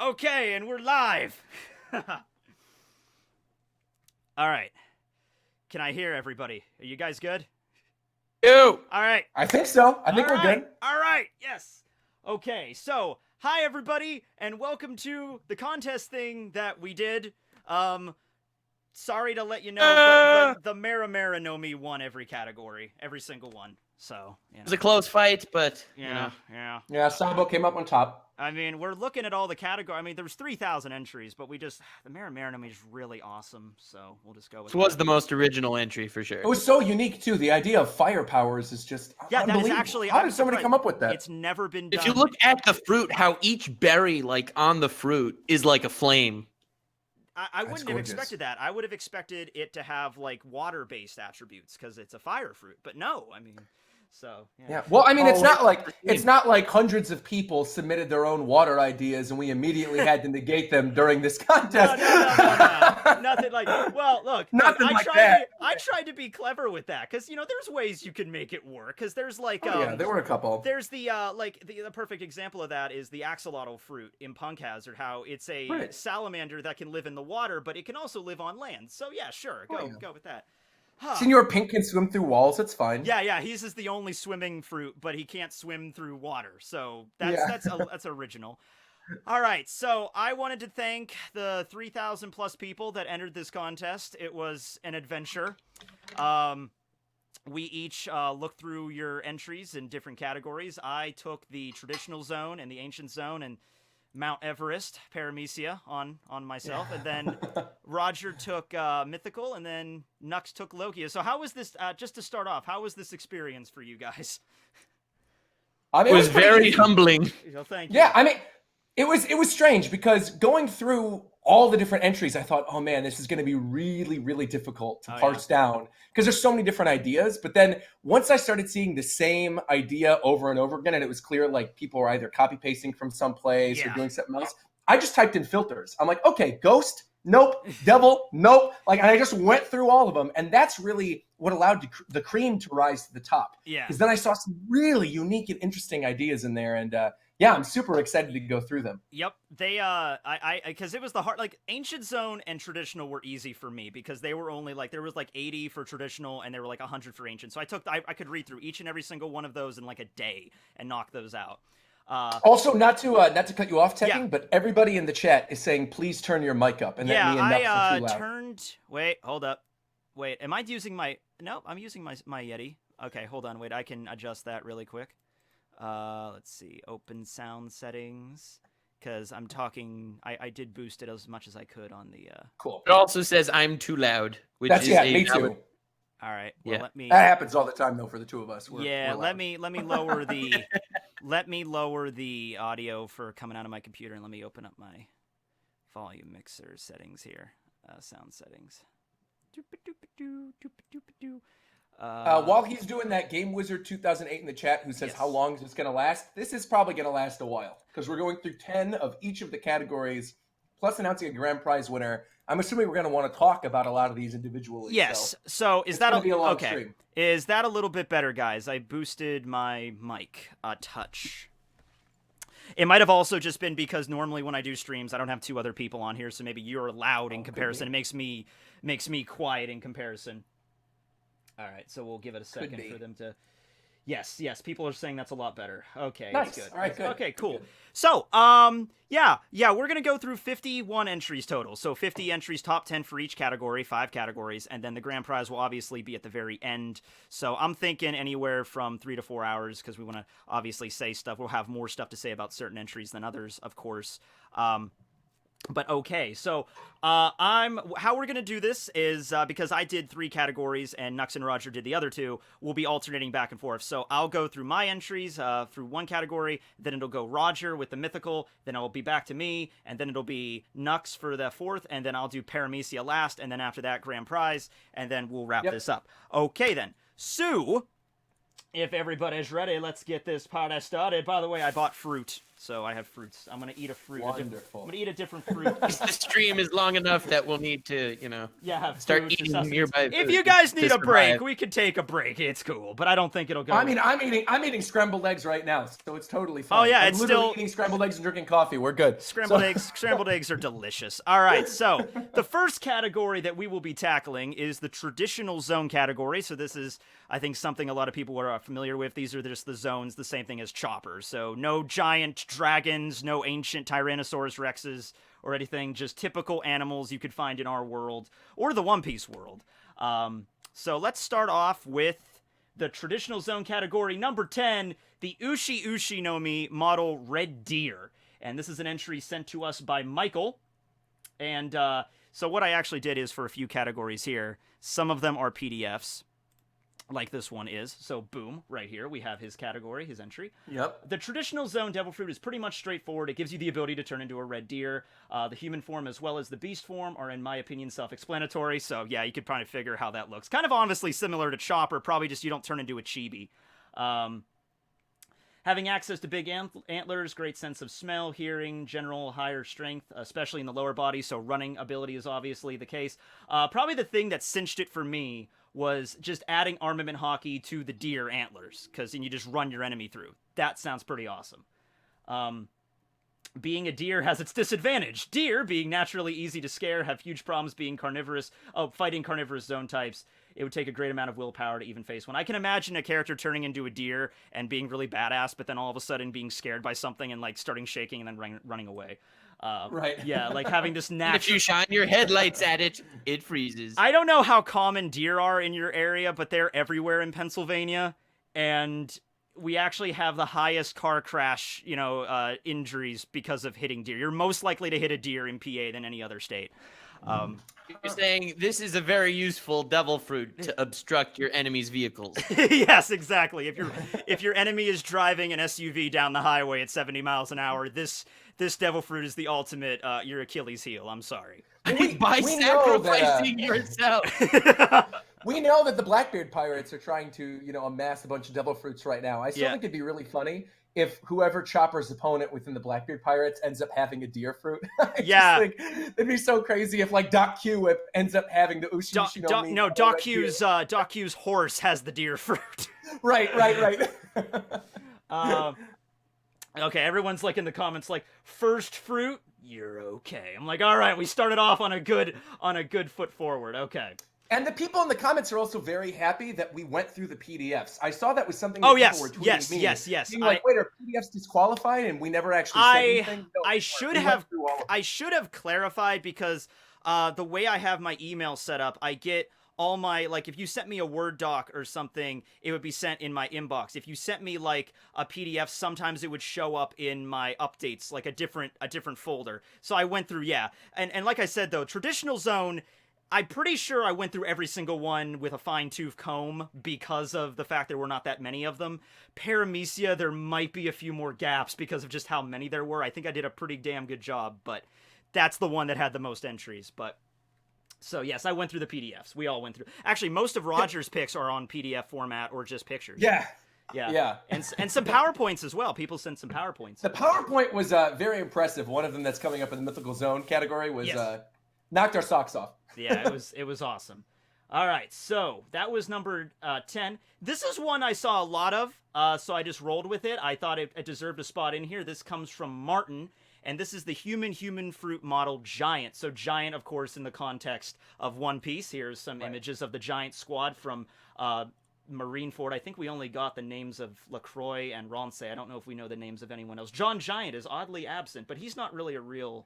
Okay, and we're live. All right. Can I hear everybody? Are you guys good? You. All right. I think so. I think we're good. All right. Yes. Okay. So, hi everybody, and welcome to the contest thing that we did. Sorry to let you know, but the Mara Noemi won every category, every single one. So, It was a close fight, but yeah. Yeah, Sabo came up on top. I mean, we're looking at all the categories. I mean, there was 3,000 entries, but the Mara Noemi is really awesome, so we'll just go with it was the most original entry for sure. It was so unique too. The idea of fire powers is just unbelievable. That is actually. How did somebody come up with that? It's never been done. If you look at the fruit, how each berry, like on the fruit, is like a flame. I wouldn't have expected that. I would have expected it to have like water-based attributes because it's a fire fruit. But no, I mean, so yeah. Well, I mean, it's not like hundreds of people submitted their own water ideas and we immediately had to negate them during this contest. No. Nothing like. Well, look, I tried to be clever with that because there's ways you can make it work. Because there's like yeah, there were a couple. There's the the perfect example of that is the axolotl fruit in Punk Hazard. How it's a salamander that can live in the water, but it can also live on land. So yeah, sure, go with that. Senor Pink can swim through walls. It's fine. Yeah. He's just the only swimming fruit, but he can't swim through water. So that's original. All right, so I wanted to thank the 3,000 plus people that entered this contest. It was an adventure. We each looked through your entries in different categories. I took the traditional zone and the ancient zone and Mount Everest, Paramecia on myself, and then Roger took Mythical, and then Nux took Logia. So how was this, just to start off, how was this experience for you guys? I mean, it was very humbling. Thank you. Yeah, I mean, it was strange because going through all the different entries, I thought, oh man, this is going to be really, really difficult to parse down because there's so many different ideas. But then once I started seeing the same idea over and over again, and it was clear like people were either copy pasting from someplace or doing something else, I just typed in filters. I'm like, okay, ghost, nope, devil, nope. Like, and I just went through all of them, and that's really what allowed the cream to rise to the top. Yeah, because then I saw some really unique and interesting ideas in there, and yeah, I'm super excited to go through them. Yep. They, because it was the hard, like, Ancient Zone and Traditional were easy for me because they were only, like, there was, like, 80 for Traditional and there were, like, 100 for Ancient. So I could read through each and every single one of those in, like, a day and knock those out. Also, not to cut you off, Tekking, but everybody in the chat is saying, please turn your mic up. And that me and Nux are too loud. Wait, hold up. Wait, am I using no, I'm using my Yeti. Okay, hold on, wait, I can adjust that really quick. Let's see, open sound settings, because I'm talking, I did boost it as much as I could on the, Cool. It also says I'm too loud, which is me too. All right, well, let me... That happens all the time, though, for the two of us. We're let me lower the, let me lower the audio for coming out of my computer, and let me open up my volume mixer settings here, sound settings. While he's doing that, Game Wizard 2008 in the chat who says, how long is this going to last? This is probably going to last a while because we're going through 10 of each of the categories, plus announcing a grand prize winner. I'm assuming we're going to want to talk about a lot of these individually. Yes. So is that be a long stream. Is that a little bit better, guys? I boosted my mic a touch. It might have also just been because normally when I do streams, I don't have two other people on here, so maybe you're loud in comparison. It makes me quiet in comparison. All right, so we'll give it a second for them to... Yes, people are saying that's a lot better. Okay, nice. Good. All right, good. Okay, cool. Good. So, yeah, we're going to go through 51 entries total. So 50 entries, top 10 for each category, 5 categories, and then the grand prize will obviously be at the very end. So I'm thinking anywhere from 3 to 4 hours because we want to obviously say stuff. We'll have more stuff to say about certain entries than others, of course. But okay, so how we're gonna do this is because I did 3 categories and Nux and Roger did the other 2. We'll be alternating back and forth. So I'll go through my entries through one category, then it'll go Roger with the mythical, then it'll be back to me, and then it'll be Nux for the 4th, and then I'll do Paramecia last, and then after that grand prize, and then we'll wrap this up. Okay then, so if everybody's ready, let's get this party started. By the way, I bought fruit. So I have fruits. I'm gonna eat a fruit. Wonderful. I'm gonna eat a different fruit. The stream is long enough that we'll need to, start fruits, eating nearby. If you guys need a break, survive. we could take a break. It's cool, but I don't think it'll go. I mean, I'm eating scrambled eggs right now, so it's totally fine. Oh yeah, I'm literally eating scrambled eggs and drinking coffee. We're good. Scrambled eggs are delicious. All right, so the first category that we will be tackling is the traditional zone category. So this is, I think, something a lot of people are familiar with. These are just the zones, the same thing as choppers. So no giant dragons, no ancient Tyrannosaurus Rexes or anything, just typical animals you could find in our world or the One Piece world. So let's start off with the traditional zone category, number 10, the Ushi Ushi Nomi model Red Deer. And this is an entry sent to us by Michael. And so what I actually did is for a few categories here, some of them are PDFs, like this one is. So boom, right here, we have his category, his entry. Yep. The traditional zone devil fruit is pretty much straightforward. It gives you the ability to turn into a red deer. The human form as well as the beast form are, in my opinion, self-explanatory. So yeah, you could probably figure how that looks. Kind of honestly similar to Chopper, probably just you don't turn into a chibi. Having access to big antlers, great sense of smell, hearing, general higher strength, especially in the lower body, so running ability is obviously the case. Probably the thing that cinched it for me was just adding armament hockey to the deer antlers, because then you just run your enemy through. That sounds pretty awesome. Being a deer has its disadvantage. Deer, being naturally easy to scare, have huge problems being carnivorous. Fighting carnivorous zone types. It would take a great amount of willpower to even face one. I can imagine a character turning into a deer and being really badass, but then all of a sudden being scared by something and like starting shaking and then running away. Right. Yeah, like having this natural... If you shine your headlights at it, it freezes. I don't know how common deer are in your area, but they're everywhere in Pennsylvania, and we actually have the highest car crash, injuries because of hitting deer. You're most likely to hit a deer in PA than any other state. You're saying this is a very useful devil fruit to obstruct your enemy's vehicles. Yes, exactly. If your enemy is driving an SUV down the highway at 70 miles an hour, this devil fruit is the ultimate your Achilles heel. I'm sorry. By sacrificing yourself. We know that the Blackbeard pirates are trying to, amass a bunch of devil fruits right now. I still think it'd be really funny if whoever Chopper's opponent within the Blackbeard pirates ends up having a deer fruit. I just think it'd be so crazy if like Doc Q ends up having the Ushi Ushi Nomi. No, Doc Q's horse has the deer fruit. Right. Okay, everyone's like in the comments like, first fruit, you're okay. I'm like, all right, we started off on a good foot forward. Okay. And the people in the comments are also very happy that we went through the PDFs. I saw that was something that people were tweeting me. Yes. Being like, wait, are PDFs disqualified? And we never actually said anything? No, I should have clarified because the way I have my email set up, I get all my, like, if you sent me a Word doc or something, it would be sent in my inbox. If you sent me, like, a PDF, sometimes it would show up in my updates, like a different folder. So I went through, And like I said, though, Traditional Zone... I'm pretty sure I went through every single one with a fine-tooth comb because of the fact there were not that many of them. Paramecia, there might be a few more gaps because of just how many there were. I think I did a pretty damn good job, but that's the one that had the most entries. So yes, I went through the PDFs. We all went through. Actually, most of Roger's picks are on PDF format or just pictures. Yeah. And some PowerPoints as well. People sent some PowerPoints. The PowerPoint was very impressive. One of them that's coming up in the Mythical Zone category was knocked our socks off. Yeah, it was awesome. All right, so that was number 10. This is one I saw a lot of, so I just rolled with it. I thought it deserved a spot in here. This comes from Martin, and this is the human fruit model Giant. So Giant, of course, in the context of One Piece. Here's some images of the Giant squad from Marineford. I think we only got the names of LaCroix and Ronce. I don't know if we know the names of anyone else. John Giant is oddly absent, but he's not really a real...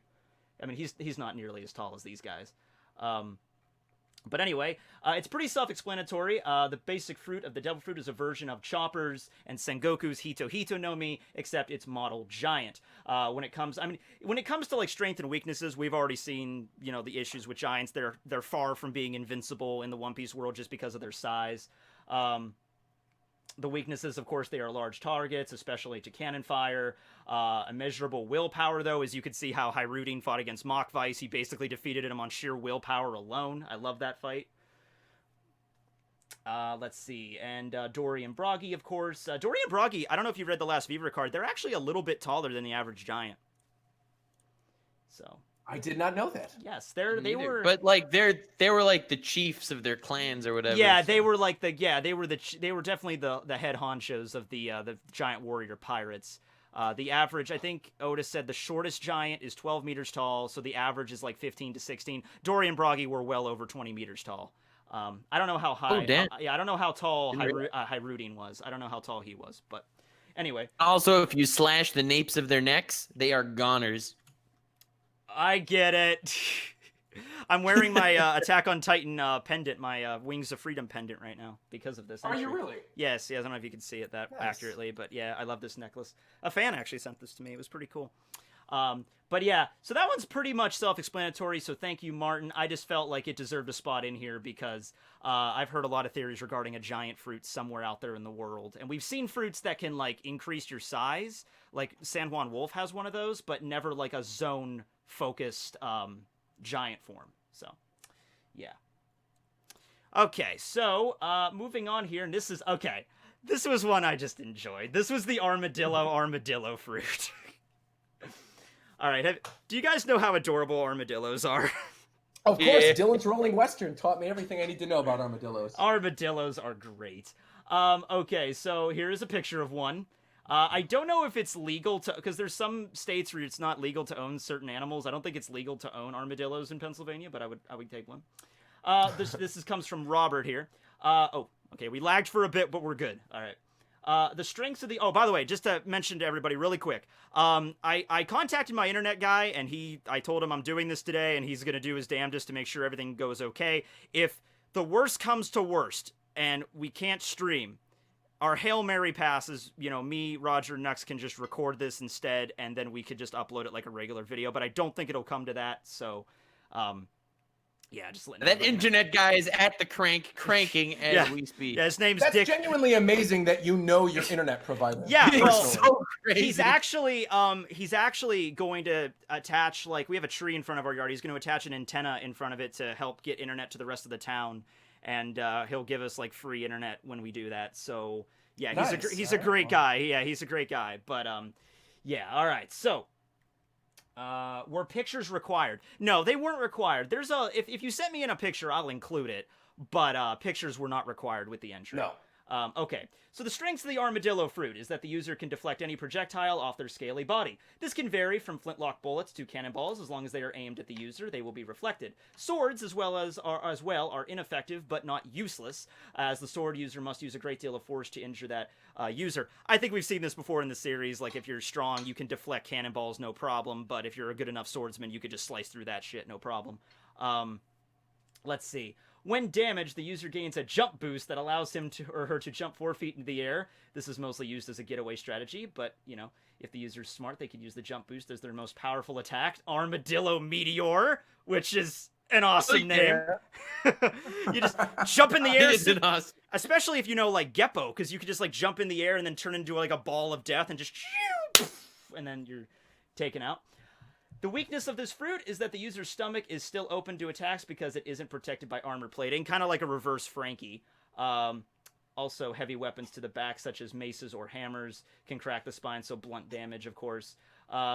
I mean, he's not nearly as tall as these guys. But anyway, it's pretty self-explanatory. The basic fruit of the devil fruit is a version of Chopper's and Sengoku's Hito Hito Nomi, except it's model Giant. When it comes to like strength and weaknesses, we've already seen, the issues with Giants. They're far from being invincible in the One Piece world just because of their size. The weaknesses, of course, they are large targets, especially to cannon fire. Immeasurable willpower, though, as you could see how Hyrudine fought against Mach-Vice. He basically defeated him on sheer willpower alone. I love that fight. Let's see, and Dory and Broggy, of course. Dory and Broggy, I don't know if you read the last Viva card. They're actually a little bit taller than the average giant. So I did not know that. yes, they were. But like they were like the chiefs of their clans or whatever. Yeah, so. they were like they were definitely the head honchos of the giant warrior pirates. The average, I think Otis said the shortest giant is 12 meters tall, so the average is like 15 to 16. Dory and Broggy were well over 20 meters tall. I don't know how high. Oh, damn. I don't know how tall Hyrudine was. I don't know how tall he was, but anyway. Also, if you slash the napes of their necks, they are goners. I get it. I'm wearing my Attack on Titan pendant, my Wings of Freedom pendant right now because of this. Are you really? Yes. I don't know if you can see it that accurately, but yeah, I love this necklace. A fan actually sent this to me. It was pretty cool. But yeah, so that one's pretty much self-explanatory, so thank you, Martin. I just felt like it deserved a spot in here because I've heard a lot of theories regarding a giant fruit somewhere out there in the world. And we've seen fruits that can, like, increase your size. Like, San Juan Wolf has one of those, but never, like, a zone-focused giant form. So, yeah. Okay, so moving on here, and this is... Okay, this was one I just enjoyed. This was the armadillo fruit. All right, do you guys know how adorable armadillos are? Of course, Dylan's Rolling Western taught me everything I need to know about armadillos. Armadillos are great. Okay, so here is a picture of one. I don't know if it's legal to, because there's some states where it's not legal to own certain animals. I don't think it's legal to own armadillos in Pennsylvania, but I would take one. This comes from Robert here. Okay, we lagged for a bit, but we're good. All right. The strengths of the... Oh, by the way, just to mention to everybody really quick, I contacted my internet guy, and I told him I'm doing this today, and he's going to do his damnedest to make sure everything goes okay. If the worst comes to worst, and we can't stream, our Hail Mary passes, me, Roger, Nux can just record this instead, and then we could just upload it like a regular video, but I don't think it'll come to that, so... Yeah, just letting that internet guy is at the cranking as we speak. Yeah, his name's That's Dick. genuinely amazing that you know your internet provider. Yeah, well, so crazy. he's actually going to attach, like, we have a tree in front of our yard. He's going to attach an antenna in front of it to help get internet to the rest of the town, and he'll give us like free internet when we do that. So yeah, nice. he's a great guy. Yeah, he's a great guy. But yeah, all right, so. Were pictures required? No, they weren't required. There's if you sent me in a picture, I'll include it, but pictures were not required with the entry. No. Okay, so the strengths of the armadillo fruit is that the user can deflect any projectile off their scaly body. This can vary from flintlock bullets to cannonballs. As long as they are aimed at the user, they will be reflected. Swords, as well, are ineffective but not useless, as the sword user must use a great deal of force to injure that user. I think we've seen this before in the series. Like, if you're strong, you can deflect cannonballs, no problem, but if you're a good enough swordsman, you could just slice through that shit, no problem. Let's see. When damaged, the user gains a jump boost that allows him or her to jump 4 feet into the air. This is mostly used as a getaway strategy, but, if the user's smart, they could use the jump boost as their most powerful attack. Armadillo Meteor, which is an awesome name. You just jump in the air, especially if you know, like, Geppo, because you could just, like, jump in the air and then turn into, like, a ball of death and just and then you're taken out. The weakness of this fruit is that the user's stomach is still open to attacks because it isn't protected by armor plating, kind of like a reverse Frankie. Also, heavy weapons to the back, such as maces or hammers, can crack the spine, so blunt damage, of course.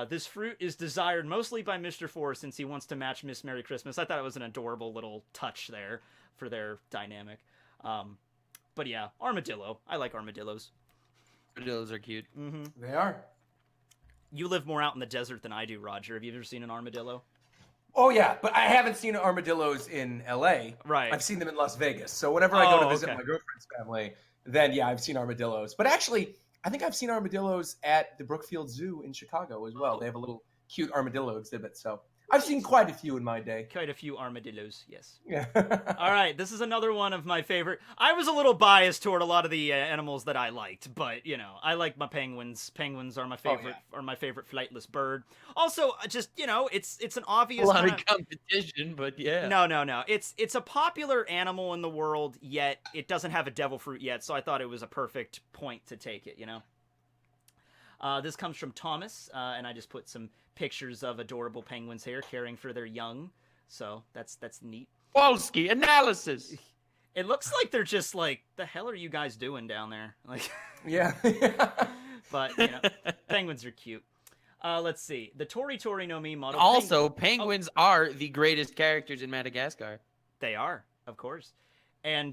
This fruit is desired mostly by Mr. Four, since he wants to match Miss Merry Christmas. I thought it was an adorable little touch there for their dynamic. But yeah, armadillo. I like armadillos. Armadillos are cute. Mm-hmm. They are. You live more out in the desert than I do, Roger. Have you ever seen an armadillo? Oh, yeah, but I haven't seen armadillos in L.A. Right. I've seen them in Las Vegas. So whenever I go to visit my girlfriend's family, then, yeah, I've seen armadillos. But actually, I think I've seen armadillos at the Brookfield Zoo in Chicago as well. They have a little cute armadillo exhibit. So I've seen quite a few in my day. Quite a few armadillos, yes. Yeah. All right, this is another one of my favorite. I was a little biased toward a lot of the animals that I liked, but I like my penguins. Penguins are my favorite. Are my favorite flightless bird. Also, just it's an obvious. A lot of competition, but yeah. No. It's a popular animal in the world, yet it doesn't have a devil fruit yet. So I thought it was a perfect point to take it. This comes from Thomas, and I just put some pictures of adorable penguins here caring for their young, so that's neat. Wolski analysis. It looks like they're just like, the hell are you guys doing down there? Like, Yeah. but penguins are cute. Let's see. The Tori Noemi model. Also, penguins are the greatest characters in Madagascar. They are, of course. And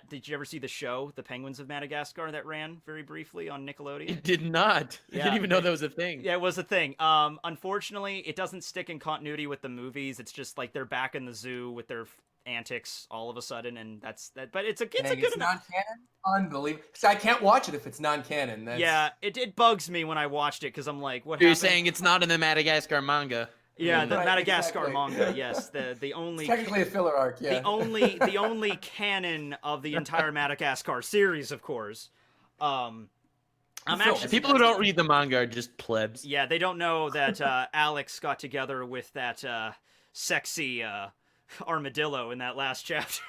did you ever see the show, The Penguins of Madagascar, that ran very briefly on Nickelodeon? It did not. I didn't even know that was a thing. Yeah, it was a thing. Unfortunately, it doesn't stick in continuity with the movies. It's just like they're back in the zoo with their antics all of a sudden, and that's that. But it's a good non-canon. Unbelievable. So I can't watch it if it's non-canon. That's... Yeah, it bugs me when I watched it because I'm like, what? You're saying it's not in the Madagascar manga? Yeah, the Right, Madagascar exactly. manga. Yes, the only It's technically a filler arc. Yeah. the only canon of the entire Madagascar series, of course. I'm actually People who don't read the manga are just plebs. Yeah, they don't know that Alex got together with that sexy Armadillo in that last chapter.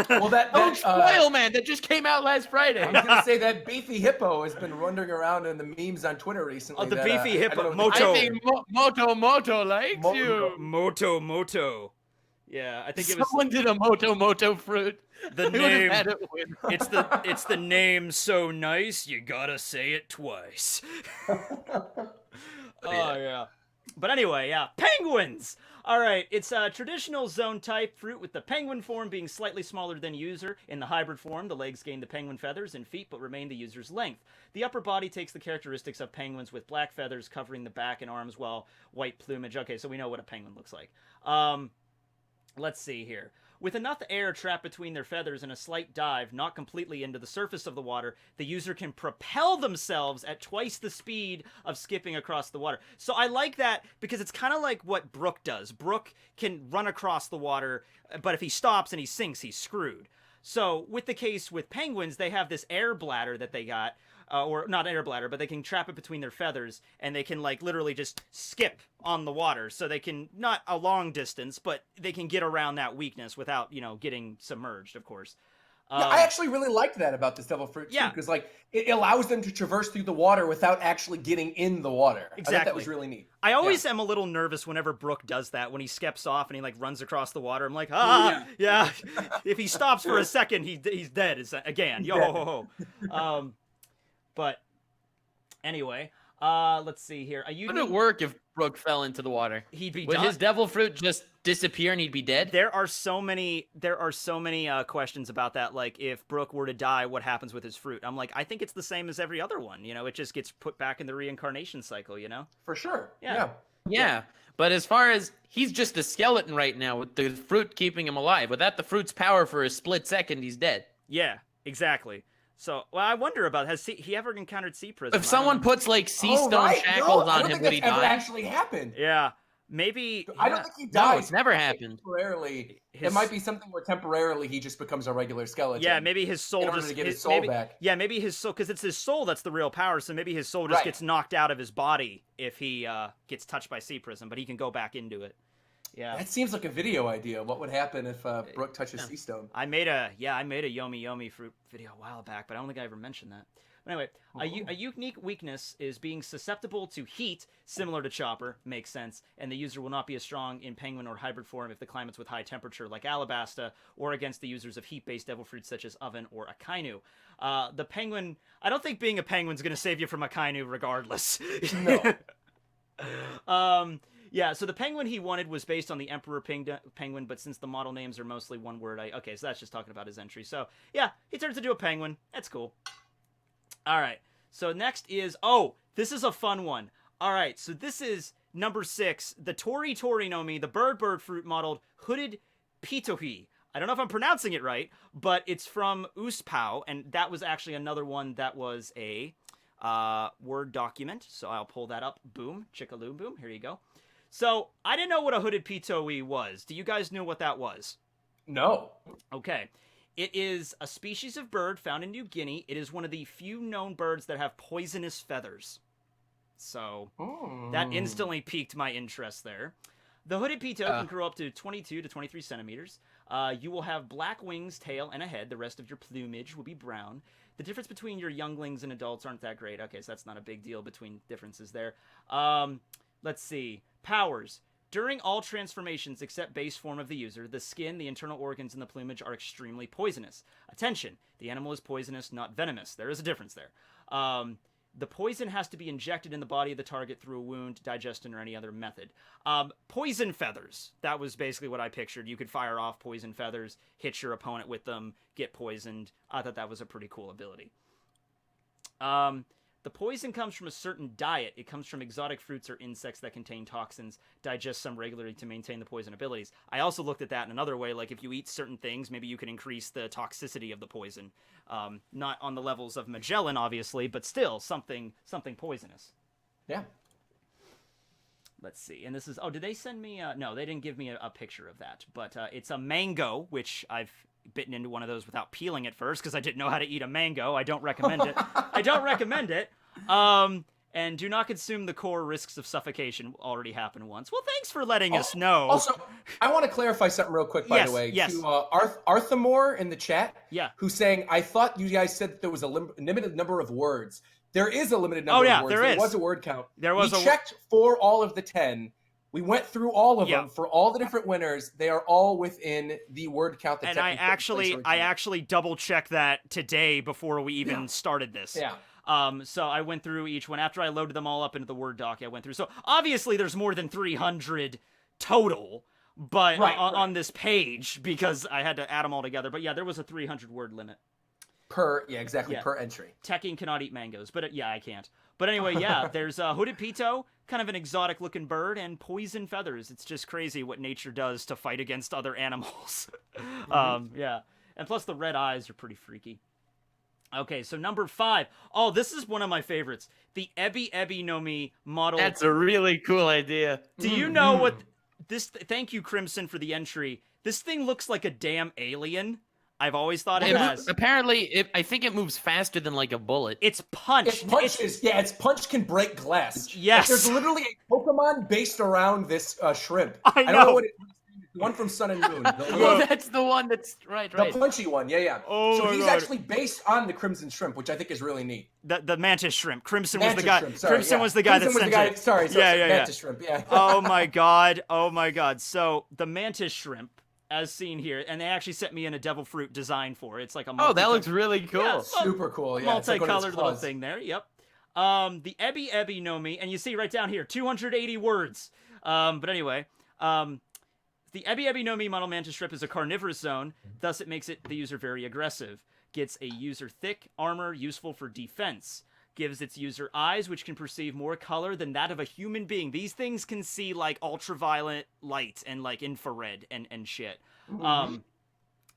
Well, Don't spoil, man. That just came out last Friday. I was gonna say that beefy hippo has been wandering around in the memes on Twitter recently. Oh, the that, beefy hippo, Moto. I think Moto likes you. Moto. Yeah, I think it was Someone did a Moto fruit. the Who would've name. had it win? It's the name so nice you gotta say it twice. Oh yeah. But anyway, yeah, penguins. All right, it's a traditional zone type fruit with the penguin form being slightly smaller than user. In the hybrid form, the legs gain the penguin feathers and feet but remain the user's length. The upper body takes the characteristics of penguins with black feathers covering the back and arms while white plumage. Okay, so we know what a penguin looks like. Let's see here. With enough air trapped between their feathers and a slight dive, not completely into the surface of the water, the user can propel themselves at twice the speed of skipping across the water. So I like that because it's kind of like what Brooke does. Brooke can run across the water, but if he stops and he sinks, he's screwed. So with the case with penguins, they have this air bladder that they got, or not air bladder, but they can trap it between their feathers, and they can like literally just skip on the water. So they can, not a long distance, but they can get around that weakness without, getting submerged, of course. Yeah, I actually really liked that about this devil fruit too, Yeah. because like it allows them to traverse through the water without actually getting in the water. I thought Exactly. that was really neat. I always am a little nervous whenever Brooke does that, when he steps off and he like runs across the water. I'm like, yeah. If he stops for a second, he's dead again. Yo ho ho. But anyway, let's see here. Would it work if Brooke fell into the water? He'd be Would done. his devil fruit just disappear and he'd be dead? There are so many questions about that. Like, if Brooke were to die, what happens with his fruit? I'm like, I think it's the same as every other one. It just gets put back in the reincarnation cycle. For sure. Yeah. Yeah. But as far as he's just a skeleton right now with the fruit keeping him alive. Without the fruit's power for a split second, he's dead. Yeah, exactly. So, well, I wonder about, has he ever encountered sea prism? If someone puts like sea stone right. shackles No, I on don't him, think would he that's ever die? actually happened. Yeah, maybe. I don't think he dies. No, it's never happened. Temporarily, it might be something where temporarily he just becomes a regular skeleton. Yeah, maybe his soul in order just to get his soul maybe, back. Yeah, maybe his soul, because it's his soul that's the real power. So maybe his soul just Right. gets knocked out of his body if he gets touched by sea prism, but he can go back into it. Yeah, That seems like a video idea. What would happen if Brooke touches sea stone? I made a Yomi fruit video a while back, but I don't think I ever mentioned that. But anyway, a unique weakness is being susceptible to heat, similar to Chopper, makes sense, and the user will not be as strong in penguin or hybrid form if the climate's with high temperature like Alabasta, or against the users of heat-based devil fruits such as Oven or Akainu. The penguin, I don't think being a penguin's going to save you from Akainu regardless. No. Yeah, so the penguin he wanted was based on the Emperor Penguin, but since the model names are mostly one word, okay, so that's just talking about his entry. So, yeah, he turns into a penguin. That's cool. All right, so next is, this is a fun one. All right, so this is number 6, the Tori Noemi, the bird fruit modeled hooded pitohi. I don't know if I'm pronouncing it right, but it's from Uspao, and that was actually another one that was a Word document. So I'll pull that up. Boom, chickaloo boom. Here you go. So I didn't know what a hooded pitohi was. Do you guys know what that was? No. Okay. It is a species of bird found in New Guinea. It is one of the few known birds that have poisonous feathers. So that instantly piqued my interest there. The hooded pito can grow up to 22 to 23 centimeters. You will have black wings, tail, and a head. The rest of your plumage will be brown. The difference between your younglings and adults aren't that great. Okay, so that's not a big deal between differences there. Let's see. Powers. During all transformations except base form of the user, the skin, the internal organs, and the plumage are extremely poisonous. Attention, the animal is poisonous, not venomous. There is a difference there. The poison has to be injected in the body of the target through a wound, digestion, or any other method. Poison feathers. That was basically what I pictured. You could fire off poison feathers, hit your opponent with them, get poisoned. I thought that was a pretty cool ability. The poison comes from a certain diet. It comes from exotic fruits or insects that contain toxins. Digest some regularly to maintain the poison abilities. I also looked at that in another way. Like, if you eat certain things, maybe you can increase the toxicity of the poison. Not on the levels of Magellan, obviously, but still something poisonous. Yeah. Let's see. And this is... Oh, did they send me... No, they didn't give me a picture of that. But it's a mango, which I've bitten into one of those without peeling it first because I didn't know how to eat a mango. I don't recommend it. I don't recommend it. And do not consume the core. Risks of suffocation already happened once. Well, thanks for letting us know. Also, I want to clarify something real quick, by the way. Yes. To Arthamore in the chat, yeah, who's saying, I thought you guys said that there was a limited number of words. There is a limited number of words. There was a word count. We checked for all of the 10. We went through all of them for all the different winners. They are all within the word count. That and I actually double checked that today before we even started this. Yeah. So I went through each one after I loaded them all up into the Word doc. I went through. So obviously there's more than 300 total, but on this page because I had to add them all together. But yeah, there was a 300 word limit per entry. Tekking cannot eat mangoes, but I can't. But anyway, yeah, there's hooded pito, kind of an exotic looking bird, and poison feathers. It's just crazy what nature does to fight against other animals. Yeah, and plus the red eyes are pretty freaky. Okay, so number 5. Oh, this is one of my favorites. The Ebi Noemi model. That's a really cool idea. Do you know what this... Thank you, Crimson, for the entry. This thing looks like a damn alien. I've always thought it has. Apparently, I think it moves faster than, like, a bullet. It's punch. Its punch can break glass. Yes. Like, there's literally a Pokemon based around this shrimp. I know. I don't know what it is. One from Sun and Moon. That's the one that's right. The punchy one, yeah. Oh, so he's actually based on the Crimson Shrimp, which I think is really neat. The Mantis Shrimp. Crimson was the guy that sent it. Sorry, Mantis Shrimp, yeah. Oh my god. So the Mantis Shrimp, as seen here, and they actually sent me in a devil fruit design for it. It's like a that looks really cool. Yeah, super cool. Yeah, multicolored little thing there. Yep. The Ebi Noemi, and you see right down here, 280 words. But anyway, the Ebi Noemi model Mantis Shrimp is a carnivorous zone, thus it makes the user very aggressive. Gets a user thick armor, useful for defense. Gives its user eyes, which can perceive more color than that of a human being. These things can see, like, ultraviolet light and, like, infrared and shit.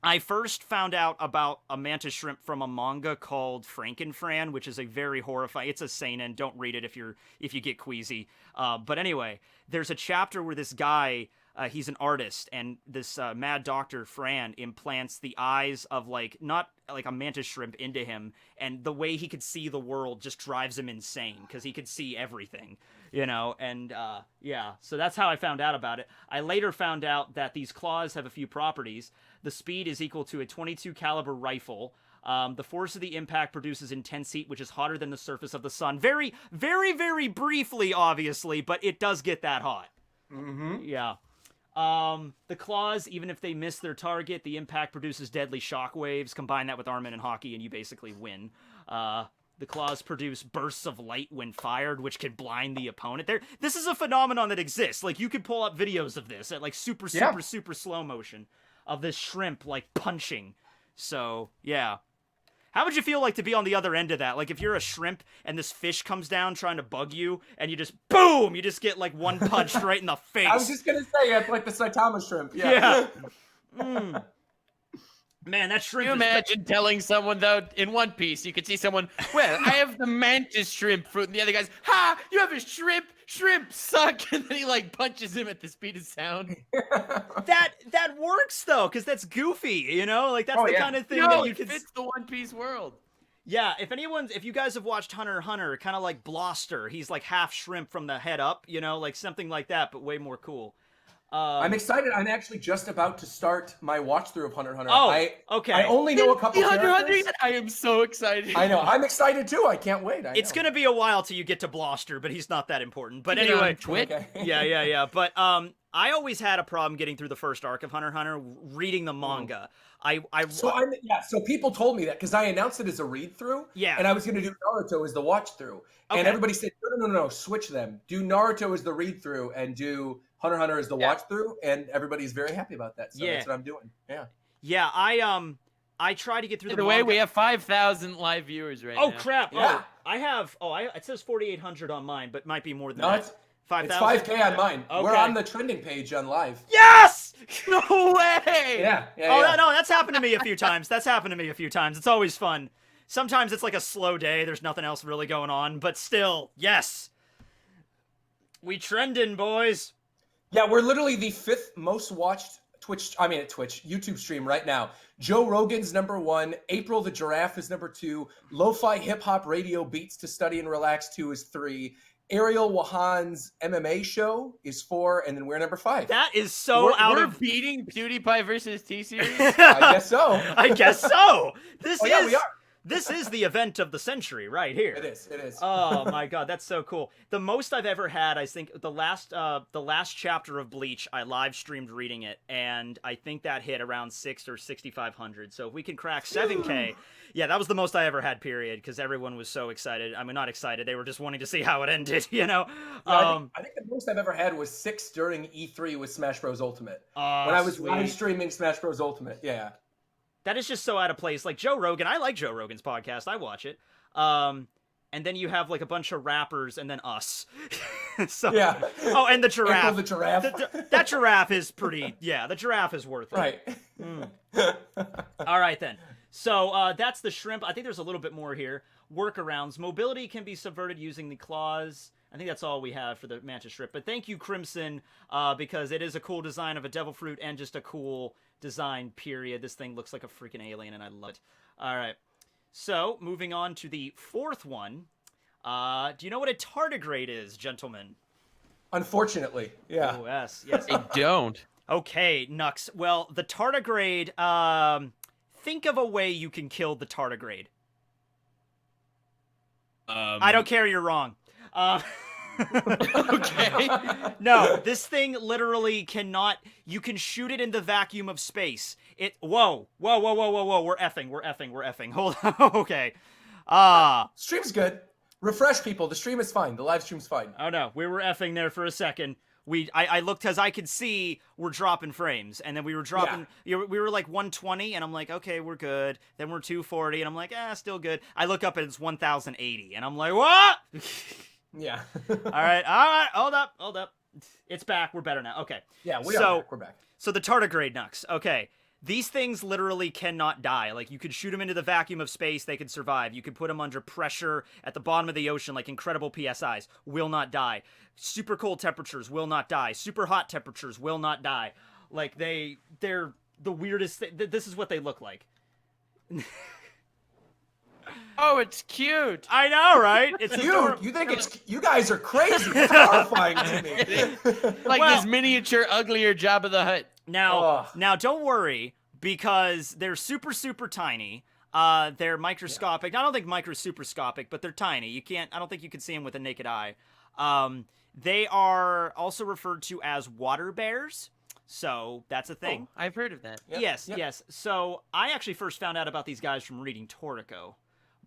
I first found out about a Mantis Shrimp from a manga called Frankenfran, which is a very horrifying... It's a seinen. Don't read it if you get queasy. But anyway, there's a chapter where this guy... he's an artist, and this mad doctor, Fran, implants the eyes of, like, not like a mantis shrimp into him, and the way he could see the world just drives him insane, because he could see everything, you know, and, yeah, so that's how I found out about it. I later found out that these claws have a few properties. The speed is equal to a .22 caliber rifle. The force of the impact produces intense heat, which is hotter than the surface of the sun. Very, very, very briefly, obviously, but it does get that hot. Yeah. The claws, even if they miss their target, the impact produces deadly shockwaves. Combine that with Armin and Hockey, and you basically win. The claws produce bursts of light when fired, which can blind the opponent. This is a phenomenon that exists. Like, you could pull up videos of this at, like, super slow motion of this shrimp, like, punching. So, yeah. How would you feel like to be on the other end of that? Like, if you're a shrimp and this fish comes down trying to bug you, and you just, boom! You just get, like, one punch right in the face. I was just gonna say, it's like the Saitama shrimp. Yeah. Man, that shrimp Can you imagine telling someone, though, in One Piece, you could see someone, well, I have the mantis shrimp fruit, and the other guy's, ha! You have a shrimp! Shrimp suck! And then he, like, punches him at the speed of sound. That works, though, because that's goofy, you know? Like, that's the kind of thing that you can... it fits the One Piece world. Yeah, if you guys have watched Hunter x Hunter, kind of like Bloster, he's like half shrimp from the head up, you know? Like, something like that, but way more cool. I'm excited. I'm actually just about to start my watch through of Hunter x Hunter. Oh, okay. I only know a couple characters. I am so excited. I know. I'm excited too. I can't wait. It's gonna be a while till you get to Bloster, but he's not that important. But anyway, Twitch. Okay. Yeah. But I always had a problem getting through the first arc of Hunter x Hunter, reading the manga. So people told me that because I announced it as a read through, Yeah. and I was going to do Naruto as the watch through, and everybody said no, switch them. Do Naruto as the read through, and do Hunter x Hunter as the watch through, and everybody's very happy about that. So that's what I'm doing. Yeah. Yeah, I try to get through By the the way, manga. we have 5,000 live viewers right now. Oh crap! Yeah. It says 4,800 on mine, but might be more than No, that. it's 5,000. 5K on mine. Okay. We're on the trending page on live. Yes! No way! Yeah. No, that's happened to me a few times. It's always fun. Sometimes it's like a slow day. There's nothing else really going on, but still, yes. We trending, boys. Yeah, we're literally the 5th most watched YouTube stream right now. Joe Rogan's #1. April the Giraffe is #2. Lo-Fi Hip Hop Radio Beats to Study and Relax 2 is 3. Ariel Wahan's MMA show is 4, and then we're #5. That is so We're beating PewDiePie versus T-Series? I guess so. I guess so. We are. This is the event of the century right here. It is. Oh my god, that's so cool. The most I've ever had, I think, the last chapter of Bleach, I live streamed reading it, and I think that hit around 600 or 6,500. So if we can crack 7K, yeah, that was the most I ever had. Period, because everyone was so excited. I mean, not excited; they were just wanting to see how it ended. You know. I think the most I've ever had was 6 during E3 with Smash Bros. Ultimate. When I was live streaming Smash Bros. Ultimate. Yeah. That is just so out of place. Like Joe Rogan, I like Joe Rogan's podcast. I watch it. And then you have like a bunch of rappers and then us. So, yeah. Oh, and the giraffe. April the Giraffe. That giraffe is pretty. Yeah, the giraffe is worth it. Right. All right then. So that's the shrimp. I think there's a little bit more here. Workarounds. Mobility can be subverted using the claws. I think that's all we have for the Mantis Shrimp. But thank you, Crimson, because it is a cool design of a devil fruit and just a cool design, period. This thing looks like a freaking alien, and I love it. All right. So, moving on to the 4th one. Do you know what a tardigrade is, gentlemen? Unfortunately, yeah. Oh, yes. I don't. Okay, Nux. Well, the tardigrade, think of a way you can kill the tardigrade. I don't care, you're wrong. Okay. No, this thing literally cannot. You can shoot it in the vacuum of space. Whoa. We're effing. Hold on. Okay. Stream's good. Refresh people. The stream is fine. The live stream's fine. Oh no, we were effing there for a second. I looked as I could see we're dropping frames, and then we were dropping. We were like 120, and I'm like, okay, we're good. Then we're 240, and I'm like, still good. I look up and it's 1080, and I'm like, what? Yeah. All right. Hold up. It's back. We're better now. Okay. Yeah, we're back. So the tardigrade Nux. Okay. These things literally cannot die. Like, you could shoot them into the vacuum of space, they could survive. You could put them under pressure at the bottom of the ocean, like incredible PSIs, will not die. Super cold temperatures will not die. Super hot temperatures will not die. Like, they're the weirdest thing. This is what they look like. Oh, it's cute. I know, right? It's Dude, you think you guys are crazy. It's horrifying to me. Like this miniature, uglier Jabba the Hutt. Now, don't worry, because they're super, super tiny. They're microscopic. I don't think microsuperscopic, but they're tiny. I don't think you can see them with a naked eye. They are also referred to as water bears. So that's a thing. Oh, I've heard of that. Yep. Yes. So I actually first found out about these guys from reading Toriko.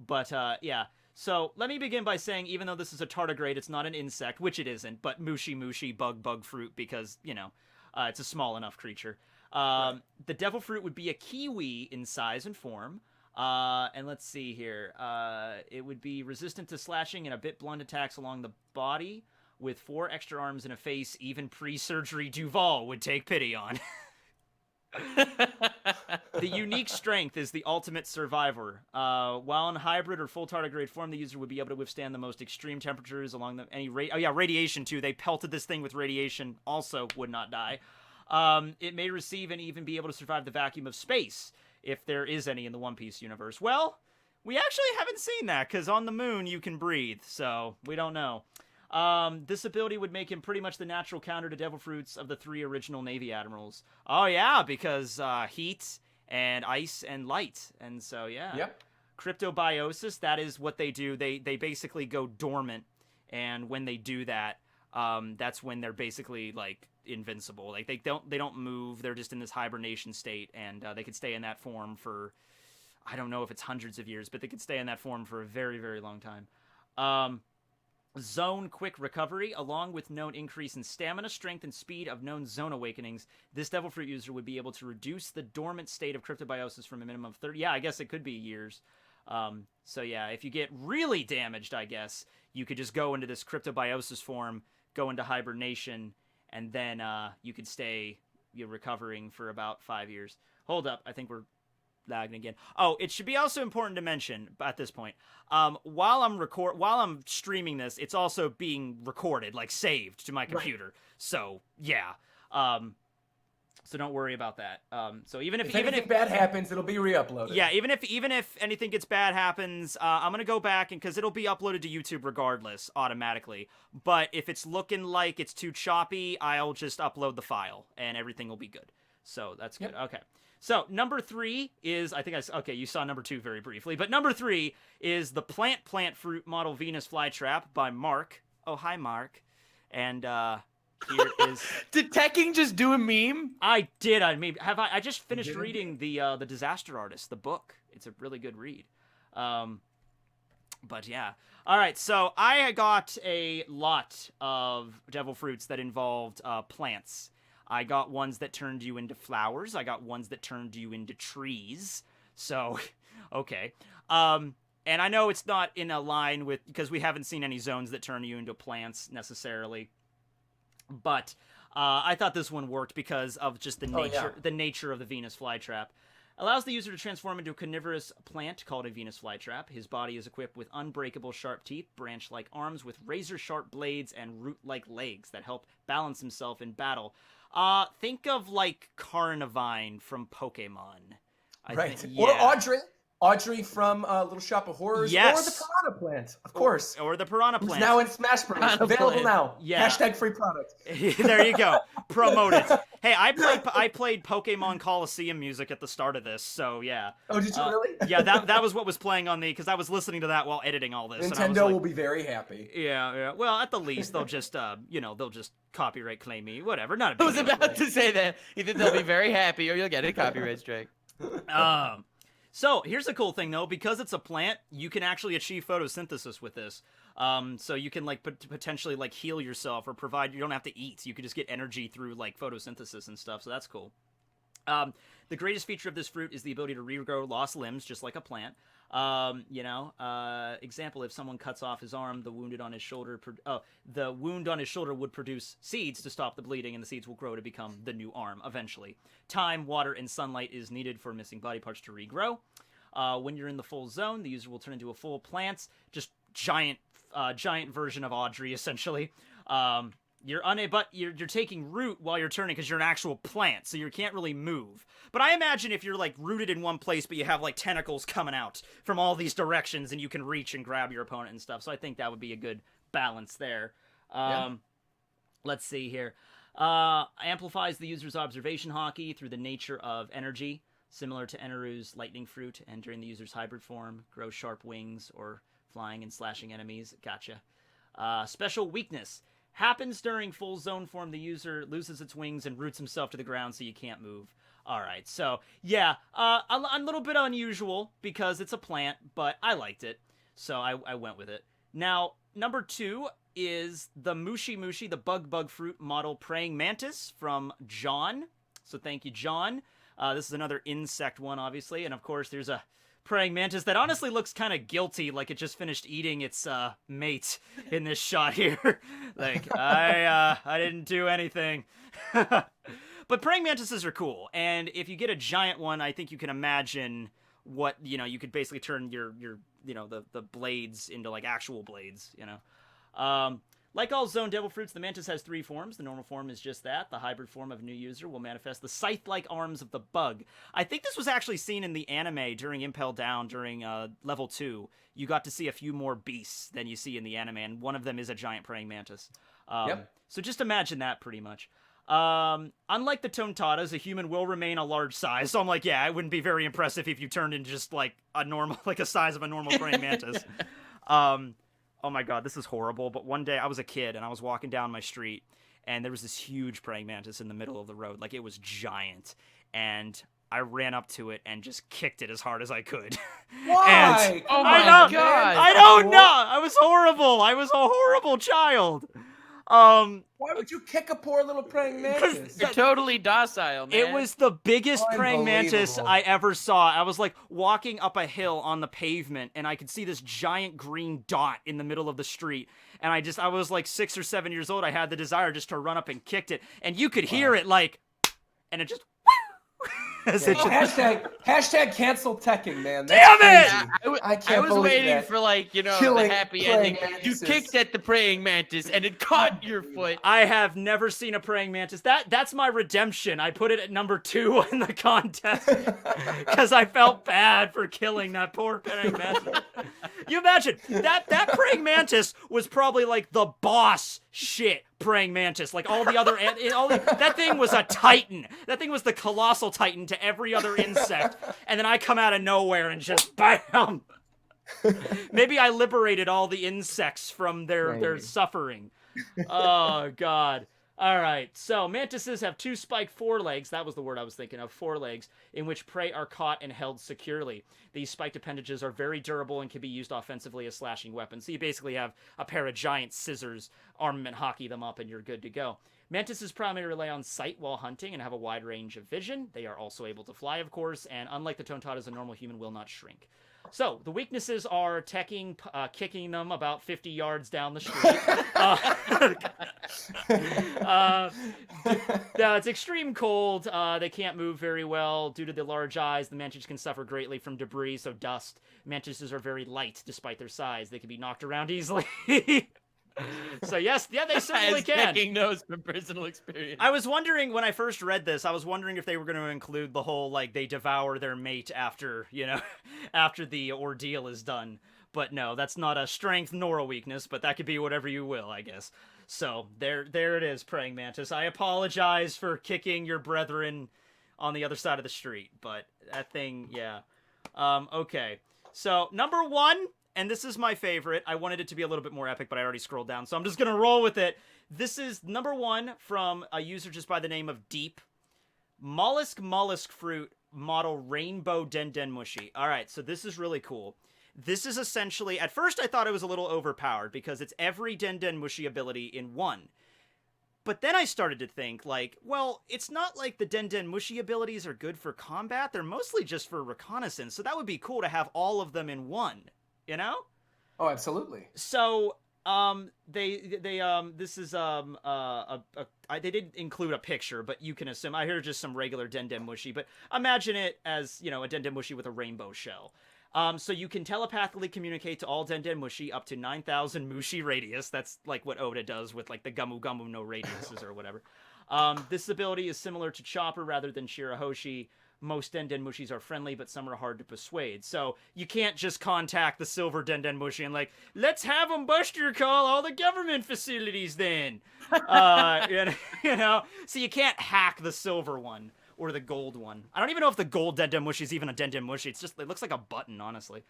But, yeah. So let me begin by saying, even though this is a tardigrade, it's not an insect, which it isn't, but mushy, bug fruit, because, it's a small enough creature. The devil fruit would be a kiwi in size and form. And let's see here. It would be resistant to slashing and a bit blunt attacks along the body, with 4 extra arms and a face even pre-surgery Duval would take pity on. The unique strength is the ultimate survivor. While in hybrid or full tardigrade form, the user would be able to withstand the most extreme temperatures along radiation too. They pelted this thing with radiation, also would not die. It may receive and even be able to survive the vacuum of space, if there is any in the One Piece universe. Well, we actually haven't seen that, because on the moon you can breathe, so we don't know. This ability would make him pretty much the natural counter to devil fruits of the 3 original Navy admirals. Oh yeah, because heat and ice and light, and so yeah. Yep. Cryptobiosis, that is what they do. They basically go dormant, and when they do that, that's when they're basically like invincible. Like they don't move. They're just in this hibernation state, and they could stay in that form for, I don't know if it's hundreds of years, but they could stay in that form for a very, very long time. Zone quick recovery, along with known increase in stamina, strength, and speed of known zone awakenings. This Devil Fruit user would be able to reduce the dormant state of cryptobiosis from a minimum of 30. Yeah, I guess it could be years. So yeah, if you get really damaged, I guess you could just go into this cryptobiosis form, go into hibernation, and then you could stay recovering for about 5 years. Hold up, I think we're lagging again. Oh, it should be also important to mention at this point, while I'm streaming this, it's also being recorded, like saved to my computer. Right. So yeah, so don't worry about that. So even if anything bad happens, it'll be re-uploaded. Yeah, even if anything gets bad happens, I'm gonna go back and because it'll be uploaded to YouTube regardless automatically. But if it's looking like it's too choppy, I'll just upload the file and everything will be good. So that's good. Yep. Okay. So number 3 is, okay, you saw number 2 very briefly, but number 3 is the Plant Fruit Model Venus Flytrap by Mark. Oh, hi, Mark. And here is... Did Tekking just do a meme? I did. I just finished reading the Disaster Artist, the book. It's a really good read. But yeah. All right, so I got a lot of Devil Fruits that involved plants. I got ones that turned you into flowers. I got ones that turned you into trees. So, okay. And I know it's not in a line with, because we haven't seen any zones that turn you into plants necessarily. But I thought this one worked because of just the nature of the Venus Flytrap. Allows the user to transform into a carnivorous plant called a Venus Flytrap. His body is equipped with unbreakable sharp teeth, branch-like arms with razor-sharp blades, and root-like legs that help balance himself in battle. Think of like Carnivine from Pokemon. I think, yeah. Or Audrey from Little Shop of Horrors. Yes. Or the Piranha Plant, of course. Or the Piranha Plant. Who's now in Smash Bros. Available now. Yeah. # free product. There you go. Promote it. Hey, I played Pokemon Coliseum music at the start of this, so yeah. Oh, did you really? Yeah, that was what was playing on because I was listening to that while editing all this. Nintendo will be very happy. Yeah. Well, at the least, they'll just, they'll just copyright claim me. Whatever. Not a big I was about to say that. Either they'll be very happy or you'll get a copyright strike. So here's the cool thing though, because it's a plant, you can actually achieve photosynthesis with this. So you can like potentially like heal yourself or provide. You don't have to eat. You can just get energy through like photosynthesis and stuff. So that's cool. The greatest feature of this fruit is the ability to regrow lost limbs, just like a plant. Example: if someone cuts off his arm, the wound on his shoulder would produce seeds to stop the bleeding, and the seeds will grow to become the new arm eventually. Time, water, and sunlight is needed for missing body parts to regrow. When you're in the full zone, the user will turn into a full plant, just giant version of Audrey, essentially. You're taking root while you're turning because you're an actual plant, so you can't really move. But I imagine if you're like rooted in one place, but you have like tentacles coming out from all these directions, and you can reach and grab your opponent and stuff. So I think that would be a good balance there. Let's see here. Amplifies the user's observation hockey through the nature of energy, similar to Eneru's lightning fruit, and during the user's hybrid form, grows sharp wings or flying and slashing enemies. Gotcha. Special weakness. Happens during full zone form. The user loses its wings and roots himself to the ground so you can't move. Alright, so, yeah, a little bit unusual because it's a plant, but I liked it, so I went with it. Now, number 2 is the Mushi, the Bug Fruit Model Praying Mantis from John. So thank you, John. This is another insect one, obviously, and of course there's a praying mantis that honestly looks kind of guilty, like it just finished eating its mate in this shot here. Like, I didn't do anything. But praying mantises are cool, and if you get a giant one, I think you can imagine what, you could basically turn your the blades into like actual blades, Like all zone devil fruits, the mantis has 3 forms. The normal form is just that. The hybrid form of a new user will manifest the scythe-like arms of the bug. I think this was actually seen in the anime during Impel Down during level 2. You got to see a few more beasts than you see in the anime, and one of them is a giant praying mantis. So just imagine that pretty much. Unlike the Tontatas, a human will remain a large size. So I'm like, yeah, it wouldn't be very impressive if you turned into just like a normal, like a size of a normal praying mantis. Oh my god, this is horrible, but one day I was a kid and I was walking down my street and there was this huge praying mantis in the middle of the road. Like, it was giant, and I ran up to it and just kicked it as hard as I could. Why? Oh I my know, God. I don't know. I was horrible. I was a horrible child. Why would you kick a poor little praying mantis? You're totally docile, man. It was the biggest praying mantis Unbelievable. I ever saw. I was like walking up a hill on the pavement, and I could see this giant green dot in the middle of the street. And I was like 6 or 7 years old. I had the desire just to run up and kicked it, and you could hear it like, and it just. As it just- Hashtag cancel Tekking, man. Damn it! I can't I was believe waiting that. for, like, you know, Killing the happy praying ending. mantises. You kicked at the praying mantis, and it caught your foot. I have never seen a praying mantis. That's my redemption. I put it at number 2 in the contest because I felt bad for killing that poor praying mantis. You imagine that praying mantis was probably like the boss shit praying mantis. Like all the other, that thing was a titan. That thing was the colossal titan to every other insect. And then I come out of nowhere and just bam. Maybe I liberated all the insects from their suffering. Oh God. All right, so mantises have 2 spiked forelegs, that was the word I was thinking of, forelegs, in which prey are caught and held securely. These spiked appendages are very durable and can be used offensively as slashing weapons. So you basically have a pair of giant scissors, armament hockey them up, and you're good to go. Mantises primarily rely on sight while hunting and have a wide range of vision. They are also able to fly, of course, and unlike the tontatas, a normal human will not shrink. So, the weaknesses are Tekking, kicking them about 50 yards down the street. It's extreme cold. They can't move very well. Due to the large eyes, the mantis can suffer greatly from debris, so dust. Mantises are very light despite their size. They can be knocked around easily. So yes, yeah, they certainly As can. Tekking knows from personal experience. I was wondering when I first read this, I was wondering if they were going to include the whole, like, they devour their mate after, after the ordeal is done. But no, that's not a strength nor a weakness, but that could be whatever you will, I guess. So, there it is, praying mantis. I apologize for kicking your brethren on the other side of the street, but that thing, yeah. Okay. So, number 1... and this is my favorite. I wanted it to be a little bit more epic, but I already scrolled down, so I'm just gonna roll with it. This is number 1 from a user just by the name of Deep. Mollusk fruit model Rainbow Denne Mushy. Alright, so this is really cool. This is essentially, at first I thought it was a little overpowered, because it's every Denne Mushy ability in one. But then I started to think, like, well, it's not like the Denne Mushy abilities are good for combat, they're mostly just for reconnaissance, so that would be cool to have all of them in one. You know? Oh, absolutely. So, they didn't include a picture, but you can assume, I heard just some regular Denne Mushy, but imagine it as, a Denne Mushy with a rainbow shell. So you can telepathically communicate to all Denne Mushy up to 9,000 Mushy radius. That's like what Oda does with like the Gumu Gumu no radiuses or whatever. This ability is similar to Chopper rather than Shirahoshi. Most Denne Mushis are friendly, but some are hard to persuade. So you can't just contact the silver Denne Mushi and like, let's have them Buster call all the government facilities then. So you can't hack the silver one or the gold one. I don't even know if the gold Denne Mushi is even a Denne Mushi. It looks like a button, honestly.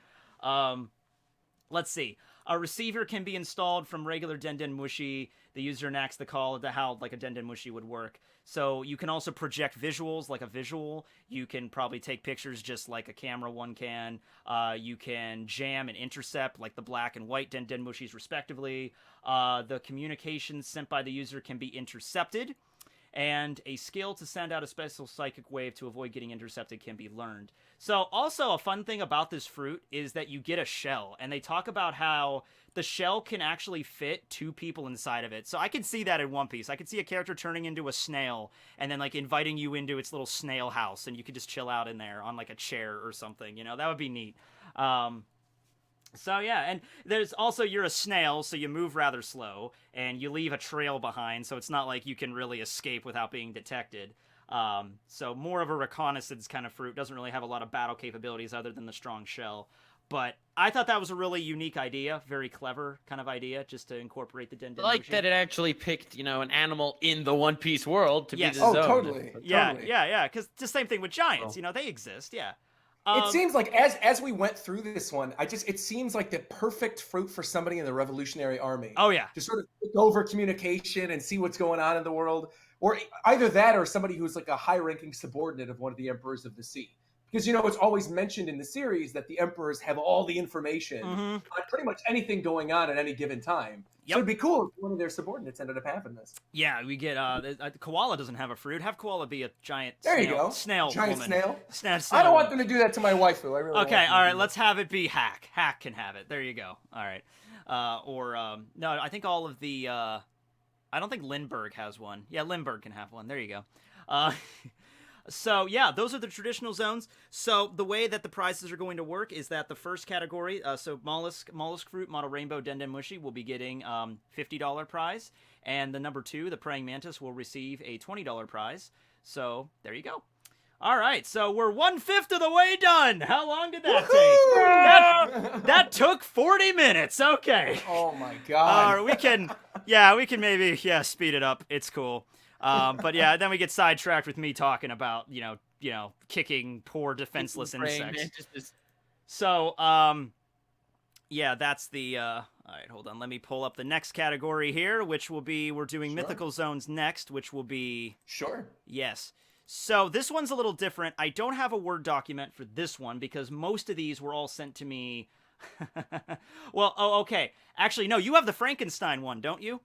Let's see. A receiver can be installed from regular Denne Mushi. The user enacts the call to how like a Denne Mushi would work. So you can also project visuals like a visual. You can probably take pictures just like a camera one can. You can jam and intercept like the black and white Denne Mushis respectively. The communications sent by the user can be intercepted. And a skill to send out a special psychic wave to avoid getting intercepted can be learned. So also a fun thing about this fruit is that you get a shell, and they talk about how the shell can actually fit 2 people inside of it. So I could see that in One Piece. I could see a character turning into a snail and then like inviting you into its little snail house, and you could just chill out in there on like a chair or something. That would be neat. So yeah, and there's also, you're a snail, so you move rather slow, and you leave a trail behind, so it's not like you can really escape without being detected. So more of a reconnaissance kind of fruit, doesn't really have a lot of battle capabilities other than the strong shell. But I thought that was a really unique idea, very clever kind of idea, just to incorporate the Denne Mushi. I like that it actually picked, an animal in the One Piece world to Yes. be the Oh, Zoan. totally. Yeah, because the same thing with giants, they exist, yeah. It seems like as we went through this one, it seems like the perfect fruit for somebody in the Revolutionary Army. Oh yeah, to sort of take over communication and see what's going on in the world, or either that or somebody who's like a high-ranking subordinate of one of the emperors of the sea. Because it's always mentioned in the series that the emperors have all the information on pretty much anything going on at any given time. Yep. So it'd be cool if one of their subordinates ended up having this. Yeah, we get koala doesn't have a fruit. Have koala be a giant snail woman. Snail. Snail. I don't want them to do that to my waifu. I really okay, all right, let's have it be Hack. Hack can have it. There you go. All right. No, I think all of the I don't think Lindbergh has one. Yeah, Lindbergh can have one. There you go. So, yeah, those are the traditional zones. So, the way that the prizes are going to work is that the first category, so mollusk fruit, model rainbow, Denne Mushi, will be getting $50 prize. And the number 2, the praying mantis, will receive a $20 prize. So, there you go. All right, so we're 1/5 of the way done. How long did that take? That took 40 minutes. Okay. Oh, my God. We can maybe, speed it up. It's cool. But yeah, then we get sidetracked with me talking about, kicking poor defenseless insects. So, yeah, that's the, all right, hold on. Let me pull up the next category here, which will be, we're doing Mythical Zones next, which will be. Sure. Yes. So this one's a little different. I don't have a Word document for this one because most of these were all sent to me. Well, okay. Actually, no, you have the Frankenstein one, don't you?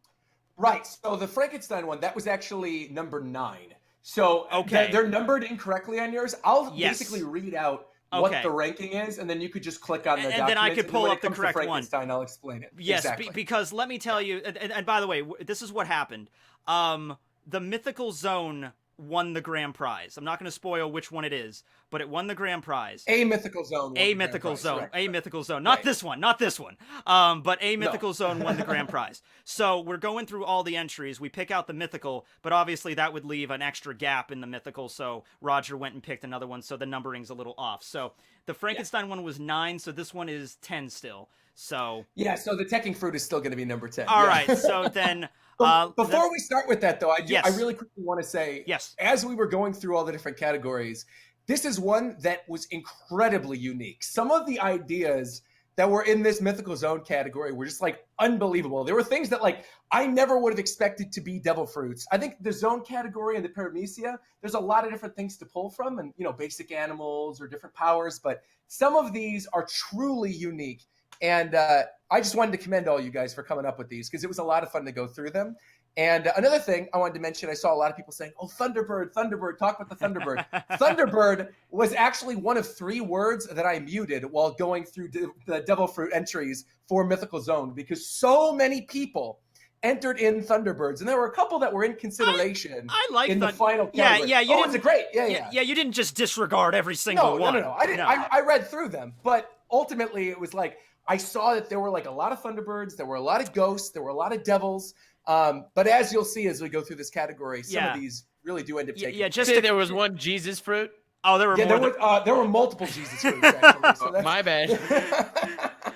Right. So the Frankenstein one, that was actually number 9. So they're numbered incorrectly on yours. I'll basically read out what the ranking is, and then you could just click on the document. And then I could pull up the correct one. Frankenstein, I'll explain it. Yes, exactly. Because let me tell you, and by the way, this is what happened. The Mythical Zone won the grand prize. I'm not going to spoil which one it is, but it won the grand prize. A Mythical Zone. A Mythical Zone. A Mythical Zone. Not this one. Not this one. But A Mythical Zone won the grand prize. So we're going through all the entries. We pick out the Mythical, but obviously that would leave an extra gap in the Mythical. So Roger went and picked another one. So the numbering's a little off. So the Frankenstein one was 9. So this one is 10 still. So yeah. So the Tekking fruit is still going to be number 10. All right. So then. Before we start with that, though, I really quickly want to say, as we were going through all the different categories, this is one that was incredibly unique. Some of the ideas that were in this Mythical Zone category were just like unbelievable. There were things that like I never would have expected to be devil fruits. I think the zone category and the Paramecia, there's a lot of different things to pull from and, basic animals or different powers, but some of these are truly unique. And I just wanted to commend all you guys for coming up with these because it was a lot of fun to go through them. And another thing I wanted to mention, I saw a lot of people saying, oh, Thunderbird, talk about the Thunderbird. Thunderbird was actually one of 3 words that I muted while going through the Devil Fruit entries for Mythical Zone because so many people entered in Thunderbirds, and there were a couple that were in consideration I like in the final category. Yeah, it's a great. Yeah, you didn't just disregard every single one. No. I read through them, but ultimately it was like, I saw that there were like a lot of Thunderbirds, there were a lot of ghosts, there were a lot of devils. But as you'll see as we go through this category, some of these really do end up taking. Yeah, just say there was one Jesus fruit. Oh, there were more. There were multiple Jesus fruits. Actually, so my bad.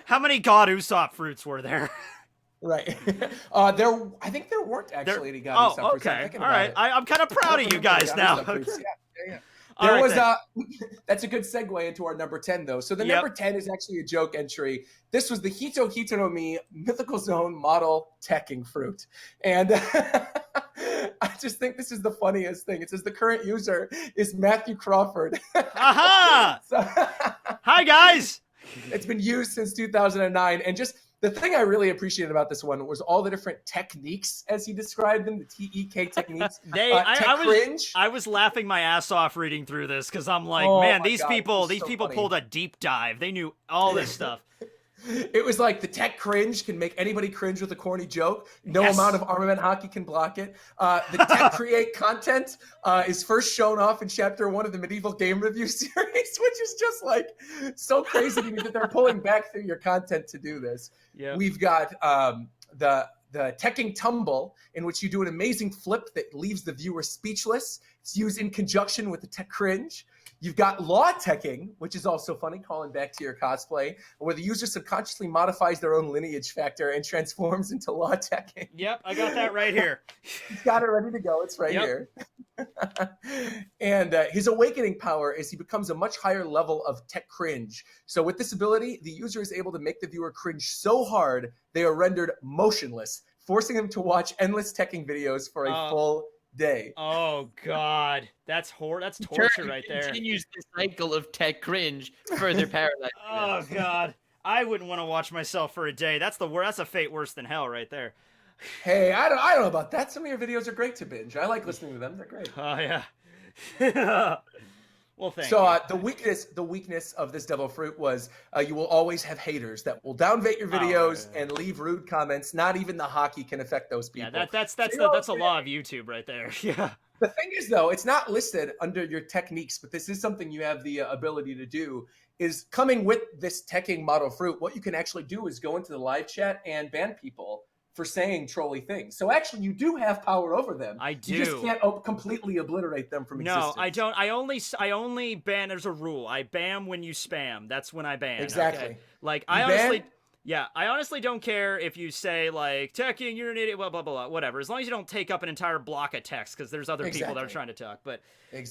How many God Usopp fruits were there? Right. I think there weren't actually any God Usopp fruits. Okay. All right. I'm kind of proud of you guys now. Yeah. There was that's a good segue into our number 10 though. So the number 10 is actually a joke entry. This was the Hito no Mi Mythical Zone model Tekking fruit. And I just think this is the funniest thing. It says the current user is Matthew Crawford. Aha! Hi guys. It's been used since 2009 and just the thing I really appreciated about this one was all the different techniques, as he described them, the TEK techniques. I was laughing my ass off reading through this because I'm like, these people pulled a deep dive. They knew all this stuff. It was like the tech cringe can make anybody cringe with a corny joke. No amount of armament hockey can block it. The tech create content is first shown off in chapter 1 of the medieval game review series, which is just like so crazy to me that they're pulling back through your content to do this. Yeah. We've got the Tekking tumble, in which you do an amazing flip that leaves the viewer speechless. It's used in conjunction with the tech cringe. You've got law teching, which is also funny, calling back to your cosplay, where the user subconsciously modifies their own lineage factor and transforms into law teching. Yep, I got that right here. He's got it ready to go. It's right here. And his awakening power is he becomes a much higher level of tech cringe. So with this ability, the user is able to make the viewer cringe so hard they are rendered motionless, forcing them to watch endless teching videos for a full day. Oh God, that's torture right there. Continues the cycle of tech cringe, further paralyzing. Oh God, I wouldn't want to watch myself for a day. That's a fate worse than hell right there. Hey, I don't know about that. Some of your videos are great to binge. I like listening to them. They're great. Oh yeah. Well, thank you. So the weakness of this devil fruit was you will always have haters that will downvote your videos and leave rude comments. Not even the hockey can affect those people. Yeah, that's a law of YouTube right there. Yeah. The thing is, though, it's not listed under your techniques, but this is something you have the ability to do. Is coming with this teching model fruit. What you can actually do is go into the live chat and ban people for saying trolly things. So actually, you do have power over them. I do. You just can't completely obliterate them from existence. No, I don't. I only ban. There's a rule. I ban when you spam. That's when I ban. Exactly. Okay? Like I honestly don't care if you say like Tekking, you're an idiot, blah blah blah, whatever. As long as you don't take up an entire block of text, because there's other people that are trying to talk. But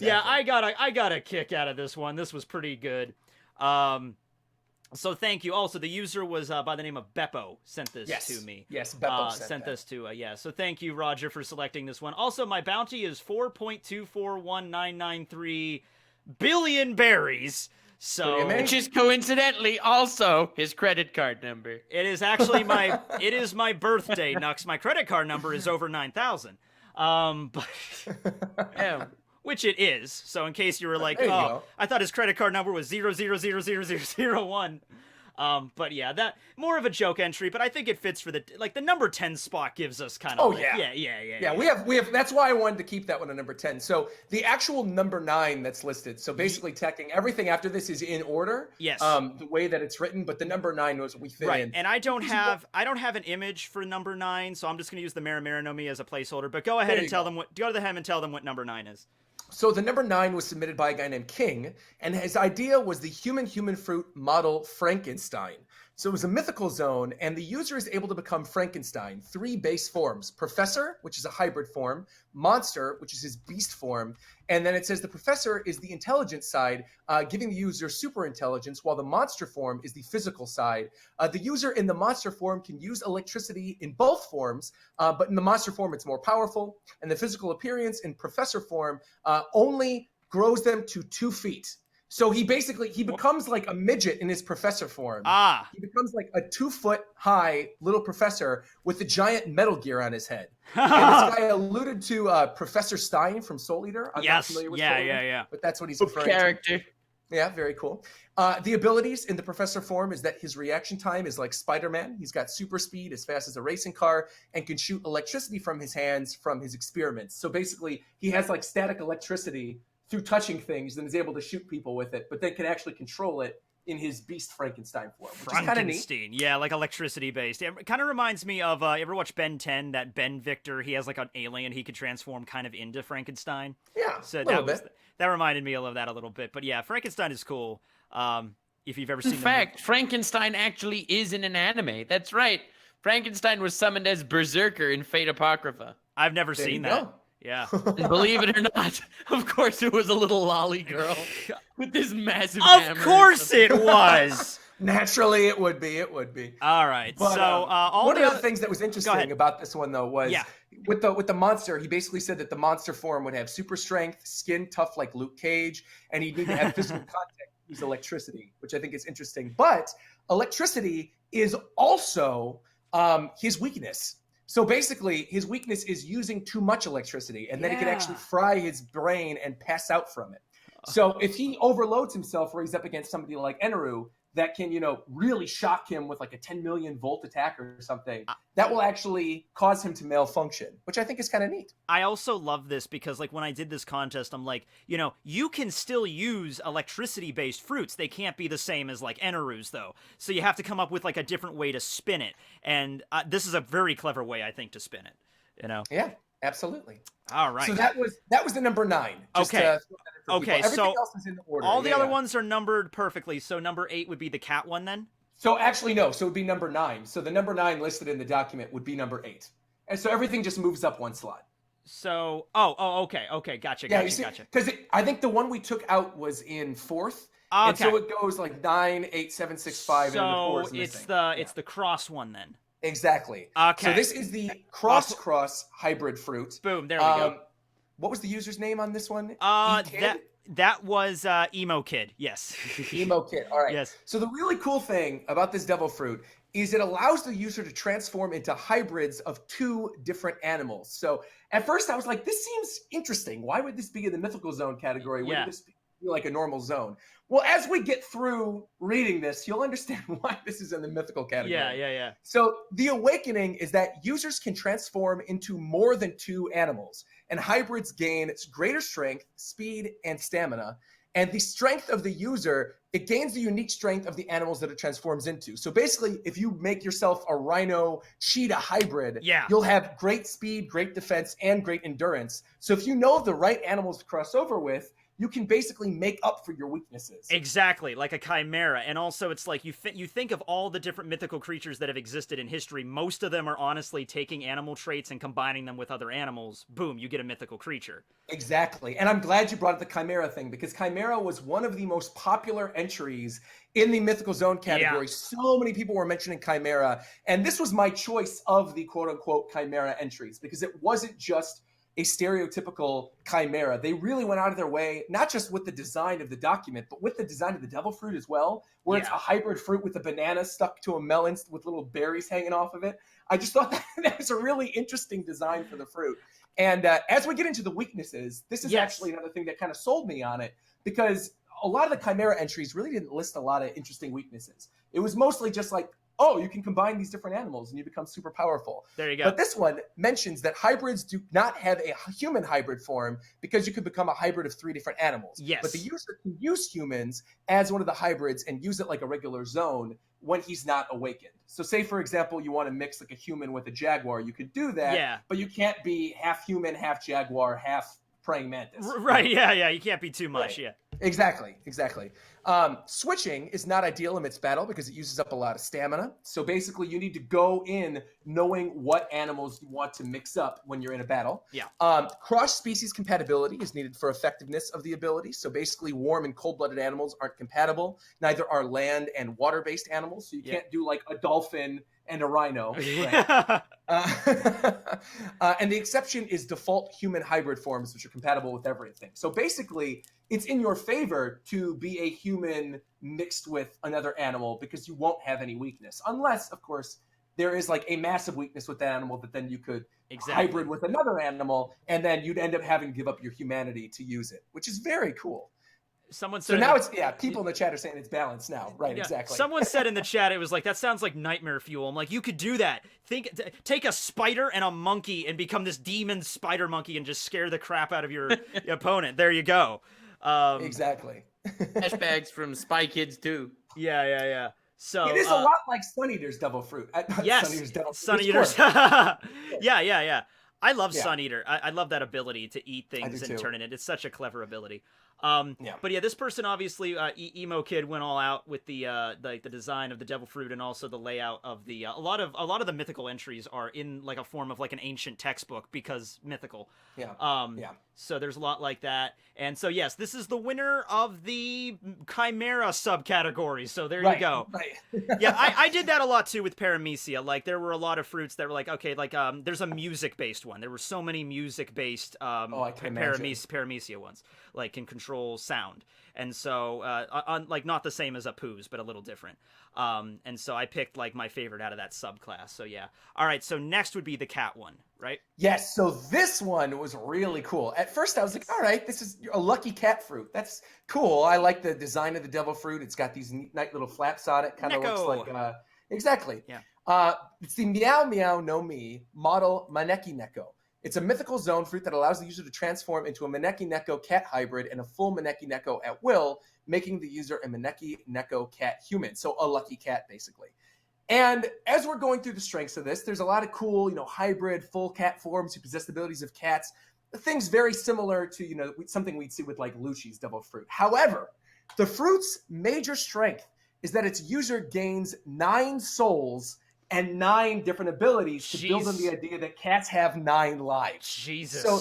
yeah, I got a kick out of this one. This was pretty good. So thank you. Also, the user was by the name of Beppo sent this to me. Yes, Beppo sent this to So thank you, Roger, for selecting this one. Also, my bounty is 4.241993 billion berries. So, which is coincidentally also his credit card number. It is actually my birthday, Nux. My credit card number is over 9,000. But yeah. Which it is. So in case you were like, I thought his credit card number was 0000001. But yeah, that more of a joke entry, but I think it fits for the number 10 spot gives us kind of yeah. We have that's why I wanted to keep that one at number 10. So the actual number 9 that's listed. So basically teching everything after this is in order. Yes. The way that it's written, but the number 9 was we fit in. And I don't have an image for number 9, so I'm just gonna use the Noemi as a placeholder. But go ahead and tell them what number 9 is. So the number 9 was submitted by a guy named King, and his idea was the human fruit model Frankenstein. So it was a mythical zone, and the user is able to become Frankenstein, 3 base forms. Professor, which is a hybrid form, Monster, which is his beast form, and then it says the Professor is the intelligent side, giving the user super intelligence, while the Monster form is the physical side. The user in the Monster form can use electricity in both forms, but in the Monster form it's more powerful, and the physical appearance in Professor form only grows them to 2 feet. So he becomes like a midget in his professor form. He becomes like a 2-foot high little professor with a giant Metal Gear on his head. And this guy alluded to Professor Stein from Soul Eater. I'm not familiar with Soul Eater, but that's what he's referring to. Yeah, very cool. The abilities in the professor form is that his reaction time is like Spider-Man. He's got super speed, as fast as a racing car, and can shoot electricity from his hands from his experiments. So basically, he has like static electricity through touching things, and is able to shoot people with it, but then can actually control it in his beast Frankenstein form, which is kind of neat. Yeah, like electricity based. It kind of reminds me of, you ever watch Ben 10, that Ben Victor, he has like an alien he could transform kind of into Frankenstein. Yeah, so that reminded me of that a little bit. But yeah, Frankenstein is cool. If you've ever seen In fact, Frankenstein actually is in an anime. That's right. Frankenstein was summoned as Berserker in Fate Apocrypha. I've never seen that. Go. Yeah. And believe it or not, of course it was a little lolly girl with this massive hammer. Of course it was. Naturally, it would be. All right. But, so one of the things that was interesting about this one, though, was with the monster, he basically said that the monster form would have super strength, skin tough like Luke Cage, and he'd need to have physical contact to use electricity, which I think is interesting. But electricity is also his weakness. So basically, his weakness is using too much electricity, and then it can actually fry his brain and pass out from it. So if he overloads himself, where he's up against somebody like Eneru, that can, really shock him with like a 10 million volt attack or something, that will actually cause him to malfunction, which I think is kind of neat. I also love this because, like, when I did this contest, I'm like, you can still use electricity-based fruits. They can't be the same as, like, Eneru's, though. So you have to come up with, like, a different way to spin it. And this is a very clever way, I think, to spin it, Yeah, absolutely. All right. So that was the number 9. Just okay. for Okay, people. Everything so else is in the order. all the other ones are numbered perfectly. So number 8 would be the cat one then? So actually, no. So it would be number 9. So the number 9 listed in the document would be number 8. And so everything just moves up one slot. So, okay, gotcha. Because I think the one we took out was in 4th. Okay. And so it goes like 9, 8, 7, 6, 5, and then the 4 is missing. It's the cross one then. Exactly. Okay. So this is the cross hybrid fruit. Boom, there we go. What was the user's name on this one? That was Emo Kid. Yes. Emo Kid. All right. Yes. So the really cool thing about this devil fruit is it allows the user to transform into hybrids of 2 different animals. So at first I was like, this seems interesting. Why would this be in the Mythical Zone category? Wouldn't this be like a normal zone? Well, as we get through reading this, you'll understand why this is in the mythical category. Yeah. So the awakening is that users can transform into more than 2 animals, and hybrids gain greater strength, speed, and stamina. And the strength of the user, it gains the unique strength of the animals that it transforms into. So basically, if you make yourself a rhino cheetah hybrid, you'll have great speed, great defense, and great endurance. So if you know the right animals to cross over with, you can basically make up for your weaknesses. Exactly, like a chimera. And also it's like you think of all the different mythical creatures that have existed in history. Most of them are honestly taking animal traits and combining them with other animals. Boom, you get a mythical creature. Exactly. And I'm glad you brought up the chimera thing, because chimera was one of the most popular entries in the Mythical Zone category. So many people were mentioning chimera. And this was my choice of the quote-unquote chimera entries, because it wasn't just a stereotypical chimera. They really went out of their way, not just with the design of the document, but with the design of the devil fruit as well, where it's a hybrid fruit with a banana stuck to a melon with little berries hanging off of it. I just thought that was a really interesting design for the fruit. And as we get into the weaknesses, this is actually another thing that kind of sold me on it, because a lot of the chimera entries really didn't list a lot of interesting weaknesses. It was mostly just like, oh, you can combine these different animals and you become super powerful. There you go. But this one mentions that hybrids do not have a human hybrid form, because you could become a hybrid of 3 different animals. Yes. But the user can use humans as one of the hybrids and use it like a regular zone when he's not awakened. So say, for example, you want to mix like a human with a jaguar, you could do that, but you can't be half human, half jaguar, half praying mantis. Right, yeah, you can't be too much, Exactly. Switching is not ideal amidst battle because it uses up a lot of stamina. So basically, you need to go in knowing what animals you want to mix up when you're in a battle. Cross-species compatibility is needed for effectiveness of the ability. So basically, warm and cold-blooded animals aren't compatible. Neither are land and water-based animals. So you can't do like a dolphin and a rhino. Right? And the exception is default human hybrid forms, which are compatible with everything. So basically, it's in your favor to be a human mixed with another animal, because you won't have any weakness. Unless, of course, there is like a massive weakness with that animal that then you could hybrid with another animal, and then you'd end up having to give up your humanity to use it, which is very cool. Someone said so now it's people in the chat are saying it's balanced now. Right, exactly. Someone said in the chat, it was like, that sounds like nightmare fuel. I'm like, you could do that. Take a spider and a monkey and become this demon spider monkey and just scare the crap out of your opponent. There you go. Exactly. Hashtags from Spy Kids too. Yeah. So it is a lot like Sun Eater's devil fruit. Sun Eater's. Yeah. I love Sun Eater. I love that ability to eat things and turn it in. It's such a clever ability. But this person obviously, Emo Kid, went all out with the design of the devil fruit and also the layout of the a lot of the mythical entries are in like a form of like an ancient textbook, because mythical. So there's a lot like that. And so yes, this is the winner of the Chimera subcategory. So there you go. I did that a lot too with Paramecia. Like there were a lot of fruits that were like, okay, like there's a music based one. There were so many music based Paramecia ones, like can control sound. And so like not the same as a Poos, but a little different. And so I picked like my favorite out of that subclass. So yeah. All right, so next would be the cat one, right? Yes, so this one was really cool. At first I was like, all right, this is a lucky cat fruit. That's cool. I like the design of the devil fruit. It's got these neat little flaps on it. Kind of looks like exactly. Yeah. It's the Meow Meow Noemi model Maneki Neko. It's a mythical zone fruit that allows the user to transform into a Maneki Neko cat hybrid and a full Maneki Neko at will, making the user a Maneki Neko cat human. So a lucky cat, basically. And as we're going through the strengths of this, there's a lot of cool, hybrid full cat forms who possess the abilities of cats. things very similar to, something we'd see with like Lucci's Devil Fruit. However, the fruit's major strength is that its user gains 9 souls and 9 different abilities to build on the idea that cats have 9 lives. Jesus. So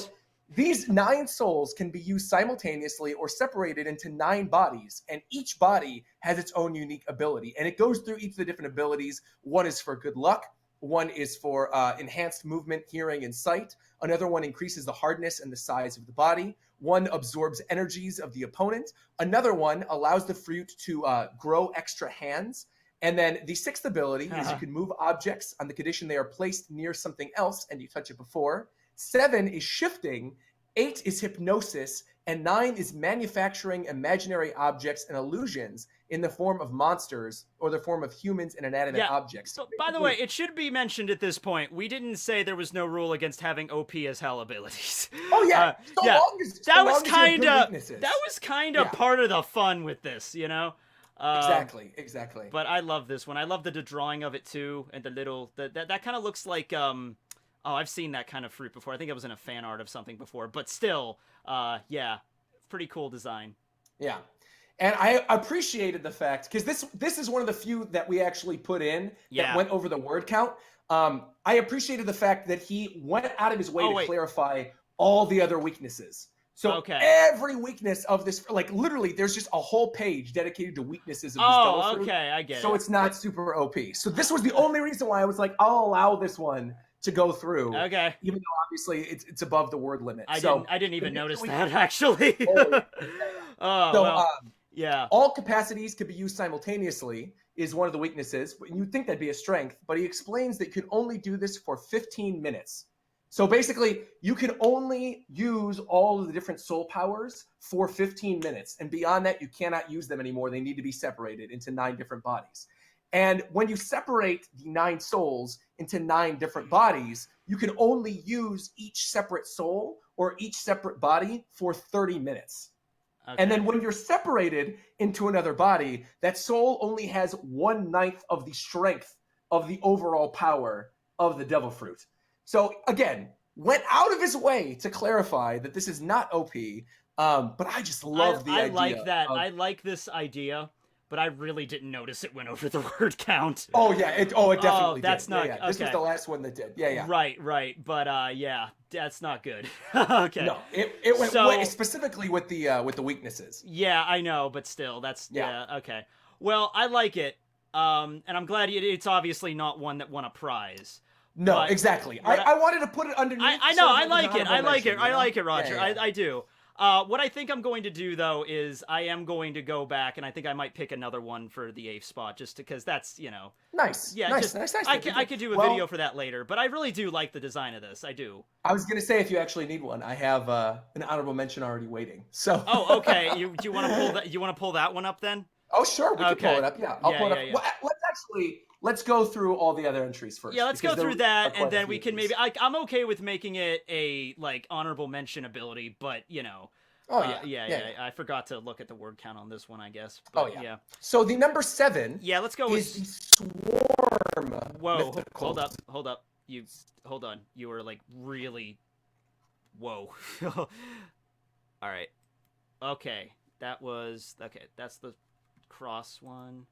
these 9 souls can be used simultaneously or separated into 9 bodies, and each body has its own unique ability. And it goes through each of the different abilities. One is for good luck. One is for enhanced movement, hearing, and sight. Another one increases the hardness and the size of the body. One absorbs energies of the opponent. Another one allows the fruit to grow extra hands. And then the 6th ability is you can move objects on the condition they are placed near something else and you touch it before. 7 is shifting. 8 is hypnosis. And 9 is manufacturing imaginary objects and illusions in the form of monsters or the form of humans and inanimate objects. So, by the way, it should be mentioned at this point, we didn't say there was no rule against having OP as hell abilities. Oh yeah, that was kind of part of the fun with this, Exactly. But I love this one. I love the drawing of it too, and the little that kind of looks like I've seen that kind of fruit before. I think it was in a fan art of something before, but still, pretty cool design. Yeah. And I appreciated the fact, because this is one of the few that we actually put in that went over the word count. I appreciated the fact that he went out of his way to clarify all the other weaknesses. So every weakness of this, like literally, there's just a whole page dedicated to weaknesses of this Devil Fruit. I get it. So it's not super OP. So this was the only reason why I was like, I'll allow this one to go through. Okay. Even though obviously it's above the word limit. I didn't even notice that actually. Yeah. All capacities can be used simultaneously is one of the weaknesses. You'd think that'd be a strength, but he explains that you can only do this for 15 minutes. So basically, you can only use all of the different soul powers for 15 minutes. And beyond that, you cannot use them anymore. They need to be separated into 9 different bodies. And when you separate the 9 souls into 9 different bodies, you can only use each separate soul or each separate body for 30 minutes. Okay. And then when you're separated into another body, that soul only has 1/9 of the strength of the overall power of the Devil Fruit. So again, went out of his way to clarify that this is not OP, but I just love the idea. I like that. I like this idea, but I really didn't notice it went over the word count. Oh yeah, it definitely that's did. Not Okay. This was the last one that did. Yeah. Right. But that's not good. Okay. No, it went specifically with the weaknesses. Yeah, I know, but still, that's okay. Well, I like it, and I'm glad it's obviously not one that won a prize. No, exactly. I wanted to put it underneath. I know. I like it. I like it, Roger. Yeah. I do. What I think I'm going to do, though, is I am going to go back, and I think I might pick another one for the 8th spot, just because that's, Nice. Yeah, nice. I could do a video for that later, but I really do like the design of this. I do. I was going to say, if you actually need one, I have an honorable mention already waiting. So. Oh, okay. Do you want to pull that? You want to pull that one up then? Oh, sure. We can pull it up. Yeah, I'll pull it up. Yeah. Well, let's go through all the other entries first. Yeah, let's go through that, and then we can maybe. I'm okay with making it a honorable mention ability, but Oh yeah. I forgot to look at the word count on this one, I guess. But, yeah. So the number 7. Yeah, let's go is the Swarm. Whoa! Hold up. Hold on. You were really. Whoa. All right. Okay. That's the cross one.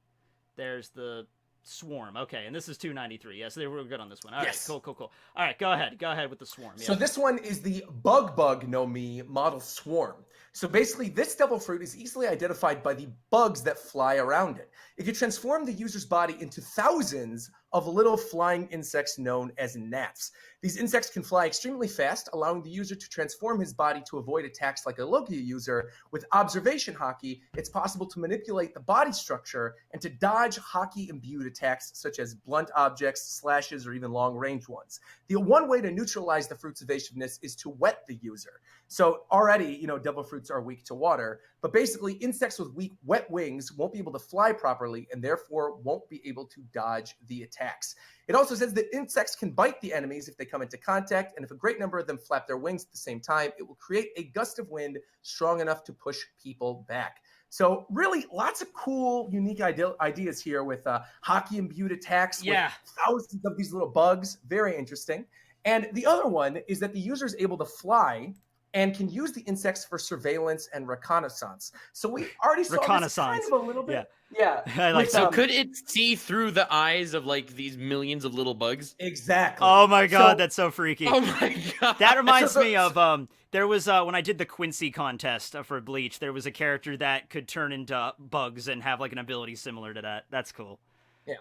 There's the Swarm. Okay, and this is 293. Yeah, so they were good on this one. All right, cool. All right, go ahead with the Swarm. Yeah. So this one is the Bug Noemi model Swarm. So basically, this Devil Fruit is easily identified by the bugs that fly around it. It can transform the user's body into thousands of little flying insects known as gnats. These insects can fly extremely fast, allowing the user to transform his body to avoid attacks like a Logia user. With observation hockey, it's possible to manipulate the body structure and to dodge hockey-imbued attacks such as blunt objects, slashes, or even long-range ones. The one way to neutralize the fruit's evasiveness is to wet the user. So already, Devil Fruits are weak to water, but basically insects with weak wet wings won't be able to fly properly and therefore won't be able to dodge the attacks. It also says that insects can bite the enemies if they come into contact, and if a great number of them flap their wings at the same time, it will create a gust of wind strong enough to push people back. So really lots of cool, unique ideas here with hockey-imbued attacks with thousands of these little bugs. Very interesting. And the other one is that the user is able to fly and can use the insects for surveillance and reconnaissance. So we already saw this kind of a little bit. Yeah. I like so could it see through the eyes of like these millions of little bugs? Exactly. Oh my god, that's so freaky. Oh my god. That reminds me of there was when I did the Quincy contest for Bleach, there was a character that could turn into bugs and have like an ability similar to that. That's cool. Yeah.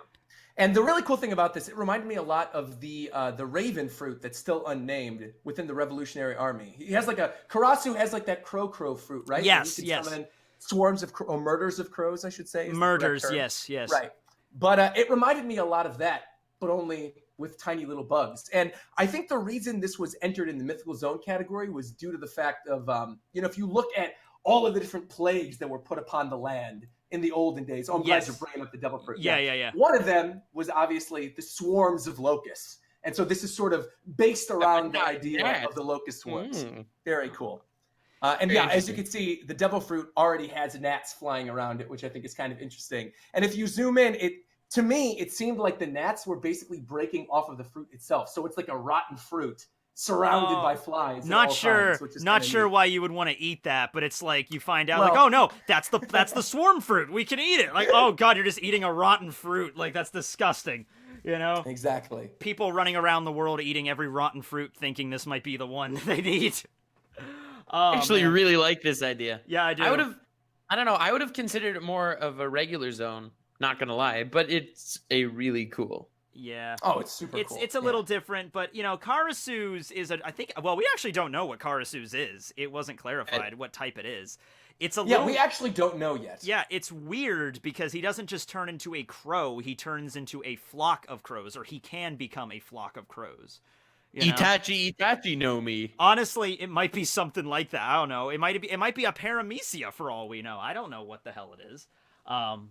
And the really cool thing about this, it reminded me a lot of the raven fruit that's still unnamed within the Revolutionary Army. He has like Karasu has like that crow fruit, right? Yes, Swarms of or murders of crows, I should say. Murders, yes. Right. But it reminded me a lot of that, but only with tiny little bugs. And I think the reason this was entered in the Mythical Zoan category was due to the fact of, if you look at all of the different plagues that were put upon the land in the olden days. Oh, I'm glad you're bringing up the devil fruit. Yeah. One of them was obviously the swarms of locusts. And so this is sort of based around the idea of the locust swarms. Very cool. As you can see, the devil fruit already has gnats flying around it, which I think is kind of interesting. And if you zoom in, to me, it seemed like the gnats were basically breaking off of the fruit itself. So it's like a rotten fruit surrounded by flies. Not sure why you would want to eat that, but it's like you find out oh no, that's the swarm fruit. We can eat it. Like, oh god, you're just eating a rotten fruit. Like, that's disgusting. You know? Exactly. People running around the world eating every rotten fruit thinking this might be the one they need. I actually really like this idea. Yeah, I do. I would have considered it more of a regular zone, not gonna lie, but it's a really cool. Yeah. Oh, it's super cool. It's a little different, but, Karasu's is we actually don't know what Karasu's is. It wasn't clarified what type it is. It's we actually don't know yet. Yeah, it's weird because he doesn't just turn into a crow, he turns into a flock of crows, or he can become a flock of crows. Itachi, Noemi. Honestly, it might be something like that. I don't know. It might be a Paramecia for all we know. I don't know what the hell it is.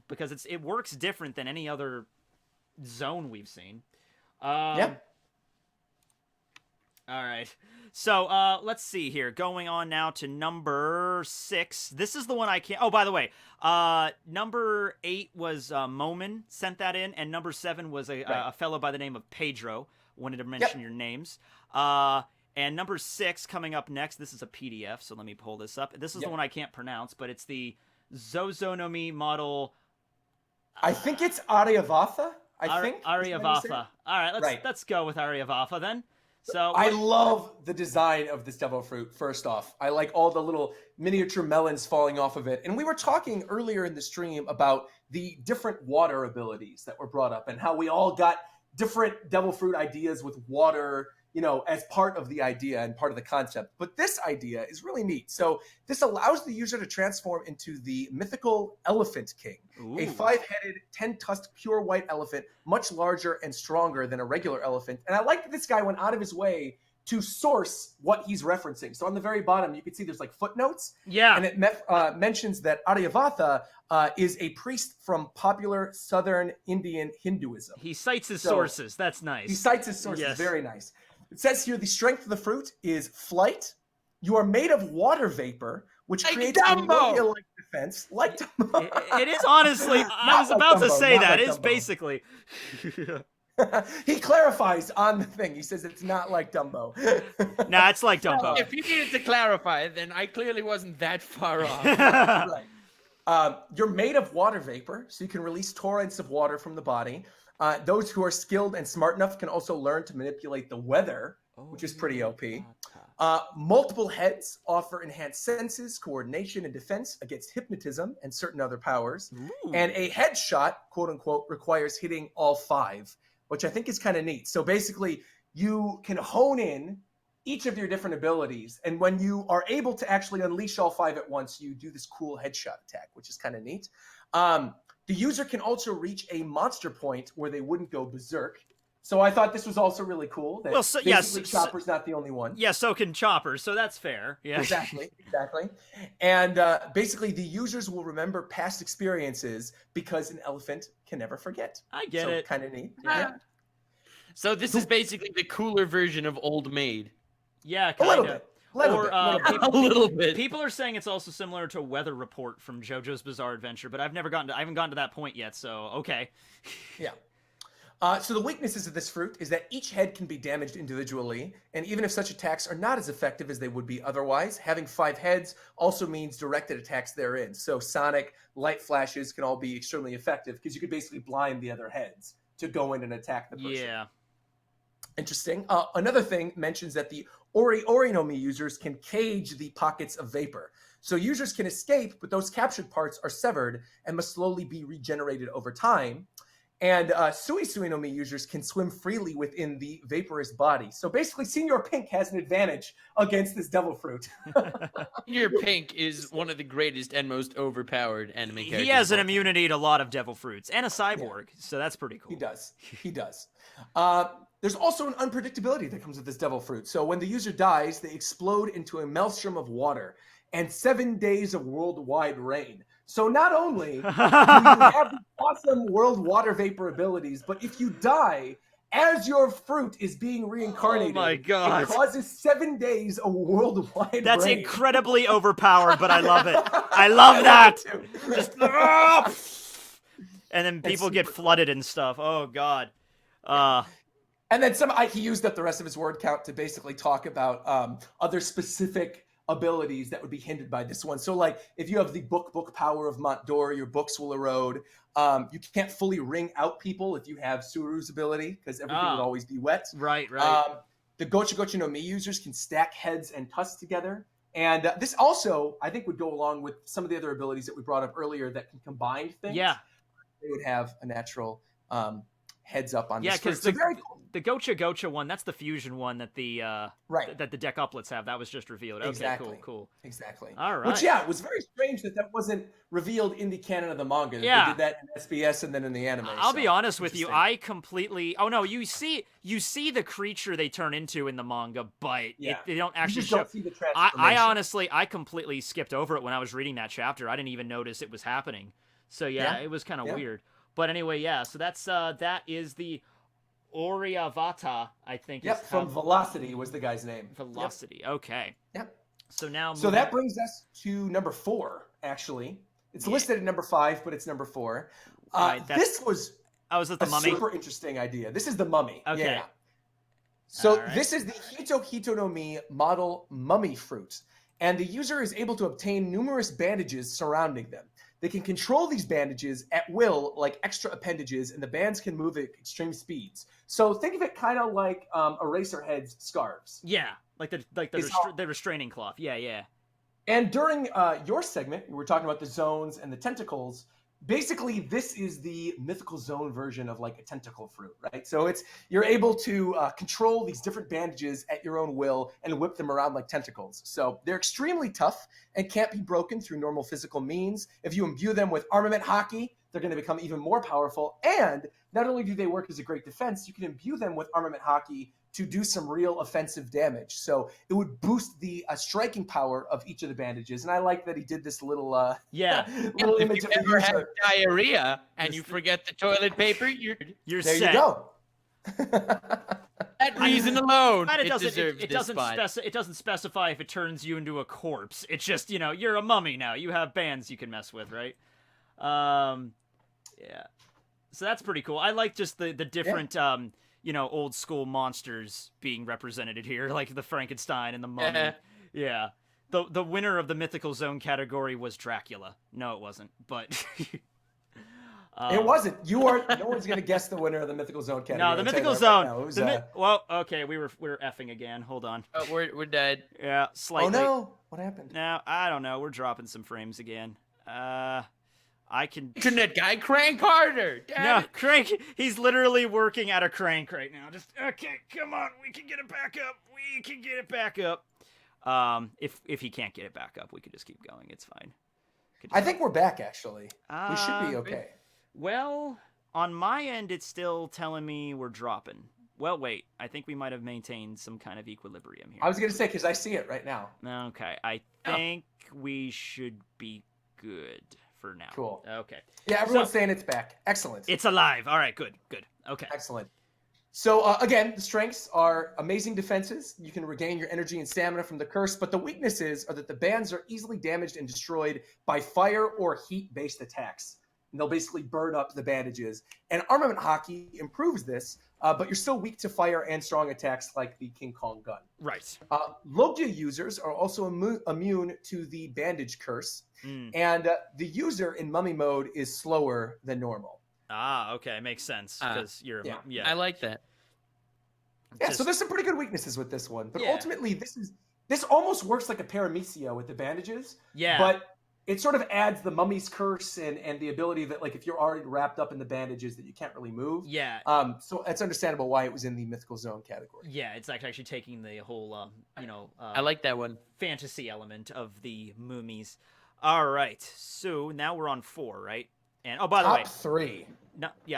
Because it works different than any other zone we've seen. Yep. All right. So let's see here. Going on now to number 6. This is the one I can't. Oh, by the way, number 8 was Momin sent that in, and number 7 was a fellow by the name of Pedro. Wanted to mention your names. And number 6 coming up next. This is a PDF, so let me pull this up. This is the one I can't pronounce, but it's the Zozonomi model. I think it's Aryavata. Aryavata. All right, let's go with Aryavata then. So I love the design of this devil fruit. First off, I like all the little miniature melons falling off of it. And we were talking earlier in the stream about the different water abilities that were brought up and how we all got different devil fruit ideas with water, as part of the idea and part of the concept. But this idea is really neat. So this allows the user to transform into the mythical Elephant King, a 5-headed, 10-tusked pure white elephant, much larger and stronger than a regular elephant. And I like that this guy went out of his way to source what he's referencing. So on the very bottom, you can see there's like footnotes. Yeah. And it mentions that Aryavata is a priest from popular Southern Indian Hinduism. He cites his sources. That's nice. He cites his sources. Yes. Very nice. It says here the strength of the fruit is flight. You are made of water vapor, which creates a Logia-like defense. Like Dumbo. It is honestly, I was about to say that. It is basically. He clarifies on the thing. He says it's not like Dumbo. Nah, it's like Dumbo. If you needed to clarify, then I clearly wasn't that far off. Right. You're made of water vapor, so you can release torrents of water from the body. Those who are skilled and smart enough can also learn to manipulate the weather, which is pretty OP. Multiple heads offer enhanced senses, coordination, and defense against hypnotism and certain other powers. And a headshot, quote unquote, requires hitting all 5, which I think is kind of neat. So basically, you can hone in each of your different abilities, and when you are able to actually unleash all 5 at once, you do this cool headshot attack, which is kind of neat. The user can also reach a monster point where they wouldn't go berserk. So I thought this was also really cool. That Chopper's not the only one. Yeah, so can Chopper, so that's fair. Yeah. Exactly. And basically, the users will remember past experiences because an elephant can never forget. I get it. Kind of neat. Yeah. So this is basically the cooler version of Old Maid. Yeah, kind of. A little bit. People are saying it's also similar to Weather Report from JoJo's Bizarre Adventure, but I haven't gotten to that point yet, so okay. Yeah. So the weaknesses of this fruit is that each head can be damaged individually, and even if such attacks are not as effective as they would be otherwise, having 5 heads also means directed attacks therein. So sonic, light flashes can all be extremely effective because you could basically blind the other heads to go in and attack the person. Yeah. Interesting. Another thing mentions that the Noemi users can cage the pockets of vapor. So users can escape, but those captured parts are severed and must slowly be regenerated over time. And Zoey Noemi users can swim freely within the vaporous body. So basically, Senior Pink has an advantage against this devil fruit. Senior Pink is one of the greatest and most overpowered anime characters. He has an immunity to a lot of devil fruits and a cyborg, so that's pretty cool. He does. He does. There's also an unpredictability that comes with this devil fruit. So when the user dies, they explode into a maelstrom of water and 7 days of worldwide rain. So not only do you have the awesome world water vapor abilities, but if you die as your fruit is being reincarnated, oh my God, it causes 7 days of worldwide That's rain. Incredibly overpowered, but I love it. I love that. Just, and then people get flooded and stuff. Oh God. And then he used up the rest of his word count to basically talk about other specific abilities that would be hindered by this one. So like if you have the book power of Mont d'Or, your books will erode. You can't fully wring out people if you have Suru's ability because everything would always be wet. Right. The Gocha no Mi users can stack heads and tusks together. And this also, I think, would go along with some of the other abilities that we brought up earlier that can combine things. Yeah. They would have a natural heads up on this. Yeah, because the Gocha one, that's the fusion one that the that the deck uplets have. That was just revealed. Okay, exactly. Cool. Exactly. All right. Which, it was very strange that wasn't revealed in the canon of the manga. Yeah. They did that in SBS and then in the anime. I'll be honest with you. I completely... Oh, no, you see the creature they turn into in the manga, but they don't actually show... Don't see the transformation. I honestly, completely skipped over it when I was reading that chapter. I didn't even notice it was happening. So, it was kind of weird. But anyway, so that's that is the Oriavata, I think. Yep, from Velocity was the guy's name. Velocity, okay. Yep. So now... So that brings us to number 4, actually. It's listed at number 5, but it's number 4. This was the mummy? Super interesting idea. This is the mummy. Okay. Yeah. So this is the Hito no Mi model mummy fruit. And the user is able to obtain numerous bandages surrounding them. They can control these bandages at will, like extra appendages, and the bands can move at extreme speeds. So think of it kind of like Eraserhead's scarves. Yeah, like the restraining cloth. Yeah. And during your segment, we were talking about the zones and the tentacles. Basically, this is the Mythical Zoan version of like a tentacle fruit, right? So you're able to control these different bandages at your own will and whip them around like tentacles. So they're extremely tough and can't be broken through normal physical means. If you imbue them with armament hockey, they're going to become even more powerful. And not only do they work as a great defense, you can imbue them with armament hockey to do some real offensive damage. So it would boost the striking power of each of the bandages. And I like that he did this little little image if of you the ever user. have diarrhea and you forget the toilet paper, you're There set. you go. that reason alone. And It doesn't specify if it turns you into a corpse. It's just, you're a mummy now. You have bands you can mess with, right? Yeah. So that's pretty cool. I like just the different old school monsters being represented here, like the Frankenstein and the mummy. Yeah. The winner of the Mythical Zoan category was Dracula. No, it wasn't, but it wasn't. No one's gonna guess the winner of the Mythical Zoan category. No, the Mythical Zoan. Well, okay, we're effing again. Hold on. Oh, we're dead. Yeah, slightly. Oh no, what happened? No, I don't know. We're dropping some frames again. I can... Internet guy, crank harder. Damn it. Crank. He's literally working at a crank right now. Just, okay, come on. We can get it back up. If he can't get it back up, we could just keep going. It's fine. I think we're back, actually. We should be okay. Well, on my end, it's still telling me we're dropping. Well, wait. I think we might have maintained some kind of equilibrium here. I was going to say, because I see it right now. Okay. I think we should be good for now. Cool. Okay. Yeah, everyone's saying it's back. Excellent. It's alive. All right, good. Okay. Excellent. So, again, the strengths are amazing defenses. You can regain your energy and stamina from the curse, but the weaknesses are that the bands are easily damaged and destroyed by fire or heat-based attacks. and they'll basically burn up the bandages. And Armament Hockey improves this, but you're still weak to fire and strong attacks like the King Kong gun. Right. Logia users are also immune to the bandage curse, and the user in mummy mode is slower than normal. Ah, okay, makes sense because you're I like that. Yeah, so there's some pretty good weaknesses with this one, but Yeah. ultimately this almost works like a Paramecia with the bandages. Yeah. But it sort of adds the mummy's curse and the ability that, like, if you're already wrapped up in the bandages, that you can't really move. Yeah. So it's understandable why it was in the Mythical Zoan category. Yeah, it's actually taking the whole I like that one. fantasy element of the mummies. All right, so now we're on 4, right? And by the way, Top 3.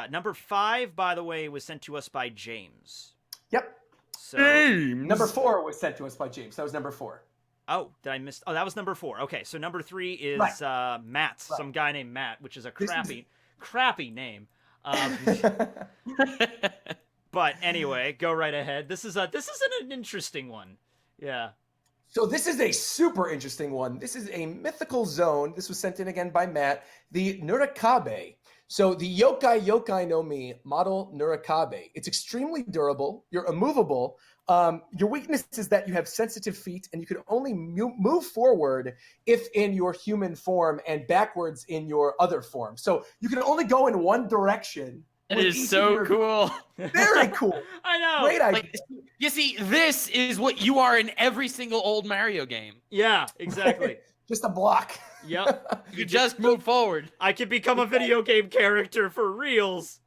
number 5, by the way, was sent to us by James. Yep. So Number 4 was sent to us by James. That was number 4. oh, did I miss? Oh, that was number 4. Okay, so number 3 is Right. Matt, some guy named Matt, which is a crappy name. But anyway, go right ahead. This is an interesting one. Yeah. So this is a super interesting one. This is a Mythical Zoan. This was sent in again by Matt. The Nurikabe. So the Yokai no Mi model Nurikabe. It's extremely durable. You're immovable. Your weakness is that you have sensitive feet, and you can only move forward if in your human form and backwards in your other form. So you can only go in one direction. It is so cool. Very cool. I know. Great idea. Like, you see, this is what you are in every single old Mario game. Yeah, exactly. Just a block. Yep. You just move forward. I could become a video game character for reals.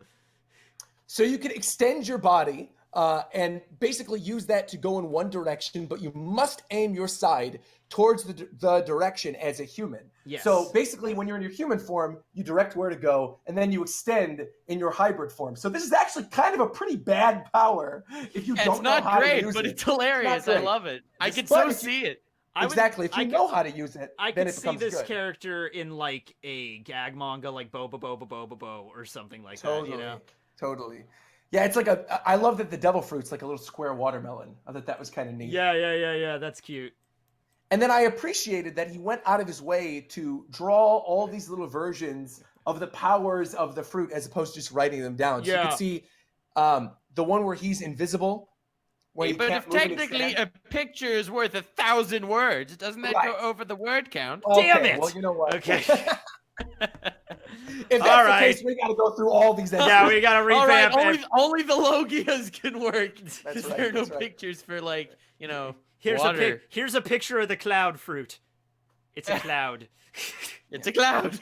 So you can extend your body and basically use that to go in one direction, but you must aim your side towards the direction as a human. Yes. So basically, when you're in your human form, you direct where to go, and then you extend in your hybrid form. So this is actually kind of a pretty bad power if you don't know how to use it. It's not great, but it's hilarious. I love it. I can so see it. Exactly. If you know how to use it, I then could it see becomes this good. character in like a gag manga, like Bo or something like Totally. that. You know? Totally. Yeah, it's like I love that the devil fruit's like a little square watermelon. I thought that was kind of neat. Yeah. That's cute. And then I appreciated that he went out of his way to draw all these little versions of the powers of the fruit as opposed to just writing them down. So you could see the one where he's invisible. Where he But can't if move and technically expand. a picture is worth 1,000 words, doesn't that go over the word count? Damn it! Well, you know what? Okay. If that's the case, we got to go through all these. Yeah, we got to revamp. All right, only the Logias can work. That's right, There are no that's right. pictures for, like, you know, Here's water. here's a picture of the cloud fruit. It's a cloud. It's a cloud.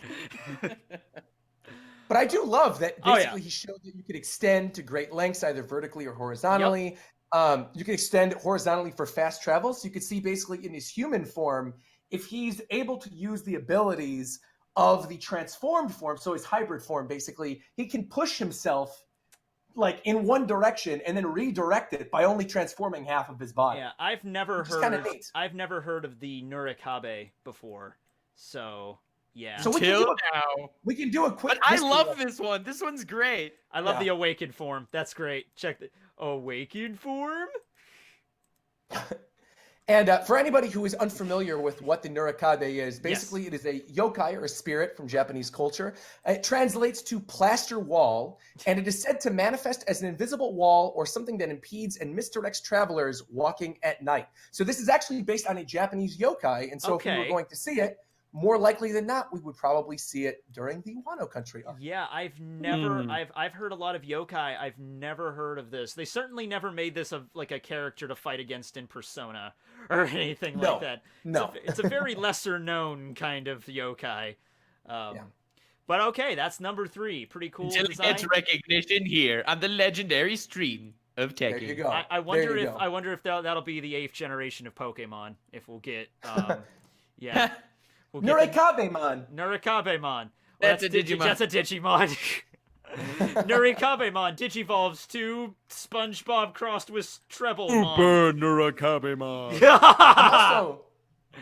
But I do love that Oh, yeah. basically he showed that you could extend to great lengths, either vertically or horizontally. You can extend horizontally for fast travel. So you could see basically in his human form, if he's able to use the abilities of the transformed form, so his hybrid form, basically, he can push himself like in one direction and then redirect it by only transforming half of his body. Yeah, I've never Which is kinda heard. neat. I've never heard of the Nurikabe before. So yeah. So Till now. we can do a quick. But I history love lesson. this one. This one's great. I love Yeah. the awakened form. That's great. Check the awakened form. And for anybody who is unfamiliar with what the Nurikabe is, basically it is a yokai or a spirit from Japanese culture. It translates to plaster wall, and it is said to manifest as an invisible wall or something that impedes and misdirects travelers walking at night. So this is actually based on a Japanese yokai, and so if we were Okay. going to see it, more likely than not, we would probably see it during the Wano Country arc. Yeah, I've never. I've heard a lot of yokai. I've never heard of this. They certainly never made this like a character to fight against in Persona or anything like that. No. It's a very lesser known kind of yokai. But okay, that's number 3. Pretty cool Until it design. gets recognition here on the legendary stream of Tekking. There you go. I wonder There you if go. I wonder if that'll be the 8th generation of Pokemon. If we'll get yeah. We'll get Nurikabe-man. Nurikabe-mon. Well, That's a Digimon. That's a Digimon. Nurikabe-mon digivolves to SpongeBob crossed with Treblemon. Nurikabe-mon. Also,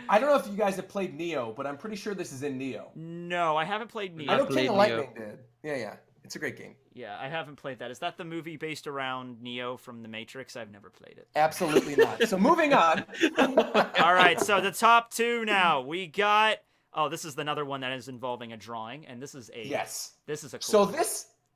I don't know if you guys have played Neo, but I'm pretty sure this is in Neo. No, I haven't played Neo. I know played King of Neo. Lightning did. Yeah. It's a great game. Yeah, I haven't played that. Is that the movie based around Neo from The Matrix? I've never played it. Absolutely not. So moving on. All right, so the top 2 now. We got Oh, this is another one that is involving a drawing, and this is a This is a cool So one.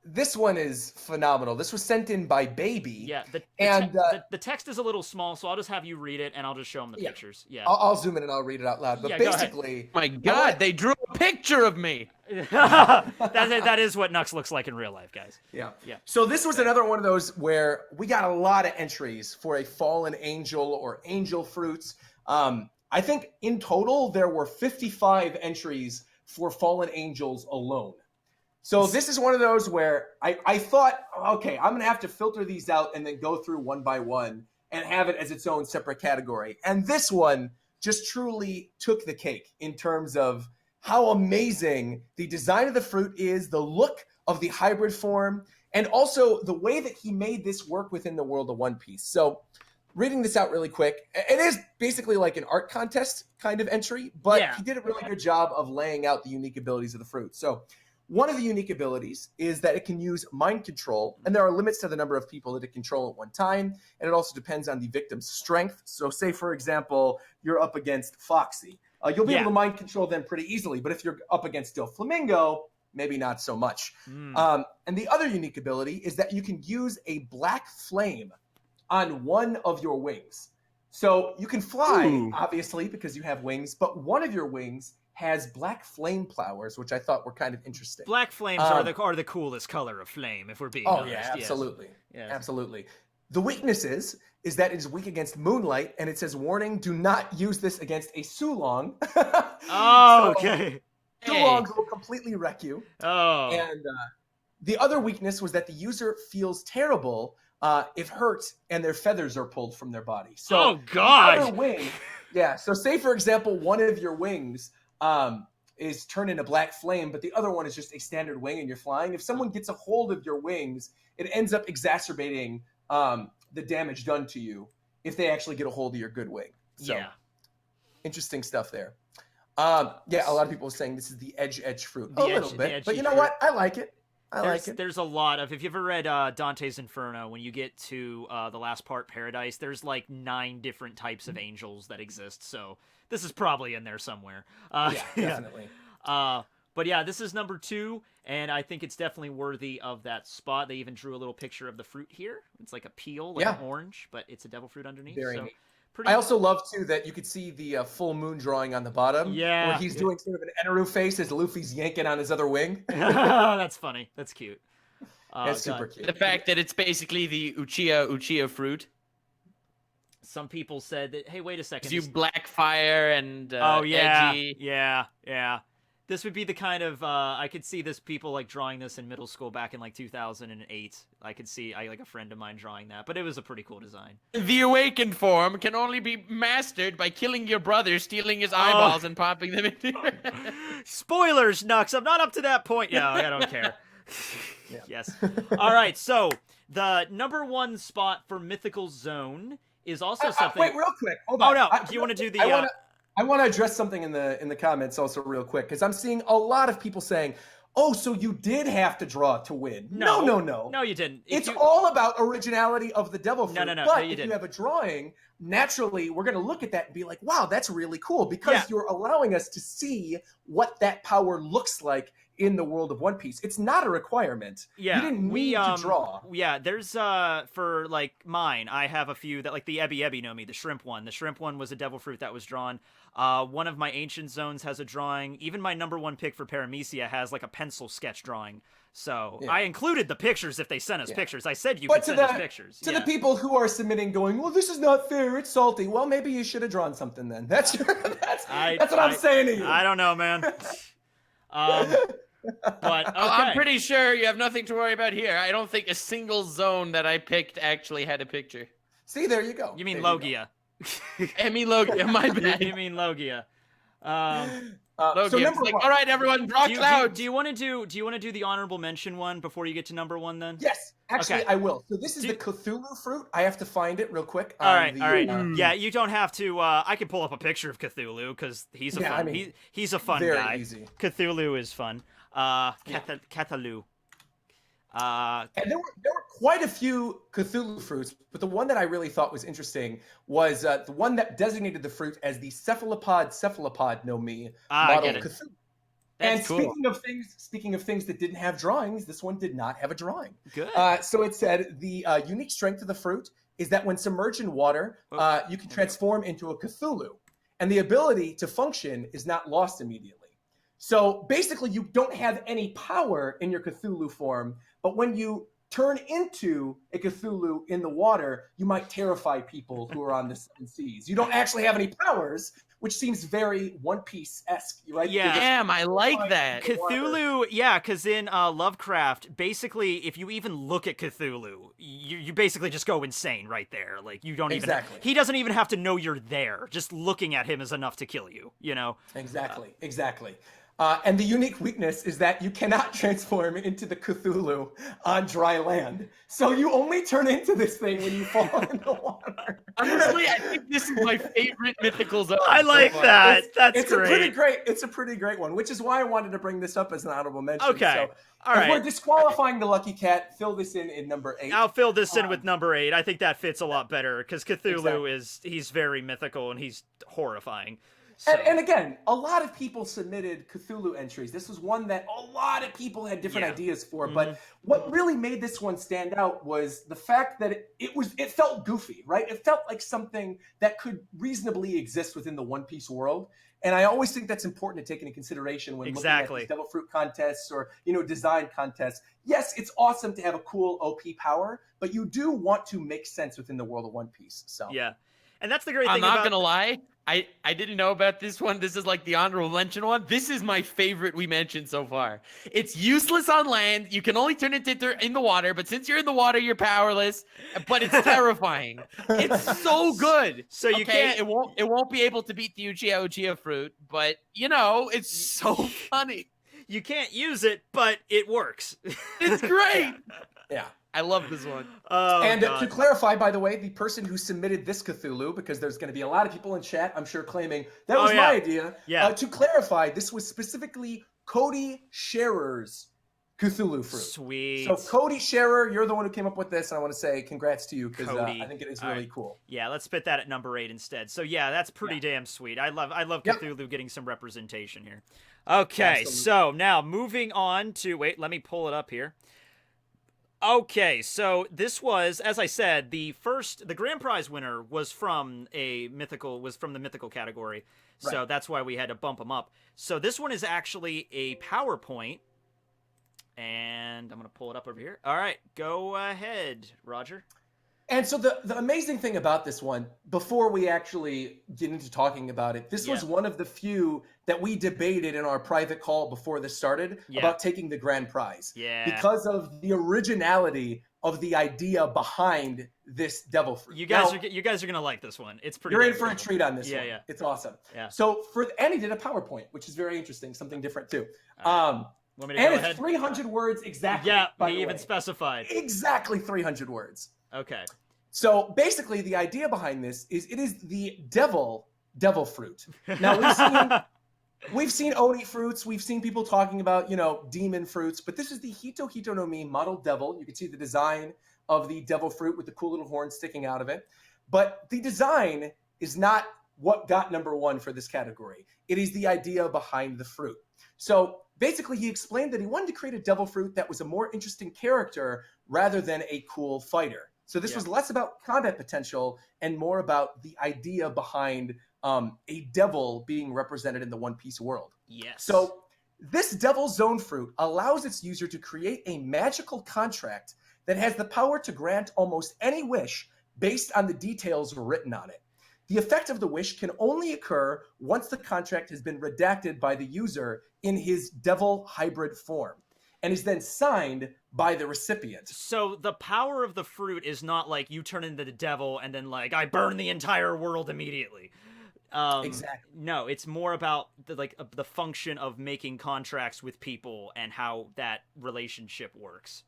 this one is phenomenal. This was sent in by Baby. Yeah, the text is a little small, so I'll just have you read it, and I'll just show them the pictures. Yeah, I'll zoom in and I'll read it out loud. But Yeah, go ahead. basically, My God, they drew a picture of me. that is what Nux looks like in real life, guys. Yeah. Yeah. So this was another one of those where we got a lot of entries for a fallen angel or angel fruits. I think in total there were 55 entries for fallen angels alone. So this is one of those where I thought, okay, I'm going to have to filter these out and then go through one by one and have it as its own separate category. And this one just truly took the cake in terms of how amazing the design of the fruit is, the look of the hybrid form, and also the way that he made this work within the world of One Piece. So reading this out really quick, it is basically like an art contest kind of entry, but he did a really good job of laying out the unique abilities of the fruit. So one of the unique abilities is that it can use mind control, and there are limits to the number of people that it can control at one time, and it also depends on the victim's strength. So say, for example, you're up against Foxy. You'll be able to mind control them pretty easily, but if you're up against Still Flamingo, maybe not so much. And the other unique ability is that you can use a black flame on one of your wings. So you can fly, obviously, because you have wings, but one of your wings has black flame flowers, which I thought were kind of interesting. Black flames are the coolest color of flame, if we're being honest. Yeah, absolutely. Yes. Absolutely. The weakness is that it is weak against moonlight, and it says, warning, do not use this against a Sulong. Okay. Sulongs will completely wreck you. Oh. And the other weakness was that the user feels terrible if hurt and their feathers are pulled from their body. So oh, God. The other wing, so say, for example, one of your wings is turned into black flame, but the other one is just a standard wing and you're flying. If someone gets a hold of your wings, it ends up exacerbating the damage done to you if they actually get a hold of your good wing. So, interesting stuff there. A lot of people are saying this is the edge fruit. A little bit, but you know what? I like it. There's a lot of, if you've ever read Dante's Inferno, when you get to the last part, Paradise, there's like 9 different types of angels that exist. So this is probably in there somewhere. Definitely. But yeah, this is number 2, and I think it's definitely worthy of that spot. They even drew a little picture of the fruit here. It's like a peel, like an orange, but it's a devil fruit underneath. Very neat. I also love, too, that you could see the full moon drawing on the bottom. Yeah. Where he's doing sort of an Eneru face as Luffy's yanking on his other wing. That's funny. That's cute. That's super cute. The fact that it's basically the Uchiha fruit. Some people said that, hey, wait a second. You black fire and edgy. edgy. Yeah. This would be the kind of, I could see this people like drawing this in middle school back in like 2008. I could see like a friend of mine drawing that, but it was a pretty cool design. The awakened form can only be mastered by killing your brother, stealing his eyeballs, and popping them into Spoilers, Nux. I'm not up to that point. Yeah, I don't care. Yes. All right, so the number 1 spot for Mythical Zoan is also something. Wait, real quick. Hold on. Oh, no. Do you want to do the... I want to address something in the comments also real quick, because I'm seeing a lot of people saying, oh, so you did have to draw to win. No. No, you didn't. It's all about originality of the devil fruit. No, but you if didn't. you have a drawing, naturally, we're going to look at that and be like, wow, that's really cool, because you're allowing us to see what that power looks like in the world of One Piece. It's not a requirement. Yeah, you didn't need to draw. Yeah, there's for like mine, I have a few that like the Ebi Noemi, the shrimp one. The shrimp one was a devil fruit that was drawn. One of my ancient zones has a drawing. Even my number 1 pick for Paramecia has like a pencil sketch drawing. So I included the pictures if they sent us pictures. I said you could send us pictures. To the people who are submitting going, well, this is not fair, it's salty. Well, maybe you should have drawn something then. That's what I'm saying to you. I don't know, man. But okay. I'm pretty sure you have nothing to worry about here. I don't think a single zone that I picked actually had a picture. See, there you go. You mean Logia. I mean Logia, my bad. You mean Logia. Logia. So number like, 1. all right, everyone, draw clouds. Do you want to do the honorable mention one before you get to number 1 then? Yes, actually, I will. So this is the Cthulhu fruit. I have to find it real quick. All right. Yeah, you don't have to. I can pull up a picture of Cthulhu because he's a fun. He's a fun very guy. Easy. Cthulhu is fun. Cthulhu. And there were quite a few Cthulhu fruits, but the one that I really thought was interesting was the one that designated the fruit as the cephalopod Noemi model I get it. Cthulhu. That's And cool. speaking of things that didn't have drawings, this one did not have a drawing. Good. So it said the unique strength of the fruit is that when submerged in water, you can transform into a Cthulhu, and the ability to function is not lost immediately. So basically, you don't have any power in your Cthulhu form, but when you turn into a Cthulhu in the water, you might terrify people who are on the seven seas. You don't actually have any powers, which seems very One Piece-esque, right? Yeah. Damn, I like that. Cthulhu, yeah, because in Lovecraft, basically, if you even look at Cthulhu, you basically just go insane right there. Like, you don't Exactly. he doesn't even have to know you're there. Just looking at him is enough to kill you, you know? Exactly. And the unique weakness is that you cannot transform into the Cthulhu on dry land. So you only turn into this thing when you fall in the water. Honestly, I think this is my favorite Mythical Zoan. I like that. That's great. It's a pretty great one, which is why I wanted to bring this up as an honorable mention. Okay. So All right. If we're disqualifying the Lucky Cat, fill this in number 8. I'll fill this in with number 8. I think that fits a lot better because Cthulhu Exactly. he's very mythical and he's horrifying. So. And again, a lot of people submitted Cthulhu entries. This was one that a lot of people had different ideas for. Mm-hmm. But what really made this one stand out was the fact that it felt goofy, right? It felt like something that could reasonably exist within the One Piece world. And I always think that's important to take into consideration when looking at these Devil Fruit contests or design contests. Yes, it's awesome to have a cool OP power, but you do want to make sense within the world of One Piece. So yeah, and that's the great thing. I'm not gonna lie. I didn't know about this one. This is like the honorable mention one. This is my favorite we mentioned so far. It's useless on land. You can only turn it in the water, but since you're in the water, you're powerless. But it's terrifying. It's so good. So you can't. It won't be able to beat the Uchiha fruit, but it's so funny. You can't use it, but it works. It's great. Yeah. I love this one. Oh, and God. to clarify, by the way, the person who submitted this Cthulhu, because there's going to be a lot of people in chat, I'm sure, claiming that was my idea. Yeah. To clarify, this was specifically Cody Scherer's Cthulhu fruit. Sweet. So Cody Scherer, you're the one who came up with this, and I want to say congrats to you because I think it is really cool. Yeah, let's spit that at number 8 instead. So yeah, that's pretty damn sweet. I love Cthulhu getting some representation here. Okay, so now moving on to let me pull it up here. Okay, so this was, as I said, the grand prize winner was from the mythical category. So that's why we had to bump them up. So this one is actually a PowerPoint, and I'm going to pull it up over here. All right, go ahead, Roger. And so the amazing thing about this one, before we actually get into talking about it, this was one of the few that we debated in our private call before this started about taking the grand prize. Yeah. Because of the originality of the idea behind this devil fruit. You guys are gonna like this one. It's pretty. You're in for a treat on this one. Yeah. It's awesome. Yeah. So and he did a PowerPoint, which is very interesting, something different too. Want me to and go it's ahead? 300 words exactly. Yeah, by he the even way. specified. Exactly 300 words. Okay. So basically, the idea behind this is it is the devil fruit. Now we've seen Oni fruits, we've seen people talking about demon fruits, but this is the Hito no Mi model devil. You can see the design of the devil fruit with the cool little horn sticking out of it. But the design is not what got number 1 for this category. It is the idea behind the fruit. So basically, he explained that he wanted to create a devil fruit that was a more interesting character rather than a cool fighter. So this was less about combat potential and more about the idea behind a devil being represented in the One Piece world. Yes. So this Devil Zone fruit allows its user to create a magical contract that has the power to grant almost any wish based on the details written on it. The effect of the wish can only occur once the contract has been redacted by the user in his devil hybrid form and is then signed by the recipient. So the power of the fruit is not like you turn into the devil and then I burn the entire world immediately. Exactly. No, it's more about the function of making contracts with people and how that relationship works.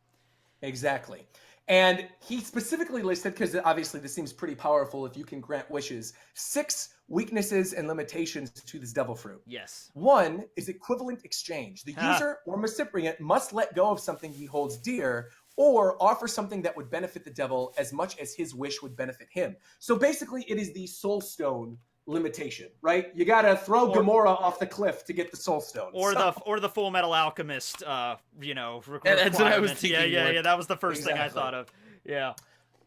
Exactly. And he specifically listed, because obviously this seems pretty powerful if you can grant wishes, 6 weaknesses and limitations to this devil fruit. Yes. 1 is equivalent exchange. The user or recipient must let go of something he holds dear, or offer something that would benefit the devil as much as his wish would benefit him. So basically, it is the soul stone limitation, right? You gotta throw Gamora off the cliff to get the soul stone. Or the Full Metal Alchemist, That's what I was thinking. Yeah, that was the first thing I thought of. Yeah.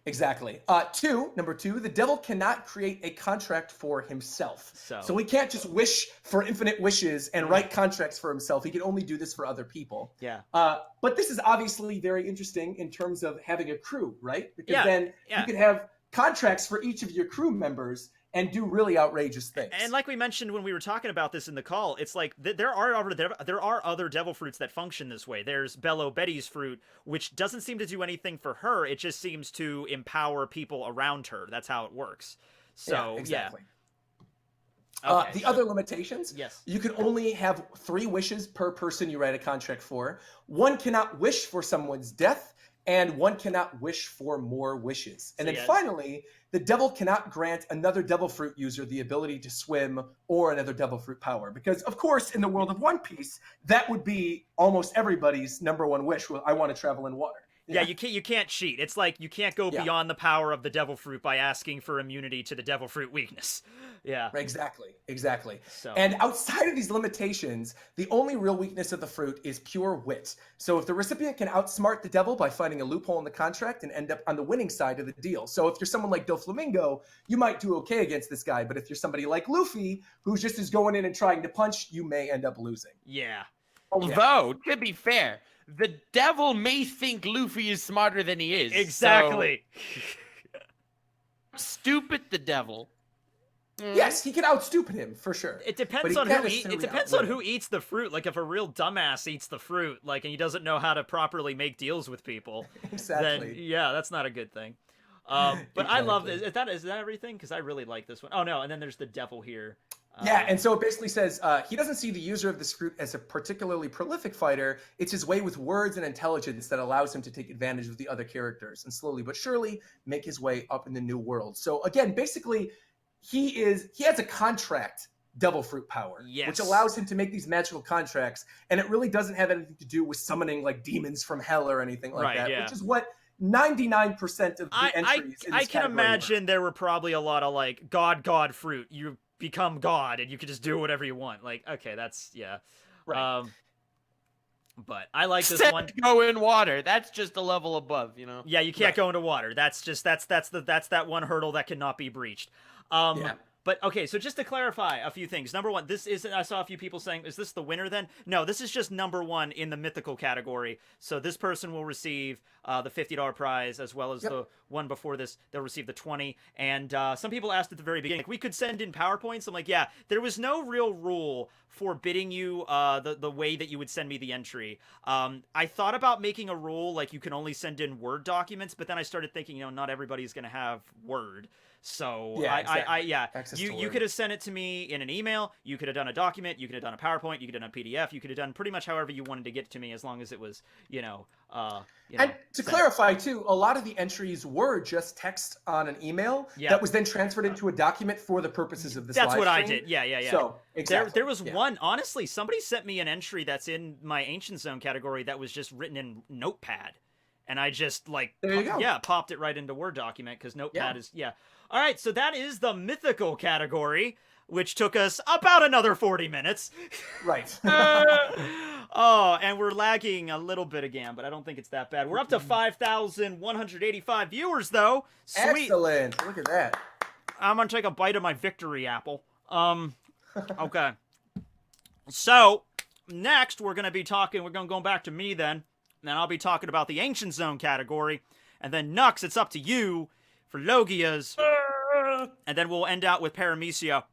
Exactly. Number two, the devil cannot create a contract for himself. So he can't just wish for infinite wishes and write contracts for himself. He can only do this for other people. Yeah. But this is obviously very interesting in terms of having a crew, right? Because then you could have contracts for each of your crew members and do really outrageous things. And like we mentioned when we were talking about this in the call, it's like there are other devil fruits that function this way. There's Bello Betty's fruit, which doesn't seem to do anything for her. It just seems to empower people around her. That's how it works. So, exactly. Yeah. Okay, other limitations, yes. You can only have 3 wishes per person you write a contract for. 1 cannot wish for someone's death, and 1 cannot wish for more wishes. And then finally, the devil cannot grant another devil fruit user the ability to swim or another devil fruit power. Because, of course, in the world of One Piece, that would be almost everybody's number 1 wish. I want to travel in water. Yeah, you can't cheat. It's like you can't go beyond the power of the devil fruit by asking for immunity to the devil fruit weakness. Yeah. Exactly. So. And outside of these limitations, the only real weakness of the fruit is pure wit. So if the recipient can outsmart the devil by finding a loophole in the contract and end up on the winning side of the deal. So if you're someone like Doflamingo, you might do okay against this guy. But if you're somebody like Luffy, who just is going in and trying to punch, you may end up losing. Yeah. Although, to be fair, the devil may think Luffy is smarter than he is. Exactly. So... Stupid the devil. Yes, he can outstupid him for sure. It depends on who eats the fruit. Like if a real dumbass eats the fruit, like, and he doesn't know how to properly make deals with people, exactly. Then yeah, that's not a good thing. But exactly. I love this. Is that everything? Because I really like this one. Oh no, and then there's the devil here. Yeah, and so it basically says he doesn't see the user of this fruit as a particularly prolific fighter. It's his way with words and intelligence that allows him to take advantage of the other characters and slowly but surely make his way up in the new world. So again, basically, he has a contract devil fruit power, which allows him to make these magical contracts, and it really doesn't have anything to do with summoning like demons from hell or anything like that, which is what 99% of the entries in this I can imagine were. there were probably a lot of like God fruit. You become God and you can just do whatever you want. Like, okay, that's right. But I like this one. Go in water. That's just a level above, you know. Yeah, you can't go into water. That's that one hurdle that cannot be breached. But okay, so just to clarify a few things. Number one, this isn't. I saw a few people saying, "Is this the winner?" Then no, this is just number 1 in the mythical category. So this person will receive the $50 prize, as well as the one before this. They'll receive the 20. And some people asked at the very beginning, like, we could send in PowerPoints. I'm like, yeah, there was no real rule forbidding you the way that you would send me the entry. I thought about making a rule like you can only send in Word documents, but then I started thinking, not everybody's going to have Word. So you could have sent it to me in an email. You could have done a document. You could have done a PowerPoint. You could have done a PDF. You could have done pretty much however you wanted to get it to me, as long as it was, And to clarify too, a lot of the entries were just text on an email that was then transferred into a document for the purposes of this. That's live what stream. I did. Yeah. So exactly. There was one. Honestly, somebody sent me an entry that's in my Ancient Zone category that was just written in Notepad. And I just popped it right into Word document because Notepad is All right, so that is the mythical category, which took us about another 40 minutes. Right. And we're lagging a little bit again, but I don't think it's that bad. We're up to 5,185 viewers, though. Sweet. Excellent. Look at that. I'm going to take a bite of my victory apple. Okay. So, next, we're going to be talking, go back to me then. And then I'll be talking about the Ancient Zone category. And then, Nux, it's up to you for Logias. And then we'll end out with Paramecia.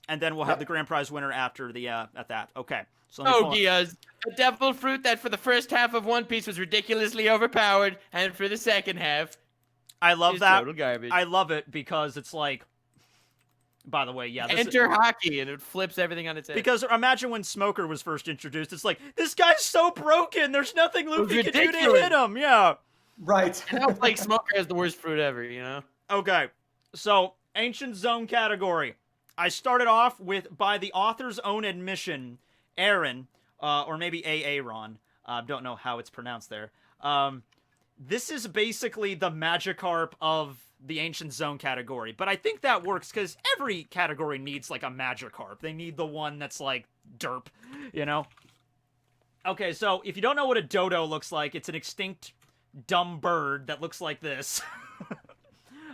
And then we'll have the grand prize winner after the at that. Okay. So Logias, a devil fruit that for the first half of One Piece was ridiculously overpowered, and for the second half, I love that. Total garbage. I love it because it's like. By the way, enter hockey and it flips everything on its head. Because imagine when Smoker was first introduced, it's like, this guy's so broken, there's nothing Luffy can do to hit him, Right. And I was like, Smoker has the worst fruit ever, Okay, so, Ancient Zone category. I started off with, by the author's own admission, Aaron, or maybe Aaron, don't know how it's pronounced there, this is basically the Magikarp of the Ancient Zone category, but I think that works because every category needs like a Magikarp. They need the one that's like derp, you know? Okay, so if you don't know what a dodo looks like, it's an extinct dumb bird that looks like this.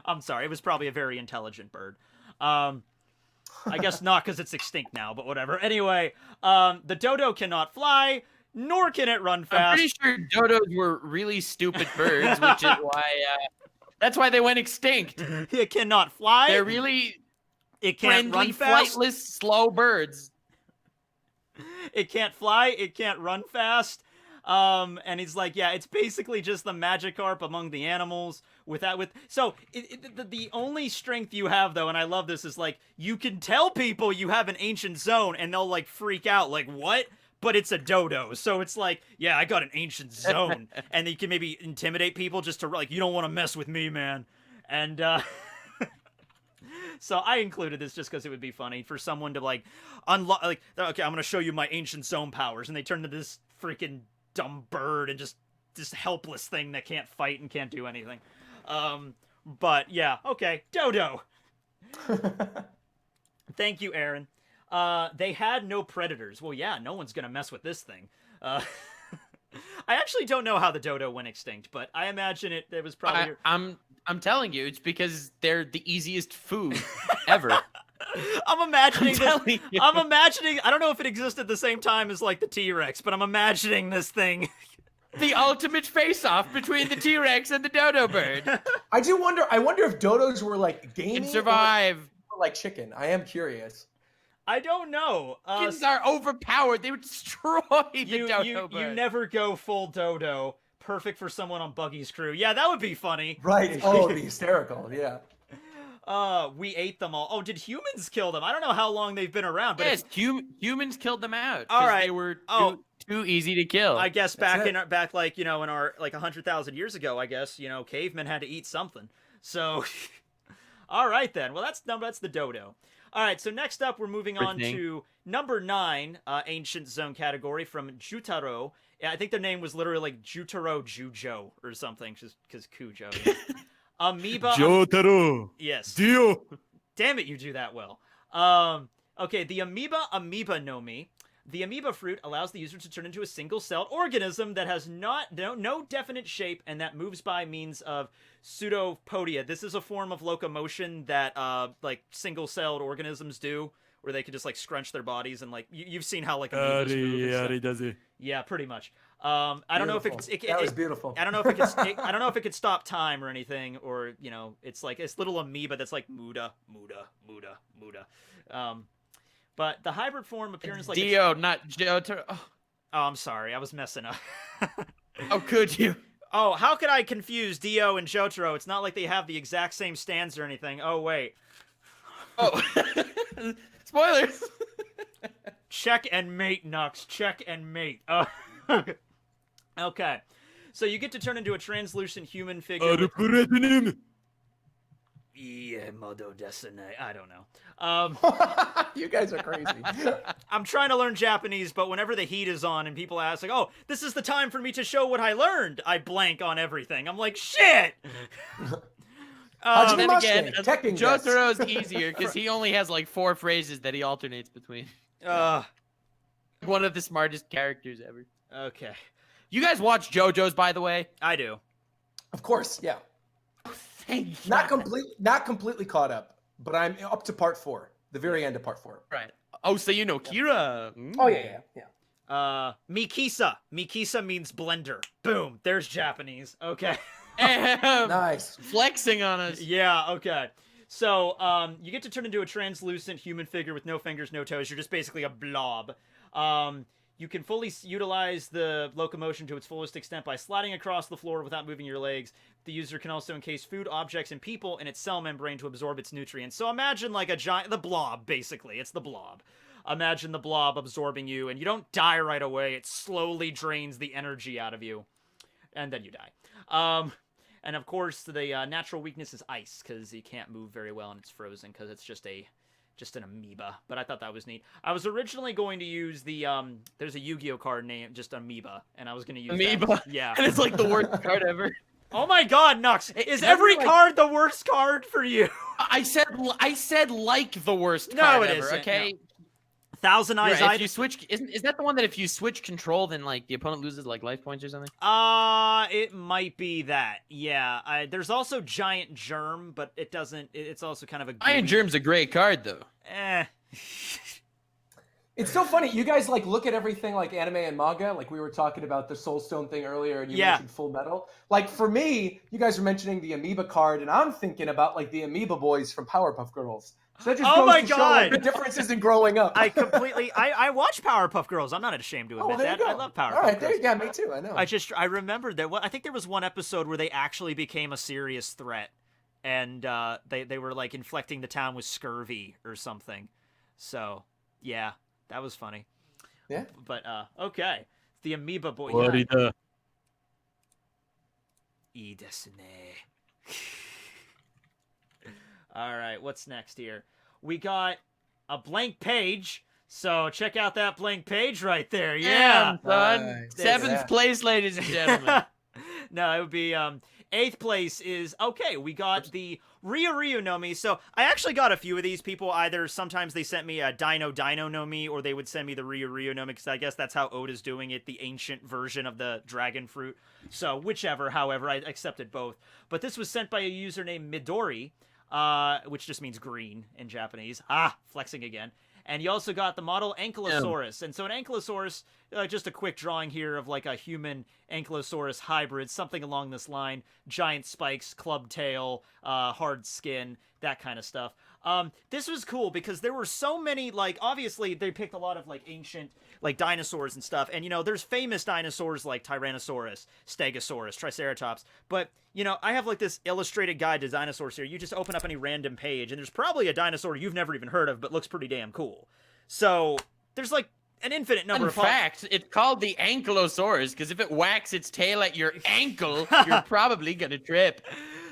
I'm sorry, it was probably a very intelligent bird. I guess not because it's extinct now, but whatever. Anyway, the dodo cannot fly, nor can it run fast. I'm pretty sure dodos were really stupid birds, which is why that's why they went extinct. It cannot fly. They're really it can't friendly, run fast. flightless, slow birds. It can't fly. It can't run fast. And he's like, yeah, it's basically just the Magikarp among the animals. So the only strength you have, though, and I love this, is like you can tell people you have an Ancient Zone, and they'll like freak out, like what? But it's a dodo, so it's like, yeah, I got an Ancient Zone, and you can maybe intimidate people just to like, you don't want to mess with me, man. And so I included this just because it would be funny for someone to like unlock, like, okay, I'm gonna show you my Ancient Zone powers, and they turn into this freaking dumb bird and just this helpless thing that can't fight and can't do anything. But yeah, okay, dodo. Thank you, Aaron. They had no predators. Well, yeah, no one's gonna mess with this thing. I actually don't know how the dodo went extinct, but I imagine it was probably... I'm telling you, it's because they're the easiest food ever. I'm imagining telling you. I'm imagining, I don't know if it existed at the same time as like the T-Rex, but I'm imagining this thing. The ultimate face-off between the T-Rex and the dodo bird. I wonder if dodos were like gaming Can survive. or like chicken. I am curious. I don't know. Chickens are overpowered. They would destroy the dodo bird. You never go full dodo. Perfect for someone on Buggy's crew. Yeah, that would be funny. Right. Oh, it'd be hysterical. Yeah. We ate them all. Oh, did humans kill them? I don't know how long they've been around, but yes, humans killed them out. All right. They were too easy to kill. I guess back like, you know, in our like 100,000 years ago, I guess, you know, cavemen had to eat something. So all right then. Well, that's the dodo. All right, so next up we're moving on to number 9, Ancient Zone category from Jutaro. Yeah, I think their name was literally like Jutaro Jujo or something, just because Kujo. Amoeba. Jotaro. Yes. Dio. Damn it, you do that well. Okay, the Amoeba Noemi. The amoeba fruit allows the user to turn into a single-celled organism that has no definite shape and that moves by means of pseudopodia. This is a form of locomotion that like single-celled organisms do, where they can just like scrunch their bodies and like you've seen how like amoebas move and stuff. Yeah, pretty much. I don't know if that was beautiful. I don't know if I don't know if it could stop time or anything, or you know, it's like this little amoeba that's like muda. But the hybrid form appearance like Dio, not Jotaro. Oh, I'm sorry, I was messing up. Oh, could you? Oh, how could I confuse Dio and Jotaro? It's not like they have the exact same stands or anything. Oh wait. Oh, spoilers. Check and mate, Nux. Check and mate. Okay. So you get to turn into a translucent human figure. Yeah, modo desine. I don't know. You guys are crazy. I'm trying to learn Japanese, but whenever the heat is on and people ask, like, oh, this is the time for me to show what I learned, I blank on everything. I'm like, shit! Then again, Jotaro's easier because he only has like 4 phrases that he alternates between. One of the smartest characters ever. Okay. You guys watch JoJo's, by the way? I do. Of course, yeah. Thank you. Not completely caught up, but I'm up to part 4, the very end of part 4. Right. Oh, so you know Kira. Mm. Oh yeah. Mikisa. Mikisa means blender. Boom. There's Japanese. Okay. Nice. Flexing on us. Yeah, okay. So, you get to turn into a translucent human figure with no fingers, no toes. You're just basically a blob. You can fully utilize the locomotion to its fullest extent by sliding across the floor without moving your legs. The user can also encase food, objects, and people in its cell membrane to absorb its nutrients. So imagine like the blob, basically. It's the blob. Imagine the blob absorbing you, and you don't die right away. It slowly drains the energy out of you, and then you die. And of course, the natural weakness is ice, because you can't move very well and it's frozen, because it's just an amoeba. But I thought that was neat. I was originally going to use the there's a Yu-Gi-Oh card named just Amoeba, and I was going to use Amoeba. That. Yeah. And it's like the worst card ever. Oh my God, Nux! Is every card the worst card for you? I said like the worst No, card it ever, isn't, okay? no. Thousand Eyes. If you switch, is that the one that if you switch control, then like the opponent loses like life points or something? It might be that. Yeah. There's also Giant Germ, but it doesn't. It's also kind of a. Giant Germ's a great card though. It's so funny. You guys like look at everything like anime and manga. Like we were talking about the Soulstone thing earlier, and you mentioned Full Metal. Like for me, you guys were mentioning the Amoeba card, and I'm thinking about like the Amoeba boys from Powerpuff Girls. So that just goes to show like, the differences in growing up. I watch Powerpuff Girls. I'm not ashamed to admit that. I love Powerpuff Girls. All right, there you go. Me too. I know. I remembered that. I think there was one episode where they actually became a serious threat, and they were like inflecting the town with scurvy or something. So yeah, that was funny. Yeah. But okay, the Amoeba boy. Florida. I desune. All right, what's next here? We got a blank page, so check out that blank page right there. Yeah, son. Seventh place, ladies and gentlemen. No, it would be 8th place is okay. We got the Ryu Noemi. So I actually got a few of these people. Either sometimes they sent me a Dino Noemi, or they would send me the Ryu Noemi, because I guess that's how Oda's doing it, the ancient version of the dragon fruit. So whichever, however, I accepted both. But this was sent by a user named Midori. Which just means green in Japanese. Flexing again. And you also got the model Ankylosaurus. And so an Ankylosaurus, just a quick drawing here of like a human Ankylosaurus hybrid, something along this line. Giant spikes, club tail, hard skin, that kind of stuff. This was cool because there were so many, like, obviously they picked a lot of like ancient like dinosaurs and stuff. And, you know, there's famous dinosaurs like Tyrannosaurus, Stegosaurus, Triceratops. But, you know, I have like this illustrated guide to dinosaurs here. You just open up any random page and there's probably a dinosaur you've never even heard of, but looks pretty damn cool. So there's like an infinite number of... In fact, it's called the Ankylosaurus because if it whacks its tail at your ankle, you're probably going to trip.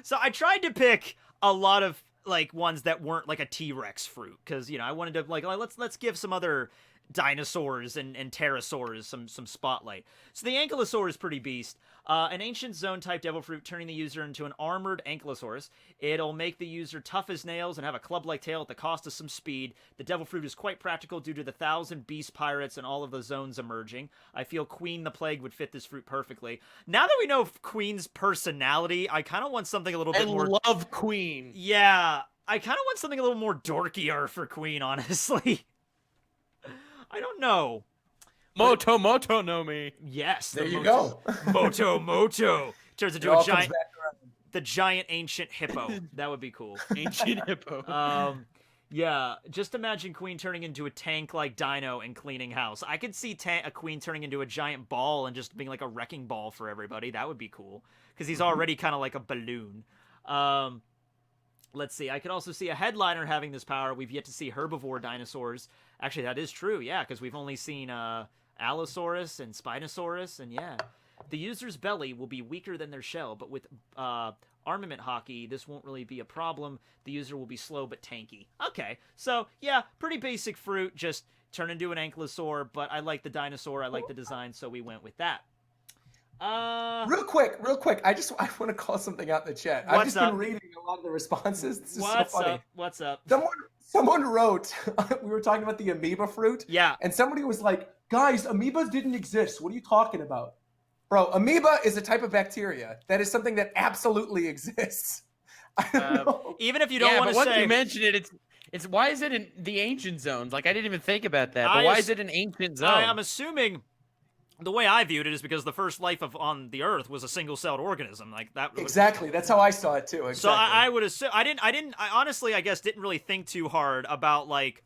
So I tried to pick a lot of like ones that weren't like a T-Rex fruit because, you know, I wanted to like let's give some other dinosaurs and pterosaurs some spotlight. So the Ankylosaurus is pretty beast. An ancient zone type devil fruit, turning the user into an armored Ankylosaurus. It'll make the user tough as nails and have a club-like tail at the cost of some speed. The devil fruit is quite practical due to the 1,000 beast pirates and all of the zones emerging. I feel Queen the Plague would fit this fruit perfectly. Now that we know Queen's personality, I kind of want something a little bit more... I love Queen. Yeah, I kind of want something a little more dorkier for Queen, honestly. I don't know. Moto Noemi. Yes. There you go. Moto. Turns into a giant... The giant ancient hippo. That would be cool. Ancient hippo. Yeah, just imagine Queen turning into a tank-like dino and cleaning house. I could see a Queen turning into a giant ball and just being like a wrecking ball for everybody. That would be cool. Because he's already kind of like a balloon. Let's see. I could also see a headliner having this power. We've yet to see herbivore dinosaurs. Actually, that is true, yeah, because we've only seen Allosaurus and Spinosaurus, and yeah. The user's belly will be weaker than their shell, but with armament hockey, this won't really be a problem. The user will be slow but tanky. Okay, so yeah, pretty basic fruit, just turn into an ankylosaur, but I like the dinosaur, I like the design, so we went with that. Real quick, I want to call something out in the chat. I've just been reading a lot of the responses. This is so funny. What's up? Someone wrote, we were talking about the amoeba fruit. Yeah. And somebody was like, guys, amoebas didn't exist. What are you talking about? Bro, amoeba is a type of bacteria. That is something that absolutely exists. I don't know. Even if you don't want to say... once you mention it, it's why is it in the ancient zones? Like, I didn't even think about that. But why is it an ancient zone? I'm assuming... The way I viewed it is because the first life on the Earth was a single-celled organism, like that. Exactly, that's how I saw it too. Exactly. So I would assume I honestly, I guess, didn't really think too hard about like,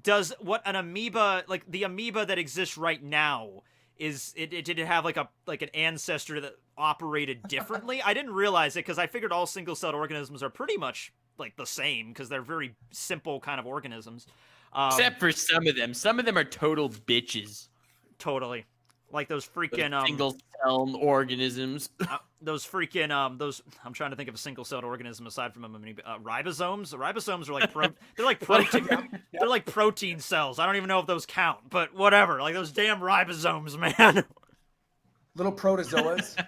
does what an amoeba, like the amoeba that exists right now, did it have like an ancestor that operated differently? I didn't realize it because I figured all single-celled organisms are pretty much like the same because they're very simple kind of organisms. Except for some of them. Some of them are total bitches. Totally. Like those freaking single-celled organisms. Those freaking I'm trying to think of a single-celled organism aside from ribosomes. Ribosomes are like they're like protein. They're like protein cells. I don't even know if those count, but whatever. Like those damn ribosomes, man. Little protozoas.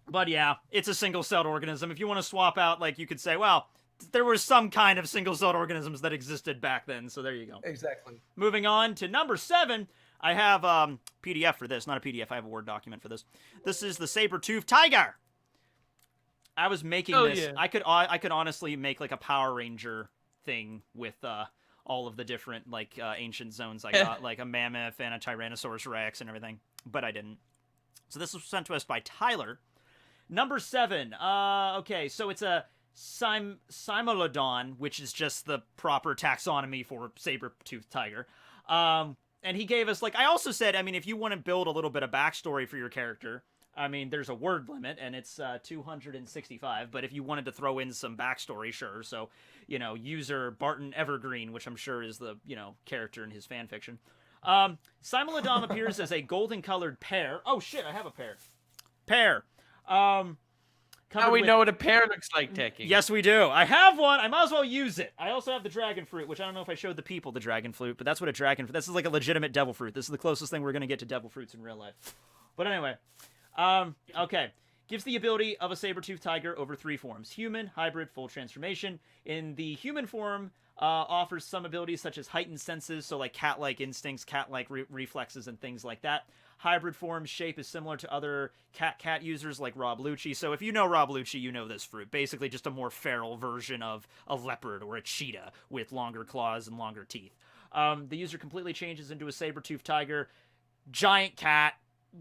But yeah, it's a single-celled organism. If you want to swap out, like, you could say, well, there were some kind of single-celled organisms that existed back then, so there you go. Exactly. Moving on to number 7, I have PDF for this. Not a PDF, I have a Word document for this. This is the saber-toothed tiger. I was making this. Yeah. I could honestly make like a Power Ranger thing with all of the different like ancient zones I got, like a mammoth and a Tyrannosaurus Rex and everything, but I didn't. So this was sent to us by Tyler. Number 7. Okay, so it's a Simolodon, which is just the proper taxonomy for saber-toothed tiger. And he gave us, like, I also said, I mean, if you want to build a little bit of backstory for your character, I mean, there's a word limit, and it's 265, but if you wanted to throw in some backstory, sure. So, you know, user Barton Evergreen, which I'm sure is the, you know, character in his fan fiction. Simolodon appears as a golden-colored pear. Oh, shit, I have a pear. Pear. Now we know what a pear looks like, Tekking. Yes, we do. I have one. I might as well use it. I also have the dragon fruit, which I don't know if I showed the people the dragon fruit, but that's what a dragon fruit. This is like a legitimate devil fruit. This is the closest thing we're going to get to devil fruits in real life. But anyway, okay. Gives the ability of a saber-toothed tiger over 3 forms: human, hybrid, full transformation. In the human form, offers some abilities such as heightened senses, so like cat-like instincts, cat-like reflexes, and things like that. Hybrid form shape is similar to other cat users like Rob Lucci. So if you know Rob Lucci, you know this fruit. Basically just a more feral version of a leopard or a cheetah with longer claws and longer teeth. The user completely changes into a saber-toothed tiger, giant cat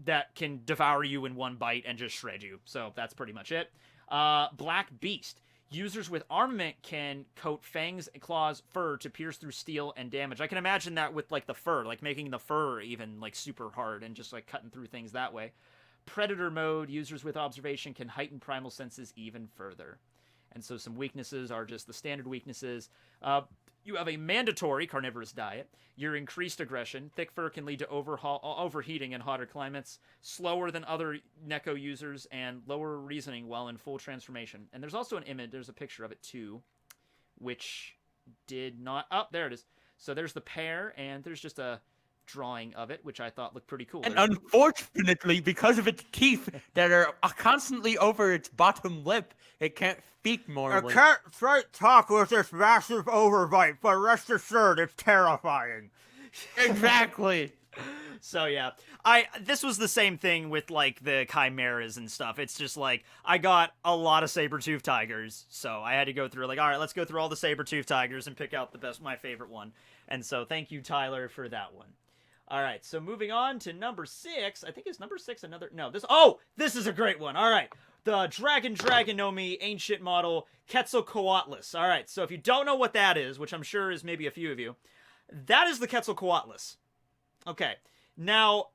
that can devour you in one bite and just shred you. So that's pretty much it. Black Beast. Users with armament can coat fangs, claws, fur to pierce through steel and damage. I can imagine that with, like, the fur, like, making the fur even, like, super hard and just, like, cutting through things that way. Predator mode. Users with observation can heighten primal senses even further. And so some weaknesses are just the standard weaknesses. You have a mandatory carnivorous diet. Your increased aggression. Thick fur can lead to overheating in hotter climates. Slower than other Neko users. And lower reasoning while in full transformation. And there's also an image. There's a picture of it too. Which did not... Oh, there it is. So there's the pear. And there's just a drawing of it, which I thought looked pretty cool. And unfortunately, because of its teeth that are constantly over its bottom lip, it can't speak normally. I can't straight talk with this massive overbite, but rest assured, it's terrifying. Exactly. So yeah, this was the same thing with like the chimeras and stuff. It's just like I got a lot of saber-toothed tigers, so I had to go through like, all right, let's go through all the saber-toothed tigers and pick out my favorite one. And so thank you, Tyler, for that one. All right, so moving on to number 6. I think it's number 6. This is a great one. All right, the Dragon Noemi ancient model Quetzalcoatlus. All right, so if you don't know what that is, which I'm sure is maybe a few of you, that is the Quetzalcoatlus. Okay, now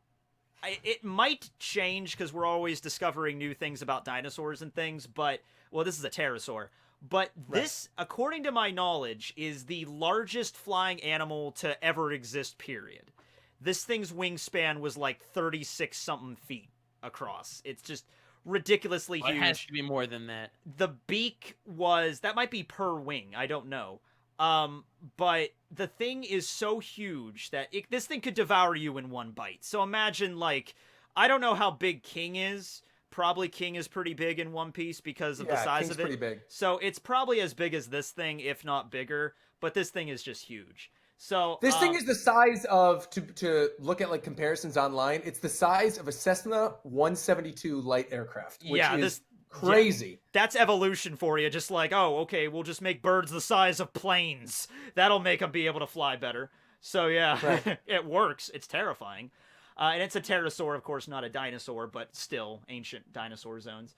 it might change because we're always discovering new things about dinosaurs and things, but well, this is a pterosaur. But this, according to my knowledge, is the largest flying animal to ever exist, period. This thing's wingspan was like 36-something feet across. It's just ridiculously huge. It has to be more than that. The beak that might be per wing. I don't know. But the thing is so huge that this thing could devour you in one bite. So imagine, like, I don't know how big King is. Probably King is pretty big in One Piece because of the size King's of it. pretty big. So it's probably as big as this thing, if not bigger. But this thing is just huge. So this thing is the size of, to look at like comparisons online, it's the size of a Cessna 172 light aircraft, which is crazy. Yeah, that's evolution for you. Just like, oh, okay, we'll just make birds the size of planes. That'll make them be able to fly better. So yeah, it works. It's terrifying. And it's a pterosaur, of course, not a dinosaur, but still ancient dinosaur zones.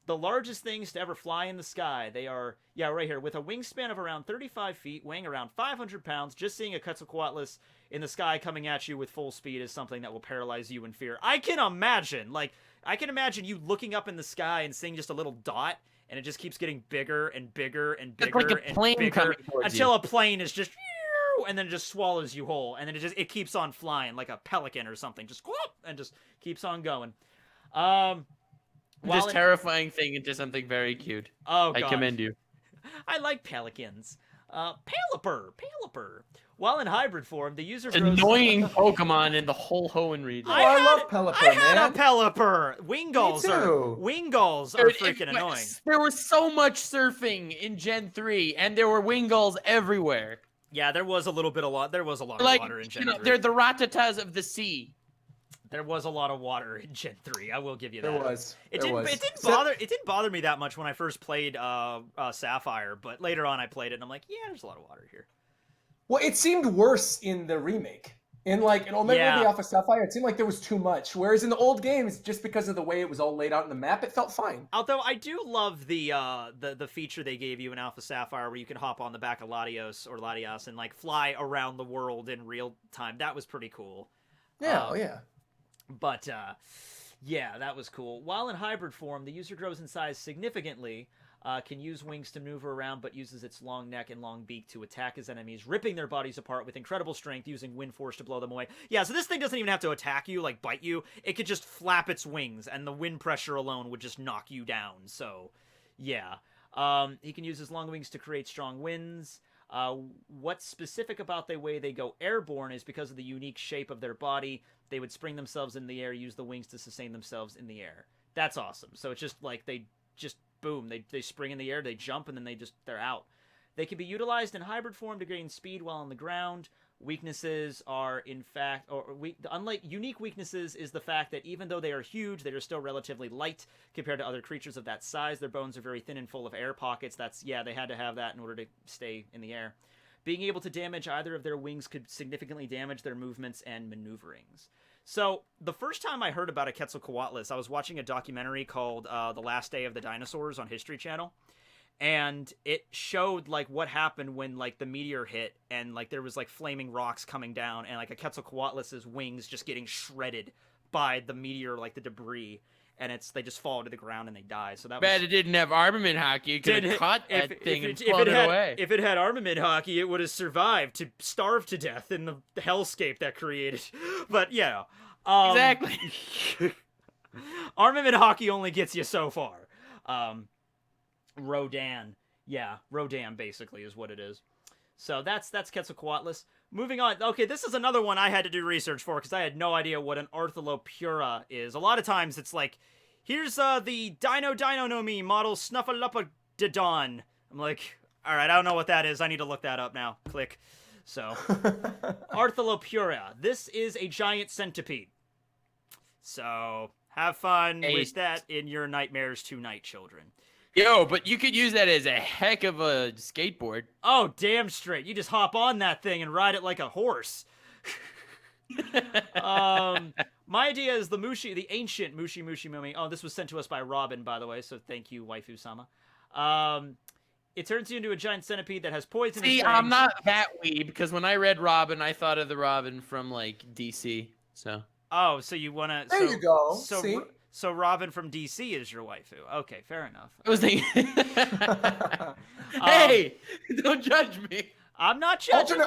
The largest things to ever fly in the sky, they are, right here, with a wingspan of around 35 feet, weighing around 500 pounds. Just seeing a Quetzalcoatlus in the sky coming at you with full speed is something that will paralyze you in fear. I can imagine you looking up in the sky and seeing just a little dot, and it just keeps getting bigger and bigger and bigger like a plane and bigger until you. A plane is just, and then it just swallows you whole, and then it keeps on flying like a pelican or something, just whoop, and just keeps on going. This terrifying thing into something very cute. Oh, God. I commend you. I like pelicans. Paliper. While in hybrid form, the user grows... Annoying Pokemon in the whole Hoenn region. I love Pelipper, I had man. a Pelipper. Wingulls Me too. are Dude, freaking annoying. There was so much surfing in Gen 3, and there were Wingulls everywhere. Yeah, there was a lot of water in Gen 3. They're the Ratatas of the sea. There was a lot of water in Gen 3. I will give you that. There was. It didn't bother me that much when I first played Sapphire, but later on I played it and I'm like, yeah, there's a lot of water here. Well, it seemed worse in the remake. In Omega the Alpha Sapphire, it seemed like there was too much. Whereas in the old games, just because of the way it was all laid out in the map, it felt fine. Although I do love the feature they gave you in Alpha Sapphire where you could hop on the back of Latios and like fly around the world in real time. That was pretty cool. Yeah, yeah. But yeah, that was cool. While in hybrid form, the user grows in size significantly. Can use wings to maneuver around, but uses its long neck and long beak to attack his enemies, ripping their bodies apart with incredible strength, using wind force to blow them away. Yeah, so this thing doesn't even have to attack you, like bite you. It could just flap its wings, and the wind pressure alone would just knock you down. So, yeah. He can use his long wings to create strong winds. What's specific about the way they go airborne is because of the unique shape of their body. They would spring themselves in the air, use the wings to sustain themselves in the air. That's awesome. So it's just like they just... boom, they spring in the air, they jump, and then they're out. They can be utilized in hybrid form to gain speed while on the ground. Weaknesses are, in fact, unlike unique weaknesses is the fact that even though they are huge, they are still relatively light compared to other creatures of that size. Their bones are very thin and full of air pockets. They had to have that in order to stay in the air. Being able to damage either of their wings could significantly damage their movements and maneuverings. So, the first time I heard about a Quetzalcoatlus, I was watching a documentary called The Last Day of the Dinosaurs on History Channel, and it showed, like, what happened when, like, the meteor hit, and, like, there was, like, flaming rocks coming down, and, like, a Quetzalcoatlus's wings just getting shredded by the meteor, like, the debris, and they just fall to the ground and they die. So that Bad it didn't have armament hockey. It could have caught that thing and flown it away. If it had armament hockey, it would have survived to starve to death in the hellscape that created. But yeah, exactly. Armament hockey only gets you so far. Rodan basically is what it is. So that's Quetzalcoatlus. Moving on. Okay, this is another one I had to do research for because I had no idea what an Arthalopura is. A lot of times it's like, here's the Dino Noemi model Snuffleupagodon. I'm like, all right, I don't know what that is. I need to look that up now. Click. So, Arthalopura. This is a giant centipede. So, have fun with that in your nightmares tonight, children. Yo, but you could use that as a heck of a skateboard. Oh, damn straight. You just hop on that thing and ride it like a horse. My idea is the ancient Mushi Mumi. Oh, this was sent to us by Robin, by the way, so thank you, Waifu-sama. It turns you into a giant centipede that has poison. See, I'm not that weeb, because when I read Robin, I thought of the Robin from, like, DC, so... Oh, so you want to... There you go. See? So Robin from DC is your waifu. Okay, fair enough. I was thinking... Hey! Don't judge me! I'm not judging.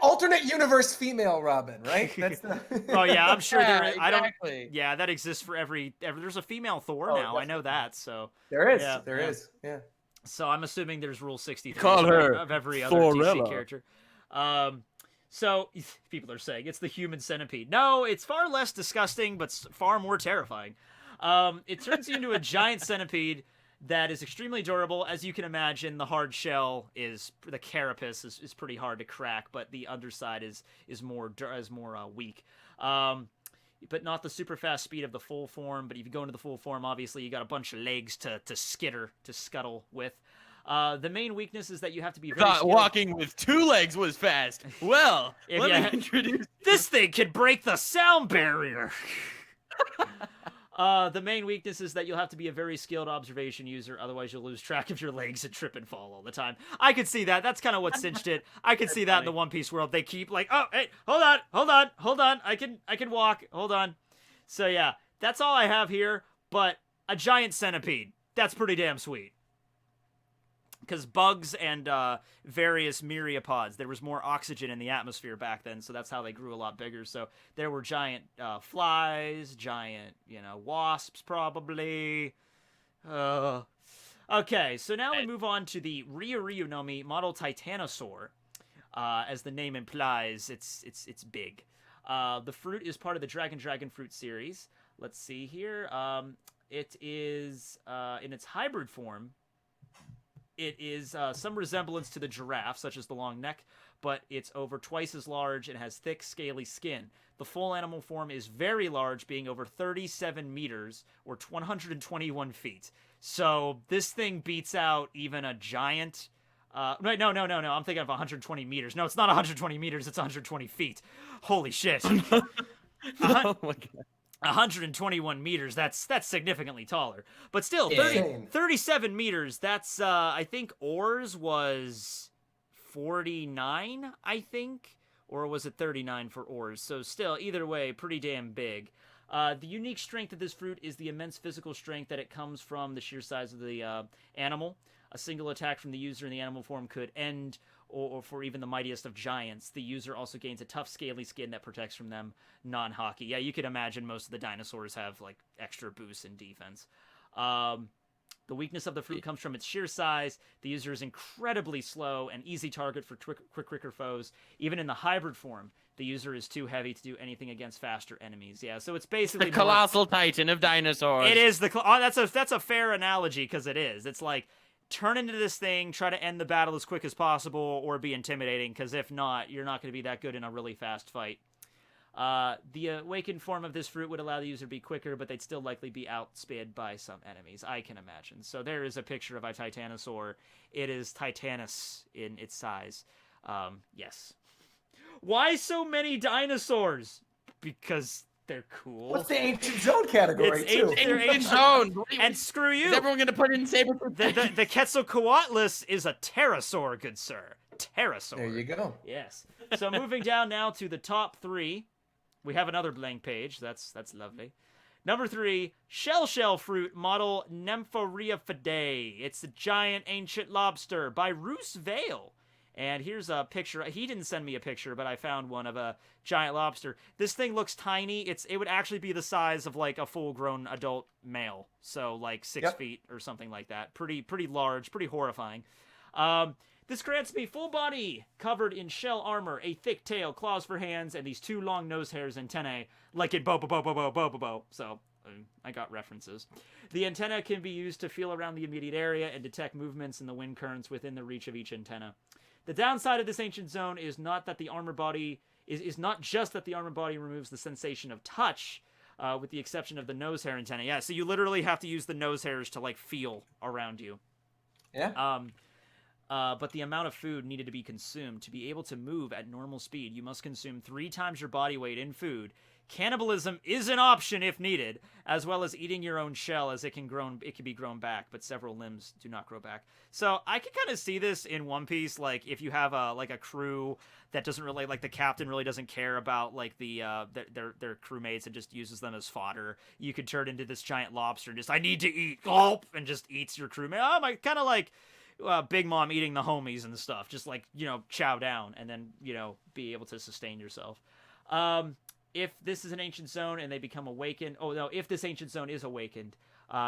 Alternate universe female Robin, right? That's the... Oh yeah, I'm sure there is. Exactly. Yeah, that exists for every there's a female Thor now. Definitely. I know that. So there is. Yeah, there is. Yeah. So I'm assuming there's Rule 63 Call her of every other Thorella. DC character. So people are saying it's the human centipede. No, it's far less disgusting, but far more terrifying. It turns you into a giant centipede that is extremely durable. As you can imagine, the hard shell the carapace is pretty hard to crack, but the underside is more weak. But not the super fast speed of the full form. But if you go into the full form, obviously you got a bunch of legs to scuttle with. The main weakness is that you have to be very skilled. Walking with 2 legs was fast. Well, let me introduce... This thing can break the sound barrier. The main weakness is that you'll have to be a very skilled observation user, otherwise you'll lose track of your legs and trip and fall all the time. I could see that. That's kind of what cinched it. I could see that in the One Piece world. They keep like, oh, hey, hold on. I can walk. Hold on. So yeah, that's all I have here, but a giant centipede. That's pretty damn sweet. Because bugs and various myriapods, there was more oxygen in the atmosphere back then, so that's how they grew a lot bigger. So there were giant flies, giant, wasps probably. Okay, so now we move on to the Ryu Nomi model Titanosaur. As the name implies, it's big. The fruit is part of the Dragon fruit series. Let's see here. It is in its hybrid form. It is some resemblance to the giraffe, such as the long neck, but it's over twice as large and has thick, scaly skin. The full animal form is very large, being over 37 meters, or 121 feet. So this thing beats out even a giant... Right, no. I'm thinking of 120 meters. No, it's not 120 meters. It's 120 feet. Holy shit. Oh my god. 121 meters. That's significantly taller. But still, Yeah. 37 meters. That's I think oars was 49. I think, or was it 39 for oars? So still, either way, pretty damn big. The unique strength of this fruit is the immense physical strength that it comes from the sheer size of the animal. A single attack from the user in the animal form could end, or for even the mightiest of giants. The user also gains a tough, scaly skin that protects from them non-hockey. Yeah, you could imagine most of the dinosaurs have, like, extra boosts in defense. The weakness of the fruit comes from its sheer size. The user is incredibly slow and easy target for quicker foes. Even in the hybrid form, the user is too heavy to do anything against faster enemies. Yeah, so it's basically... The colossal titan of dinosaurs. It is the... that's a fair analogy, because it is. It's like... Turn into this thing, try to end the battle as quick as possible, or be intimidating, because if not, you're not going to be that good in a really fast fight. The awakened form of this fruit would allow the user to be quicker, but they'd still likely be outsped by some enemies, I can imagine. So there is a picture of a Titanosaur. It is Titanus in its size. Yes. Why so many dinosaurs? Because... they're cool. What's the ancient zone category, too? They're ancient zone. And screw you. Is everyone going to put in saber? The Quetzalcoatlus is a pterosaur, good sir. Pterosaur. There you go. Yes. So moving down now to the top 3. We have another blank page. That's lovely. Number 3, shell fruit model Nymphorea fidei. It's a giant ancient lobster by Roos Vale. And here's a picture. He didn't send me a picture, but I found one of a giant lobster. This thing looks tiny. It would actually be the size of like a full-grown adult male, so like 6 feet or something like that. Pretty large, pretty horrifying. This grants me full body covered in shell armor, a thick tail, claws for hands, and these 2 long nose hairs antennae, like in Bo. So I got references. The antenna can be used to feel around the immediate area and detect movements in the wind currents within the reach of each antenna. The downside of this ancient zone is not that the armor body is not just that the armor body removes the sensation of touch, with the exception of the nose hair antenna. Yeah, so you literally have to use the nose hairs to like feel around you. Yeah. But the amount of food needed to be consumed to be able to move at normal speed, you must consume 3 times your body weight in food. Cannibalism is an option if needed, as well as eating your own shell, as it can be grown back, but several limbs do not grow back. So I can kind of see this in One Piece, like if you have a crew that doesn't really, like the captain really doesn't care about like their crewmates and just uses them as fodder. You could turn into this giant lobster and just, I need to eat, gulp, and just eats your crewmate. Oh my, kind of like Big Mom eating the homies and stuff, just like, chow down and then, be able to sustain yourself. If this is an ancient zone and they become awakened... Oh, no, if this ancient zone is awakened,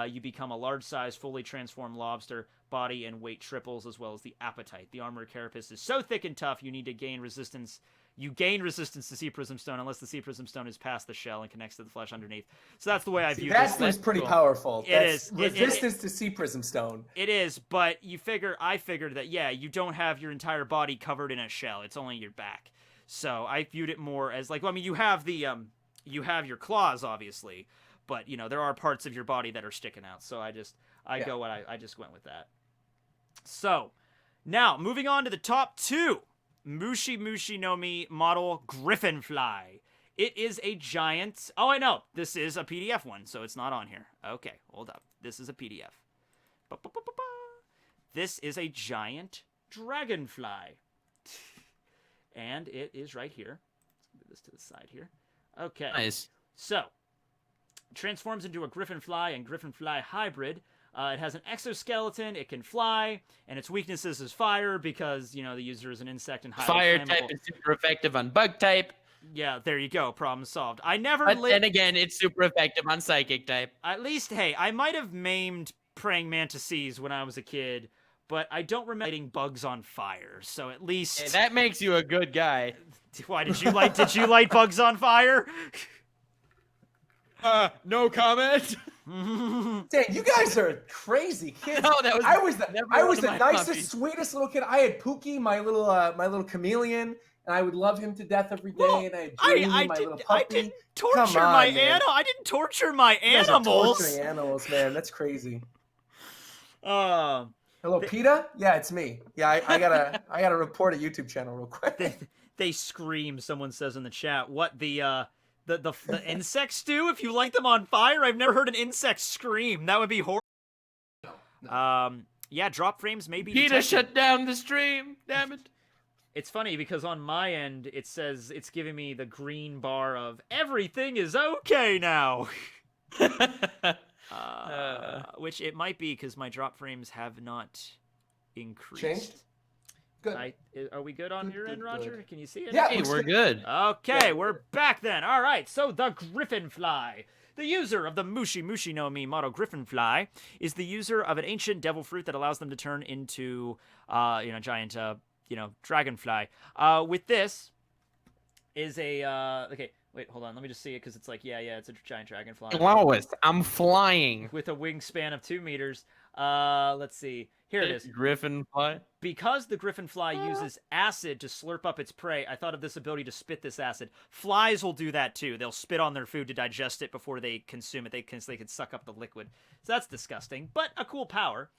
you become a large-sized, fully transformed lobster. Body and weight triples, as well as the appetite. The armored carapace is so thick and tough, you need to gain resistance. You gain resistance to Sea Prism Stone unless the Sea Prism Stone is past the shell and connects to the flesh underneath. So that's the way I view this. That seems pretty powerful. It That's is. Resistance to Sea Prism Stone. It is, but I figured that, yeah, you don't have your entire body covered in a shell. It's only your back. So I viewed it more as like, well, I mean, you have your claws, obviously, but there are parts of your body that are sticking out. So I just went with that. So now moving on to the top 2, Mushi Nomi model Griffinfly. It is a giant. Oh, I know this is a PDF one, so it's not on here. Okay, hold up. This is a PDF. This is a giant dragonfly. And it is right here. Let's move this to the side here. Okay. Nice. So, transforms into a Griffinfly and Griffinfly hybrid. It has an exoskeleton, it can fly, and its weaknesses is fire because, the user is an insect and highly Fire flammable. type is super effective on bug type. Yeah, there you go. Problem solved. I never But then again, it's super effective on psychic type. At least, hey, I might have maimed praying mantises when I was a kid, but I don't remember lighting bugs on fire. So at least Hey, that makes you a good guy. why did you light bugs on fire? No comment. Dang, you guys are crazy kids. No, that was I was the never I one was of the my nicest, puppies. sweetest little kid. I had Pookie, my little chameleon, and I would love him to death every day. Well, and I had Dreamy, my little I puppy. didn't torture Come on, my man. animal. I didn't torture my You guys are animals. torturing animals, man. That's crazy. Uh, Hello, PETA? Yeah, it's me. Yeah, I gotta report a YouTube channel real quick. they scream. Someone says in the chat, "What the insects do if you light them on fire?" I've never heard an insect scream. That would be horrible. Yeah, drop frames may be PETA detected. shut down the stream. Damn it. It's funny because on my end it says it's giving me the green bar of everything is okay now. Which it might be because my drop frames have not increased. Changed? Good. Are we good on Good, your good, end, Roger? good. Can you see it? Yeah, Hey, looks we're good. good. Okay, Yeah. we're back then. All right, so the Griffin Fly. The user of the Mushi Noemi model Griffin Fly is the user of an ancient devil fruit that allows them to turn into, giant, dragonfly. With this is a, okay, wait, hold on. Let me just see it because it's like, yeah, it's a giant dragonfly. Lois, I'm flying. With a wingspan of 2 meters. Let's see. Here it is. Griffin fly. Because the griffin fly uses acid to slurp up its prey, I thought of this ability to spit this acid. Flies will do that too. They'll spit on their food to digest it before they consume it. They can suck up the liquid. So that's disgusting, but a cool power.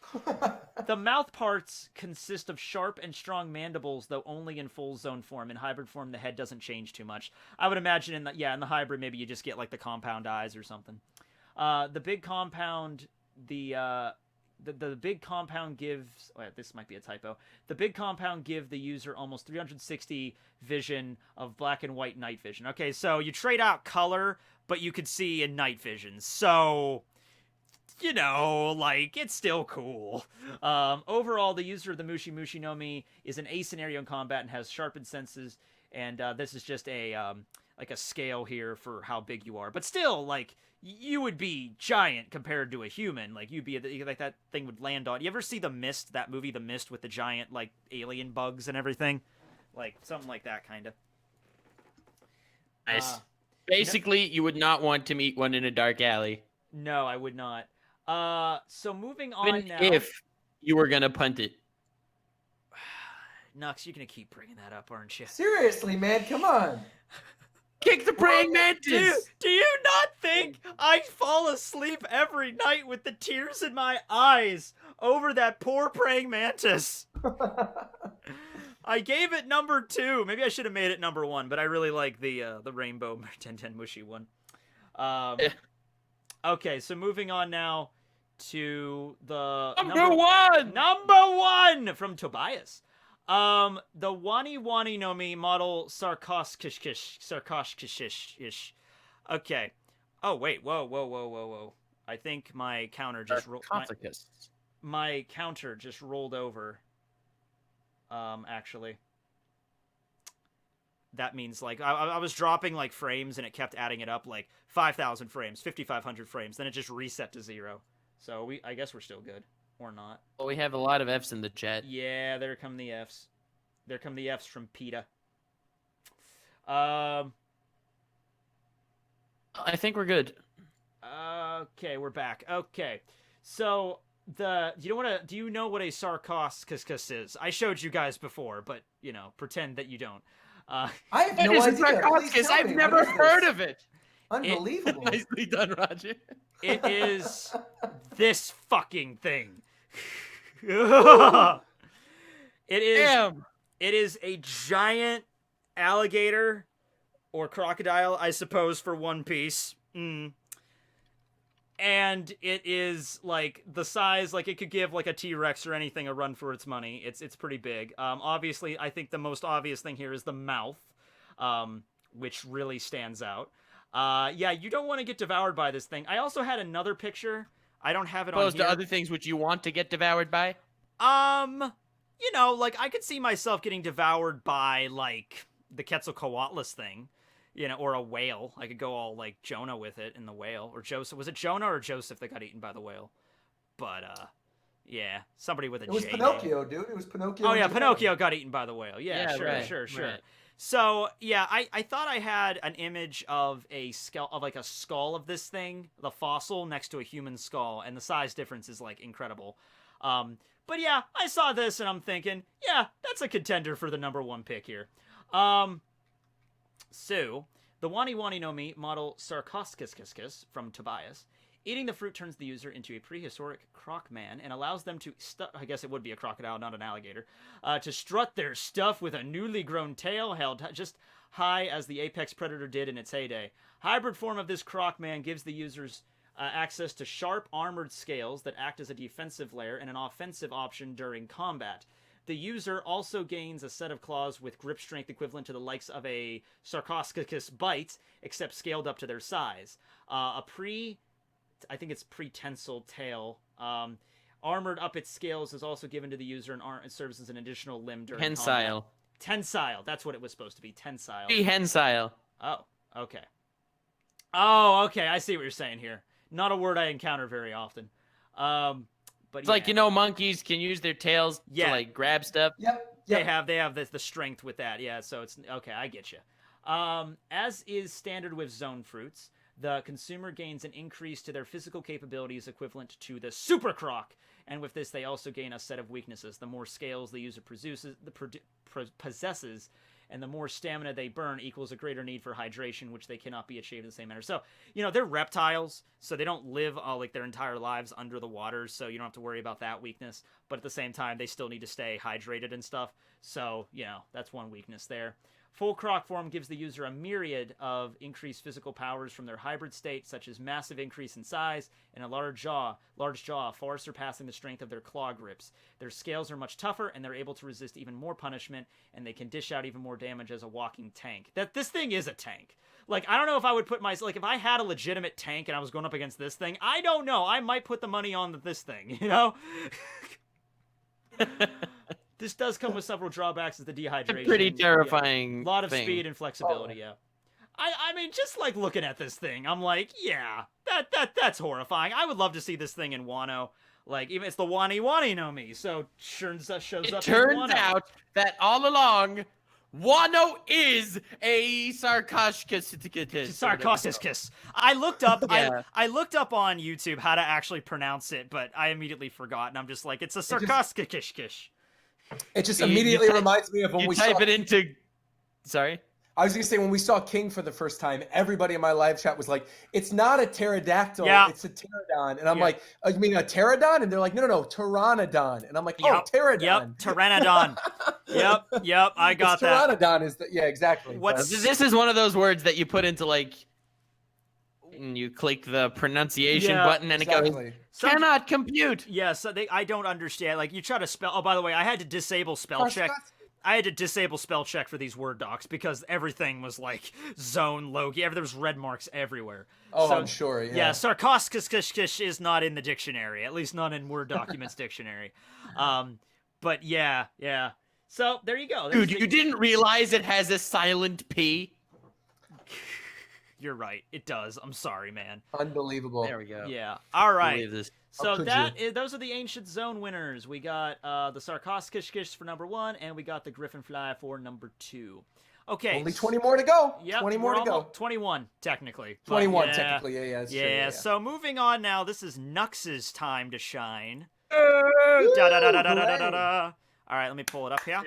The mouth parts consist of sharp and strong mandibles, though only in full zone form. In hybrid form, the head doesn't change too much. I would imagine in the hybrid, maybe you just get like the compound eyes or something. The big compound, the big compound gives... Oh, this might be a typo. The big compound give the user almost 360 vision of black and white night vision. Okay, so you trade out color, but you could see in night vision. So, it's still cool. Overall, the user of the Mushi Noemi is an ace scenario in combat and has sharpened senses. And this is just a scale here for how big you are. But still, you would be giant compared to a human. You'd be that thing would land on. You ever see The Mist? That movie, The Mist, with the giant alien bugs and everything, something like that, kind of. Nice. Basically, you would not want to meet one in a dark alley. No, I would not. So moving on Even now. if you were gonna punt it. Nux, you're gonna keep bringing that up, aren't you? Seriously, man, come on. Kick the praying mantis. Do you not think I fall asleep every night with the tears in my eyes over that poor praying mantis? I gave it number 2. Maybe I should have made it number 1, but I really like the rainbow 1010 mushy one. Okay, so moving on now to the number 1 from Tobias. The Wani Noemi model Sarkoskish. Okay. Oh wait, whoa. I think my counter just my counter just rolled over. Actually. That means I was dropping frames and it kept adding it up 5,000 frames, 5,500 frames, then it just reset to 0. So I guess we're still good. Or not. Well, we have a lot of Fs in the chat. Yeah, there come the Fs. There come the Fs from PETA. I think we're good. Okay, we're back. Okay. So do you know what a sarcoscus is? I showed you guys before, but pretend that you don't. I have no What is idea. sarcoscus? Please tell I've me, never what is heard this? of it. Unbelievable. Nicely done, Roger. It is this fucking thing. It is. Damn. It is a giant alligator or crocodile, I suppose, for One Piece. And it is the size, it could give a T-Rex or anything a run for its money. It's pretty big. Obviously, I think the most obvious thing here is the mouth, which really stands out. Yeah, you don't want to get devoured by this thing. I also had another picture. I don't have it on here. Opposed to other things which you want to get devoured by? I could see myself getting devoured by, the Quetzalcoatlus thing, or a whale. I could go all, Jonah with it in the whale. Or Joseph. Was it Jonah or Joseph that got eaten by the whale? But, Yeah, somebody with a It was J Pinocchio, name. dude. It was Pinocchio. Oh in yeah, Japan. Pinocchio got eaten by the whale. Yeah, Yeah, sure, right, sure. right. So yeah, I thought I had an image of a skull of like a skull of this thing, the fossil next to a human skull, and the size difference is like incredible. But yeah, I saw this and I'm thinking, yeah, that's a contender for the number 1 pick here. So the Wani Wani no Mi model Sarkoskis from Tobias. Eating the fruit turns the user into a prehistoric croc man and allows them to, I guess it would be a crocodile, not an alligator, to strut their stuff with a newly grown tail held just high as the apex predator did in its heyday. Hybrid form of this croc man gives the users access to sharp armored scales that act as a defensive layer and an offensive option during combat. The user also gains a set of claws with grip strength equivalent to the likes of a Sarcosuchus bite, except scaled up to their size. I think it's pretensile tail. Armored up its scales is also given to the user and serves as an additional limb during Tensile. combat. Tensile. That's what it was supposed to be. Tensile. Prehensile. Oh, okay. Oh, okay. I see what you're saying here. Not a word I encounter very often. But It's like, monkeys can use their tails Yeah. to like grab stuff. Yep. They have the strength with that. Yeah, so it's okay. I get you. As is standard with zone fruits, the consumer gains an increase to their physical capabilities equivalent to the Super Croc, and with this they also gain a set of weaknesses. The more scales the user possesses, and the more stamina they burn equals a greater need for hydration, which they cannot be achieved in the same manner. So, they're reptiles, so they don't live like their entire lives under the water, so you don't have to worry about that weakness. But at the same time, they still need to stay hydrated and stuff. So, that's one weakness there. Full croc form gives the user a myriad of increased physical powers from their hybrid state, such as massive increase in size and a large jaw, far surpassing the strength of their claw grips. Their scales are much tougher, and they're able to resist even more punishment, and they can dish out even more damage as a walking tank. This thing is a tank. Like, I don't know if I would put if I had a legitimate tank and I was going up against this thing, I don't know. I might put the money on this thing, This does come with several drawbacks as the dehydration. A pretty terrifying A lot of thing. speed and flexibility, yeah. I mean, just like looking at this thing, I'm like, yeah, that's horrifying. I would love to see this thing in Wano. Like, even it's the Wani Wani no Mi, so shows up in It turns Wano. out that all along, Wano is a Sarcosuchus. I looked up. Yeah. I looked up on YouTube how to actually pronounce it, but I immediately forgot, and I'm just like, it's a Sarcosuchus. It just immediately reminds me of when You we type saw. it into. Sorry. I was gonna say when we saw King for the first time, everybody in my live chat was like, "It's not a pterodactyl, Yeah. it's a pterodon." And I'm Yeah. like, "Oh, you mean a pterodon?" And they're like, "No, pteranodon." And I'm like, "Oh, Yep. pterodon." Yep, Pteranodon. Yep, I got that. Pteranodon is the, yeah, exactly. This is one of those words that you put into like. And you click the pronunciation button and it goes, Exactly. cannot compute. Yeah, so I don't understand. Like, you try to spell. Oh, by the way, I had to disable spell check. I had to disable spell check for these Word docs because everything was like Zone, Logia. There was red marks everywhere. Oh, So, I'm sure. Yeah, Sarcosuchus is not in the dictionary, at least not in Word documents dictionary. But yeah. So there you go. Dude, you didn't realize it has a silent P? You're right. It does. I'm sorry, man. Unbelievable. There we go. Yeah. All right. Believe this. So How could those are the Ancient Zone winners. We got the Sarcosuchus for number 1, and we got the Griffinfly for number 2. Okay. Only 20 more to go. Yep, 20 more we're to go. almost 21, technically. But 21, yeah, technically. Yeah, that's true. Yeah, so moving on now. This is Nux's time to shine. Woo, Da-da-da-da-da-da-da-da. All right, let me pull it up here.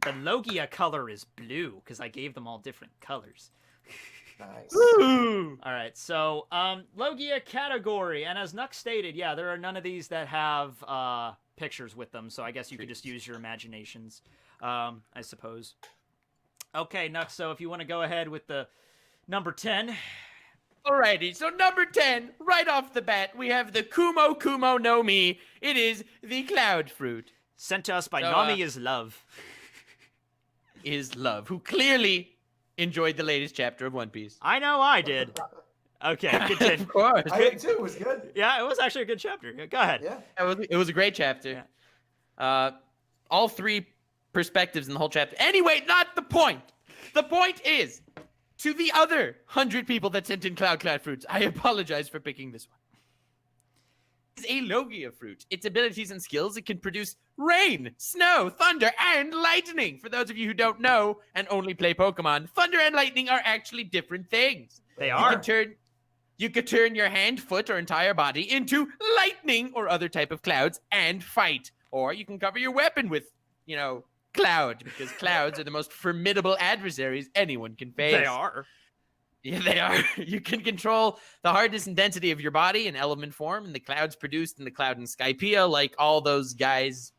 The Logia color is blue, because I gave them all different colors. Nice. All right, so Logia category, and as Nux stated, yeah, there are none of these that have pictures with them, so I guess you could just use your imaginations, I suppose. Okay, Nux, so if you want to go ahead with the number 10. Alrighty, so number 10, right off the bat, we have the Kumo no Mi. It is the cloud fruit. Sent to us by So, Noemi is Love. Is Love, who clearly enjoyed the latest chapter of One Piece. I know I did. Okay, continue. Of course. I did too. It was good. Yeah, it was actually a good chapter. Go ahead. Yeah. It was a great chapter. All three perspectives in the whole chapter. Anyway, not the point. The point is, to the other 100 people that sent in Cloud Fruits, I apologize for picking this one. is a Logia fruit. Its abilities and skills, it can produce rain, snow, thunder, and lightning. For those of you who don't know and only play Pokemon, thunder and lightning are actually different things. They are. You could turn your hand, foot, or entire body into lightning or other type of clouds and fight. Or you can cover your weapon with, cloud, because clouds are the most formidable adversaries anyone can face. They are. Yeah, they are. You can control the hardness and density of your body in element form, and the clouds produced in the Cloud and Skypea, like all those guys,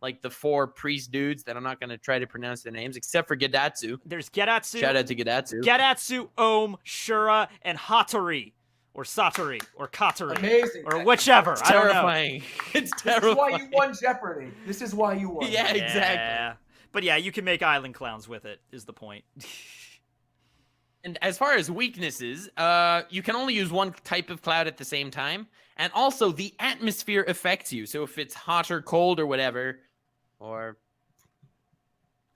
like the 4 priest dudes that I'm not going to try to pronounce their names, except for Gedatsu. There's Gedatsu. Shout out to Gedatsu. Gedatsu, Ohm, Shura, and Hattori. Or Satori. Or Katori. Amazing. Or whichever. It's I don't know. terrifying. It's This terrifying. is why you won Jeopardy. This is why you won. Yeah, Yeah. exactly. But yeah, you can make island clowns with it, is the point. And as far as weaknesses, you can only use one type of cloud at the same time. And also, the atmosphere affects you. So if it's hot or cold or whatever,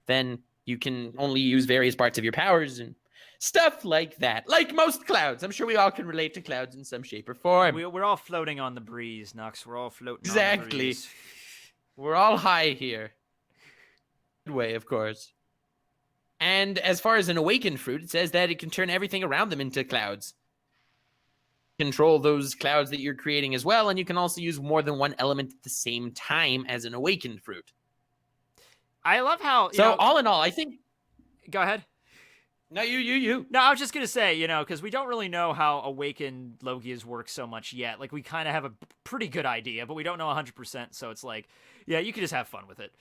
then you can only use various parts of your powers and stuff like that. Like most clouds. I'm sure we all can relate to clouds in some shape or form. We're all floating on the breeze, Nux. We're all floating on the Exactly. breeze. We're all high here. Good way, of course. And as far as an awakened fruit, it says that it can turn everything around them into clouds. Control those clouds that you're creating as well, and you can also use more than one element at the same time as an awakened fruit. I love how... So all in all, I think... Go ahead. No, you. No, I was just going to say, because we don't really know how awakened Logias work so much yet. Like, we kind of have a pretty good idea, but we don't know 100%, so it's like, yeah, you can just have fun with it.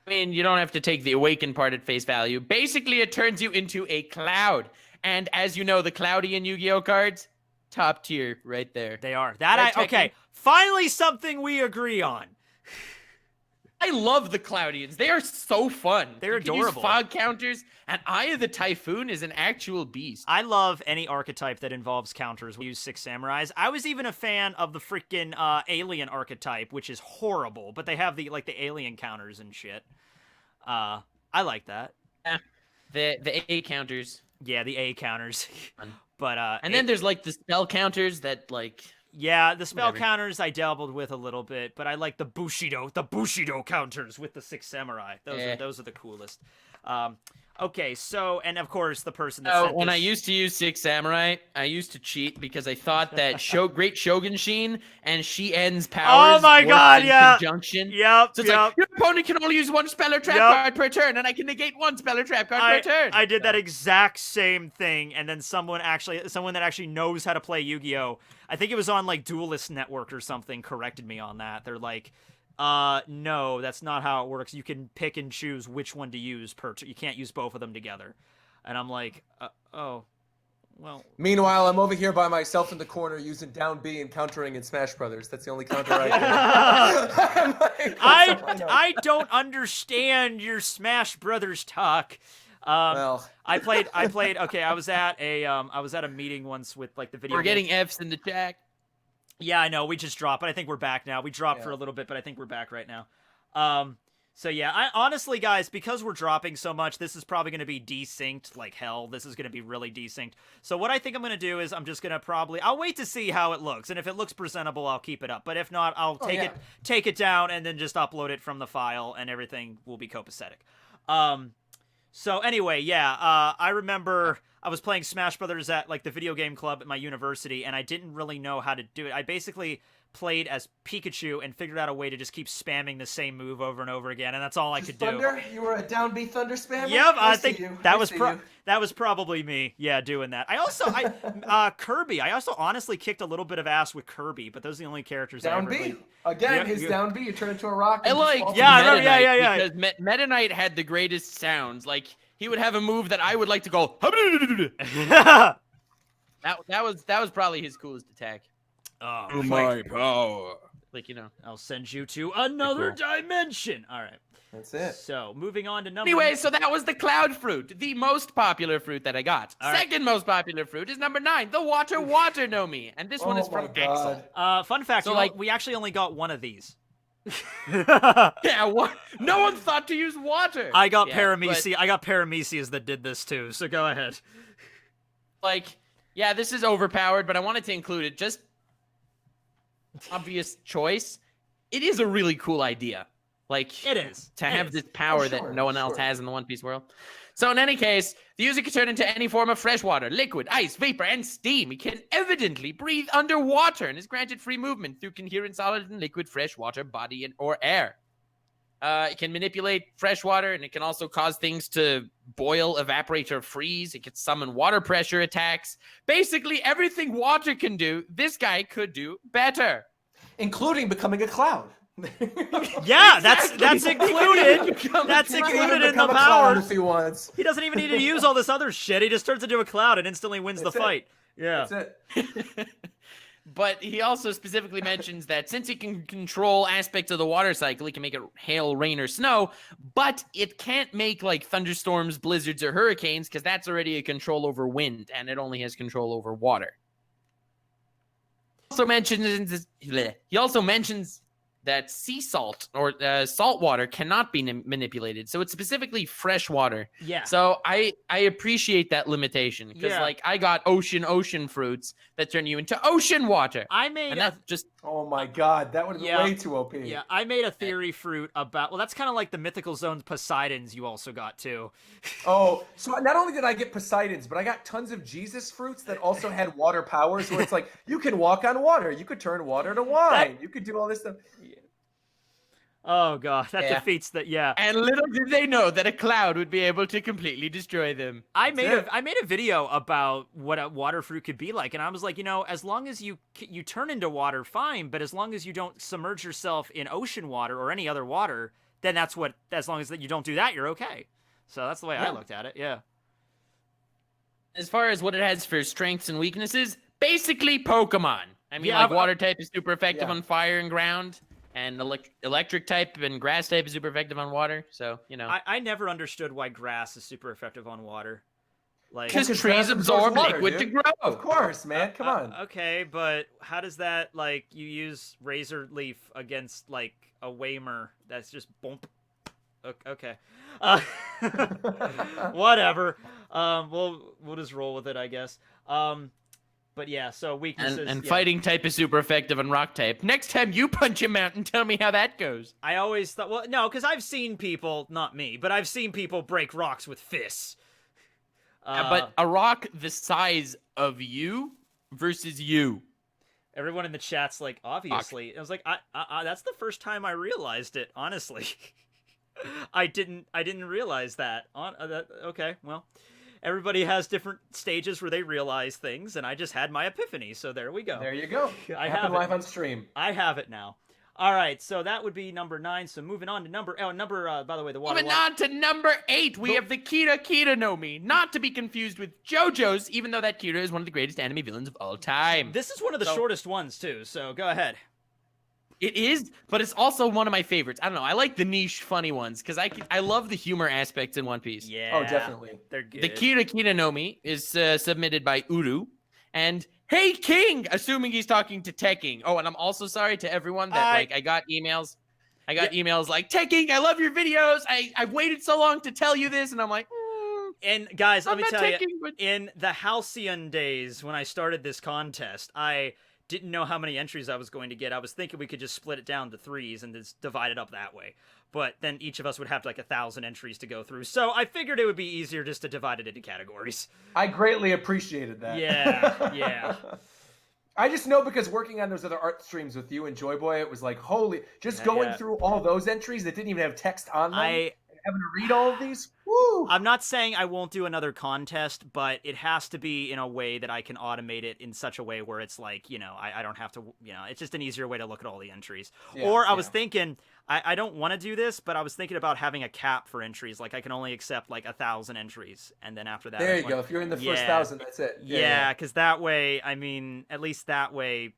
I mean, you don't have to take the awakened part at face value. Basically, it turns you into a cloud. And as you know, the Cloudy and Yu-Gi-Oh cards, top tier right there. They are. Okay. Finally something we agree on. I love the Cloudians. They are so fun. They're You can adorable. use fog counters, and Eye of the Typhoon is an actual beast. I love any archetype that involves counters. We use 6 samurais. I was even a fan of the freaking alien archetype, which is horrible, but they have the alien counters and shit. I like that. Yeah. The A counters. Yeah, the A counters. Fun. But And then there's like the spell counters that yeah, the spell Whatever. counters I dabbled with a little bit, but I like the Bushido counters with the 6 samurai. Those are the coolest. Okay, so, and of course the person that sent when this... I used to use 6 samurai, I used to cheat because I thought that Great Shogun Sheen and She-En's powers Oh my worked God, in yeah. conjunction. Yep, So it's yep. like, your opponent can only use 1 spell or trap Yep. card per turn, and I can negate 1 spell or trap card per turn. I did that exact same thing, and then someone that actually knows how to play Yu-Gi-Oh! I think it was on like Duelist Network or something, corrected me on that. They're like, no, that's not how it works. You can pick and choose which one to use you can't use both of them together. And I'm like, oh, well. Meanwhile, I'm over here by myself in the corner using down B and countering in Smash Brothers. That's the only counter I do. I don't understand your Smash Brothers talk. Well, I played. Okay, I was at a meeting once with like the video. We're game- getting Fs in the chat. Yeah, I know. We just dropped, but I think we're back now. We dropped for a little bit, but I think we're back right now. So yeah, I honestly, guys, because we're dropping so much, this is probably going to be desynced like hell. This is going to be really desynced. So what I think I'm going to do is I'm just going to I'll wait to see how it looks, and if it looks presentable, I'll keep it up. But if not, I'll take it down and then just upload it from the file, and everything will be copacetic. So anyway, yeah, I remember I was playing Smash Brothers at like the video game club at my university, and I didn't really know how to do it. I basically played as Pikachu and figured out a way to just keep spamming the same move over and over again, and that's all I could do. Thunder? You were a down B Thunder spammer? Yep, I see think you. that I was see you. that was probably me. Yeah, doing that. I also Kirby. I also honestly kicked a little bit of ass with Kirby, but those are the only characters I Down ever B. played. Again, Yeah, his down B, you turn into a rock. I and like just Yeah, I remember- Meta Knight yeah. because Meta Knight had the greatest sounds. Like he would have a move that I would like to go. That was probably his coolest attack. Oh, My power. Like I'll send you to another dimension. All right. That's it. So moving on to number. Anyway, so that was the cloud fruit, the most popular fruit that I got. All right. Second most popular fruit is number 9, the water Noemi, and this one is from Axel. Fun fact. So, We actually only got one of these. Yeah, what? No one thought to use water. I got Yeah, Paramecias. I got Paramecias that did this too. So go ahead. Like, yeah, this is overpowered, but I wanted to include it just obvious choice, it is a really cool idea. Like, It is. to have this power that no one else has in the One Piece world. So in any case, the user can turn into any form of fresh water, liquid, ice, vapor, and steam. He can evidently breathe underwater and is granted free movement through coherent solid and liquid fresh water, body, or air. It can manipulate fresh water, and it can also cause things to boil, evaporate, or freeze. It can summon water pressure attacks. Basically, everything water can do, this guy could do better. Including becoming a cloud. Yeah, that's included. That's He can included even in the become a cloud powers. if he wants. He doesn't even need to use all this other shit. He just turns into a cloud and instantly wins the fight. Yeah. That's it. But he also specifically mentions that since he can control aspects of the water cycle, he can make it hail, rain, or snow, but it can't make like thunderstorms, blizzards, or hurricanes because that's already a control over wind, and it only has control over water. He also mentions that sea salt or salt water cannot be manipulated. So it's specifically fresh water. Yeah. So I appreciate that limitation because like I got ocean fruits that turn you into ocean water. I made and that's just Oh my god, that would be way too OP. Yeah, I made a theory fruit about, well, that's kind of like the Mythical Zoan Poseidons you also got too. Oh, so not only did I get Poseidons, but I got tons of Jesus fruits that also had water powers where it's like, you can walk on water, you could turn water to wine, you could do all this stuff. Oh god, that defeats that. Yeah. And little did they know that a cloud would be able to completely destroy them. I made a video about what a water fruit could be like, and I was like, as long as you turn into water, fine, but as long as you don't submerge yourself in ocean water or any other water, then as long as you don't do that, you're okay. So that's the way I looked at it. Yeah. As far as what it has for strengths and weaknesses, basically Pokemon. I mean, water type is super effective on fire and ground. And electric type and grass type is super effective on water. So, I never understood why grass is super effective on water. Like, because trees absorb liquid to grow. Of course, man. Come on. Okay, but how does that, like, you use razor leaf against, like, a Waymer? That's just bump. Okay. Whatever. We'll just roll with it, I guess. But yeah, so weaknesses. And fighting type is super effective on rock type. Next time you punch him out and tell me how that goes. I always thought, well, no, because I've seen people, not me, but I've seen people break rocks with fists. But a rock the size of you versus you. Everyone in the chat's like, obviously. I was like, that's the first time I realized it, honestly. I didn't realize that. Okay, well. Everybody has different stages where they realize things, and I just had my epiphany, so there we go. There you go. I have it live on stream. I have it now. All right, so that would be number 9. So moving on to number, by the way, the water. Moving on to number 8, we have the Kira Noemi, not to be confused with JoJo's, even though that Kira is one of the greatest anime villains of all time. This is one of the shortest ones too, so go ahead. It is, but it's also one of my favorites. I don't know. I like the niche, funny ones because I love the humor aspects in One Piece. Yeah. Oh, definitely. They're good. The Kira Noemi is submitted by Uru, and Hey King, assuming he's talking to Tekking. Oh, and I'm also sorry to everyone that I got emails. I got emails like, Tekking, I love your videos. I've waited so long to tell you this, and I'm like. And guys, let me tell you, in the Halcyon days when I started this contest, I didn't know how many entries I was going to get. I was thinking we could just split it down to 3s and just divide it up that way. But then each of us would have like 1,000 entries to go through. So I figured it would be easier just to divide it into categories. I greatly appreciated that. Yeah. I just know because working on those other art streams with you and Joy Boy, it was like, going through all those entries that didn't even have text on them. Having to read all of these? Woo! I'm not saying I won't do another contest, but it has to be in a way that I can automate it in such a way where it's like, I don't have to, it's just an easier way to look at all the entries. Or I was thinking, I don't want to do this, but I was thinking about having a cap for entries. Like I can only accept like 1,000 entries. And then after that. There you go. If you're in the first 1,000, that's it. Yeah, because that way, I mean, at least that way,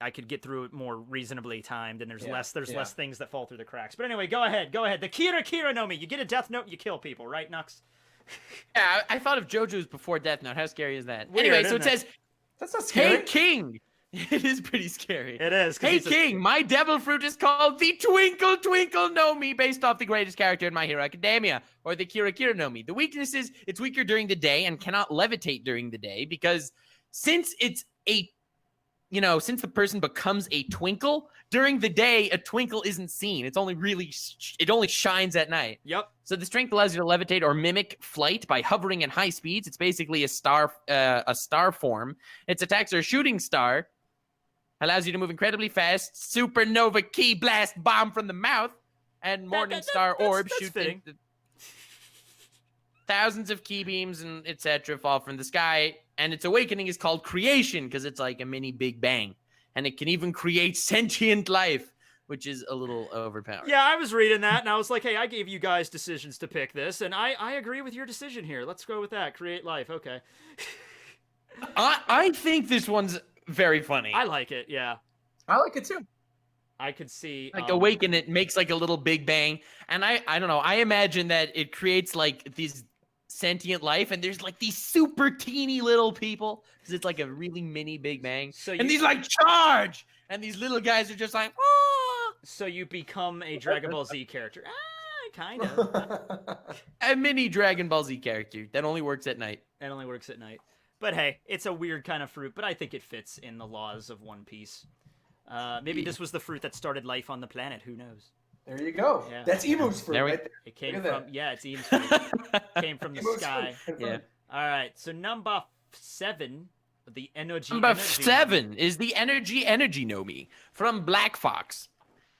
I could get through it more reasonably timed, and there's less things that fall through the cracks. But anyway, go ahead. The Kira Noemi. You get a Death Note, you kill people, right, Nux? Yeah, I thought of JoJo's before Death Note. How scary is that? Weird, anyway, so it says, that's not scary. Hey King. It is pretty scary. It is. Hey King, my devil fruit is called the Twinkle Twinkle Noemi, based off the greatest character in My Hero Academia, or the Kira Noemi. The weakness is it's weaker during the day and cannot levitate during the day because since it's a since the person becomes a twinkle, during the day, a twinkle isn't seen. It's only it only shines at night. Yep. So the strength allows you to levitate or mimic flight by hovering at high speeds. It's basically a star form. Its attacks are a shooting star. Allows you to move incredibly fast. Supernova key blast bomb from the mouth. And morning star orb shoot thousands of key beams and etc. fall from the sky. And its awakening is called creation because it's like a mini Big Bang. And it can even create sentient life, which is a little overpowered. Yeah, I was reading that, and I was like, hey, I gave you guys decisions to pick this, and I agree with your decision here. Let's go with that. Create life. Okay. I think this one's very funny. I like it, yeah. I like it too. I could see... Like, awaken it makes like a little Big Bang. And I don't know, I imagine that it creates like these sentient life, and there's like these super teeny little people, because it's like a really mini Big Bang. And these like charge! And these little guys are just like, ah! So you become a Dragon Ball Z character. Kind of. A mini Dragon Ball Z character that only works at night. It only works at night. But hey, it's a weird kind of fruit, but I think it fits in the laws of One Piece. Maybe this was the fruit that started life on the planet. Who knows? There you go. Yeah. That's Emu's fruit right there. It came from, it's Emu's fruit. Came from the sky. Yeah. All right, so number 7, the energy. Number 7 is the energy Noemi from Black Fox.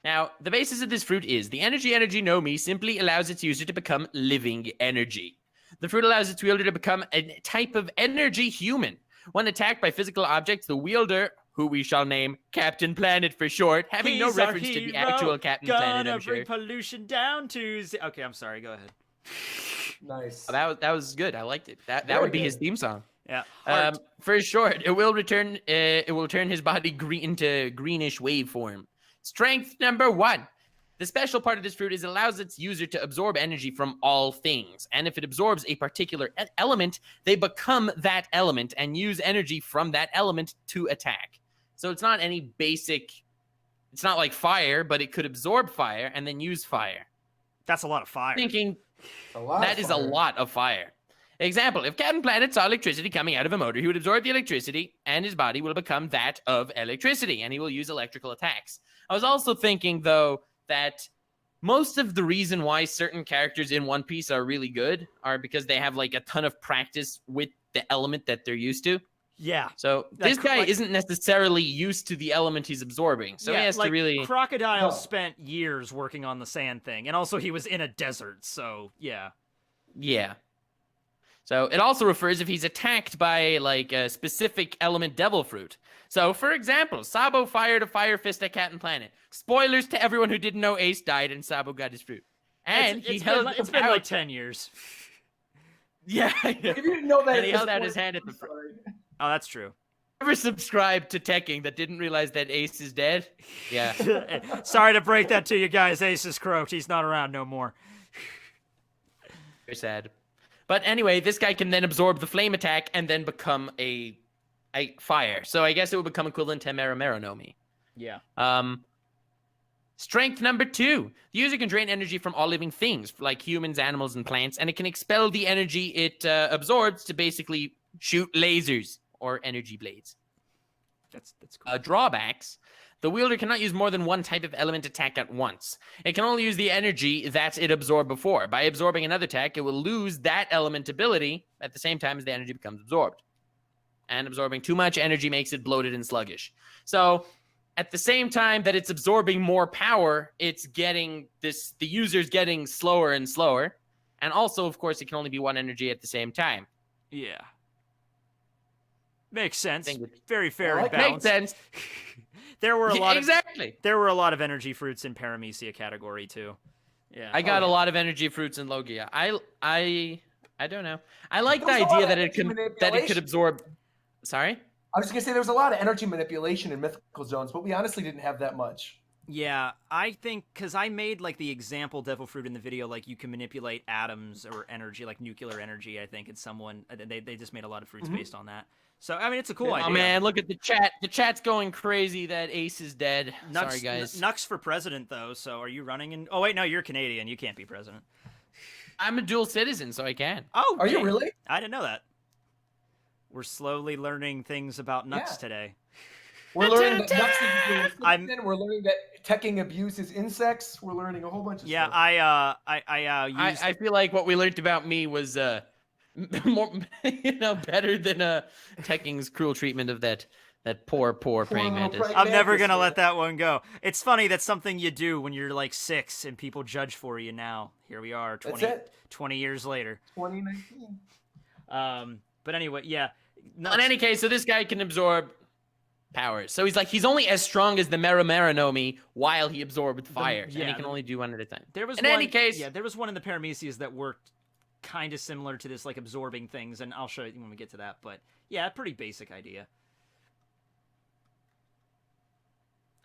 Now, the basis of this fruit is the energy Noemi simply allows its user to become living energy. The fruit allows its wielder to become a type of energy human. When attacked by physical objects, the wielder, who we shall name Captain Planet for short, having no reference to the actual Captain Planet, I'm sure. Gonna bring pollution down to... Okay, I'm sorry, go ahead. Nice. Oh, that was good. I liked it. That would be his theme song. Yeah. For short, it will turn his body into greenish waveform. Strength number 1. The special part of this fruit is it allows its user to absorb energy from all things. And if it absorbs a particular element, they become that element and use energy from that element to attack. So it's not any basic... It's not like fire, but it could absorb fire and then use fire. That's a lot of fire. Thinking that is a lot of fire. Example, if Captain Planet saw electricity coming out of a motor, he would absorb the electricity and his body will become that of electricity and he will use electrical attacks. I was also thinking, though, that most of the reason why certain characters in One Piece are really good are because they have like a ton of practice with the element that they're used to. Yeah. So this guy isn't necessarily used to the element he's absorbing. So he has to really... Crocodile spent years working on the sand thing. And also he was in a desert. So, yeah. Yeah. So it also refers if he's attacked by like a specific element devil fruit. So for example, Sabo fired a fire fist at Captain Planet. Spoilers to everyone who didn't know Ace died and Sabo got his fruit. And it's been like 10 years. Yeah. If you didn't know that, and he held out his hand at the fruit. Oh, that's true. Ever subscribed to Tekking that didn't realize that Ace is dead? Yeah. Sorry to break that to you guys. Ace is croaked. He's not around no more. Very sad. But anyway, this guy can then absorb the flame attack and then become a fire. So I guess it would become equivalent to Mero Noemi. Yeah. Strength number 2. The user can drain energy from all living things, like humans, animals, and plants, and it can expel the energy it absorbs to basically shoot lasers or energy blades. That's cool. Drawbacks. The wielder cannot use more than one type of element attack at once. It can only use the energy that it absorbed before. By absorbing another attack, it will lose that element ability at the same time as the energy becomes absorbed. And absorbing too much energy makes it bloated and sluggish. So at the same time that it's absorbing more power, it's getting the user's getting slower and slower. And also, of course, it can only be one energy at the same time. Yeah. Makes sense. Very fair and Makes balanced. sense. There were a lot exactly. There were a lot of energy fruits in Paramecia category too. Yeah. I got a lot of energy fruits in Logia. I don't know. I like the idea that it could absorb. Sorry? I was just gonna say there was a lot of energy manipulation in Mythical Zones, but we honestly didn't have that much. Yeah, I think because I made like the example devil fruit in the video, like you can manipulate atoms or energy, like nuclear energy. I think it's someone they just made a lot of fruits based on that. So I mean, it's a cool idea. Oh man, look at the chat. The chat's going crazy that Ace is dead. Sorry guys. Nux for president though. So are you running in? Oh wait, no, you're Canadian. You can't be president. I'm a dual citizen, so I can. Oh, are you really? I didn't know that. We're slowly learning things about Nux today. We're learning that I'm- we're learning that Tekking abuses insects. We're learning a whole bunch of Yeah, stuff. I used. I feel like what we learned about me was more, better than Tekking's cruel treatment of that poor praying little mantis. praying I'm never mantis, gonna yeah. let that one go. It's funny, that's something you do when you're like 6 and people judge for you now. Here we are, That's it. 20 years later. 2019. But anyway, yeah. In any case, so this guy can absorb powers. So he's only as strong as the Mera Noemi while he absorbed fires, and he can only do one at a time. There was any case, there was one in the Paramecias that worked kind of similar to this, like absorbing things, and I'll show you when we get to that. But yeah, pretty basic idea.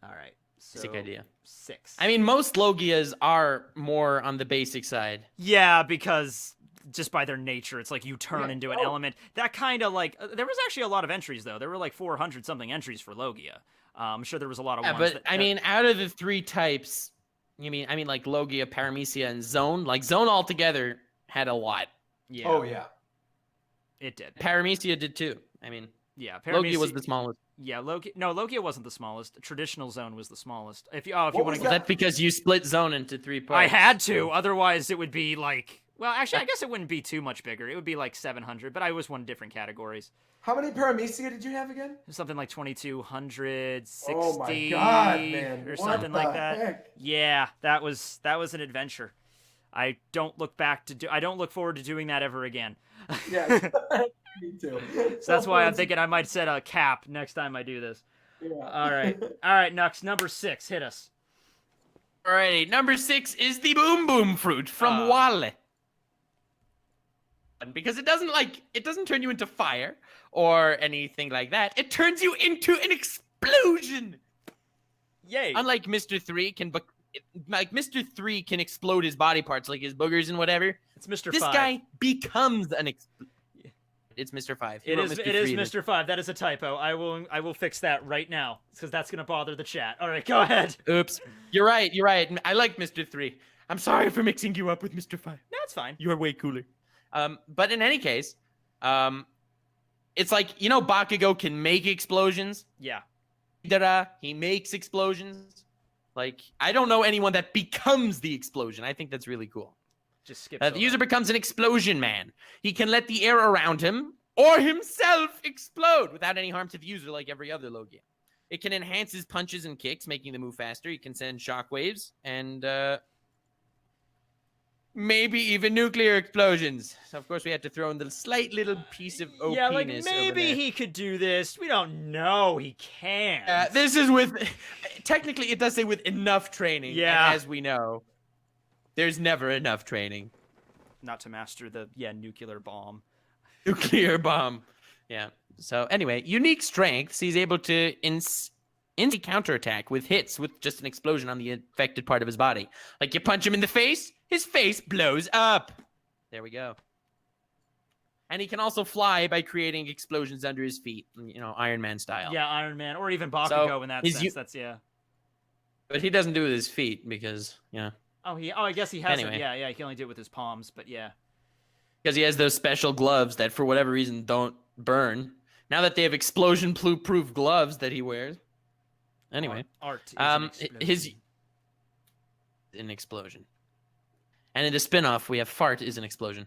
All right, so basic idea. 6. I mean, most Logias are more on the basic side. Yeah, because just by their nature, it's like you turn Yeah. into an element. That kind of like there was actually a lot of entries though. There were like 400 something entries for Logia. I'm sure there was a lot of Yeah, ones. but I mean, out of the 3 types, I mean, like Logia, Paramecia, and Zoan. Like Zoan altogether had a lot. yeah, Oh yeah. it did. Paramecia did too. I mean, Yeah, Logia was the smallest. Yeah, Logia wasn't the smallest. Traditional Zoan was the smallest. If you What want was to that? That's because you split Zoan into 3 parts. I had to, otherwise it would be like. Well, actually, I guess it wouldn't be too much bigger. It would be like 700, but I was one different categories. How many Paramecia did you have again? Something like 2260 Oh my god, man. or What something the like that. heck? Yeah, that was an adventure. I don't look forward to doing that ever again. Yeah. Me too. So that's why I'm thinking I might set a cap next time I do this. Yeah. All right, Nux, number 6, hit us. Alrighty, number 6 is the Boom Boom fruit from Wale. Because it doesn't turn you into fire or anything like that. It turns you into an explosion. Yay! Unlike Mr. 3 Mr. 3 can explode his body parts, like his boogers and whatever. It's Mr. This 5. guy becomes an It's Mr. 5. It is Mr. 5. That is a typo. I will fix that right now because that's gonna bother the chat. All right, go ahead. Oops. You're right. I like Mr. 3. I'm sorry for mixing you up with Mr. 5. No, it's fine. You are way cooler. But in any case, it's like, Bakugo can make explosions. Yeah. He makes explosions. Like, I don't know anyone that becomes the explosion. I think that's really cool. Just skip. The user becomes an explosion man. He can let the air around him or himself explode without any harm to the user like every other Logia. It can enhance his punches and kicks, making them move faster. He can send shockwaves and maybe even nuclear explosions. So, of course, we had to throw in the slight little piece of OP-ness Yeah, like over maybe there. he could do this. We don't know. He can. This is with... Technically, it does say with enough training. Yeah. And as we know, there's never enough training. Not to master the nuclear bomb. Nuclear bomb. Yeah. So anyway, unique strengths. He's able to instantly counterattack with hits with just an explosion on the affected part of his body. Like you punch him in the face, his face blows up. There we go. And he can also fly by creating explosions under his feet, Iron Man style. Yeah, Iron Man, or even Bakugo in that he's sense. That's yeah. But he doesn't do it with his feet because, Oh, I guess he has. Anyway. Yeah. He can only do it with his palms, but yeah. because he has those special gloves that for whatever reason don't burn. Now that they have explosion-proof gloves that he wears. Anyway, Art is an explosion. an explosion. And in the spin-off, we have fart is an explosion.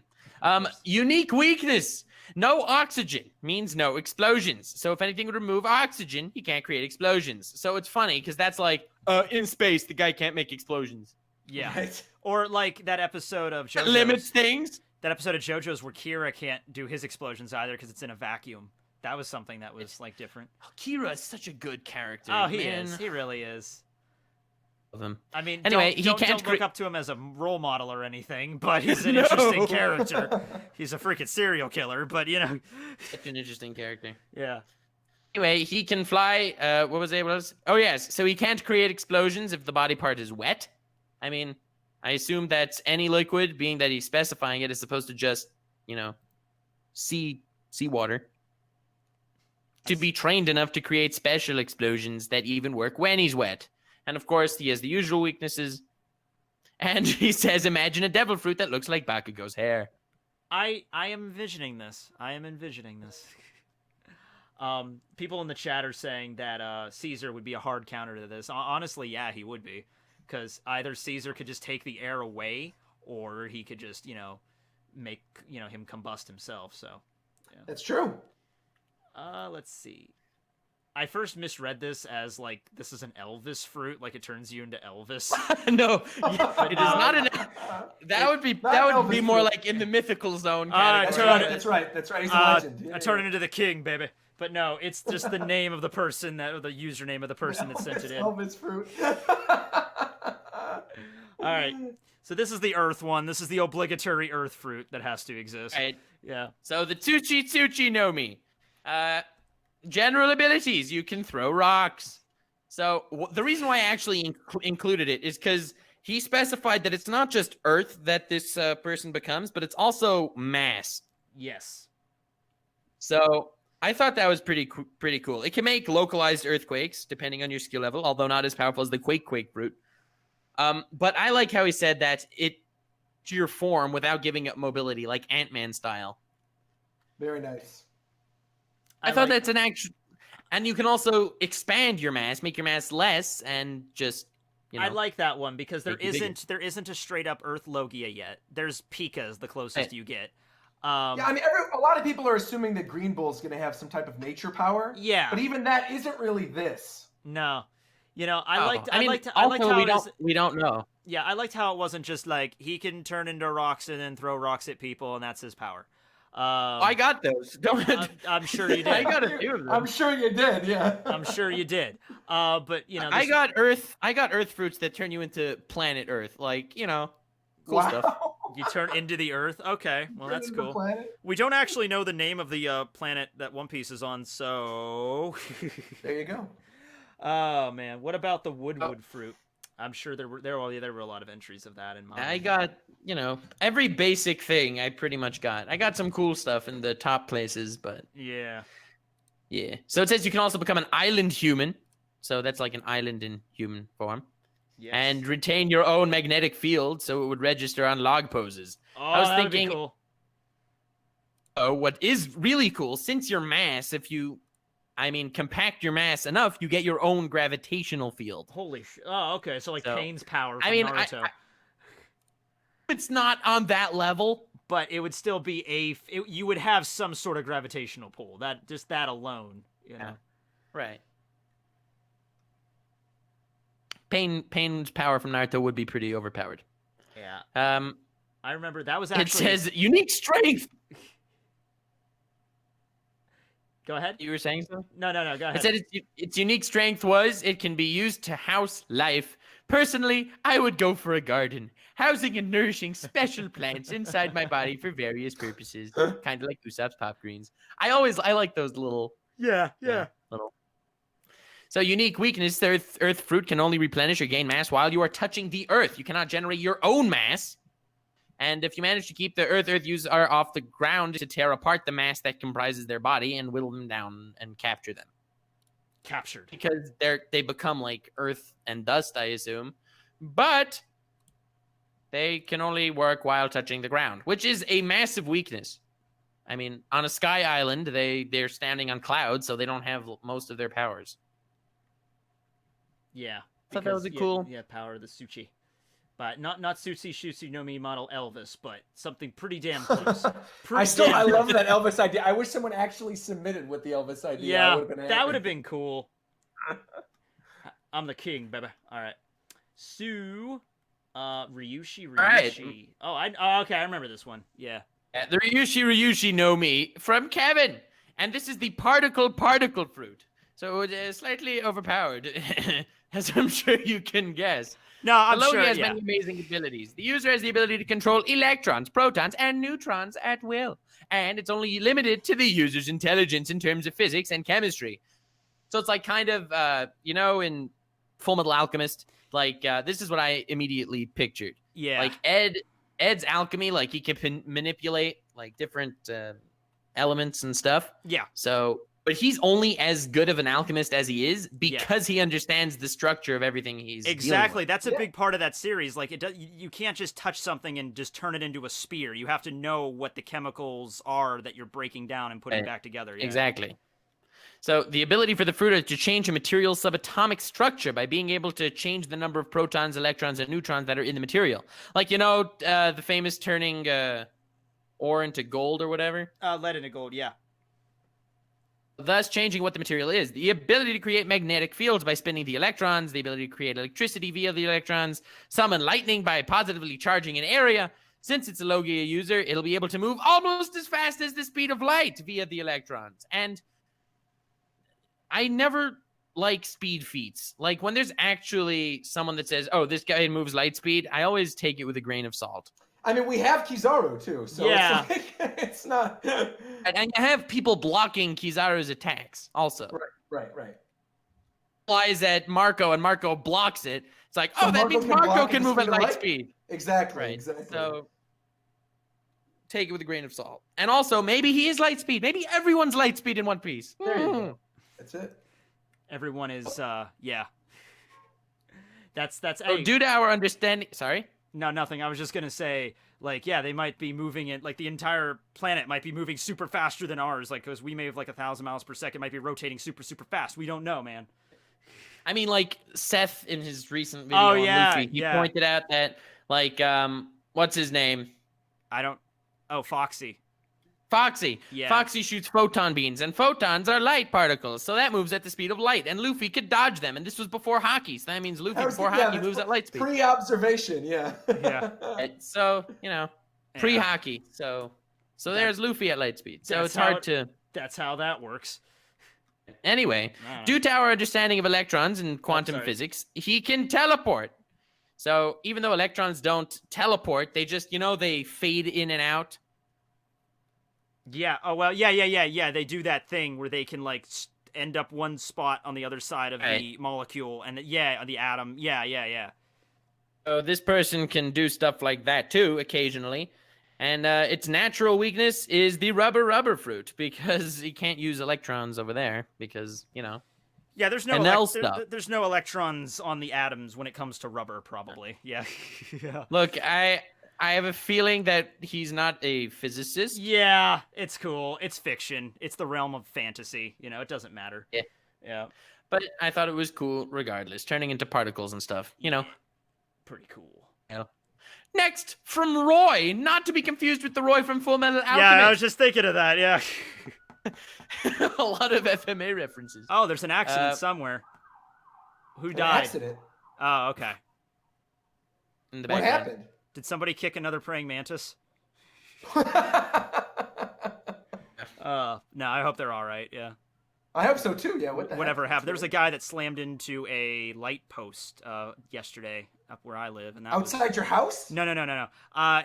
Unique weakness. No oxygen means no explosions. So if anything would remove oxygen, he can't create explosions. So it's funny because that's like, in space, the guy can't make explosions. Yeah. Right. Or like that episode of That JoJo's. limits things. That episode of JoJo's where Kira can't do his explosions either because it's in a vacuum. That was something that was like different. Oh, Kira is such a good character. Oh, he man. is. He really is. Love him. I mean, Anyway, don't look up to him as a role model or anything, but he's an interesting character. He's a freaking serial killer, but Such an interesting character. yeah. Anyway, he can fly. What was it? Oh, yes. So he can't create explosions if the body part is wet. I mean, I assume that's any liquid, being that he's specifying it is supposed to just, seawater. To be trained enough to create special explosions that even work when he's wet. And of course, he has the usual weaknesses. And he says, imagine a devil fruit that looks like Bakugo's hair. I am envisioning this. People in the chat are saying that Caesar would be a hard counter to this. Honestly, yeah, he would be. Because either Caesar could just take the air away, or he could just, make, him combust himself, so. Yeah. That's true. Let's see. I first misread this as, like, this is an Elvis fruit, like it turns you into Elvis. No, it is not an. That would be more fruit. like in the mythical zone That's category. right. That's right. He's a legend. I turn into the king, baby. But no, it's just the name of the person or the username of the person that sent it in. Elvis fruit. All right. So this is the Earth one. This is the obligatory Earth fruit that has to exist. Right. Yeah. So the Tsuchi Noemi. General abilities. You can throw rocks. So the reason why I actually included it is because he specified that it's not just Earth that this person becomes, but it's also mass. Yes. So I thought that was pretty cool. It can make localized earthquakes depending on your skill level, although not as powerful as the Quake fruit. But I like how he said that it to your form without giving up mobility, like Ant-Man style. Very nice. I thought that's an actual, and you can also expand your mass, make your mass less, and just I like that one because there make it isn't a straight up Earth Logia yet. There's Pika's the closest you get. Yeah, I mean, a lot of people are assuming that Green Bull's going to have some type of nature power. Yeah, but even that isn't really this. No, we don't know. Yeah, I liked how it wasn't just like he can turn into rocks and then throw rocks at people, and that's his power. I got those. I'm sure you did. I got a few of them. I'm sure you did. Yeah. I'm sure you did. But I got Earth fruits that turn you into planet Earth. Like cool stuff. You turn into the Earth. Okay, well that's cool. We don't actually know the name of the planet that One Piece is on, so there you go. Oh man, what about the Woodwood fruit? I'm sure there were a lot of entries of that in mine. I got, every basic thing I pretty much got. I got some cool stuff in the top places, but yeah. So it says you can also become an island human. So that's like an island in human form. Yes. And retain your own magnetic field, so it would register on log poses. Oh, I was thinking, cool. Oh, what is really cool, since your mass, compact your mass enough, you get your own gravitational field. Holy shit. Oh, okay. So Pain's power from Naruto. It's not on that level. But it would still be you would have some sort of gravitational pull. That alone, Yeah. Right. Pain's power from Naruto would be pretty overpowered. Yeah. I remember that was actually... It says unique strength. Go ahead. You were saying so? No, go ahead. It said its unique strength was it can be used to house life. Personally, I would go for a garden, housing and nourishing special plants inside my body for various purposes, kind of like Usopp's pop greens. I like those little... Yeah. Little... So unique weakness, the earth fruit can only replenish or gain mass while you are touching the earth. You cannot generate your own mass. And if you manage to keep the earth user off the ground to tear apart the mass that comprises their body and whittle them down and capture them. Captured. Because they become like earth and dust, I assume. But they can only work while touching the ground, which is a massive weakness. I mean, on a sky island, they're standing on clouds, so they don't have most of their powers. Yeah. I thought that was cool. Yeah, power of the Tsuchi. But not Sushi Shushi no Mi model Elvis, but something pretty damn close. I love that Elvis idea. I wish someone actually submitted with the Elvis idea. Yeah, that would have been cool. I'm the king, baby. All right. Ryushi. Right. Oh, okay, I remember this one. Yeah. The Ryushi Noemi from Kevin. And this is the particle fruit. So it is slightly overpowered, as I'm sure you can guess. No, I'm Logia sure. has many amazing abilities. The user has the ability to control electrons, protons, and neutrons at will. And it's only limited to the user's intelligence in terms of physics and chemistry. So it's like kind of, in Full Metal Alchemist, this is what I immediately pictured. Yeah. Like Ed's alchemy, like he can manipulate like different elements and stuff. Yeah. So... But he's only as good of an alchemist as he is because he understands the structure of everything he's exactly. That's a big part of that series. Like you can't just touch something and just turn it into a spear. You have to know what the chemicals are that you're breaking down and putting back together. Yeah. Exactly. So the ability for the fruit is to change a material's subatomic structure by being able to change the number of protons, electrons, and neutrons that are in the material. Like, the famous turning ore into gold or whatever? Lead into gold, yeah. Thus changing what the material is. The ability to create magnetic fields by spinning the electrons, the ability to create electricity via the electrons, summon lightning by positively charging an area. Since it's a Logia user, it'll be able to move almost as fast as the speed of light via the electrons. And I never like speed feats. Like, when there's actually someone that says, oh, this guy moves light speed, I always take it with a grain of salt. I mean, we have Kizaru too, so Yeah. it's like, it's not. And you have people blocking Kizaru's attacks also. Right. Flies at Marco, and Marco blocks it. It's like, So oh, that means Marco block can the move at speed of light light? speed. Exactly. Right. Exactly. So take it with a grain of salt. And also, maybe he is light speed. Maybe everyone's light speed in One Piece. There you go. That's it. Everyone is, yeah. That's So hey. due to our understanding, sorry. No, nothing. I was just gonna say, like, yeah, they might be moving it, like, the entire planet might be moving super faster than ours, like, because we may have, like, 1,000 miles per second, might be rotating super, super fast. We don't know, man. I mean, like, Seth in his recent video on Luffy, he pointed out that, like, what's his name? Foxy. Foxy. Yeah. Foxy shoots photon beams, and photons are light particles, so that moves at the speed of light, and Luffy could dodge them, and this was before hockey, so that means Luffy before hockey moves at light speed. Pre-observation, yeah. Yeah. So, pre-hockey, so there's Luffy at light speed, so it's hard to... That's how that works. Anyway, due to our understanding of electrons and quantum physics, he can teleport. So even though electrons don't teleport, they just, they fade in and out. Yeah. Oh, well, yeah. They do that thing where they can, like, end up one spot on the other side of the molecule, and, the atom. Yeah. So this person can do stuff like that, too, occasionally. And its natural weakness is the rubber fruit, because he can't use electrons over there, because, Yeah, there's no stuff. There's no electrons on the atoms when it comes to rubber, probably. Yeah. Yeah. Look, I have a feeling that he's not a physicist. Yeah, it's cool. It's fiction. It's the realm of fantasy. It doesn't matter. Yeah. Yeah. But I thought it was cool regardless, turning into particles and stuff, Pretty cool. Yeah. Next, from Roy, not to be confused with the Roy from Full Metal Alchemist. Yeah, I was just thinking of that, yeah. A lot of FMA references. Oh, there's an accident somewhere. Who died? Accident. Oh, okay. In the What background. happened? Did somebody kick another praying mantis? No, I hope they're all right, yeah. I hope so too. Yeah. Whatever happened. There was a guy that slammed into a light post yesterday up where I live, and that outside your house? No.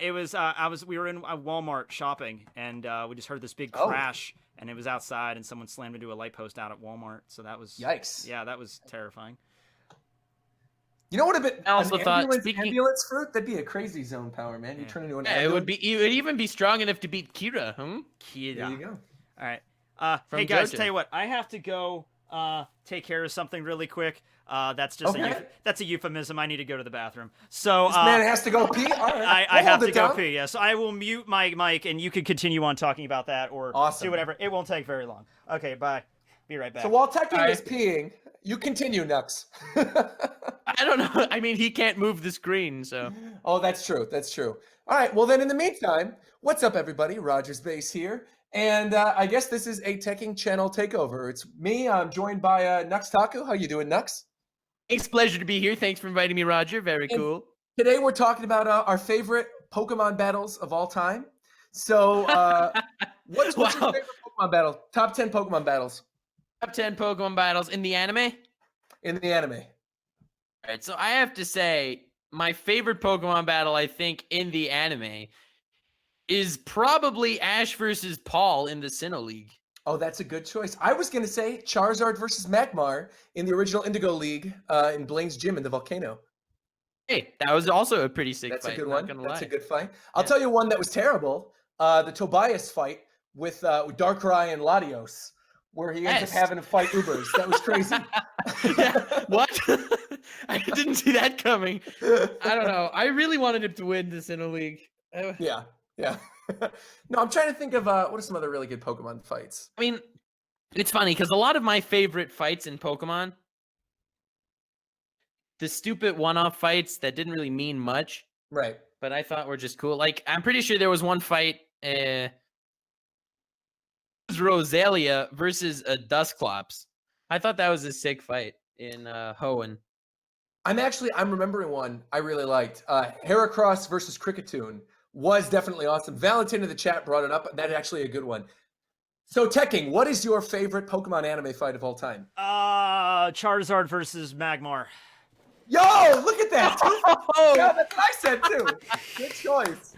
It was we were in a Walmart shopping, and we just heard this big crash, and it was outside, and someone slammed into a light post out at Walmart. So that was yikes. Yeah, that was terrifying. You know what? I also thought ambulance fruit, that'd be a crazy zone power, man. You turn into an ambulance. It would be. It would even be strong enough to beat Kira. Kira. There you go. All right. Hey guys, tell you what, I have to go take care of something really quick. That's just that's a euphemism. I need to go to the bathroom. So this man has to go pee. All right. I have to go pee. Yeah, so I will mute my mic, and you can continue on talking about that or do whatever. It won't take very long. Okay, bye. Be right back. So while Tekking is peeing, you continue, Nux. I don't know. I mean, he can't move the screen, so. Oh, that's true. That's true. All right. Well, then in the meantime, what's up, everybody? Rogersbase here. And I guess this is a Tekking channel takeover. It's me. I'm joined by NuxTaku. How you doing, Nux? It's a pleasure to be here. Thanks for inviting me, Roger. Very cool. Today we're talking about our favorite Pokemon battles of all time. So what's your favorite Pokemon battle? Top 10 Pokemon battles. Top 10 Pokemon battles in the anime? In the anime. All right, so I have to say, my favorite Pokemon battle, I think, in the anime is probably Ash versus Paul in the Sinnoh League. Oh, that's a good choice. I was going to say Charizard versus Magmar in the original Indigo League in Blaine's gym in the volcano. Hey, that was also a pretty sick fight. That's a good one. That's a good fight. I'll tell you one that was terrible. The Tobias fight with Darkrai and Latios, where he ends up having to fight Ubers. That was crazy. What? I didn't see that coming. I don't know. I really wanted him to win this Sinnoh League. Yeah. No, I'm trying to think of what are some other really good Pokemon fights. I mean, It's funny because a lot of my favorite fights in Pokemon, the stupid one-off fights that didn't really mean much, Right. but I thought were just cool. Like, I'm pretty sure there was one fight, Rosalia versus a Dusclops. I thought that was a sick fight in Hoenn. I'm remembering one I really liked. Heracross versus Cricketune was definitely awesome. Valentin in the chat brought it up. That's actually a good one. So, Tekking, what is your favorite Pokemon anime fight of all time? Charizard versus Magmar. Yo, look at that! Yeah, that's what I said too. Good choice.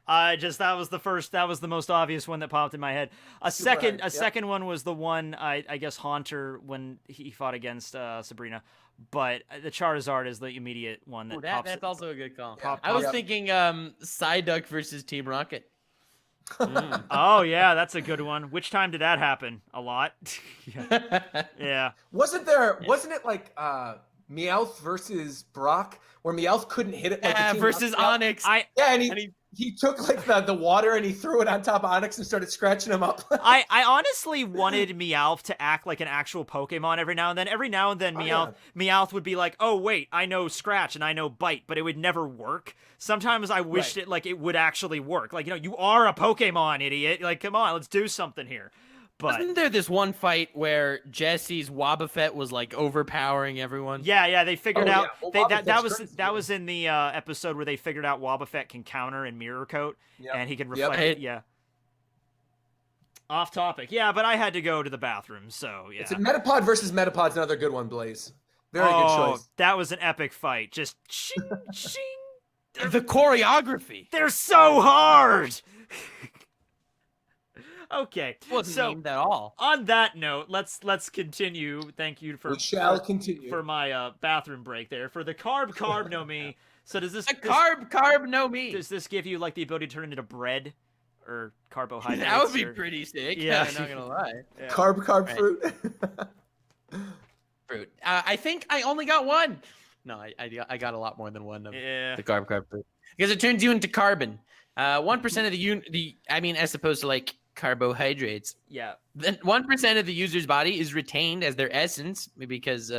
That was the most obvious one that popped in my head. A second one was the one I guess Haunter when he fought against Sabrina, but the Charizard is the immediate one that pops. That's also a good call. Yeah. I was thinking Psyduck versus Team Rocket. Oh yeah, that's a good one. Which time did that happen? A lot. Yeah. Wasn't it like Meowth versus Brock, where Meowth couldn't hit it? Like Versus Onyx. And he took like the water and he threw it on top of Onyx and started scratching him up. I honestly wanted Meowth to act like an actual Pokemon every now and then. Every now and then, Meowth would be like, "Oh wait, I know Scratch and I know Bite," but it would never work. Sometimes I wished it would actually work. Like, you are a Pokemon, idiot. Like, come on, let's do something here. But wasn't there this one fight where Jesse's Wobbuffet was like overpowering everyone? Yeah, they figured out Well, that was in the episode where they figured out Wobbuffet can counter and mirror coat, and he can reflect it. Yeah. Off topic. Yeah, but I had to go to the bathroom, so yeah. It's a Metapod versus Metapod's another good one, Blaze. Very good choice. That was an epic fight. Just shing, shing. The choreography. They're so hard. Okay, wasn't named at all. On that note, let's continue. Thank you for continue for my bathroom break there for the carb Noemi. So does this carb Noemi? Does this give you like the ability to turn into bread or carbohydrates? That would be pretty sick. Yeah, I'm not gonna lie. Yeah. Carb fruit. Fruit. I think I only got one. No, I got a lot more than one of the carb fruit because it turns you into carbon. 1% of as opposed to like carbohydrates. Yeah. Then 1% of the user's body is retained as their essence because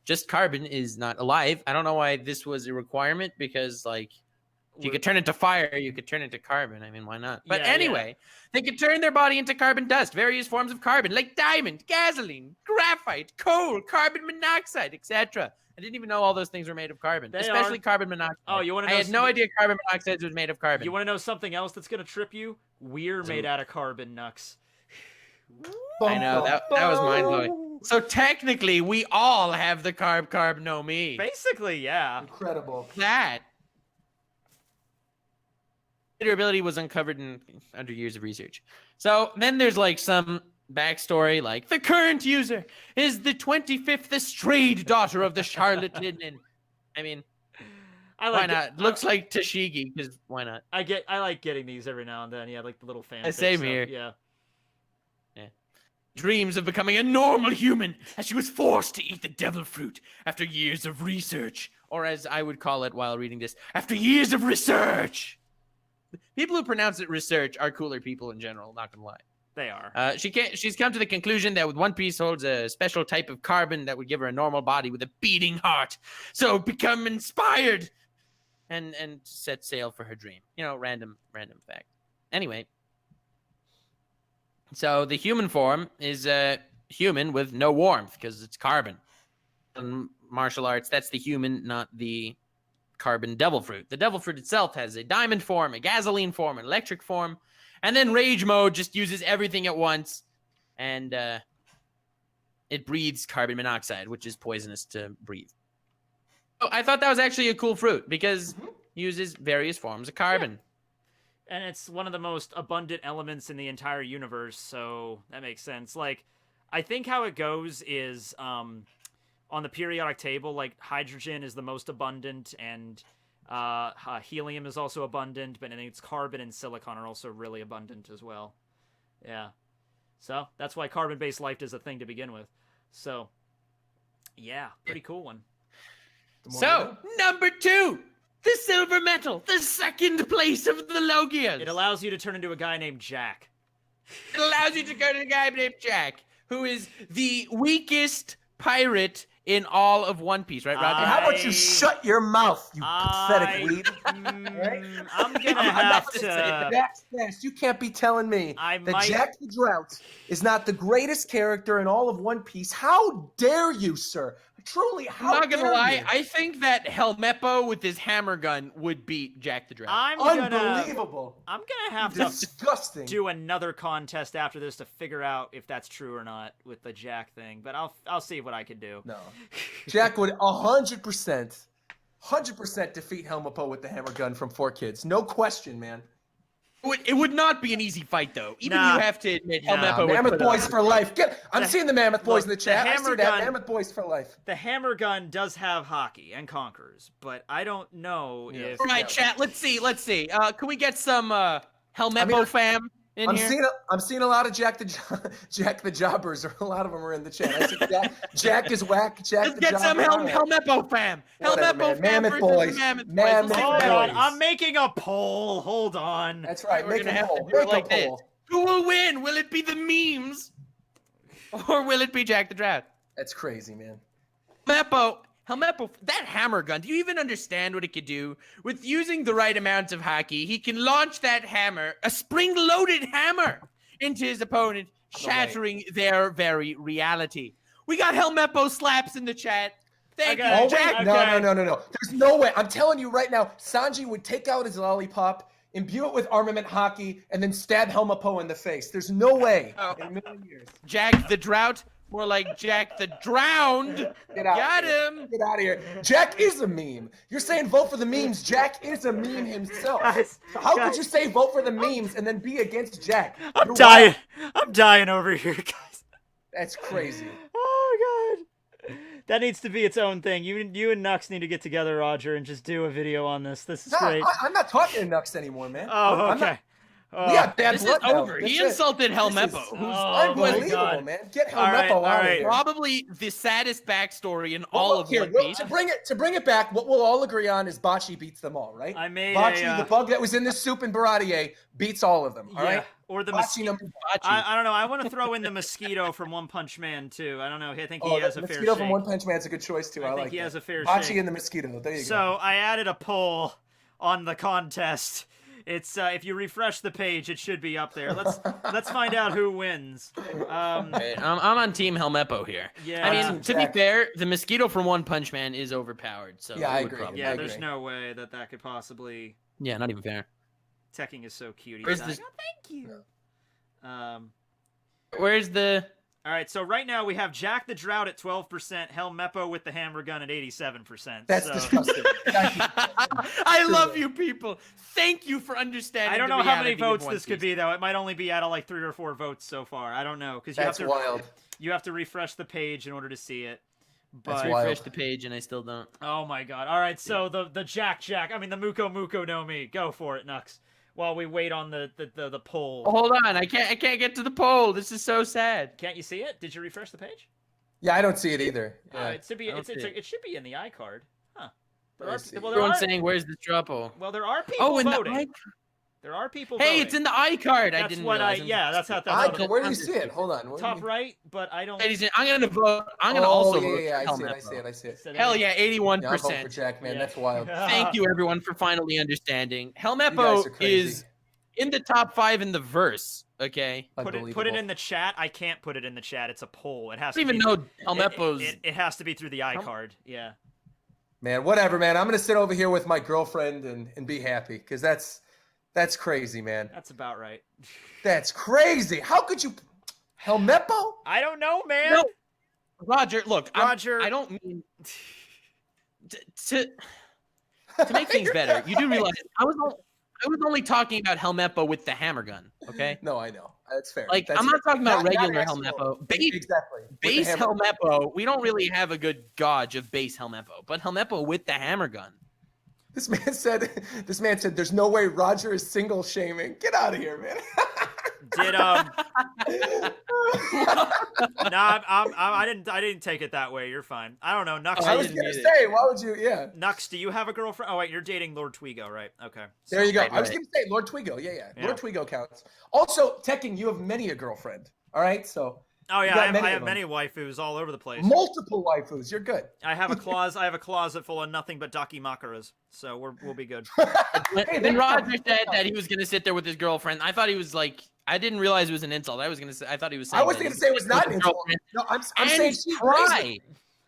just carbon is not alive. I don't know why this was a requirement because like if you could turn into fire, you could turn into carbon. I mean, why not? But anyway, they could turn their body into carbon dust, various forms of carbon like diamond, gasoline, graphite, coal, carbon monoxide, etc. I didn't even know all those things were made of carbon, especially carbon monoxide. Oh, you want to know? I had no idea carbon monoxide was made of carbon. You want to know something else that's going to trip you? We're made out of carbon, Nux. I know, that was mind-blowing. So technically, we all have the carb Noemi. Basically, yeah. Incredible. That ability was uncovered under years of research. So then there's like some backstory, like the current user is the 25th estrayed daughter of the Charlotte Linden. I mean, why not? Looks like Tashigi, because why not? I like getting these every now and then. Yeah, like the little fan. Same stuff. here. Yeah. Dreams of becoming a normal human as she was forced to eat the devil fruit after years of research, or as I would call it while reading this, after years of research. People who pronounce it research are cooler people in general, not gonna lie. They are. She's come to the conclusion that with One Piece holds a special type of carbon that would give her a normal body with a beating heart. So become inspired and set sail for her dream. Random fact. Anyway. So the human form is a human with no warmth because it's carbon. In martial arts, that's the human, not the carbon devil fruit. The devil fruit itself has a diamond form, a gasoline form, an electric form, and then rage mode just uses everything at once, and it breathes carbon monoxide, which is poisonous to breathe. So I thought that was actually a cool fruit because it uses various forms of carbon. Yeah. And it's one of the most abundant elements in the entire universe, so that makes sense. Like, I think how it goes is on the periodic table, like hydrogen is the most abundant, and helium is also abundant, but I think it's carbon and silicon are also really abundant as well. Yeah. So that's why carbon-based life is a thing to begin with. So, yeah, pretty cool one. So, number 2. The silver metal, the second place of the Logias. It allows you to turn into a guy named Jack. It allows you to go to a guy named Jack, who is the weakest pirate in all of One Piece, right, Roger? Hey, how about you shut your mouth, you pathetic weed? I'm gonna have to. Jack Smash, you can't be telling me I that might- Jack the Drought is not the greatest character in all of One Piece. How dare you, sir? Truly, how I'm not gonna dare lie. you? I think that Helmeppo with his hammer gun would beat Jack the Drought. Unbelievable. I'm gonna have to Disgusting. do another contest after this to figure out if that's true or not with the Jack thing. But I'll see what I can do. No. Jack would 100% defeat Helmeppo with the hammer gun from 4Kids. No question, man. It would not be an easy fight, though. Even Nah. you have to admit, Nah. Helmeppo would Mammoth put Boys up. for life. I'm seeing the Mammoth Boys in the the chat. I hammer see that. gun- Mammoth Boys for life. The hammer gun does have hockey and conquerors, but I don't know if. All right, chat. Let's see. Can we get some Helmeppo fam in here? I'm seeing a lot of Jack the Jobbers, or a lot of them are in the chat. I see Jack is whack. Jack Let's the get some Jobber. Helmeppo fam. Whatever, Helmeppo man. fam Mammoth versus Boys. the Mammoth Mammoth Boys. Hold Boys. on, I'm making a poll. Hold on. That's right. We're Make gonna a have poll. to do it Make a like this. poll. Who will win? Will it be the memes, or will it be Jack the Drought? That's crazy, man. Helmeppo, that hammer gun, do you even understand what it could do? With using the right amount of hockey, he can launch that hammer, a spring-loaded hammer, into his opponent, shattering their very reality. We got Helmeppo slaps in the chat. Thank Okay. you, Jack. Okay. No. There's no way. I'm telling you right now, Sanji would take out his lollipop, imbue it with armament hockey, and then stab Helmeppo in the face. There's no way in a million years. Jack the Drought, more like Jack the Drowned. Get out Got of here. him. Get out of here. Jack is a meme. You're saying vote for the memes. Jack is a meme himself. Guys, How could you say vote for the memes and then be against Jack? I'm You're dying. wild. I'm dying over here, guys. That's crazy. Oh god. That needs to be its own thing. You and Nux need to get together, Roger, and just do a video on this. This is No, great. I'm not talking to Nux anymore, man. Oh, I'm not- okay. Oh. We got bad This is blood now. over. He That's it. insulted This is Helmeppo. Oh, my unbelievable, God. man. Get All right, Helmeppo all out right. of here. Probably the saddest backstory in all of Here, One well, Piece. to bring it back, what we'll all agree on is Bocce beats them all, right? I made Bocce, the bug that was in the soup in Baratier, beats all of them. All right. Or the Bocce mosquito. number. I don't know. I want to throw in the mosquito from One Punch Man too. I don't know. I think he Oh, has the a fair mosquito shake. from One Punch Man's a good choice too. I think like he that. has a fair Bocce shake. and the mosquito. There you go. So I added a poll on the contest. It's if you refresh the page, it should be up there. Let's find out who wins. I'm on Team Helmeppo here. Yeah. I Team mean, to be Jack. fair, the mosquito from One Punch Man is overpowered. So Yeah, I it would agree. probably- Yeah, I there's agree. no way that could possibly. Yeah, not even fair. Tekking is so cute. He's Where's like, this- "Oh, thank you. Where's the? All right, so right now we have Jack the Drought at 12%, Helmeppo with the hammer gun at 87%. That's so disgusting. Thank you. I love you people. Thank you for understanding. I don't the know how many reality of votes One this could Piece. be though. It might only be out of like 3 or 4 votes so far. I don't know because That's wild. you have to refresh the page in order to see it. That's But wild. Refresh the page and I still don't. oh my god! All right, so the Jack, I mean the Muko Noemi, go for it, Nux. While we wait on the poll. Oh, hold on, I can't get to the poll. This is so sad. Can't you see it? Did you refresh the page? Yeah, I don't see it either. Yeah. It should be. I don't see it. It should be in the iCard, huh? There Let me are, see. well, there Everyone's are, saying, "Where's the trouble?" well, there are people Oh, in voting. the There are people. Hey, voting. it's in the iCard. I That's didn't what realize. yeah, that's how. Where do you see it? Hold on. What do you Top mean? right, but I don't. Ladies and I'm gonna vote. I'm gonna Oh, also yeah, vote yeah, for I see it. I Helmeppo. see it. I see it. Hell yeah, Yeah, I'll vote for 81%. Jack, man. Yeah. That's wild. Thank you, everyone, for finally understanding. You guys Helmeppo are crazy. is in the top 5 in the verse. Okay. Put it Unbelievable. in the chat. I can't put it in the chat. It's a poll. It has I to don't even be, know Helmeppo's. It has to be through the iCard. Yeah. Man, whatever, man. I'm gonna sit over here with my girlfriend and be happy because that's crazy, man. That's about right. That's crazy. How could you, Helmeppo? I don't know, man. No. Roger, look, Roger. I don't mean to make things better. You do realize I was only talking about Helmeppo with the hammer gun. Okay. No, I know. That's fair. Like, That's I'm not talking about not regular actual- Helmeppo. Exactly. With the Base hammer. Helmeppo, we don't really have a good gauge of base Helmeppo, but Helmeppo with the hammer gun. This man said, "There's no way Roger is single shaming. Get out of here, man." Did No, I didn't take it that way. You're fine. I don't know. Nux, Oh, I was didn't gonna get it. say, why would you? Yeah. Nux, do you have a girlfriend? Oh wait, you're dating Lord Twigo, right? Okay. There you go. Right, I was right. gonna say Lord Twigo. Yeah. Yeah. Lord Twigo counts. Also, Tekking, you have many a girlfriend. All right, so Oh You yeah, got I have of many them. waifus all over the place. Multiple waifus. You're good. I have a closet full of nothing but dakimakuras, so we'll be good. Hey, When Roger said that he was gonna sit there with his girlfriend, I thought he was like, I didn't realize it was an insult. I thought he was saying. I wasn't going to say it was not an insult. No, I'm saying she agrees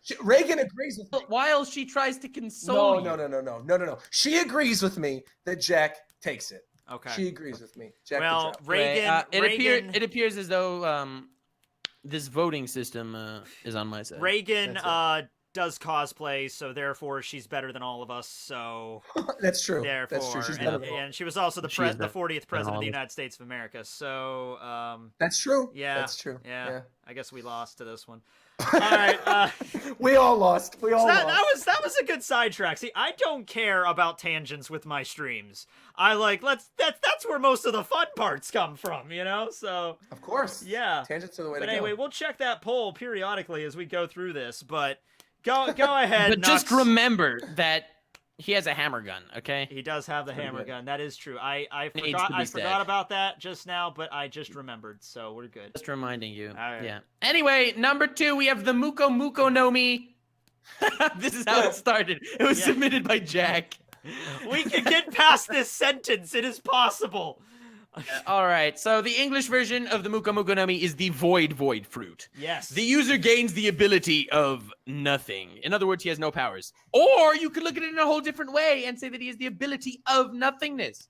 with, Reagan agrees with me. While she tries to console No. She agrees with me that Jack takes it. Okay. She agrees with me. Jack Well, the Reagan. It appears as though this voting system is on my side. Reagan does cosplay, so therefore she's better than all of us. So that's true. Therefore, That's true. She's and she was also the 40th president of the United States of America. So that's true. Yeah, that's true. Yeah. I guess we lost to this one. All right, we all lost. We all lost. That was a good sidetrack. See, I don't care about tangents with my streams. I like that's where most of the fun parts come from, you know. So of course, yeah, tangents are the way to go. But anyway, we'll check that poll periodically as we go through this. But go ahead. But just remember that he has a hammer gun. Okay, he does have the hammer gun. That is true. I forgot about that just now, but I just remembered. So we're good. Just reminding you. All right. Yeah. Anyway, number 2, we have the Muko Noemi. This is how it started. It was submitted by Jack. We can get past this sentence. It is possible. All right. So the English version of the Muko Noemi is the void fruit. Yes. The user gains the ability of nothing. In other words, he has no powers. Or you could look at it in a whole different way and say that he has the ability of nothingness.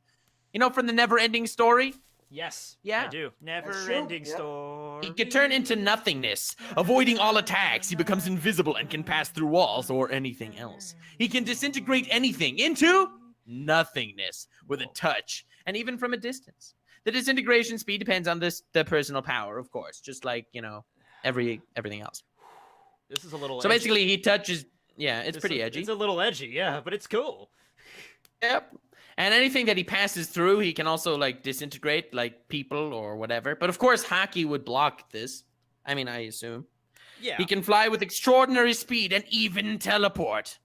You know, from the never-ending story? Yes. Yeah. I do. Never-ending story. He can turn into nothingness, avoiding all attacks. He becomes invisible and can pass through walls or anything else. He can disintegrate anything into nothingness with a touch, and even from a distance. The disintegration speed depends on the personal power, of course, just like, you know, everything else. This is a little So edgy. basically he touches, it's pretty edgy. It's a little edgy, yeah, but it's cool. Yep. And anything that he passes through, he can also like disintegrate, like people or whatever. But of course, Haki would block this. I mean, I assume. Yeah. He can fly with extraordinary speed and even teleport,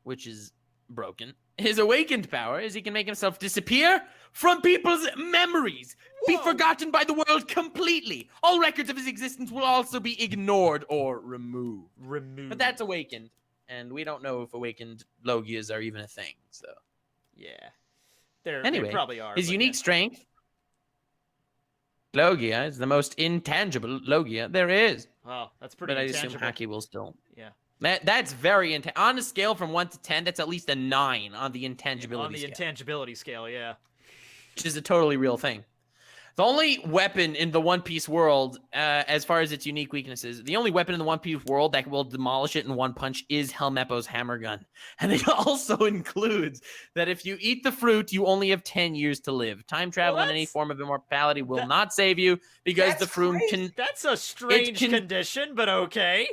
which is broken. His awakened power is he can make himself disappear from people's memories, be forgotten by the world completely. All records of his existence will also be ignored or removed. But that's awakened, and we don't know if awakened Logias are even a thing. So, yeah, anyway, they probably are. His unique strength. Logia is the most intangible Logia there is. Wow, that's pretty. But intangible. I assume Haki will still. Yeah. That's very on a scale from 1 to 10. That's at least a 9 on the intangibility. On the intangibility scale, yeah. Which is a totally real thing. The only weapon in the One Piece world, as far as its unique weaknesses, the only weapon in the One Piece world that will demolish it in one punch is Helmeppo's hammer gun. And it also includes that if you eat the fruit, you only have 10 years to live. Time travel in any form of immortality will not save you because the fruit can... That's a strange condition, but okay.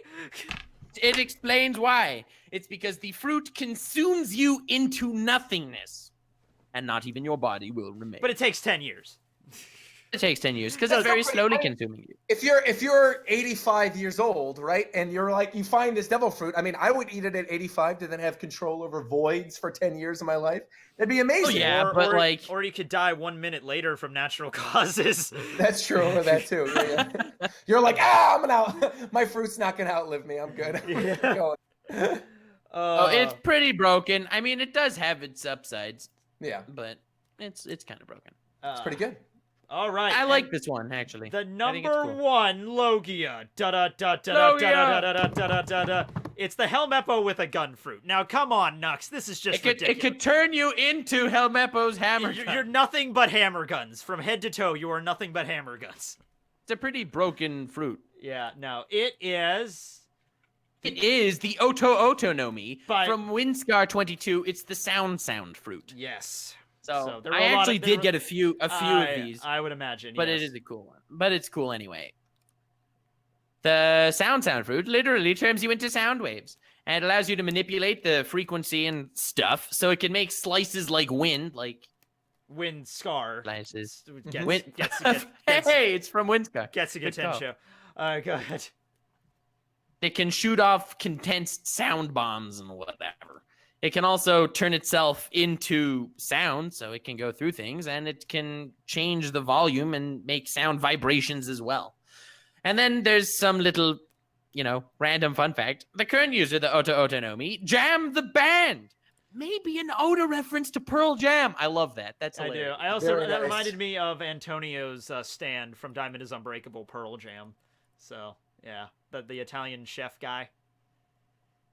It explains why. It's because the fruit consumes you into nothingness. And not even your body will remain. But it takes 10 years. It takes 10 years because it's very slowly consuming you. If you're 85 years old, right, and you're like, you find this devil fruit, I mean, I would eat it at 85 to then have control over voids for 10 years of my life. That'd be amazing. Oh, yeah, or you could die 1 minute later from natural causes. That's true, or that too. Yeah. You're like, I'm gonna, my fruit's not gonna outlive me. I'm good. It's pretty broken. I mean, it does have its upsides. Yeah, but it's kind of broken. It's pretty good. All right. I like this one, actually. The number one Logia. Da-da-da-da-da-da-da-da-da-da-da. It's the Helmeppo with a gun fruit. Now, come on, Nux. This is just ridiculous. It could turn you into Helmeppo's hammer gun. You're nothing but hammer guns. From head to toe, you are nothing but hammer guns. It's a pretty broken fruit. Yeah, no. It is... It is the Oto Noemi from Windscar 22. It's the sound fruit. Yes. So I actually did get a few of these. I would imagine, but it is a cool one. But it's cool anyway. The sound fruit literally turns you into sound waves, and it allows you to manipulate the frequency and stuff, so it can make slices like wind, like wind scar slices. Hey, it's from Windscar. Getsuga Tensho. Go ahead. It can shoot off condensed sound bombs and whatever. It can also turn itself into sound, so it can go through things, and it can change the volume and make sound vibrations as well. And then there's some little, random fun fact. The current user, the Oto Noemi, Jam the band. Maybe an Oda reference to Pearl Jam. I love that. That's hilarious. I do. I also Very that nice. reminded me of Antonio's stand from Diamond is Unbreakable, Pearl Jam. So yeah, the Italian chef guy.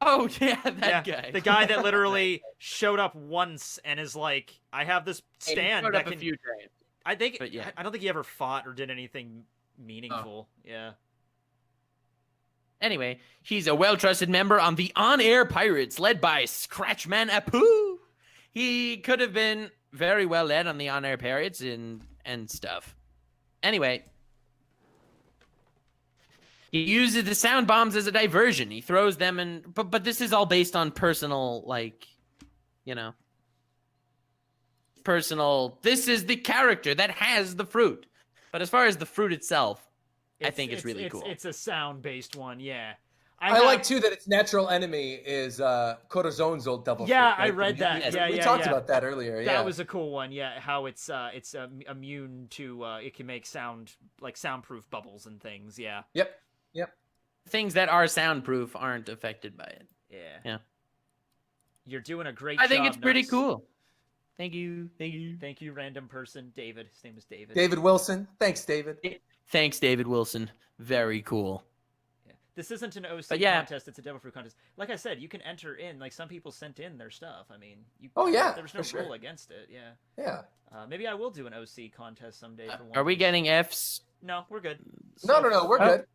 Oh yeah, that guy. The guy that literally showed up once and is like, I have this stand that can. A few times. I think. But yeah. I don't think he ever fought or did anything meaningful. Oh. Yeah. Anyway, he's a well-trusted member on the On-Air Pirates, led by Scratchman Apu. He could have been very well led on the On-Air Pirates and stuff. Anyway, he uses the sound bombs as a diversion. He throws them in, but this is all based on personal, personal. This is the character that has the fruit. But as far as the fruit itself, I think it's really cool. It's a sound-based one, yeah. I like too that its natural enemy is Corazon's old devil. Yeah, fruit, right? I read that. We talked about that earlier. Yeah, that was a cool one. Yeah, how it's immune to it can make soundproof bubbles and things. Yeah. Yep. Things that are soundproof aren't affected by it. Yeah. You're doing a great job. I think it's pretty Nux. cool. Thank you, random person, David. His name is David. David Wilson. Thanks, David. Thanks, David Wilson. Very cool. Yeah. This isn't an OC contest, it's a Devil Fruit contest. Like I said, you can enter in, some people sent in their stuff. I mean, there's no rule against it, yeah. Yeah. Maybe I will do an OC contest someday for one. Are we getting Fs? No, we're good. No, we're good.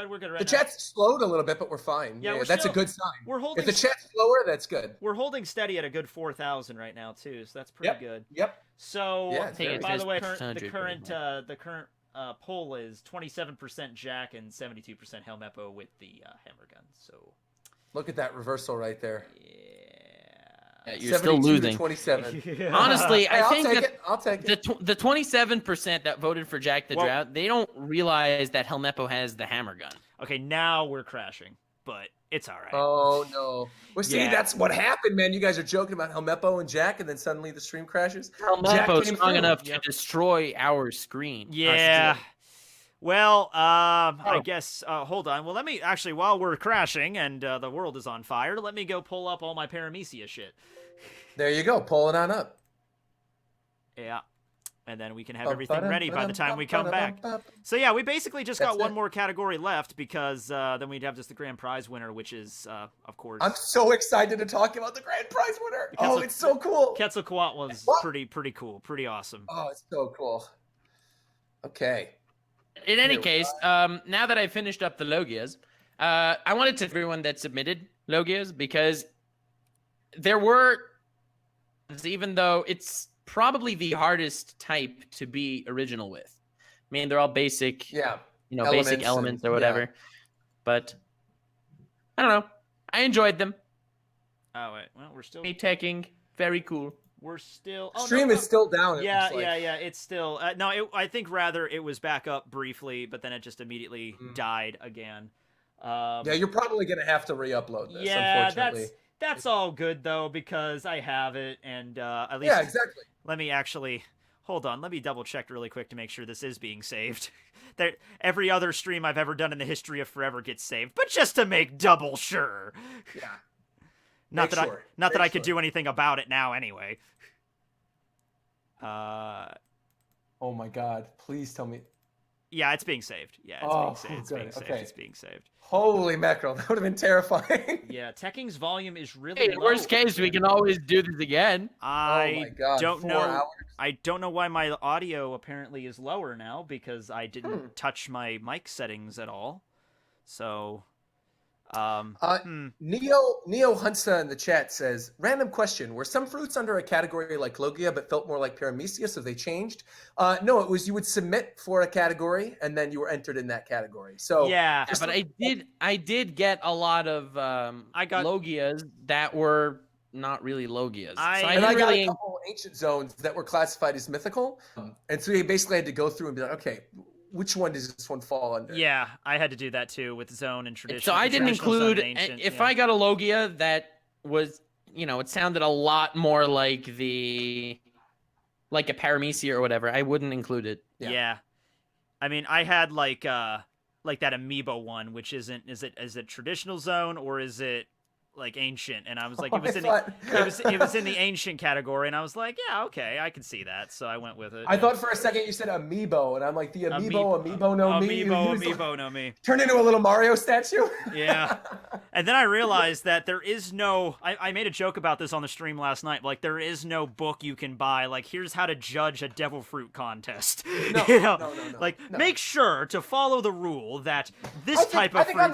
We're good right the now. chat's slowed a little bit, but we're fine. Yeah, that's a good sign. We're holding. If the chat's slower, that's good. We're holding steady at a good 4,000 right now too, so that's pretty good. Yep. So, by the way, the current poll is 27% Jack and 72% Helmeppo with the hammer gun. So, look at that reversal right there. Yeah, you're still losing. 27. Honestly, I think I'll take it. The 27% that voted for Jack the Drought, they don't realize that Helmeppo has the hammer gun. Okay, now we're crashing, but it's all right. Oh no! Well, see, that's what happened, man. You guys are joking about Helmeppo and Jack, and then suddenly the stream crashes. Helmeppo's strong enough to destroy our screen. Yeah. Well, I guess, hold on. Well, let me, actually, while we're crashing and the world is on fire, let me go pull up all my Paramecia shit. There you go. Pull it on up. Yeah. And then we can have everything ready by the time we come back. So, yeah, we basically just got one more category left because then we'd have just the grand prize winner, which is, of course... I'm so excited to talk about the grand prize winner. It's so cool. Quetzalcoatl was pretty cool. Pretty awesome. Oh, it's so cool. Okay. In any case, now that I've finished up the Logias, I wanted to thank everyone that submitted Logias because there were, even though it's probably the hardest type to be original with. I mean, they're all basic, basic elements or whatever. Yeah. But I don't know. I enjoyed them. Oh wait, well we're still Tekking, very cool. We're still stream is still down. Yeah. It's still I think rather it was back up briefly, but then it just immediately died again. You're probably gonna have to re-upload this. Yeah, unfortunately. that's all good though because I have it, and at least exactly. Let me actually hold on. Let me double check really quick to make sure this is being saved. Every other stream I've ever done in the history of Forever gets saved, but just to make double sure. Yeah. Not that I could do anything about it now anyway. Oh my God! Please tell me. Yeah, it's being saved. Yeah, it's being saved. It's being saved. Holy mackerel! That would have been terrifying. Yeah, Tekking's volume is really low. In worst case, we can always do this again. I don't know. I don't know why my audio apparently is lower now because I didn't touch my mic settings at all. So. Neo Hunsa in the chat says, random question, were some fruits under a category like Logia but felt more like Paramecia, so they changed? No, it was you would submit for a category and then you were entered in that category. So yeah, but I did get a lot of Logias that were not really Logias. I got a couple ancient zones that were classified as mythical, and so you basically had to go through and be like, okay, which one does this one fall under? Yeah, I had to do that too with zone and tradition. So I didn't include, if I got a Logia that was, it sounded a lot more like a Paramecia or whatever, I wouldn't include it. Yeah. I mean, I had like that amiibo one, which is it traditional zone or is it like ancient? And I was like, it was in the ancient category, and I was like, yeah, okay, I can see that, so I went with it. I thought for a second you said amiibo, and I'm like, the amiibo no me. Amiibo no me. Turned into a little Mario statue. Yeah. And then I realized that there is no. I made a joke about this on the stream last night. Like, there is no book you can buy. Like, here's how to judge a devil fruit contest. No, you know? no. Like, no. make sure to follow the rule that this type of I think fruit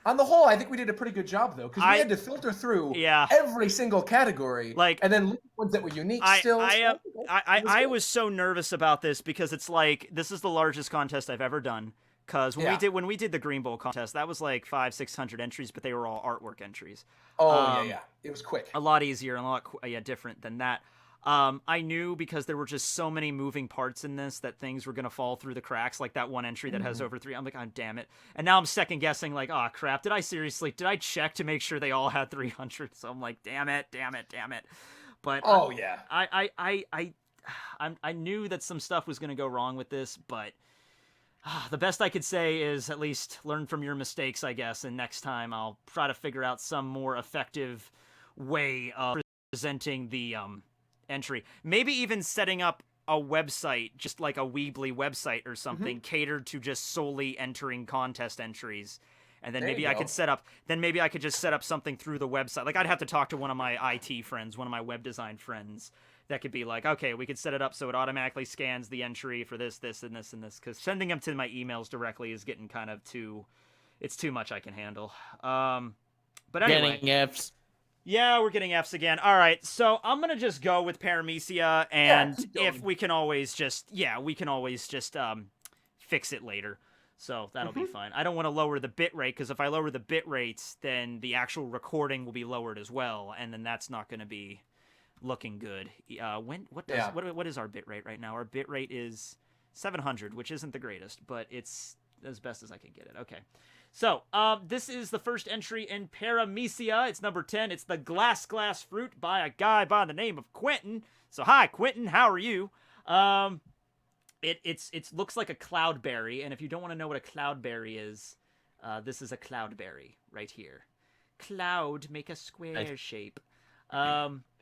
on the whole, I think we did a pretty good job, though, because we had to filter through every single category, and then look at ones that were unique. I was so nervous about this because it's like, this is the largest contest I've ever done. Because when we did the Green Bowl contest, that was like 500-600 entries, but they were all artwork entries. Oh yeah, it was quick. A lot easier and a lot different than that. I knew because there were just so many moving parts in this that things were going to fall through the cracks, like that one entry that has over 3. I'm like, oh, damn it. And now I'm second guessing, like, oh, crap. Did I check to make sure they all had 300? So I'm like, damn it. But I knew that some stuff was going to go wrong with this, but the best I could say is at least learn from your mistakes, I guess. And next time I'll try to figure out some more effective way of presenting the, entry. Maybe even setting up a website, just like a Weebly website or something, catered to just solely entering contest entries. And then maybe I could just set up something through the website. Like, I'd have to talk to one of my IT friends, one of my web design friends, that could be like, okay, we could set it up so it automatically scans the entry for this, and this, and this. Because sending them to my emails directly is getting kind of too much I can handle. But anyway. Getting Fs. Yeah, we're getting Fs again. All right, so I'm going to just go with Paramecia, and if we can always just, fix it later. So that'll be fine. I don't want to lower the bit rate, because if I lower the bit rates, then the actual recording will be lowered as well, and then that's not going to be looking good. What is our bit rate right now? Our bit rate is 700, which isn't the greatest, but it's as best as I can get it. Okay. So, this is the first entry in Paramecia. It's number 10. It's the Glass Fruit by a guy by the name of Quentin. So, hi, Quentin. How are you? It looks like a cloudberry, and if you don't want to know what a cloudberry is, this is a cloudberry right here. Cloud, make a square shape.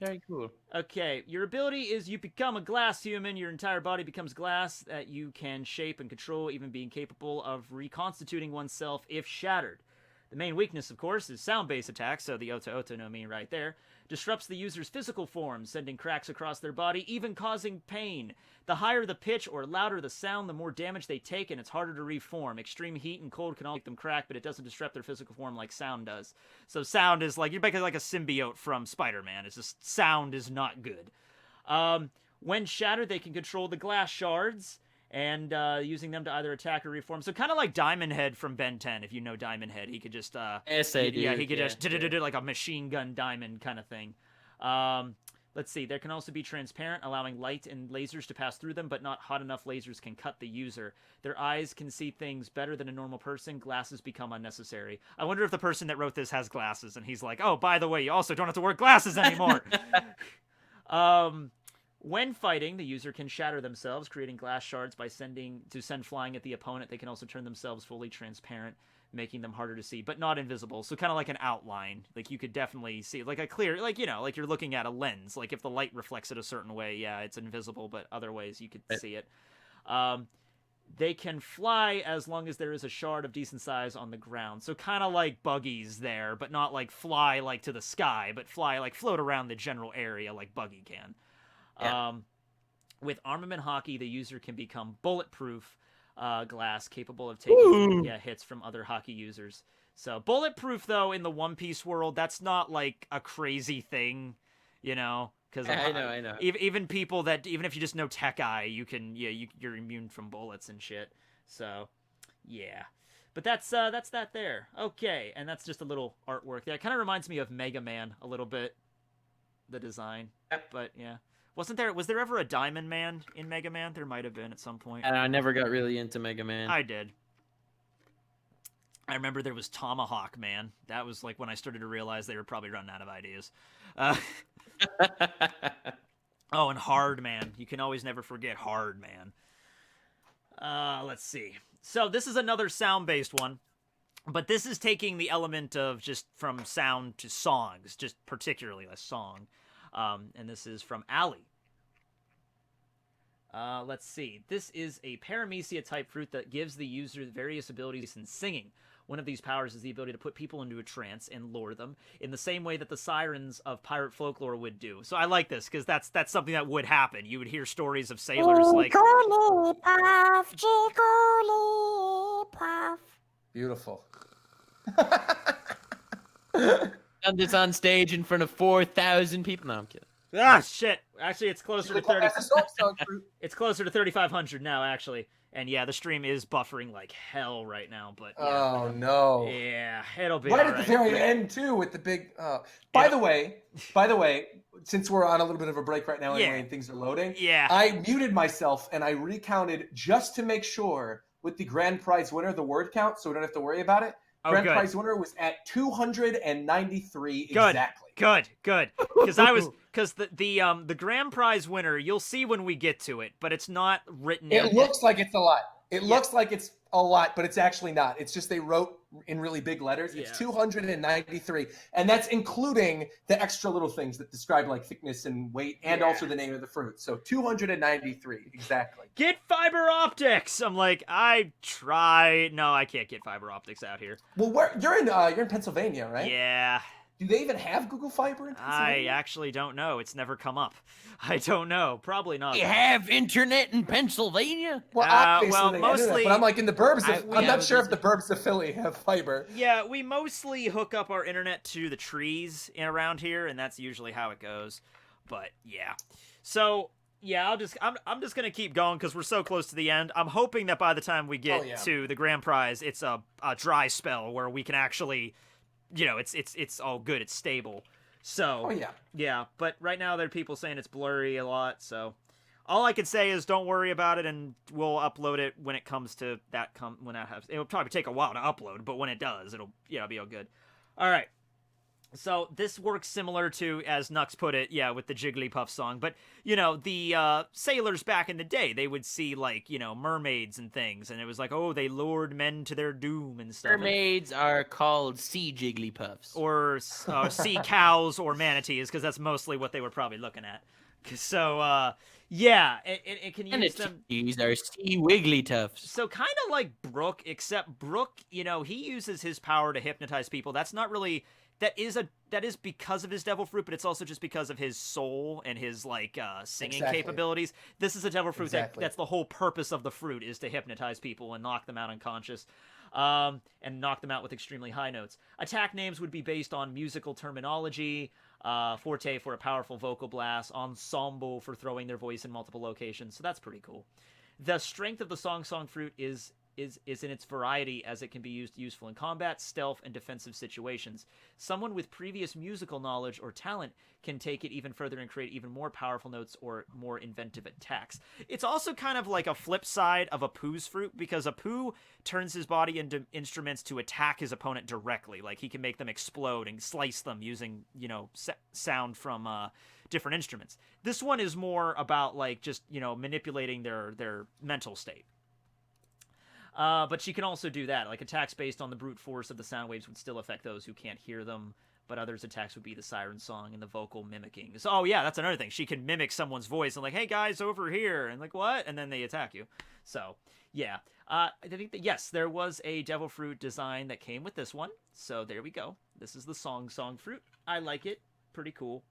Very cool. Okay, your ability is you become a glass human. Your entire body becomes glass that you can shape and control, even being capable of reconstituting oneself if shattered. The main weakness, of course, is sound-based attacks, so the Oto Noemi right there disrupts the user's physical form, sending cracks across their body, even causing pain. The higher the pitch or louder the sound, the more damage they take, and it's harder to reform. Extreme heat and cold can all make them crack, but it doesn't disrupt their physical form like sound does. So sound is like, you're basically like a symbiote from Spider-Man. It's just, sound is not good. When shattered, they can control the glass shards, and using them to either attack or reform. So kind of like Diamond Head from Ben 10, if you know Diamond Head. He could just... yes, I do. Yeah, he could just like a machine gun diamond kind of thing. Let's see. There can also be transparent, allowing light and lasers to pass through them, but not hot enough lasers can cut the user. Their eyes can see things better than a normal person. Glasses become unnecessary. I wonder if the person that wrote this has glasses, and he's like, oh, by the way, you also don't have to wear glasses anymore. When fighting, the user can shatter themselves, creating glass shards by send flying at the opponent. They can also turn themselves fully transparent, making them harder to see, but not invisible. So kind of like an outline. Like, you could definitely see, like a clear, like, you know, like you're looking at a lens. Like, if the light reflects it a certain way, yeah, it's invisible, but other ways you could see it. They can fly as long as there is a shard of decent size on the ground. So kind of like buggies there, but not like fly like to the sky, but fly like float around the general area like Buggy can. Yeah. With armament hockey, the user can become bulletproof glass, capable of taking hits from other hockey users. So bulletproof, though, in the One Piece world, that's not like a crazy thing, you know? Because I know. Even people that, even if you just know Tech Eye, you can, you're immune from bullets and shit. So, yeah. But that's that there. Okay, and that's just a little artwork there. It kind of reminds me of Mega Man a little bit, the design. But yeah. Was there ever a Diamond Man in Mega Man? There might have been at some point. And I never got really into Mega Man. I did. I remember there was Tomahawk Man. That was like when I started to realize they were probably running out of ideas. Oh, and Hard Man. You can always never forget Hard Man. Let's see. So this is another sound-based one, but this is taking the element of just from sound to songs, just particularly a song. And this is from Allie. Let's see. This is a Paramecia type fruit that gives the user various abilities in singing. One of these powers is the ability to put people into a trance and lure them in the same way that the sirens of pirate folklore would do. So I like this because that's something that would happen. You would hear stories of sailors like Jigglypuff, Jigglypuff. Beautiful. Done this on stage in front of 4,000 people. No, I'm kidding. ah shit. Actually, it's closer to 30. That's a song fruit. It's closer to 3,500 now, actually. And yeah, the stream is buffering like hell right now. But yeah. Oh no. Yeah, it'll be Right all at the right. very end too, with the big. By the way, since we're on a little bit of a break right now, anyway, Yeah. and things are loading, Yeah. I muted myself and I recounted just to make sure with the grand prize winner, the word count, so we don't have to worry about it. Oh, Grand good. prize winner was at 293 Good. exactly. Good. Because the grand prize winner, you'll see when we get to it, but it's not written. It looks like it's a lot. It looks like it's a lot, but it's actually not. It's just they wrote in really big letters. It's Yeah. 293, and that's including the extra little things that describe like thickness and weight, and also the name of the fruit. So 293 exactly. Get fiber optics. I'm like, I try. No, I can't get fiber optics out here. Well, you're in Pennsylvania, right? Yeah, Do they even have Google Fiber in I Pennsylvania? actually don't know. It's never come up. I don't know. Probably not. You have internet in Pennsylvania? Well, obviously well, they have internet, mostly- but I'm like in the burbs. I'm yeah, not sure if the burbs of Philly have fiber. Yeah, we mostly hook up our internet to the trees around here, and that's usually how it goes. But yeah, so yeah, I'm just gonna keep going because we're so close to the end. I'm hoping that by the time we get to the grand prize, it's a dry spell where we can actually, it's all good, it's stable. So yeah, but right now there are people saying it's blurry a lot. So all I can say is don't worry about it, and we'll upload it when it comes to that. When that happens, it'll probably take a while to upload, but when it does, it'll be all good. All right. So this works similar to, as Nux put it, with the Jigglypuff song. But, the sailors back in the day, they would see, like, mermaids and things. And it was like, oh, they lured men to their doom and stuff. Mermaids are called sea jigglypuffs. Or sea cows or manatees, because that's mostly what they were probably looking at. So, it can use them. These are sea wigglytuffs. So kind of like Brooke, except Brooke, he uses his power to hypnotize people. That's not really... That is because of his devil fruit, but it's also just because of his soul and his singing capabilities. This is a devil fruit that's the whole purpose of the fruit, is to hypnotize people and knock them out unconscious, and knock them out with extremely high notes. Attack names would be based on musical terminology. Forte for a powerful vocal blast, ensemble for throwing their voice in multiple locations. So that's pretty cool. The strength of the song fruit is in its variety, as it can be useful in combat, stealth, and defensive situations. Someone with previous musical knowledge or talent can take it even further and create even more powerful notes or more inventive attacks. It's also kind of like a flip side of Apu's fruit, because Apu turns his body into instruments to attack his opponent directly. Like, he can make them explode and slice them using, sound from different instruments. This one is more about, like, just, manipulating their mental state. But she can also do that. Like, attacks based on the brute force of the sound waves would still affect those who can't hear them, but others' attacks would be the siren song and the vocal mimicking. So, that's another thing. She can mimic someone's voice and, like, hey, guys, over here, and like, what? And then they attack you. So, yeah. I think that, yes, there was a devil fruit design that came with this one. So, there we go. This is the song fruit. I like it. Pretty cool.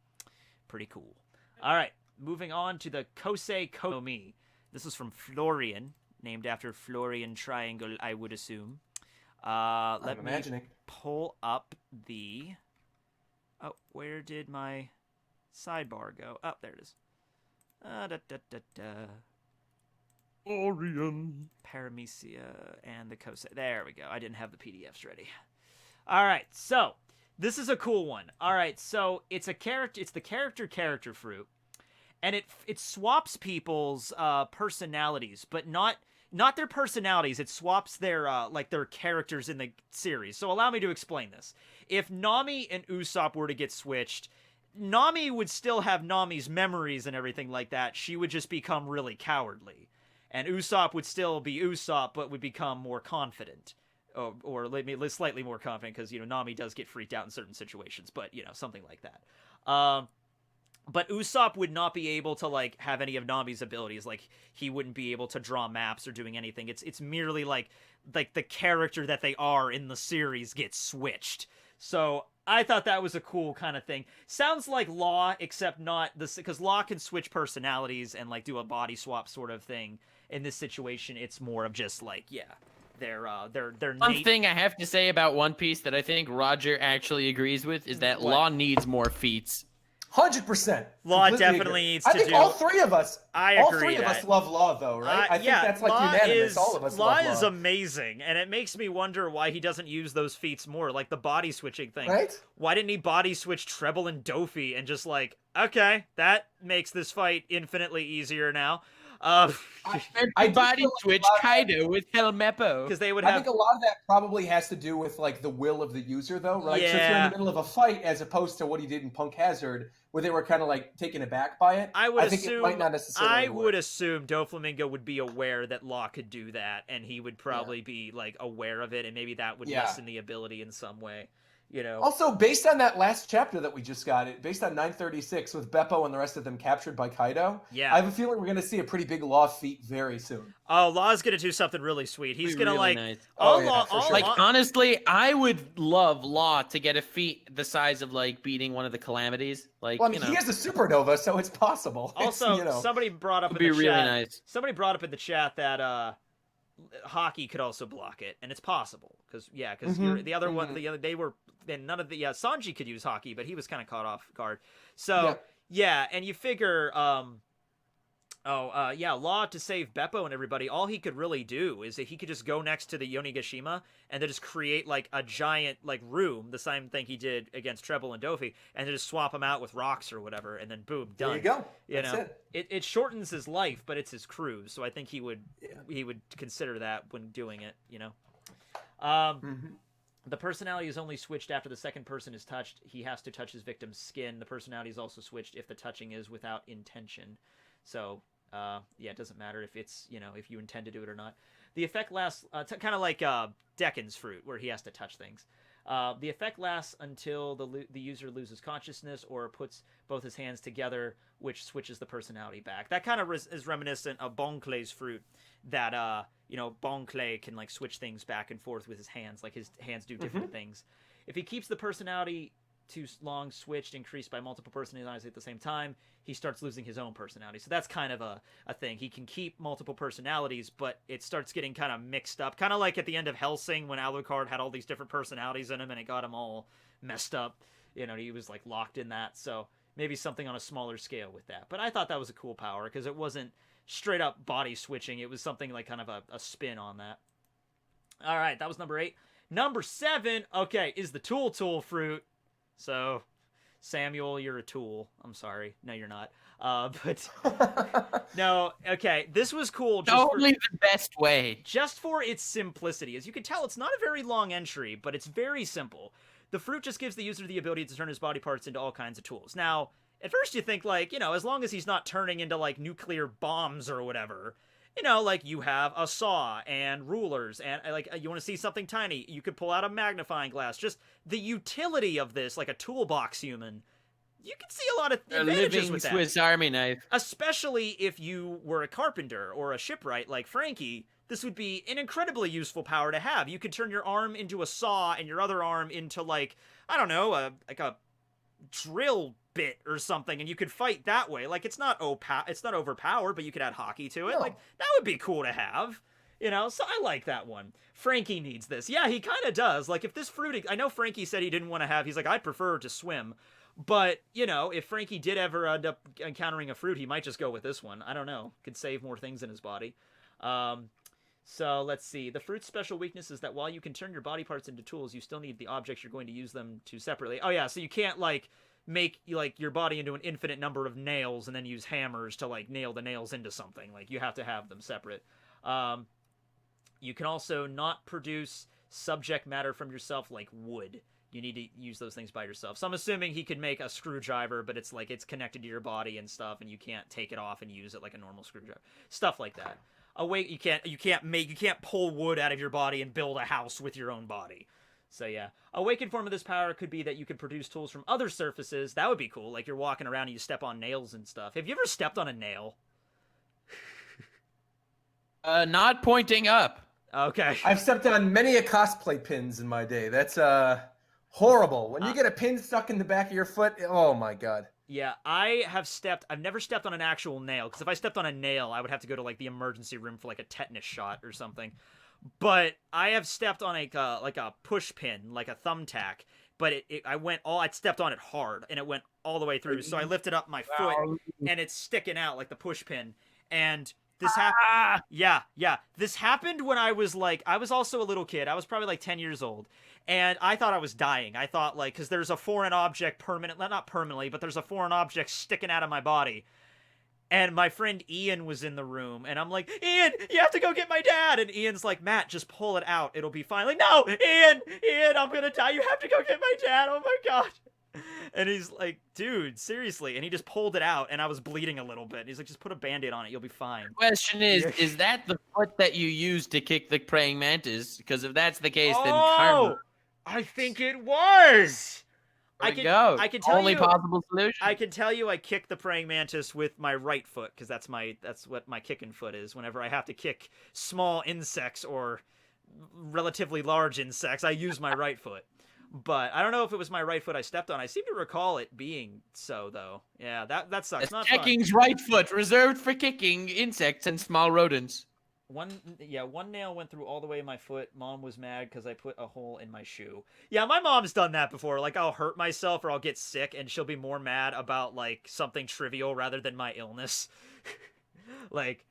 All right. Moving on to the Kosei Komi. This is from Florian. Named after Florian Triangle, I would assume. Let me pull up the... Oh, where did my sidebar go? Oh, there it is. Florian Paramecia and the Kosei. There we go. I didn't have the PDFs ready. All right, so this is a cool one. All right, so it's the character fruit. And it swaps people's personalities, but not their personalities. It swaps their their characters in the series. So allow me to explain this. If Nami and Usopp were to get switched, Nami would still have Nami's memories and everything like that. She would just become really cowardly. And Usopp would still be Usopp, but would become more confident. Or maybe slightly more confident, because, Nami does get freaked out in certain situations, but, something like that. But Usopp would not be able to, like, have any of Nami's abilities. Like, he wouldn't be able to draw maps or doing anything. It's merely, like the character that they are in the series gets switched. So I thought that was a cool kind of thing. Sounds like Law, except not this, because Law can switch personalities and, like, do a body swap sort of thing. In this situation, it's more of just, like, their One thing I have to say about One Piece that I think Roger actually agrees with is that Law needs more feats. 100%. Law definitely needs to do. I think all three of us. All three of us love Law, though, right? I think that's like unanimous. All of us love Law. Law is amazing, and it makes me wonder why he doesn't use those feats more, like the body switching thing. Right? Why didn't he body switch Treble and Dofi and just like, okay, that makes this fight infinitely easier now. I body switch Kaido with Helmeppo, because they would have. I think a lot of that probably has to do with like the will of the user, though, right? Yeah. So if you're in the middle of a fight, as opposed to what he did in Punk Hazard, where they were kind of like taken aback by it, I think it might not necessarily. Would assume Doflamingo would be aware that Law could do that, and he would probably be like aware of it, and maybe that would lessen the ability in some way. Also, based on that last chapter that we just got, based on 936 with Beppo and the rest of them captured by Kaido, I have a feeling we're going to see a pretty big Law feat very soon. Oh, Law's going to do something really sweet. He's going to really like... nice. Honestly, I would love Law to get a feat the size of, like, beating one of the Calamities. Like, well, I mean, he has a supernova, so it's possible. Also, somebody brought up in the chat... Somebody brought up in the chat that... Hockey could also block it, and it's possible because the other one, they were, and none of the Sanji could use Hockey, but he was kind of caught off guard. So and you figure, Law to save Beppo and everybody, all he could really do is that he could just go next to the Yonigashima and then just create like a giant like room, the same thing he did against Treble and Dofi, and then just swap them out with rocks or whatever, and then boom, done. There you go. That's it shortens his life, but it's his cruise, so I think he would consider that when doing it. The personality is only switched after the second person is touched. He has to touch his victim's skin. The personality is also switched if the touching is without intention. So, it doesn't matter if it's, if you intend to do it or not. The effect lasts, kind of like Dekken's fruit, where he has to touch things. The effect lasts until the user loses consciousness or puts both his hands together, which switches the personality back. That kind of is reminiscent of Bonclay's fruit, that, Bonclay can, like, switch things back and forth with his hands. Like, his hands do different things. If he keeps the personality too long switched, increased by multiple personalities at the same time, he starts losing his own personality. So that's kind of a thing. He can keep multiple personalities, but it starts getting kind of mixed up. Kind of like at the end of Hellsing when Alucard had all these different personalities in him and it got him all messed up. He was like locked in that. So maybe something on a smaller scale with that. But I thought that was a cool power because it wasn't straight up body switching. It was something like kind of a spin on that. All right, that was number 8. Number 7, okay, is the Tool fruit. So, Samuel, you're a tool. I'm sorry. No, you're not. But no, okay. This was cool. Only the best way. Just for its simplicity. As you can tell, it's not a very long entry, but it's very simple. The fruit just gives the user the ability to turn his body parts into all kinds of tools. Now, at first you think, like, as long as he's not turning into, like, nuclear bombs or whatever, like, you have a saw and rulers, and, like, you want to see something tiny, you could pull out a magnifying glass. Just the utility of this, like a toolbox human, you can see a lot of advantages with that. A living Swiss Army knife. Especially if you were a carpenter or a shipwright like Frankie, this would be an incredibly useful power to have. You could turn your arm into a saw and your other arm into, like, I don't know, a drill bit or something, and you could fight that way. Like, it's not overpowered, but you could add hockey to it. No. Like, that would be cool to have. So I like that one. Frankie needs this. Yeah, he kind of does. Like, if this fruit... I know Frankie said he didn't want to have... He's like, I'd prefer to swim. But, if Frankie did ever end up encountering a fruit, he might just go with this one. I don't know. Could save more things in his body. So, let's see. The fruit's special weakness is that while you can turn your body parts into tools, you still need the objects you're going to use them to separately. Oh, yeah, so you can't, like, make, like, your body into an infinite number of nails and then use hammers to, like, nail the nails into something. Like, you have to have them separate. You can also not produce subject matter from yourself like wood. You need to use those things by yourself. So I'm assuming he could make a screwdriver, but it's like it's connected to your body and stuff, and you can't take it off and use it like a normal screwdriver. Stuff like that. awake. You can't pull wood out of your body and build a house with your own body. So yeah, awakened form of this power could be that you could produce tools from other surfaces. That would be cool. Like you're walking around and you step on nails and stuff. Have you ever stepped on a nail? Not pointing up. Okay. I've stepped on many a cosplay pins in my day. That's horrible. When you get a pin stuck in the back of your foot, oh my god. Yeah, I've never stepped on an actual nail, because if I stepped on a nail, I would have to go to like the emergency room for like a tetanus shot or something. But I have stepped on a push pin, like a thumbtack, but I stepped on it hard and it went all the way through. So I lifted up my foot and it's sticking out like the push pin. And this happened. Yeah. This happened when I was also a little kid. I was probably like 10 years old. And I thought I was dying. I thought because there's a foreign object not permanently, but there's a foreign object sticking out of my body. And my friend Ian was in the room, and I'm like, Ian, you have to go get my dad. And Ian's like, Matt, just pull it out. It'll be fine. Like, no, Ian, I'm going to die. You have to go get my dad. Oh my God. And he's like, dude, seriously. And he just pulled it out, and I was bleeding a little bit. He's like, just put a Band-Aid on it. You'll be fine. Question is that the foot that you used to kick the praying mantis? Because if that's the case, then karma. I think it was. I can tell only you, possible solution. I can tell you I kick the praying mantis with my right foot, because that's what my kicking foot is. Whenever I have to kick small insects or relatively large insects, I use my right foot. But I don't know if it was my right foot I stepped on. I seem to recall it being so, though. Yeah, that sucks. Not Tekking's right foot, reserved for kicking insects and small rodents. One nail went through all the way in my foot. Mom was mad because I put a hole in my shoe. Yeah, my mom's done that before. Like, I'll hurt myself or I'll get sick, and she'll be more mad about, like, something trivial rather than my illness. Like,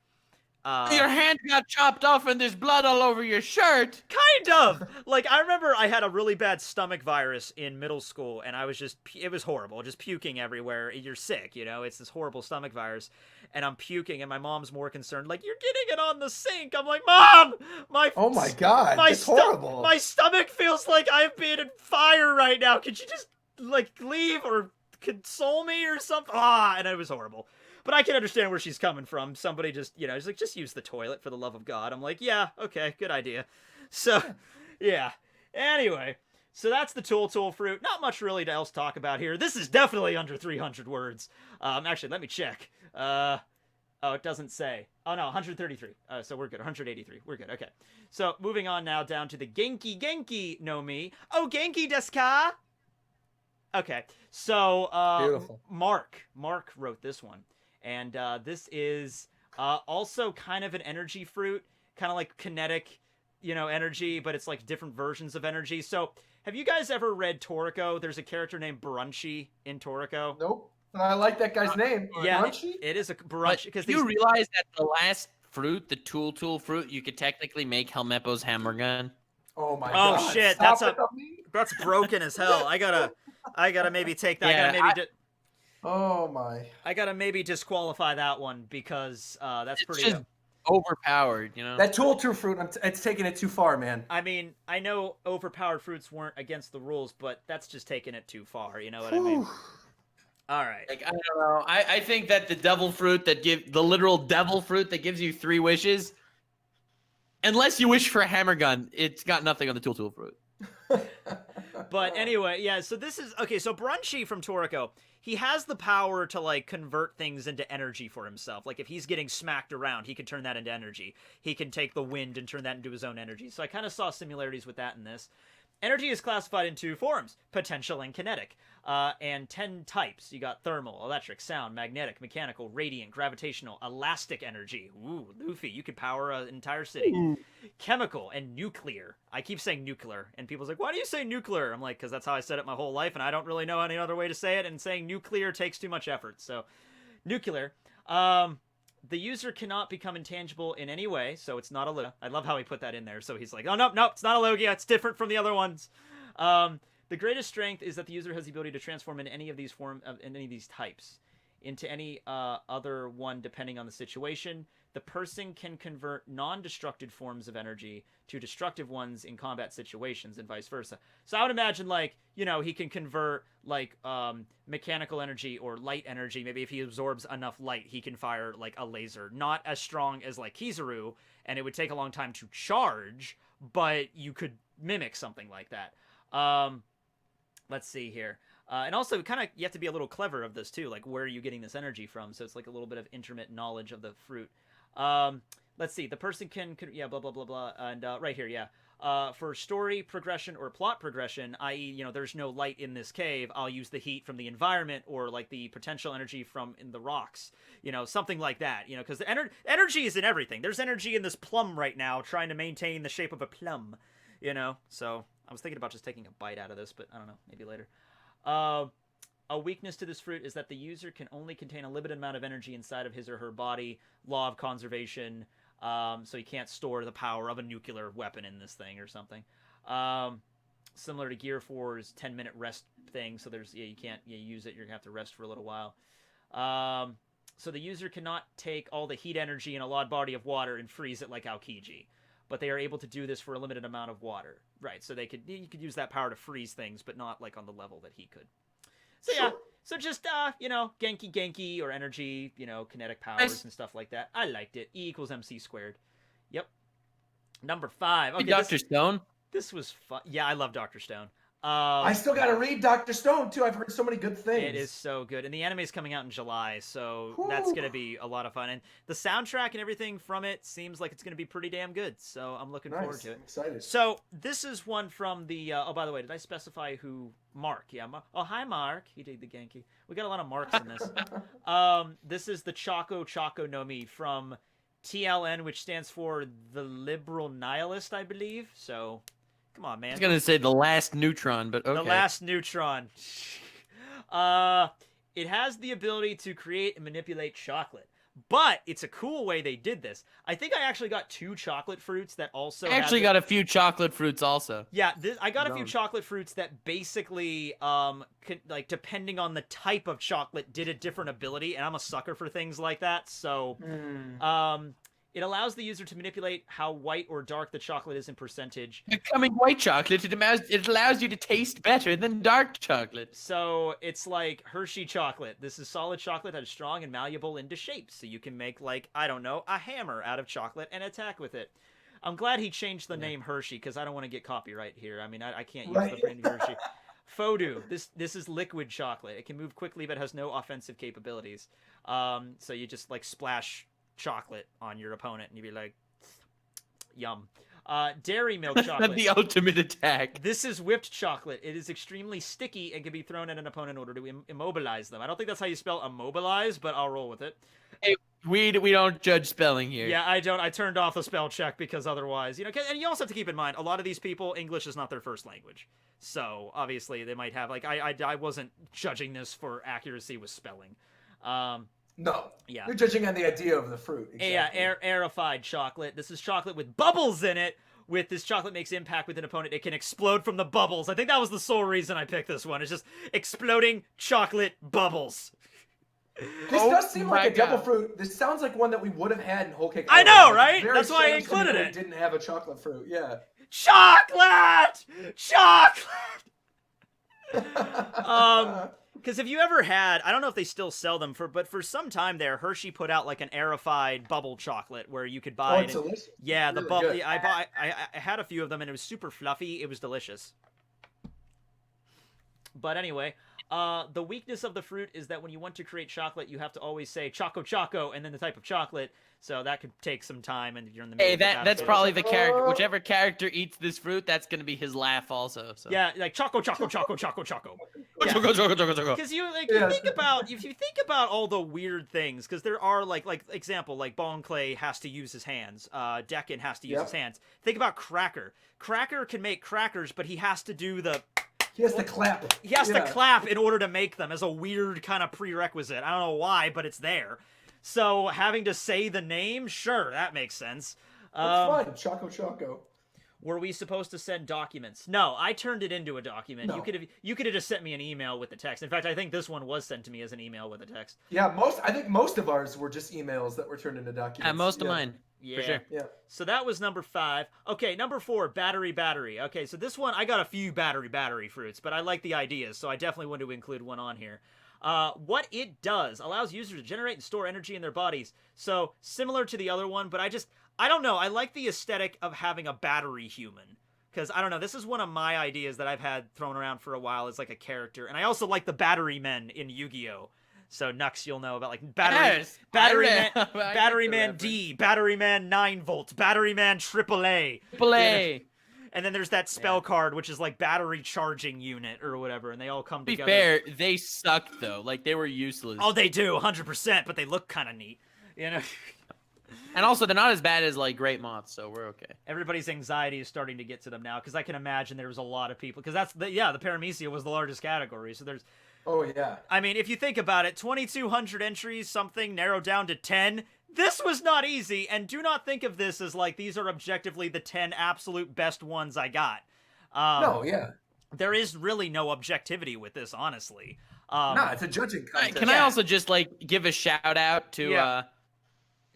your hand got chopped off and there's blood all over your shirt. Kind of. Like, I remember I had a really bad stomach virus in middle school, and I was it was horrible, just puking everywhere. You're sick, it's this horrible stomach virus, and I'm puking, and my mom's more concerned, like, you're getting it on the sink. I'm like, Mom, oh my god, that's horrible. My stomach feels like I've been in fire right now. Could you just, like, leave or console me or something? And it was horrible. But I can understand where she's coming from. Somebody just, he's like, just use the toilet for the love of God. I'm like, yeah, okay, good idea. So, yeah. Anyway, so that's the tool fruit. Not much really else to talk about here. This is definitely under 300 words. Actually, let me check. Oh, it doesn't say. Oh, no, 133. So we're good. 183. We're good. Okay. So moving on now down to the Genki Noemi. Oh, Genki desu ka? Okay. So, beautiful. Mark wrote this one. And this is also kind of an energy fruit, kind of like kinetic, energy, but it's like different versions of energy. So have you guys ever read Toriko? There's a character named Brunchy in Toriko. Nope. I like that guy's name. Yeah, it is a Brunchy. Because you realize that the last fruit, the tool fruit, you could technically make Helmeppo's hammer gun. Oh my god. Oh shit, that's broken as hell. I gotta maybe take that. Yeah, oh my. I gotta maybe disqualify that one because that's pretty just overpowered, That tool fruit, it's taking it too far, man. I mean, I know overpowered fruits weren't against the rules, but that's just taking it too far, you know what I mean? All right. Like, I don't know. I think that the devil fruit the literal devil fruit that gives you 3 wishes, unless you wish for a hammer gun, it's got nothing on the tool fruit. But anyway, yeah, so this is okay. So Brunchy from Toriko, he has the power to like convert things into energy for himself. Like if he's getting smacked around, he can turn that into energy. He can take the wind and turn that into his own energy. So I kind of saw similarities with that in this. Energy is classified in 2 forms, potential and kinetic, and 10 types. You got thermal, electric, sound, magnetic, mechanical, radiant, gravitational, elastic energy. Ooh, Luffy, you could power an entire city. Chemical and nuclear. I keep saying nuclear, and people's like, why do you say nuclear? I'm like, because that's how I said it my whole life, and I don't really know any other way to say it, and saying nuclear takes too much effort. So, nuclear. The user cannot become intangible in any way, so it's not a Logia. I love how he put that in there. So he's like, oh, no, it's not a Logia. It's different from the other ones. The greatest strength is that the user has the ability to transform in any of these types. into any other one depending on the situation. The person can convert non-destructive forms of energy to destructive ones in combat situations and vice versa. So I would imagine, like, you know, he can convert, like, mechanical energy or light energy. Maybe if he absorbs enough light, he can fire, like, a laser. Not as strong as, like, Kizaru, and it would take a long time to charge, but you could mimic something like that. Let's see here. And also, kind of, you have to be a little clever of this, too. Like, where are you getting this energy from? So it's, like, a little bit of intermittent knowledge of the fruit. Let's see. The person can yeah, blah, blah, blah, blah. And right here, yeah. For story progression or plot progression, i.e., you know, there's no light in this cave, I'll use the heat from the environment or, like, the potential energy from in the rocks. You know, something like that. You know, because the energy is in everything. There's energy in this plum right now trying to maintain the shape of a plum. You know? So, I was thinking about just taking a bite out of this, but I don't know. Maybe later. A weakness to this fruit is that the user can only contain a limited amount of energy inside of his or her body. Law of conservation. So you can't store the power of a nuclear weapon in this thing or something. Similar to Gear 4's 10-minute rest thing. So there's, yeah, you can't use it. You're going to have to rest for a little while. So the user cannot take all the heat energy in a large body of water and freeze it like Aokiji. But they are able to do this for a limited amount of water. Right, so you could use that power to freeze things, but not, like, on the level that he could. So, yeah. So just, you know, Genki or energy, you know, kinetic powers and stuff like that. I liked it. E equals MC squared. Yep. Number 5. Okay, Dr. Stone? This was fun. Yeah, I love Dr. Stone. I still got to read Dr. Stone, too. I've heard so many good things. It is so good. And the anime is coming out in July, so that's going to be a lot of fun. And the soundtrack and everything from it seems like it's going to be pretty damn good. So I'm looking forward to it. I'm excited. So this is one from the... oh, by the way, did I specify who... Mark. Yeah. Oh, hi, Mark. He did the Genki. We got a lot of Marks in this. This is the Choco Noemi from TLN, which stands for the Liberal Nihilist, I believe. So... Come on, man. I was going to say the last neutron, but okay. The last neutron. It has the ability to create and manipulate chocolate. But it's a cool way they did this. I think I actually got 2 chocolate fruits that also got a few chocolate fruits also. Yeah, I got a few chocolate fruits that basically, like, depending on the type of chocolate, did a different ability, and I'm a sucker for things like that, so... It allows the user to manipulate how white or dark the chocolate is in percentage. Becoming white chocolate, it allows you to taste better than dark chocolate. So it's like Hershey chocolate. This is solid chocolate that is strong and malleable into shapes. So you can make, like, I don't know, a hammer out of chocolate and attack with it. I'm glad he changed the name Hershey because I don't want to get copyright here. I mean, I can't use the brand Hershey. Fodu. This is liquid chocolate. It can move quickly but has no offensive capabilities. So you just, like, splash chocolate on your opponent and you'd be like, yum. Dairy milk chocolate. The ultimate attack. This is whipped chocolate. It is extremely sticky and can be thrown at an opponent in order to immobilize them. I don't think that's how you spell immobilize, but I'll roll with it. Hey, we don't judge spelling here. Yeah, I don't. I turned off the spell check because otherwise, you know, and you also have to keep in mind, a lot of these people, English is not their first language. So, obviously, they might have, like, I wasn't judging this for accuracy with spelling. No. Yeah. You're judging on the idea of the fruit. Exactly. Yeah, aerified chocolate. This is chocolate with bubbles in it. With this chocolate makes impact with an opponent, it can explode from the bubbles. I think that was the sole reason I picked this one. It's just exploding chocolate bubbles. This does seem like a devil fruit. This sounds like one that we would have had in Whole Cake I Island. know, right? That's why I included it. Didn't have a chocolate fruit. Yeah. Chocolate! Because if you ever had, I don't know if they still sell them, but for some time there, Hershey put out like an aerified bubble chocolate where you could buy. Oh, it's delicious. Yeah, really the bubble. good. I had a few of them and it was super fluffy. It was delicious. But anyway, the weakness of the fruit is that when you want to create chocolate, you have to always say choco and then the type of chocolate. So that could take some time, and if you're in the middle. Hey, of that's probably the character. Whichever character eats this fruit, that's gonna be his laugh also. So. Yeah, like choco. Yeah. Because you think about if you think about all the weird things, because there are like example, like Bone Clay has to use his hands. Decken has to use his hands. Think about Cracker. Cracker can make crackers, but he has to do the. He has to clap. He has to clap in order to make them as a weird kind of prerequisite. I don't know why, but it's there. So having to say the name, sure, that makes sense. That's fine. Choco. Were we supposed to send documents? No, I turned it into a document. No. You could have just sent me an email with the text. In fact, I think this one was sent to me as an email with a text. Yeah, I think most of ours were just emails that were turned into documents. Most of mine. Yeah. For sure. Yeah. So that was number 5. Okay, number 4, battery. Okay, so this one, I got a few battery fruits, but I like the ideas, so I definitely want to include one on here. What it does allows users to generate and store energy in their bodies. So similar to the other one, but I don't know. I like the aesthetic of having a battery human. Because, I don't know, this is one of my ideas that I've had thrown around for a while as like a character. And I also like the battery men in Yu-Gi-Oh! So Nux, you'll know about like battery man D, battery man 9 volt, battery man AAA. AAA. And then there's that spell card, which is like battery charging unit or whatever, and they all come To be together. fair, they sucked though. Like they were useless. Oh, they do, 100%, but they look kind of neat, you know. And also, they're not as bad as like Great Moths, so we're okay. Everybody's anxiety is starting to get to them now, because I can imagine there was a lot of people, because the Paramecia was the largest category, so there's. Oh yeah. I mean, if you think about it, 2,200 entries, something narrowed down to 10. This was not easy, and do not think of this as like these are objectively the 10 absolute best ones I got. No, yeah. There is really no objectivity with this, honestly. No, it's a judging contest. Can I also just like give a shout out to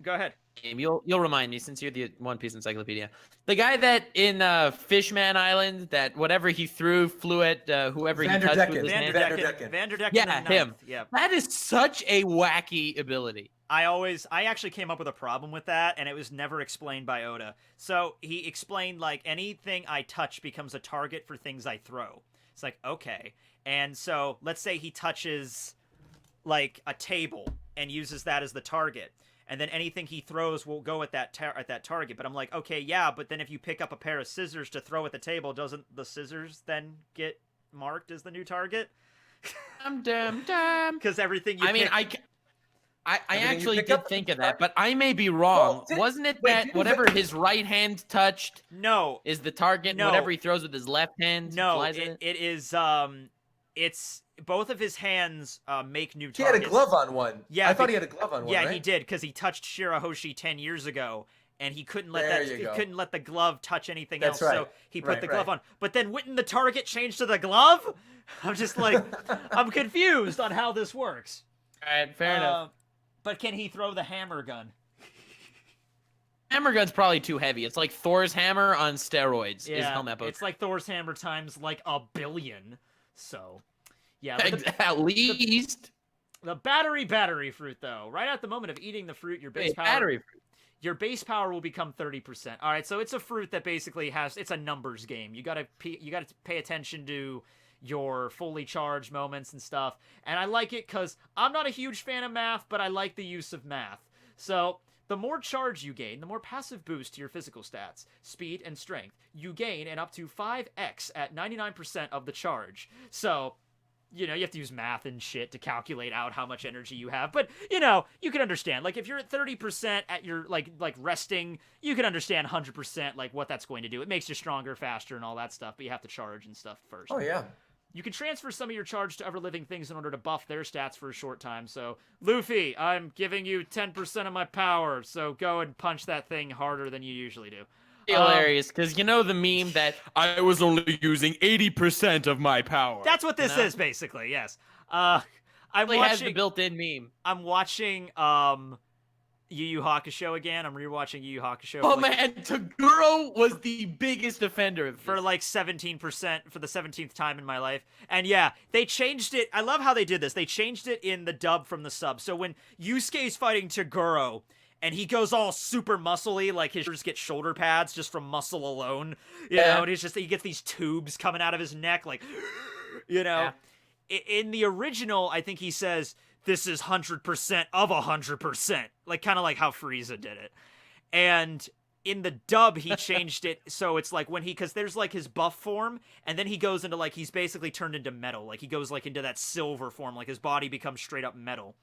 Go ahead. You'll remind me since you're the One Piece encyclopedia. The guy that in Fishman Island that whatever he flew at whoever he touched with his hand. Vanderdecken. Yeah, him. Yeah. That is such a wacky ability. I actually came up with a problem with that, and it was never explained by Oda. So he explained, like, anything I touch becomes a target for things I throw. It's like, okay. And so, let's say he touches, like, a table and uses that as the target. And then anything he throws will go at that target. But I'm like, okay, yeah, but then if you pick up a pair of scissors to throw at the table, doesn't the scissors then get marked as the new target? Damn. Because everything you I actually did think of that, but I may be wrong. Wasn't it that whatever his right hand touched is the target, and whatever he throws with his left hand flies in it? It is, it's both of his hands make new targets. He had a glove on one. Yeah, I thought he had a glove on one, Yeah, right? he did, because he touched Shirahoshi 10 years ago, and he couldn't let couldn't let the glove touch anything else, so he put the glove on. But then wouldn't the target change to the glove? I'm just like, I'm confused on how this works. All right, fair enough. But can he throw the hammer gun? Hammer gun's probably too heavy. It's like Thor's hammer on steroids. Yeah, is Helmeppo. it's like Thor's hammer times like 1 billion. So, yeah. At least. The battery fruit, though. Right at the moment of eating the fruit, your base power will become 30%. All right, so it's a fruit that basically it's a numbers game. You gotta pay attention to your fully charged moments and stuff. And I like it because I'm not a huge fan of math, but I like the use of math. So the more charge you gain, the more passive boost to your physical stats, speed and strength. You gain an up to 5x at 99% of the charge. So, you know, you have to use math and shit to calculate out how much energy you have. But, you know, you can understand. Like, if you're at 30% at your, like resting, you can understand 100%, like, what that's going to do. It makes you stronger, faster, and all that stuff, but you have to charge and stuff first. Oh, yeah. You can transfer some of your charge to other living things in order to buff their stats for a short time. So, Luffy, I'm giving you 10% of my power, so go and punch that thing harder than you usually do. Hilarious, because you know the meme that I was only using 80% of my power. That's what this is, basically, yes. Has the built-in meme. I'm watching Yu Yu Hakusho again. I'm rewatching Yu Yu Hakusho. Oh man, Toguro was the biggest offender of this. For like 17% for the 17th time in my life. And yeah, they changed it. I love how they did this. They changed it in the dub from the sub. So when Yusuke's fighting Toguro and he goes all super muscly, like his shoulders get shoulder pads just from muscle alone, you know, and he gets these tubes coming out of his neck, like, you know. Yeah. In the original, I think he says, this is 100% of 100%. Like, kind of like how Frieza did it. And in the dub, he changed it so it's like when because there's like his buff form, and then he goes into like, he's basically turned into metal. Like, he goes like into that silver form, like his body becomes straight up metal.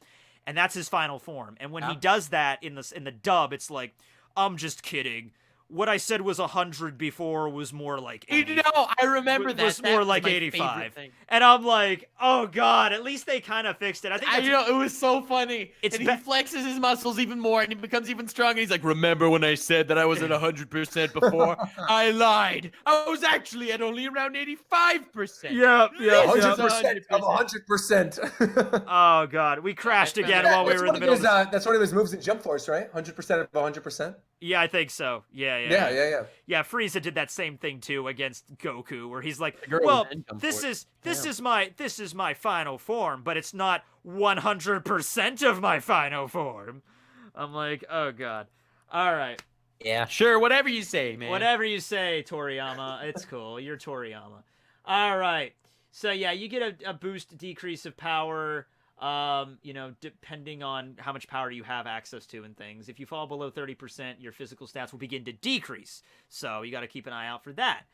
And that's his final form. And when he does that in the dub, it's like, I'm just kidding. what I said was 100 before was more like 80. You know, I remember that. Was That more was like my 85. favorite thing. And I'm like, oh god, at least they kind of fixed it. I think that's, You know, it was so funny. It's And he flexes his muscles even more, and he becomes even stronger. He's like, remember when I said that I was at 100% before? I lied. I was actually at only around 85%. yeah. 100% of 100%. Oh god, we crashed again while we were in the middle. That's one of his moves in Jump Force, right? 100% of 100%. Yeah, I think so. Yeah. Yeah, Frieza did that same thing too against Goku, where he's like, "Well, this is my final form, but it's not 100% of my final form." I'm like, "Oh god." All right. Yeah, sure, whatever you say, man. Whatever you say, Toriyama. It's cool. You're Toriyama. All right. So yeah, you get a boost decrease of power. You know, depending on how much power you have access to and things. If you fall below 30%, your physical stats will begin to decrease. So you got to keep an eye out for that.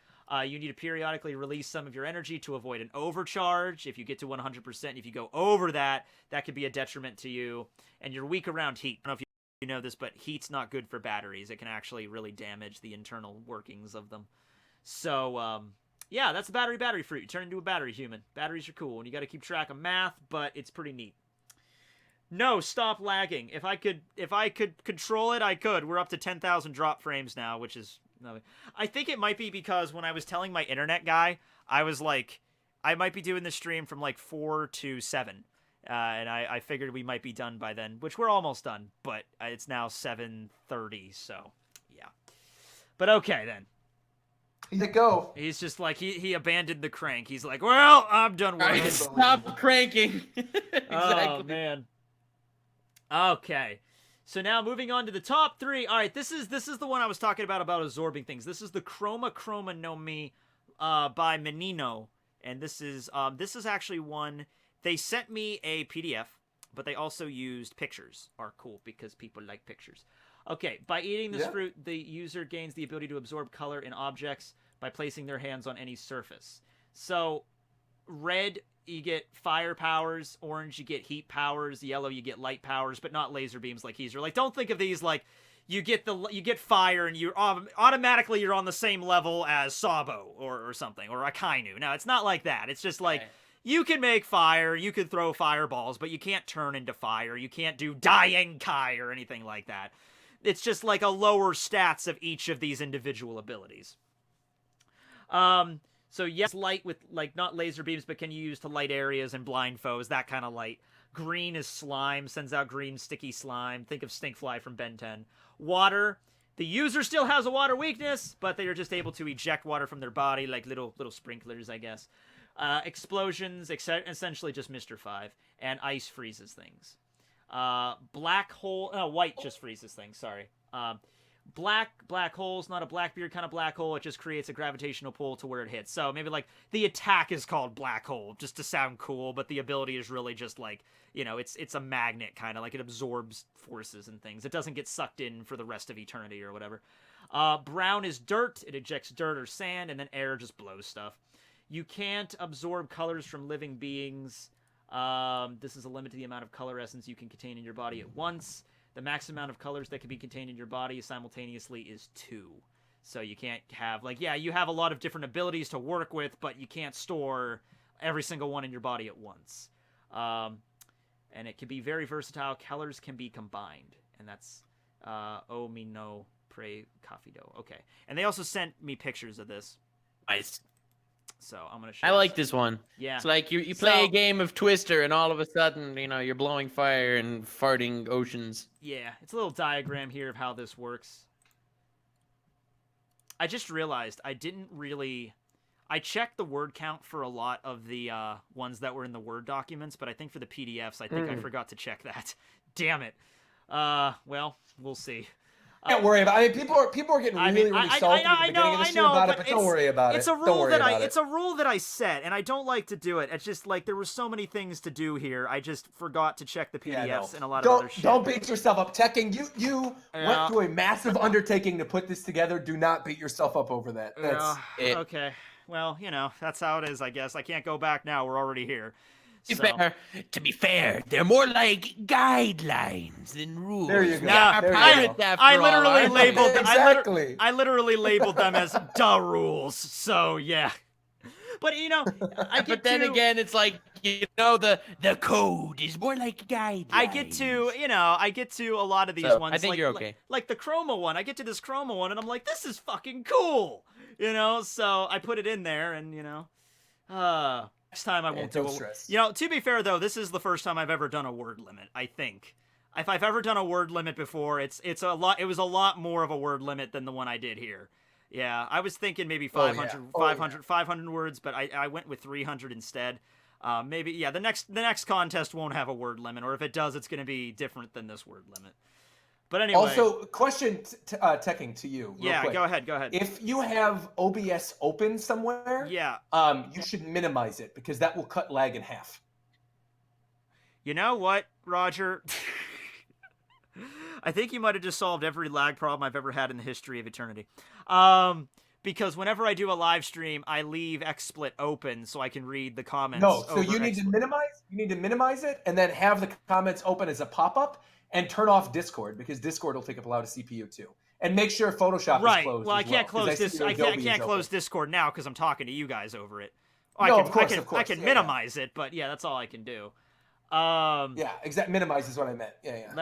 You need to periodically release some of your energy to avoid an overcharge. If you get to 100%, if you go over that, that could be a detriment to you. And you're weak around heat. I don't know if you know this, but heat's not good for batteries. It can actually really damage the internal workings of them. So, yeah, that's the battery fruit. You turn into a battery human. Batteries are cool, and you got to keep track of math, but it's pretty neat. No, stop lagging. If I could control it, I could. We're up to 10,000 drop frames now, which is nothing. I think it might be because when I was telling my internet guy, I was like, I might be doing the stream from like 4 to 7. And I figured we might be done by then, which we're almost done, but it's now 7:30, so yeah. But okay then. Go. He's just like, he abandoned the crank. He's like, well, I'm done All right, working. stop cranking. Exactly. Oh, man. Okay. So now moving on to the top 3. All right, this is the one I was talking about absorbing things. This is the Chroma No Mi by Menino. And this is actually one, they sent me a PDF, but they also used pictures. Are cool because people like pictures. Okay, by eating this fruit, the user gains the ability to absorb color in objects by placing their hands on any surface. So, red, you get fire powers. Orange, you get heat powers. Yellow, you get light powers, but not laser beams like Heezer. Like, don't think of these like you get fire and you're automatically you're on the same level as Sabo or something, or Akainu. Now, it's not like that. It's just like, you can make fire, you can throw fireballs, but you can't turn into fire. You can't do Daienkai or anything like that. It's just like a lower stats of each of these individual abilities. So yes, light with like not laser beams, but can you use to light areas and blind foes, that kind of light. Green is slime, sends out green sticky slime. Think of Stinkfly from Ben 10. Water, the user still has a water weakness, but they are just able to eject water from their body like little sprinklers, I guess. Explosions, essentially just Mr. 5, and ice freezes things. Black hole, white just freezes things, sorry. Black hole's not a Blackbeard kind of black hole, it just creates a gravitational pull to where it hits. So maybe like the attack is called black hole, just to sound cool, but the ability is really just like, you know, it's a magnet kind of, like it absorbs forces and things. It doesn't get sucked in for the rest of eternity or whatever. Brown is dirt, it ejects dirt or sand, and then air just blows stuff. You can't absorb colors from living beings. This is a limit to the amount of color essence you can contain in your body at once. The max amount of colors that can be contained in your body simultaneously is 2. So you can't have, like, yeah, you have a lot of different abilities to work with, but you can't store every single one in your body at once. And it can be very versatile. Colors can be combined. And that's Omi no Pre Kafido. Okay. And they also sent me pictures of this. Nice. So I'm gonna show. I like this one. Yeah. It's like you play a game of Twister, and all of a sudden, you know, you're blowing fire and farting oceans. Yeah, it's a little diagram here of how this works. I just realized I didn't really. I checked the word count for a lot of the ones that were in the Word documents, but I think for the PDFs, I think I forgot to check that. Damn it. Well, we'll see. Can't worry about it. I mean, people are getting really salty at the beginning of the stream about it, but don't worry about it. It's a rule it's a rule that I set, and I don't like to do it. It's just like there were so many things to do here. I just forgot to check the PDFs and a lot of other shit. Don't beat yourself up. Tekking, you went through a massive undertaking to put this together. Do not beat yourself up over that. That's okay. Well, you know, that's how it is, I guess. I can't go back now. We're already here. To be fair, they're more like guidelines than rules. There you go. Nah, There you pirates go. after I all, literally aren't they? labeled Exactly. I literally labeled them as duh rules. So yeah. But I get But then to, again, it's like the code is more like guidelines. I get to a lot of these So, ones. I think like, you're okay. Like the Chroma one. I get to this Chroma one, and I'm like, this is fucking cool. So I put it in there, and next time I won't do don't it. stress. To be fair though, this is the first time I've ever done a word limit. I think. If I've ever done a word limit before, it's a lot. It was a lot more of a word limit than the one I did here. Yeah, I was thinking maybe 500, 500 words, but I went with 300 instead. Maybe, yeah, the next contest won't have a word limit, or if it does, it's going to be different than this word limit. But anyway. Also, question, Tekking, to you. Real quick. Go ahead. If you have OBS open somewhere, you should minimize it because that will cut lag in half. You know what, Roger? I think you might have just solved every lag problem I've ever had in the history of eternity. Because whenever I do a live stream, I leave XSplit open so I can read the comments. No, so over you need XSplit. to minimize. You need to minimize it, and then have the comments open as a pop-up, and turn off Discord because Discord will take up a lot of CPU too. And make sure Photoshop is closed. Well, I as can't close 'cause this. see I Adobe can't is close open. Discord now because I'm talking to you guys over it. No, of course. I can Yeah, minimize it, but yeah, that's all I can do. Yeah, exactly. Minimize is what I meant. Yeah.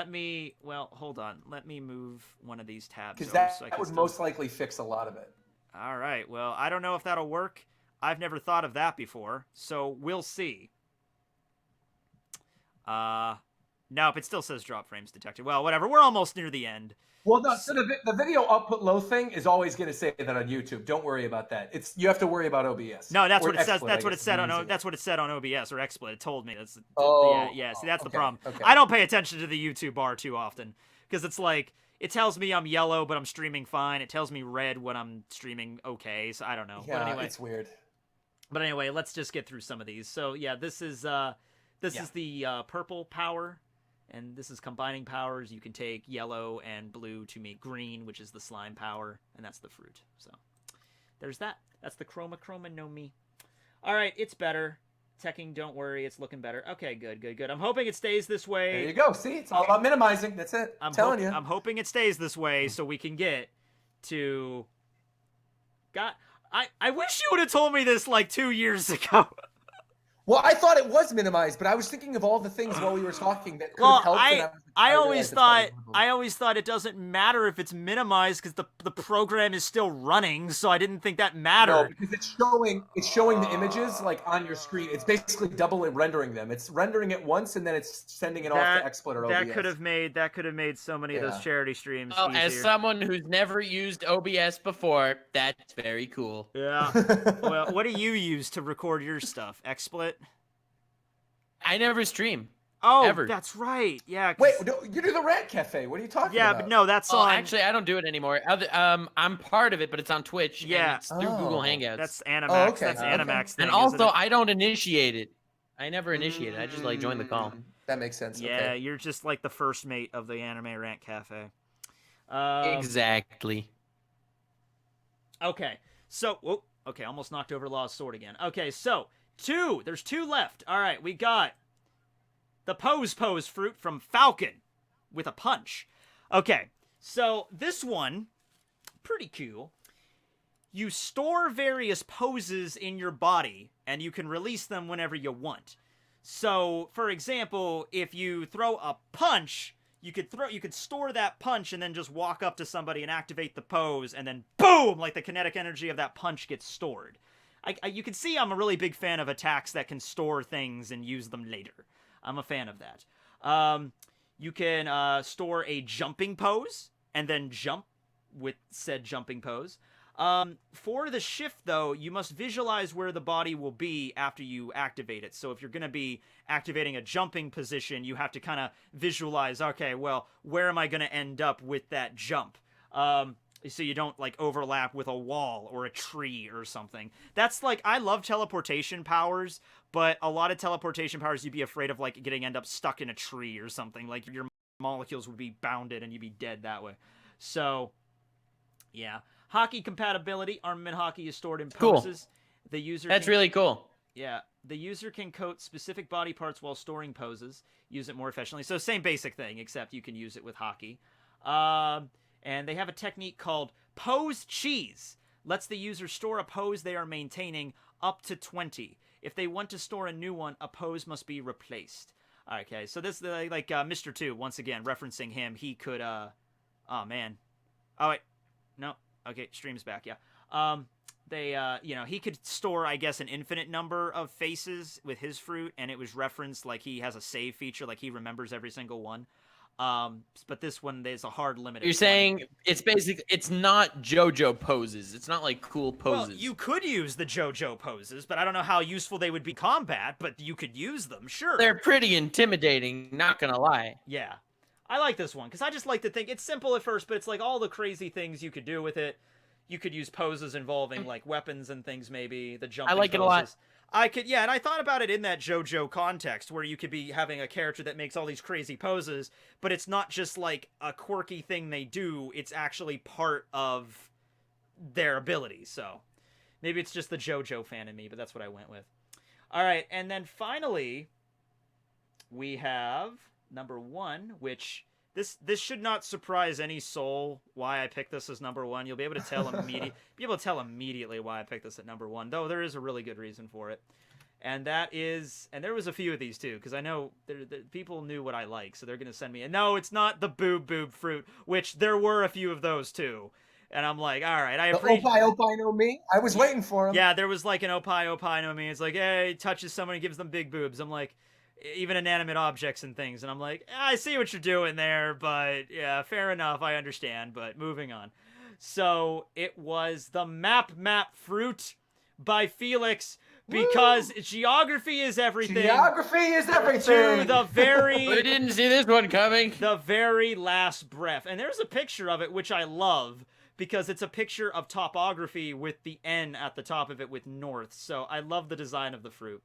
Hold on. Let me move one of these tabs Because over that so I can would most likely fix a lot of it. All right. Well, I don't know if that'll work. I've never thought of that before, so we'll see. Nope, it still says drop frames detected. Well, whatever. We're almost near the end. Well, no, so the video output low thing is always going to say that on YouTube. Don't worry about that. You have to worry about OBS. No, that's Or what it says. XSplit, That's I what it guess, said I'm on. using That's what it said on OBS or XSplit. It told me. That's. Yeah. See, that's the okay, problem. okay. I don't pay attention to the YouTube bar too often because it's like it tells me I'm yellow, but I'm streaming fine. It tells me red when I'm streaming okay. So I don't know. Yeah, but anyway, it's weird. But anyway, let's just get through some of these. So yeah, this is the purple power. And this is combining powers. You can take yellow and blue to make green, which is the slime power, and that's the fruit. So there's that. That's the Chroma Noemi. All right, it's better. Tekking, don't worry, it's looking better. Okay, good. I'm hoping it stays this way. There you go. See, it's all about minimizing. That's it. I'm telling you. I'm hoping it stays this way so we can get to. I wish you would have told me this like 2 years ago. Well, I thought it was minimized, but I was thinking of all the things while we were talking that could have helped. I always thought it doesn't matter if it's minimized because the program is still running, so I didn't think that mattered. No, because it's showing the images like on your screen. It's basically double rendering them. It's rendering it once and then it's sending it off to XSplit or OBS. That could have made so many of those charity streams easier. As someone who's never used OBS before, that's very cool. Yeah. Well, what do you use to record your stuff? XSplit? I never stream. Oh, ever. That's right. Yeah. Wait, no, you do the Rant Cafe. What are you talking about? Yeah, but no, that's on. Actually, I don't do it anymore. I'm part of it, but it's on Twitch. Yeah. And it's through Google Hangouts. That's Animax. Okay. That's Animax thing. And also, I don't initiate it. I never initiate it. I just join the call. That makes sense. Yeah, okay. You're just like the first mate of the Anime Rant Cafe. Exactly. Okay. So, almost knocked over Law's sword again. Okay, so there's two left. All right, we got the Pose fruit from Falcon with a punch. Okay, so this one, pretty cool. You store various poses in your body, and you can release them whenever you want. So, for example, if you throw a punch, you could store that punch and then just walk up to somebody and activate the pose, and then boom, like the kinetic energy of that punch gets stored. You can see I'm a really big fan of attacks that can store things and use them later. I'm a fan of that. You can store a jumping pose and then jump with said jumping pose. For the shift, though, you must visualize where the body will be after you activate it. So if you're going to be activating a jumping position, you have to kind of visualize, okay, well, where am I going to end up with that jump? So you don't, like, overlap with a wall or a tree or something. That's, like, I love teleportation powers, but a lot of teleportation powers you'd be afraid of, like, end up stuck in a tree or something. Like, your molecules would be bounded and you'd be dead that way. So, yeah. Hockey compatibility. Armament hockey is stored in poses. Cool. The user That's really cool. Yeah. The user can coat specific body parts while storing poses. Use it more efficiently. So same basic thing, except you can use it with hockey. And they have a technique called Pose Cheese. Lets the user store a pose they are maintaining up to 20. If they want to store a new one, a pose must be replaced. Okay, so this like Mr. 2, once again, referencing him, he could, oh man. Oh, wait. No. Okay, stream's back, yeah. He could store, I guess, an infinite number of faces with his fruit, and it was referenced like he has a save feature, like he remembers every single one. But this one, there's a hard limit. You're saying it's not JoJo poses. It's not like cool poses. Well, you could use the JoJo poses, but I don't know how useful they would be in combat, but you could use them, sure. They're pretty intimidating, not gonna lie. Yeah. I like this one, because I just like to think, it's simple at first, but it's like all the crazy things you could do with it. You could use poses involving, like, weapons and things, maybe. The jumping I like poses. it a lot. And I thought about it in that JoJo context, where you could be having a character that makes all these crazy poses, but it's not just, like, a quirky thing they do, it's actually part of their ability, so. Maybe it's just the JoJo fan in me, but that's what I went with. Alright, and then finally, we have number 1, which... This should not surprise any soul why I picked this as number 1. You'll be able to tell immediately why I picked this at number 1, though there is a really good reason for it. And that is, and there was a few of these too, because I know people knew what I like, so they're going to send me, and no, it's not the boob fruit, which there were a few of those too. And I'm like, all right, I appreciate... Opie, Noemi. I was waiting for him. Yeah, there was like an Opie, Noemi. It's like, hey, touches someone and gives them big boobs. I'm like... Even inanimate objects and things, and I'm like, I see what you're doing there, but yeah, fair enough, I understand, but moving on. So, it was the Map Fruit by Felix, because geography is everything. Geography is everything! To the very... We didn't see this one coming. The very last breath. And there's a picture of it, which I love, because it's a picture of topography with the N at the top of it with north, so I love the design of the fruit.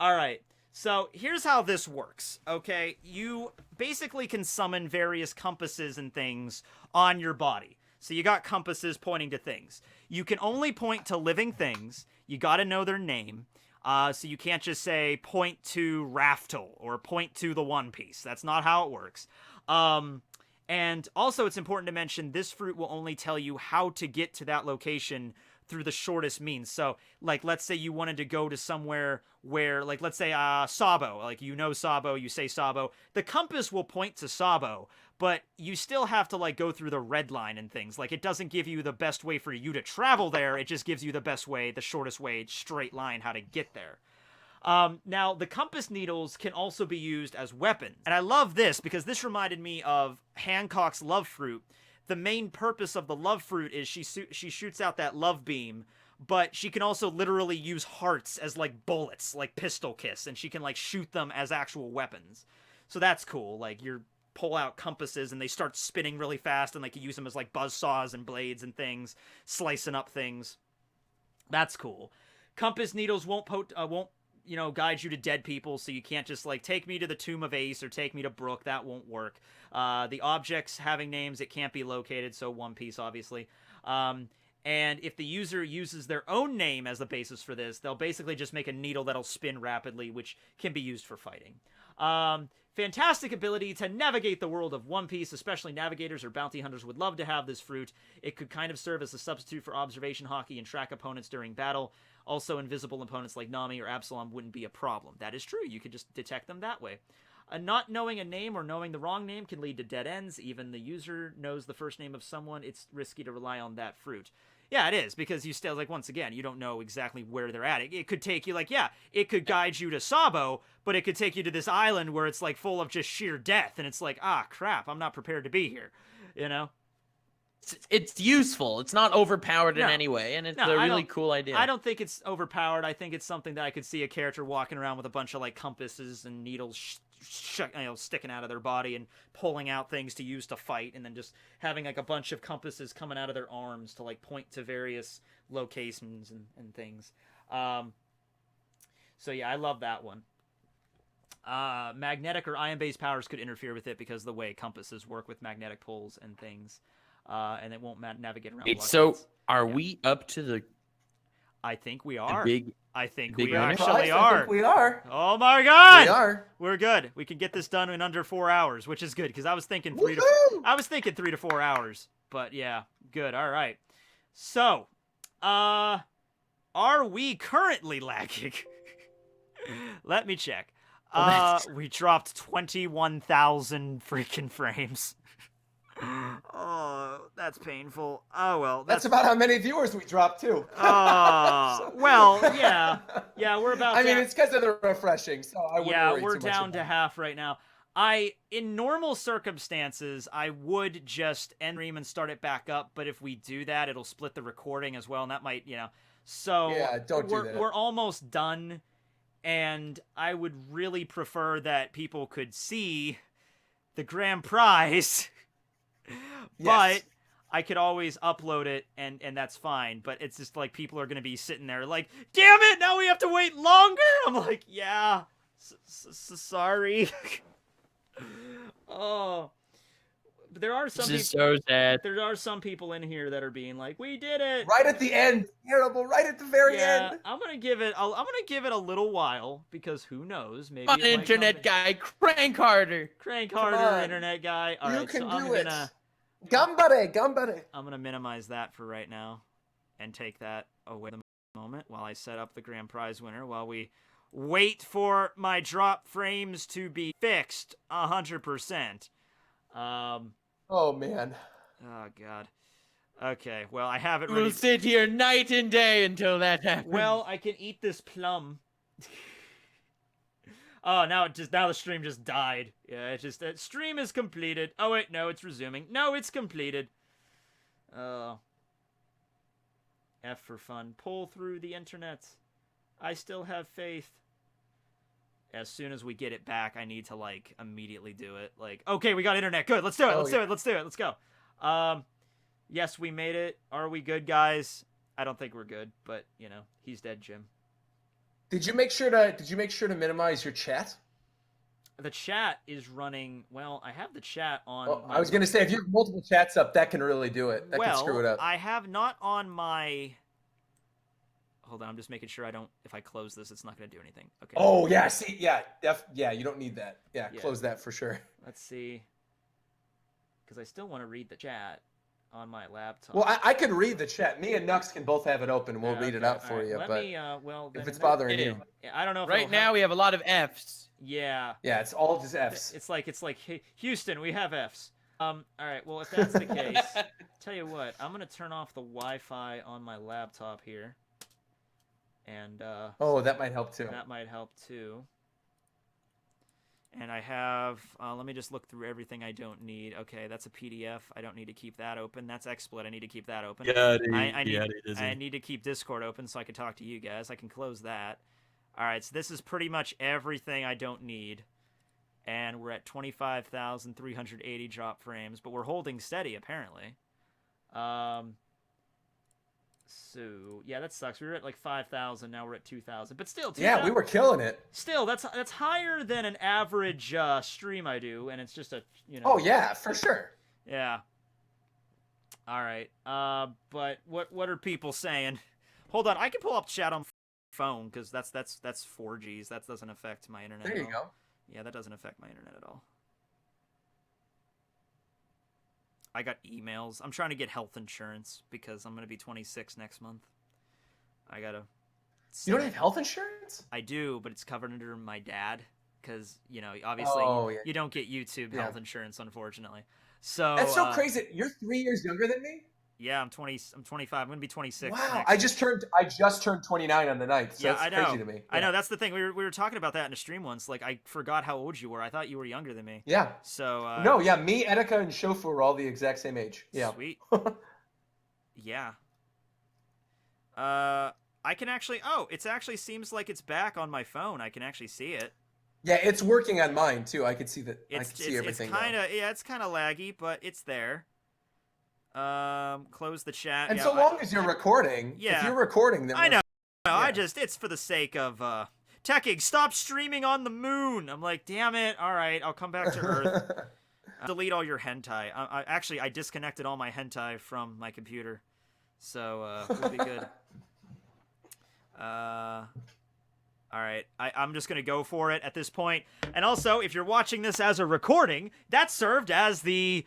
Alright. So, here's how this works, okay? You basically can summon various compasses and things on your body. So, you got compasses pointing to things. You can only point to living things. You gotta know their name. So, you can't just say, point to Raftel, or point to the One Piece. That's not how it works. And also, it's important to mention, this fruit will only tell you how to get to that location through the shortest means. So, like, let's say you wanted to go to somewhere where, like, let's say, Sabo. Like, you know Sabo, you say Sabo. The compass will point to Sabo, but you still have to, like, go through the red line and things. Like, it doesn't give you the best way for you to travel there. It just gives you the best way, the shortest way, straight line, how to get there. Now, the compass needles can also be used as weapons. And I love this, because this reminded me of Hancock's love fruit. The main purpose of the love fruit is she shoots out that love beam, but she can also literally use hearts as, like, bullets, like Pistol Kiss, and she can, like, shoot them as actual weapons. So that's cool. Like, you pull out compasses, and they start spinning really fast, and, like, you use them as, like, buzzsaws and blades and things, slicing up things. That's cool. Compass needles won't guide you to dead people, so you can't just, like, take me to the Tomb of Ace or take me to Brooke. That won't work. The objects having names, it can't be located, so One Piece, obviously. And if the user uses their own name as the basis for this, they'll basically just make a needle that'll spin rapidly, which can be used for fighting. Fantastic ability to navigate the world of One Piece, especially navigators or bounty hunters would love to have this fruit. It could kind of serve as a substitute for observation hockey and track opponents during battle. Also, invisible opponents like Nami or Absalom wouldn't be a problem. That is true. You could just detect them that way. Not knowing a name or knowing the wrong name can lead to dead ends. Even the user knows the first name of someone. It's risky to rely on that fruit. Yeah, it is, because you still, like, once again, you don't know exactly where they're at. It could take you, like, yeah, it could guide you to Sabo, but it could take you to this island where it's, like, full of just sheer death, and it's like, ah, crap, I'm not prepared to be here, you know? It's useful. It's not overpowered in any way, and it's a really cool idea. I don't think it's overpowered. I think it's something that I could see a character walking around with a bunch of, like, compasses and needles sticking out of their body and pulling out things to use to fight, and then just having, like, a bunch of compasses coming out of their arms to, like, point to various locations and things. So yeah, I love that one. Magnetic or ion-based powers could interfere with it because of the way compasses work with magnetic poles and things. And it won't navigate around. So, are we up to the? I think we are. Big. I think Big we winner? actually I are. think we are. Oh my god! We are. We're good. We can get this done in under 4 hours, which is good because I was thinking 3 to 4 hours. But yeah, good. All right. So, are we currently lagging? Let me check. We dropped 21,000 freaking frames. Oh, that's painful. Oh well, That's about how many viewers we dropped too. well, yeah, we're about. I mean, it's because of the refreshing, so I wouldn't worry we're too much down about to it. half right now. In normal circumstances, I would just end stream and start it back up. But if we do that, it'll split the recording as well, and that might, So Yeah, don't do that. We're almost done, and I would really prefer that people could see the grand prize. But I could always upload it, and that's fine. But it's just like people are going to be sitting there like, damn it, now we have to wait longer. I'm like, yeah, sorry. Oh, but there are some This is people. so sad. There are some people in here that are being like, we did it. Right at the end, terrible. Right at the very end. I'm gonna give it a little while because who knows? Maybe Come on, it might internet come guy, crank harder. crank Come harder, on. internet guy. All You right, can so do it. Gambare. I'm gonna minimize that for right now, and take that away the moment while I set up the grand prize winner. While we wait for my drop frames to be fixed 100%. Oh man. Oh god. Okay, well I have it We'll ready. sit here night and day until that happens. Well, I can eat this plum. Oh, now the stream just died. Yeah, stream is completed. Oh wait, no, it's resuming. No, it's completed. Oh. F for fun. Pull through the internet. I still have faith. As soon as we get it back, I need to like immediately do it. Like, okay, we got internet. Good. Let's do it. Let's do it. Let's go. Yes, we made it. Are we good, guys? I don't think we're good, but he's dead, Jim. Did you make sure to minimize your chat? The chat is running. Well, I have the chat on. Oh, I was gonna say if you have multiple chats up, that can really do it. That can screw it up. I have not on my. Hold on, I'm just making sure I don't. If I close this, it's not going to do anything. Okay. Oh yeah, see, yeah, you don't need that. Yeah, Yeah. close that for sure. Let's see. Because I still want to read the chat on my laptop. Well, I could read the chat. Me and Nux can both have it open, and we'll read it Okay, out all for right, you. Let But me, well, if then it's bothering you, I don't know. If right it'll now help. we have a lot of Fs. Yeah. yeah, it's all just Fs. It's like hey, Houston, we have Fs. All right. Well, if that's the case, tell you what, I'm gonna turn off the Wi-Fi on my laptop here. And Oh, that might help too. that might help too. And I have, let me just look through everything I don't need. Okay, that's a PDF. I don't need to keep that open. That's XSplit. I need to keep that open. I need to keep Discord open so I can talk to you guys. I can close that. All right, so this is pretty much everything I don't need. And we're at 25,380 drop frames, but we're holding steady, apparently. So, yeah, that sucks. We were at like 5,000, now we're at 2,000. But still, 2,000, Yeah, we were killing it. Still, that's higher than an average stream I do, and it's just a, Oh yeah, for sure. Yeah. All right. But what are people saying? Hold on, I can pull up chat on phone because that's 4Gs. That doesn't affect my internet. There at you all. go. Yeah, that doesn't affect my internet at all. I got emails. I'm trying to get health insurance because I'm going to be 26 next month. I got to... You don't have health insurance? I do, but it's covered under my dad because, obviously you don't get YouTube health insurance, unfortunately. So That's so crazy. You're 3 years younger than me? Yeah, I'm 25. I'm going to be 26. Wow. next I just turned 29 on the 9th. So yeah, that's I know. crazy to me. Yeah. I know. That's the thing. We were talking about that in a stream once. Like, I forgot how old you were. I thought you were younger than me. Yeah. So No, yeah, me, Etika, and Shofu are all the exact same age. Yeah. Sweet. Yeah. I can actually... Oh, it actually seems like it's back on my phone. I can actually see it. Yeah, it's working on mine, too. I could see that. I can see everything. It's kind of... Yeah, it's kind of laggy, but it's there. Close the chat. And yeah, so long as you're recording, Yeah. if you're recording, then I know. Yeah. It's for the sake of... Tekking, stop streaming on the moon! I'm like, damn it. All right, I'll come back to Earth. Delete all your hentai. I disconnected all my hentai from my computer. So, we'll be good. All right, I'm just gonna go for it at this point. And also, if you're watching this as a recording, that served as the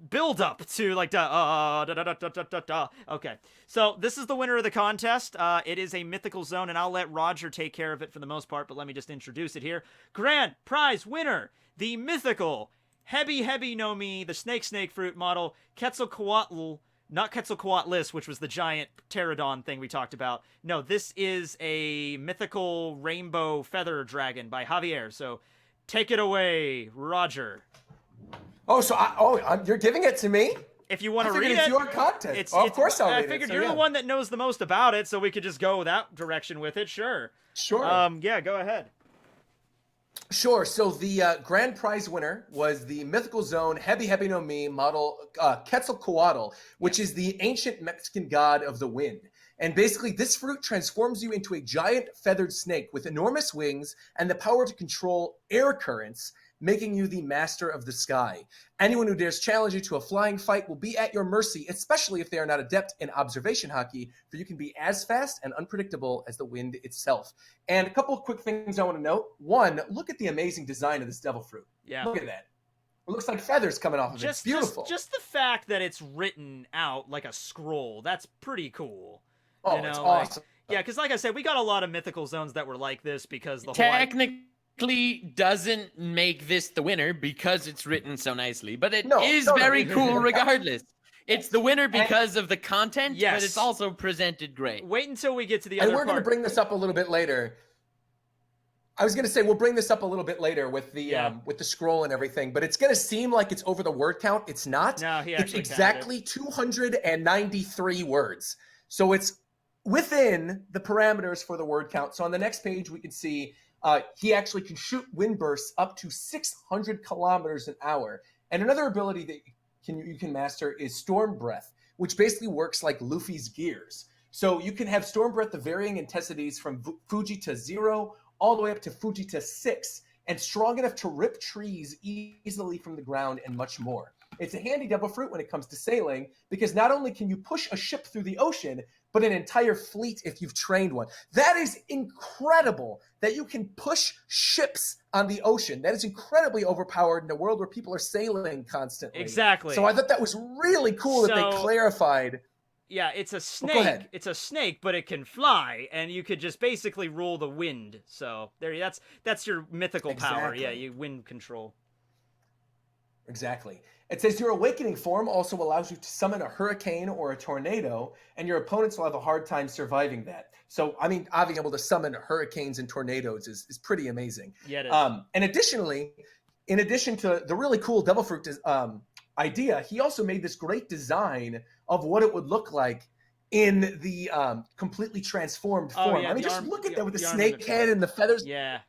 build up to like Okay, so this is the winner of the contest. It is a Mythical Zoan, and I'll let Roger take care of it for the most part. But let me just introduce it here. Grand prize winner, the mythical Hebi Noemi, the snake fruit model Quetzalcoatl. Not Quetzalcoatlus, which was the giant pterodon thing we talked about. No, this is a mythical rainbow feather dragon by Javier. So take it away, Roger. Oh, so you're giving it to me? If you want to read it's it, your contest. Of course I'll read it. I figured you're the one that knows the most about it, so we could just go that direction with it. Sure. Sure. Yeah, go ahead. Sure. So the grand prize winner was the Mythical Zoan Hebi no Mi model Quetzalcoatl, which is the ancient Mexican god of the wind. And basically, this fruit transforms you into a giant feathered snake with enormous wings and the power to control air currents, making you the master of the sky. Anyone who dares challenge you to a flying fight will be at your mercy, especially if they are not adept in observation hockey, for you can be as fast and unpredictable as the wind itself. And a couple of quick things I want to note. One, look at the amazing design of this devil fruit. Yeah. Look at that. It looks like feathers coming off of it. It's beautiful. Just the fact that it's written out like a scroll, that's pretty cool. Oh, you know, it's like, awesome. Yeah, because like I said, we got a lot of Mythical Zoans that were like this because the technically doesn't make this the winner because it's written so nicely, but it is very cool regardless. It's the winner because of the content, but it's also presented great. Wait until we get to the other part. And we're going to bring this up a little bit later. I was going to say we'll bring this up a little bit later with the scroll and everything, but it's going to seem like it's over the word count. It's not. No, it's exactly 293 words. So it's within the parameters for the word count. So on the next page, we can see he actually can shoot wind bursts up to 600 kilometers an hour. And another ability that you can master is Storm Breath, which basically works like Luffy's gears. So you can have Storm Breath of varying intensities from Fuji to 0 all the way up to Fuji to 6, and strong enough to rip trees easily from the ground and much more. It's a handy devil fruit when it comes to sailing, because not only can you push a ship through the ocean, but an entire fleet if you've trained one. That is incredible that you can push ships on the ocean. That is incredibly overpowered in a world where people are sailing constantly. Exactly. So I thought that was really cool that they clarified. Yeah, it's a snake. It's a snake, but it can fly, and you could just basically rule the wind. So that's your mythical power. Yeah, you wind control. Exactly. It says your awakening form also allows you to summon a hurricane or a tornado, and your opponents will have a hard time surviving that. So, I mean, being able to summon hurricanes and tornadoes is pretty amazing. Yeah, it is. And additionally, in addition to the really cool devil fruit idea, he also made this great design of what it would look like in the completely transformed form. Yeah, I mean, just look at that with the snake head and the feathers. Yeah,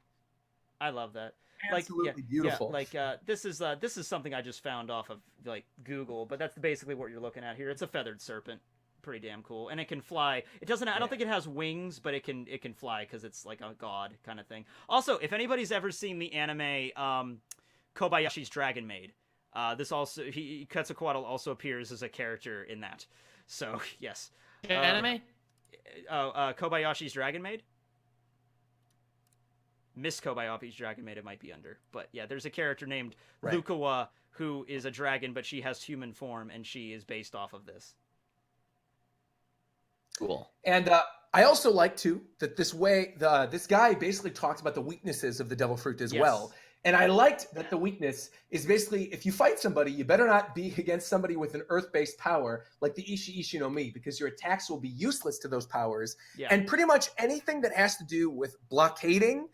I love that. Absolutely beautiful. Yeah, this is something I just found off of like Google, but that's basically what you're looking at here. It's a feathered serpent, pretty damn cool, and it can fly. It doesn't. I don't think it has wings, but it can fly because it's like a god kind of thing. Also, if anybody's ever seen the anime Kobayashi's Dragon Maid, Quetzalcoatl also appears as a character in that. So yes, anime. Kobayashi's Dragon Maid. Miss Kobayashi's Dragon Maid it might be under, but yeah, there's a character named Lukawa who is a dragon, but she has human form, and she is based off of this. Cool. And I also like too that this guy basically talks about the weaknesses of the devil fruit as well. And I liked that the weakness is basically if you fight somebody, you better not be against somebody with an earth-based power like the Ishi no Mi, because your attacks will be useless to those powers. Yeah. And pretty much anything that has to do with blockading,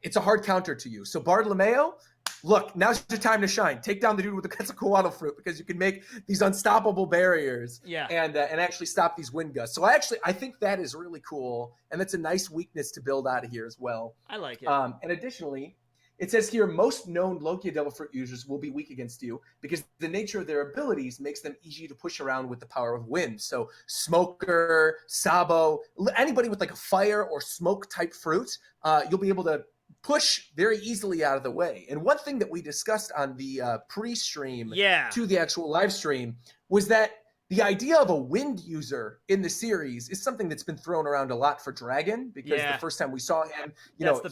it's a hard counter to you. So Bartolomeo, look, now's your time to shine. Take down the dude with the Quetzalcoatl fruit because you can make these unstoppable barriers and actually stop these wind gusts. So I think that is really cool, and that's a nice weakness to build out of here as well. I like it. And additionally, it says here, most known Logia Devil Fruit users will be weak against you because the nature of their abilities makes them easy to push around with the power of wind. So Smoker, Sabo, anybody with like a fire or smoke type fruit, you'll be able to push very easily out of the way. And one thing that we discussed on the pre-stream to the actual live stream was that the idea of a wind user in the series is something that's been thrown around a lot for Dragon, because the first time we saw him,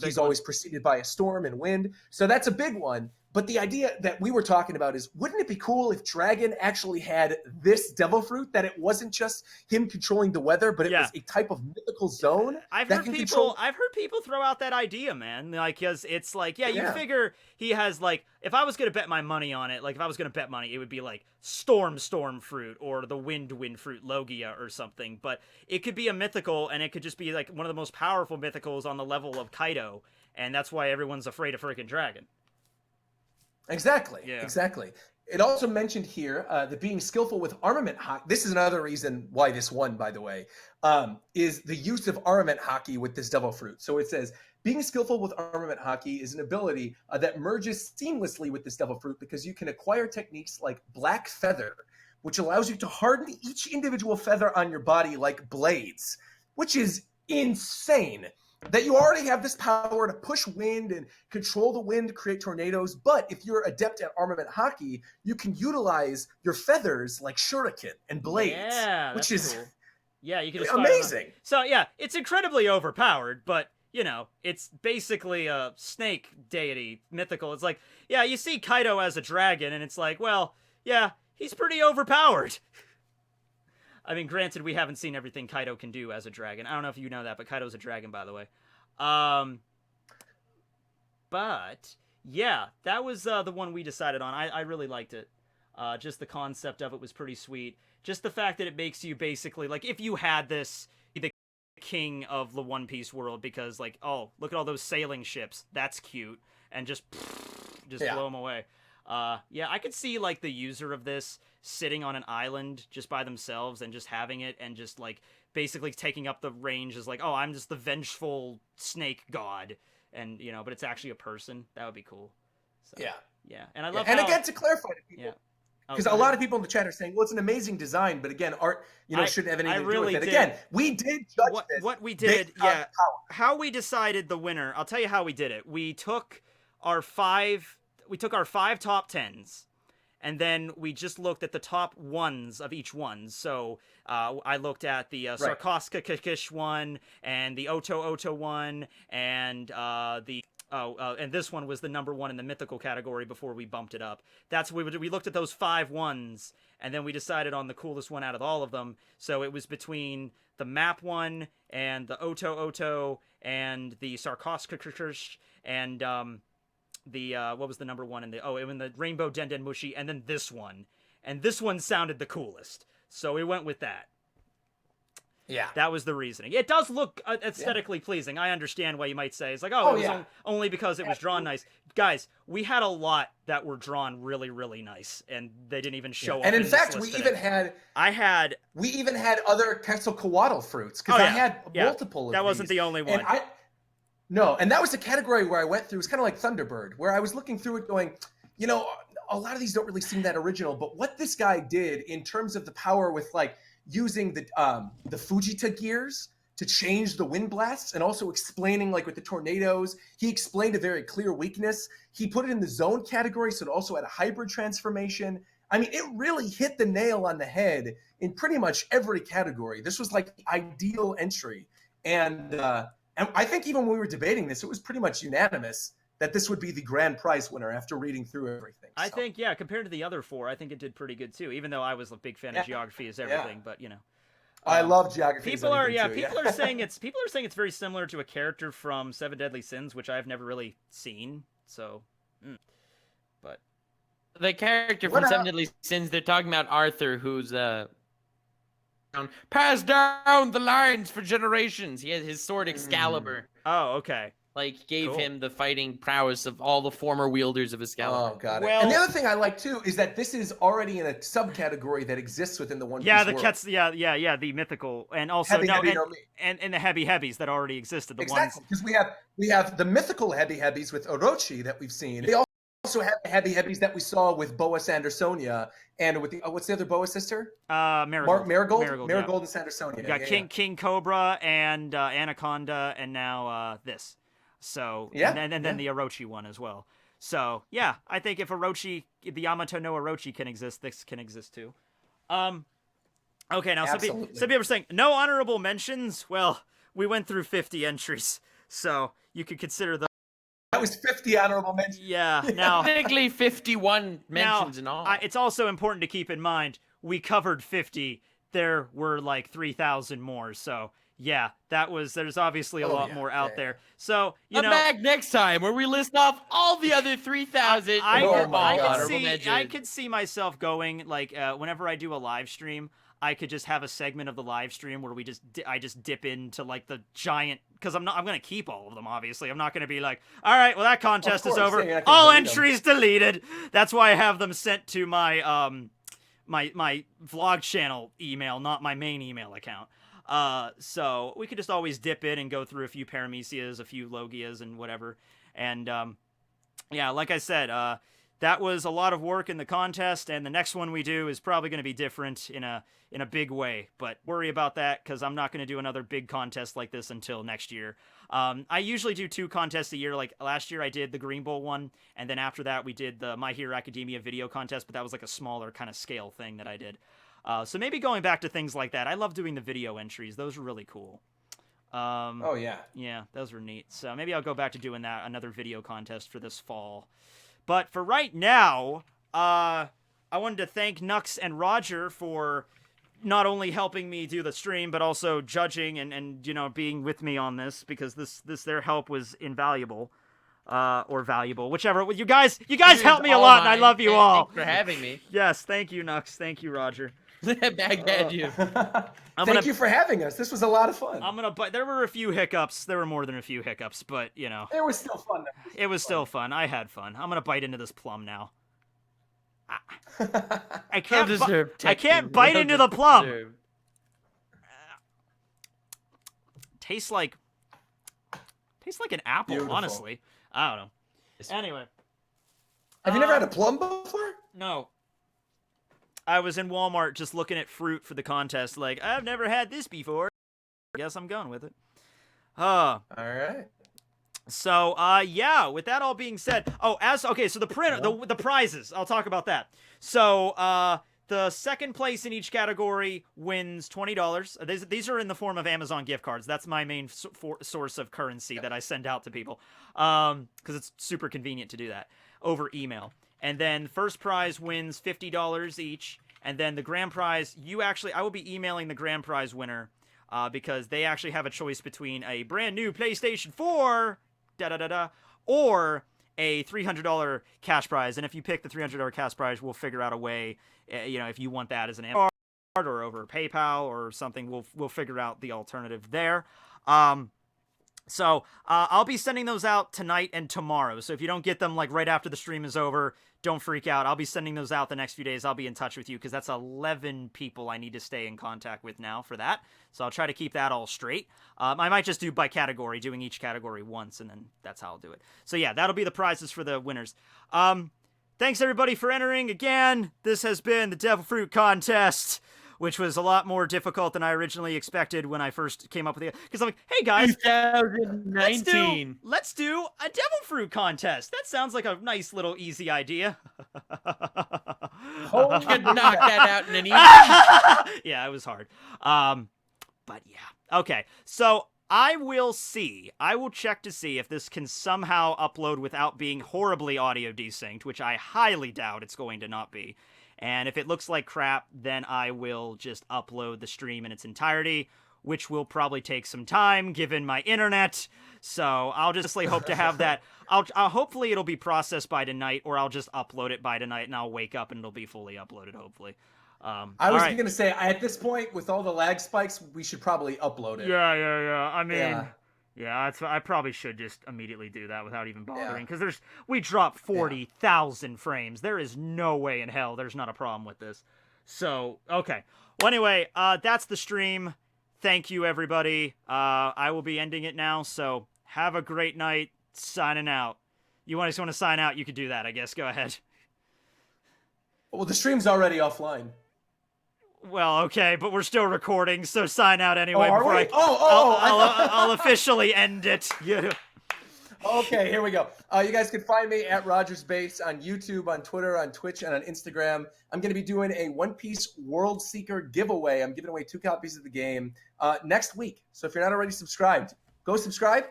he's always preceded by a storm and wind. So that's a big one. But the idea that we were talking about is, wouldn't it be cool if Dragon actually had this devil fruit, that it wasn't just him controlling the weather, but it was a type of mythical zone? I've heard people throw out that idea, man. Like, because it's like, you figure he has, like, if I was going to bet my money on it, like, if I was going to bet money, it would be like storm fruit or the wind fruit, Logia or something. But it could be a mythical, and it could just be like one of the most powerful mythicals on the level of Kaido, and that's why everyone's afraid of freaking Dragon. Exactly. It also mentioned here that being skillful with armament hockey, this is another reason why this won, by the way, is the use of armament hockey with this devil fruit. So it says, being skillful with armament hockey is an ability that merges seamlessly with this devil fruit, because you can acquire techniques like Black Feather, which allows you to harden each individual feather on your body like blades, which is insane. That you already have this power to push wind and control the wind, create tornadoes. But if you're adept at armament hockey, you can utilize your feathers like shuriken and blades, which is cool. Yeah, you can just amazing. So it's incredibly overpowered, but it's basically a snake deity, mythical. It's like, you see Kaido as a dragon, and it's like, well, he's pretty overpowered. I mean, granted, we haven't seen everything Kaido can do as a dragon. I don't know if you know that, but Kaido's a dragon, by the way. But, that was the one we decided on. I really liked it. Just the concept of it was pretty sweet. Just the fact that it makes you basically, like, if you had this, the king of the One Piece world, because, like, oh, look at all those sailing ships. That's cute. And just blow them away. I could see, like, the user of this sitting on an island just by themselves and just having it and just, like, basically taking up the range as, like, oh, I'm just the vengeful snake god. And, but it's actually a person. That would be cool. So, And I love and again, to clarify to people, because a lot of people in the chat are saying, well, it's an amazing design, but again, art, shouldn't have anything to do with it. Again, we did judge this. What we did, how we decided the winner, I'll tell you how we did it. We took our five top 10s, and then we just looked at the top ones of each one. So I looked at the Sarkoskikish one, and the Oto one, and and this one was the number one in the mythical category before we bumped it up. That's what we looked at those 5 ones, and then we decided on the coolest one out of all of them. So it was between the map one and the Oto and the Sarkoskikish and what was the number one in the Rainbow Denden Mushi, and then this one. And this one sounded the coolest. So we went with that. Yeah. That was the reasoning. It does look aesthetically pleasing. I understand why you might say. It's like, it was only because it was drawn nice. Guys, we had a lot that were drawn really, really nice, and they didn't even show up. And in fact, we even had other Quetzalcoatl fruits, because I had multiple of that these. Wasn't the only one. And that was a category where I went through. It was kind of like Thunderbird, where I was looking through it going, a lot of these don't really seem that original, but what this guy did in terms of the power with, like, using the Fujita gears to change the wind blasts, and also explaining, like, with the tornadoes, he explained a very clear weakness. He put it in the zone category, so it also had a hybrid transformation. I mean, it really hit the nail on the head in pretty much every category. This was like the ideal entry. And I think even when we were debating this, it was pretty much unanimous that this would be the grand prize winner after reading through everything. I think, compared to the other 4, I think it did pretty good too, even though I was a big fan of geography as everything, but I love geography. People are saying it's very similar to a character from Seven Deadly Sins, which I've never really seen. So, but the character from Seven Deadly Sins, they're talking about Arthur, who's passed down the lines for generations. He had his sword Excalibur. Oh, okay. Like, gave him the fighting prowess of all the former wielders of Excalibur. Oh, got it. And the other thing I like, too, is that this is already in a subcategory that exists within the One Piece world. The mythical, and also and the heavy-heavies that already existed. Exactly, because we have the mythical heavy-heavies with Orochi that we've seen. They also have the heavy-heavies that we saw with Boa Sandersonia, and with the what's the other Boa sister? Marigold. Marigold and Sandersonia. We got King Cobra and Anaconda, and now this. So, and then the Orochi one as well. So, I think if the Yamato no Orochi can exist, this can exist too. Okay, now some Absolutely. people are saying no honorable mentions. Well, we went through 50 entries, so you could consider the. That was 50 honorable mentions. Yeah. Now, Technically 51 mentions in all. it's also important to keep in mind we covered 50. There were like 3,000 more. So yeah, there's obviously a lot more out there. So Come back next time where we list off all the other 3,000. I could see myself going like whenever I do a live stream, I could just have a segment of the live stream where I just dip into like the giant, because I'm gonna keep all of them. Obviously, I'm not gonna be like, all right, well that contest is over, yeah, all entries deleted. That's why I have them sent to my my vlog channel email, not my main email account. So we could just always dip in and go through a few Paramecias, a few Logias, and whatever. And yeah, like I said, that was a lot of work in the contest, and the next one we do is probably going to be different in a big way. But worry about that, because I'm not going to do another big contest like this until next year. I usually do 2 contests a year. Like last year I did the Green Bull one, and then after that we did the My Hero Academia video contest, but that was like a smaller kind of scale thing that I did. So maybe going back to things like that. I love doing the video entries. Those are really cool. Oh, yeah. Yeah, those were neat. So maybe I'll go back to doing that, another video contest for this fall. But for right now, I wanted to thank Nux and Roger for not only helping me do the stream, but also judging and being with me on this, because their help was invaluable. Or valuable, whichever. You guys help me a lot, and I love you all. Thanks for having me. Yes, thank you, Nux. Thank you, Roger. Baghdad you. Thank you for having us. This was a lot of fun. There were a few hiccups. There were more than a few hiccups, but It was still fun. it was still fun. I had fun. I'm gonna bite into this plum now. I can't bite into the plum. Tastes like an apple. Beautiful. Honestly, I don't know. Anyway, Have you never had a plum before? no. I was in Walmart just looking at fruit for the contest. Like, I've never had this before. Guess I'm going with it. All right. So, yeah, with that all being said, so the prizes, I'll talk about that. So, the second place in each category wins $20. These are in the form of Amazon gift cards. That's my main source of currency that I send out to people, because it's super convenient to do that over email. And then first prize wins $50 each, and then the grand prize, I will be emailing the grand prize winner, because they actually have a choice between a brand new PlayStation 4, or a $300 cash prize. And if you pick the $300 cash prize, we'll figure out a way, if you want that as an Amazon card or over PayPal or something, we'll figure out the alternative there. So I'll be sending those out tonight and tomorrow. So if you don't get them like right after the stream is over, don't freak out. I'll be sending those out the next few days. I'll be in touch with you, because that's 11 people I need to stay in contact with now for that. So I'll try to keep that all straight. I might just do by category, doing each category once, and then that's how I'll do it. So yeah, that'll be the prizes for the winners. Thanks everybody for entering again. This has been the Devil Fruit Contest, which was a lot more difficult than I originally expected when I first came up with it. Because I'm like, hey guys, 2019. Let's do a Devil Fruit Contest. That sounds like a nice little easy idea. You could knock that out in an easy. Yeah, it was hard. But yeah. Okay, so I will check to see if this can somehow upload without being horribly audio desynced, which I highly doubt it's going to not be. And if it looks like crap, then I will just upload the stream in its entirety, which will probably take some time given my internet. So I'll just hope to have that. I'll hopefully it'll be processed by tonight, or I'll just upload it by tonight and I'll wake up and it'll be fully uploaded, hopefully. I was going to say, at this point, with all the lag spikes, we should probably upload it. Yeah. I mean, yeah, I probably should just immediately do that without even bothering, because we dropped 40,000 frames. There is no way in hell there's not a problem with this. So, okay. Well, anyway, that's the stream. Thank you, everybody. I will be ending it now, so have a great night. Signing out. You just want to sign out, you could do that, I guess. Go ahead. Well, the stream's already offline. Well, okay, but we're still recording, so sign out anyway. Oh, are before we? I'll officially end it. Yeah. Okay, here we go. You guys can find me at Rogersbase on YouTube, on Twitter, on Twitch, and on Instagram. I'm going to be doing a One Piece World Seeker giveaway. I'm giving away 2 copies of the game next week. So if you're not already subscribed, go subscribe.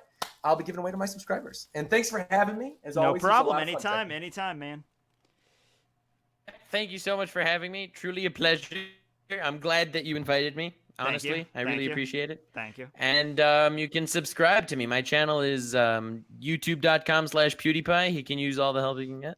I'll be giving away to my subscribers. And thanks for having me. As always, No problem. It was a lot of fun. Anytime, man. Thank you so much for having me. Truly a pleasure. I'm glad that you invited me. Honestly, I really appreciate it. Thank you. And you can subscribe to me. My channel is youtube.com/PewDiePie. He can use all the help he can get.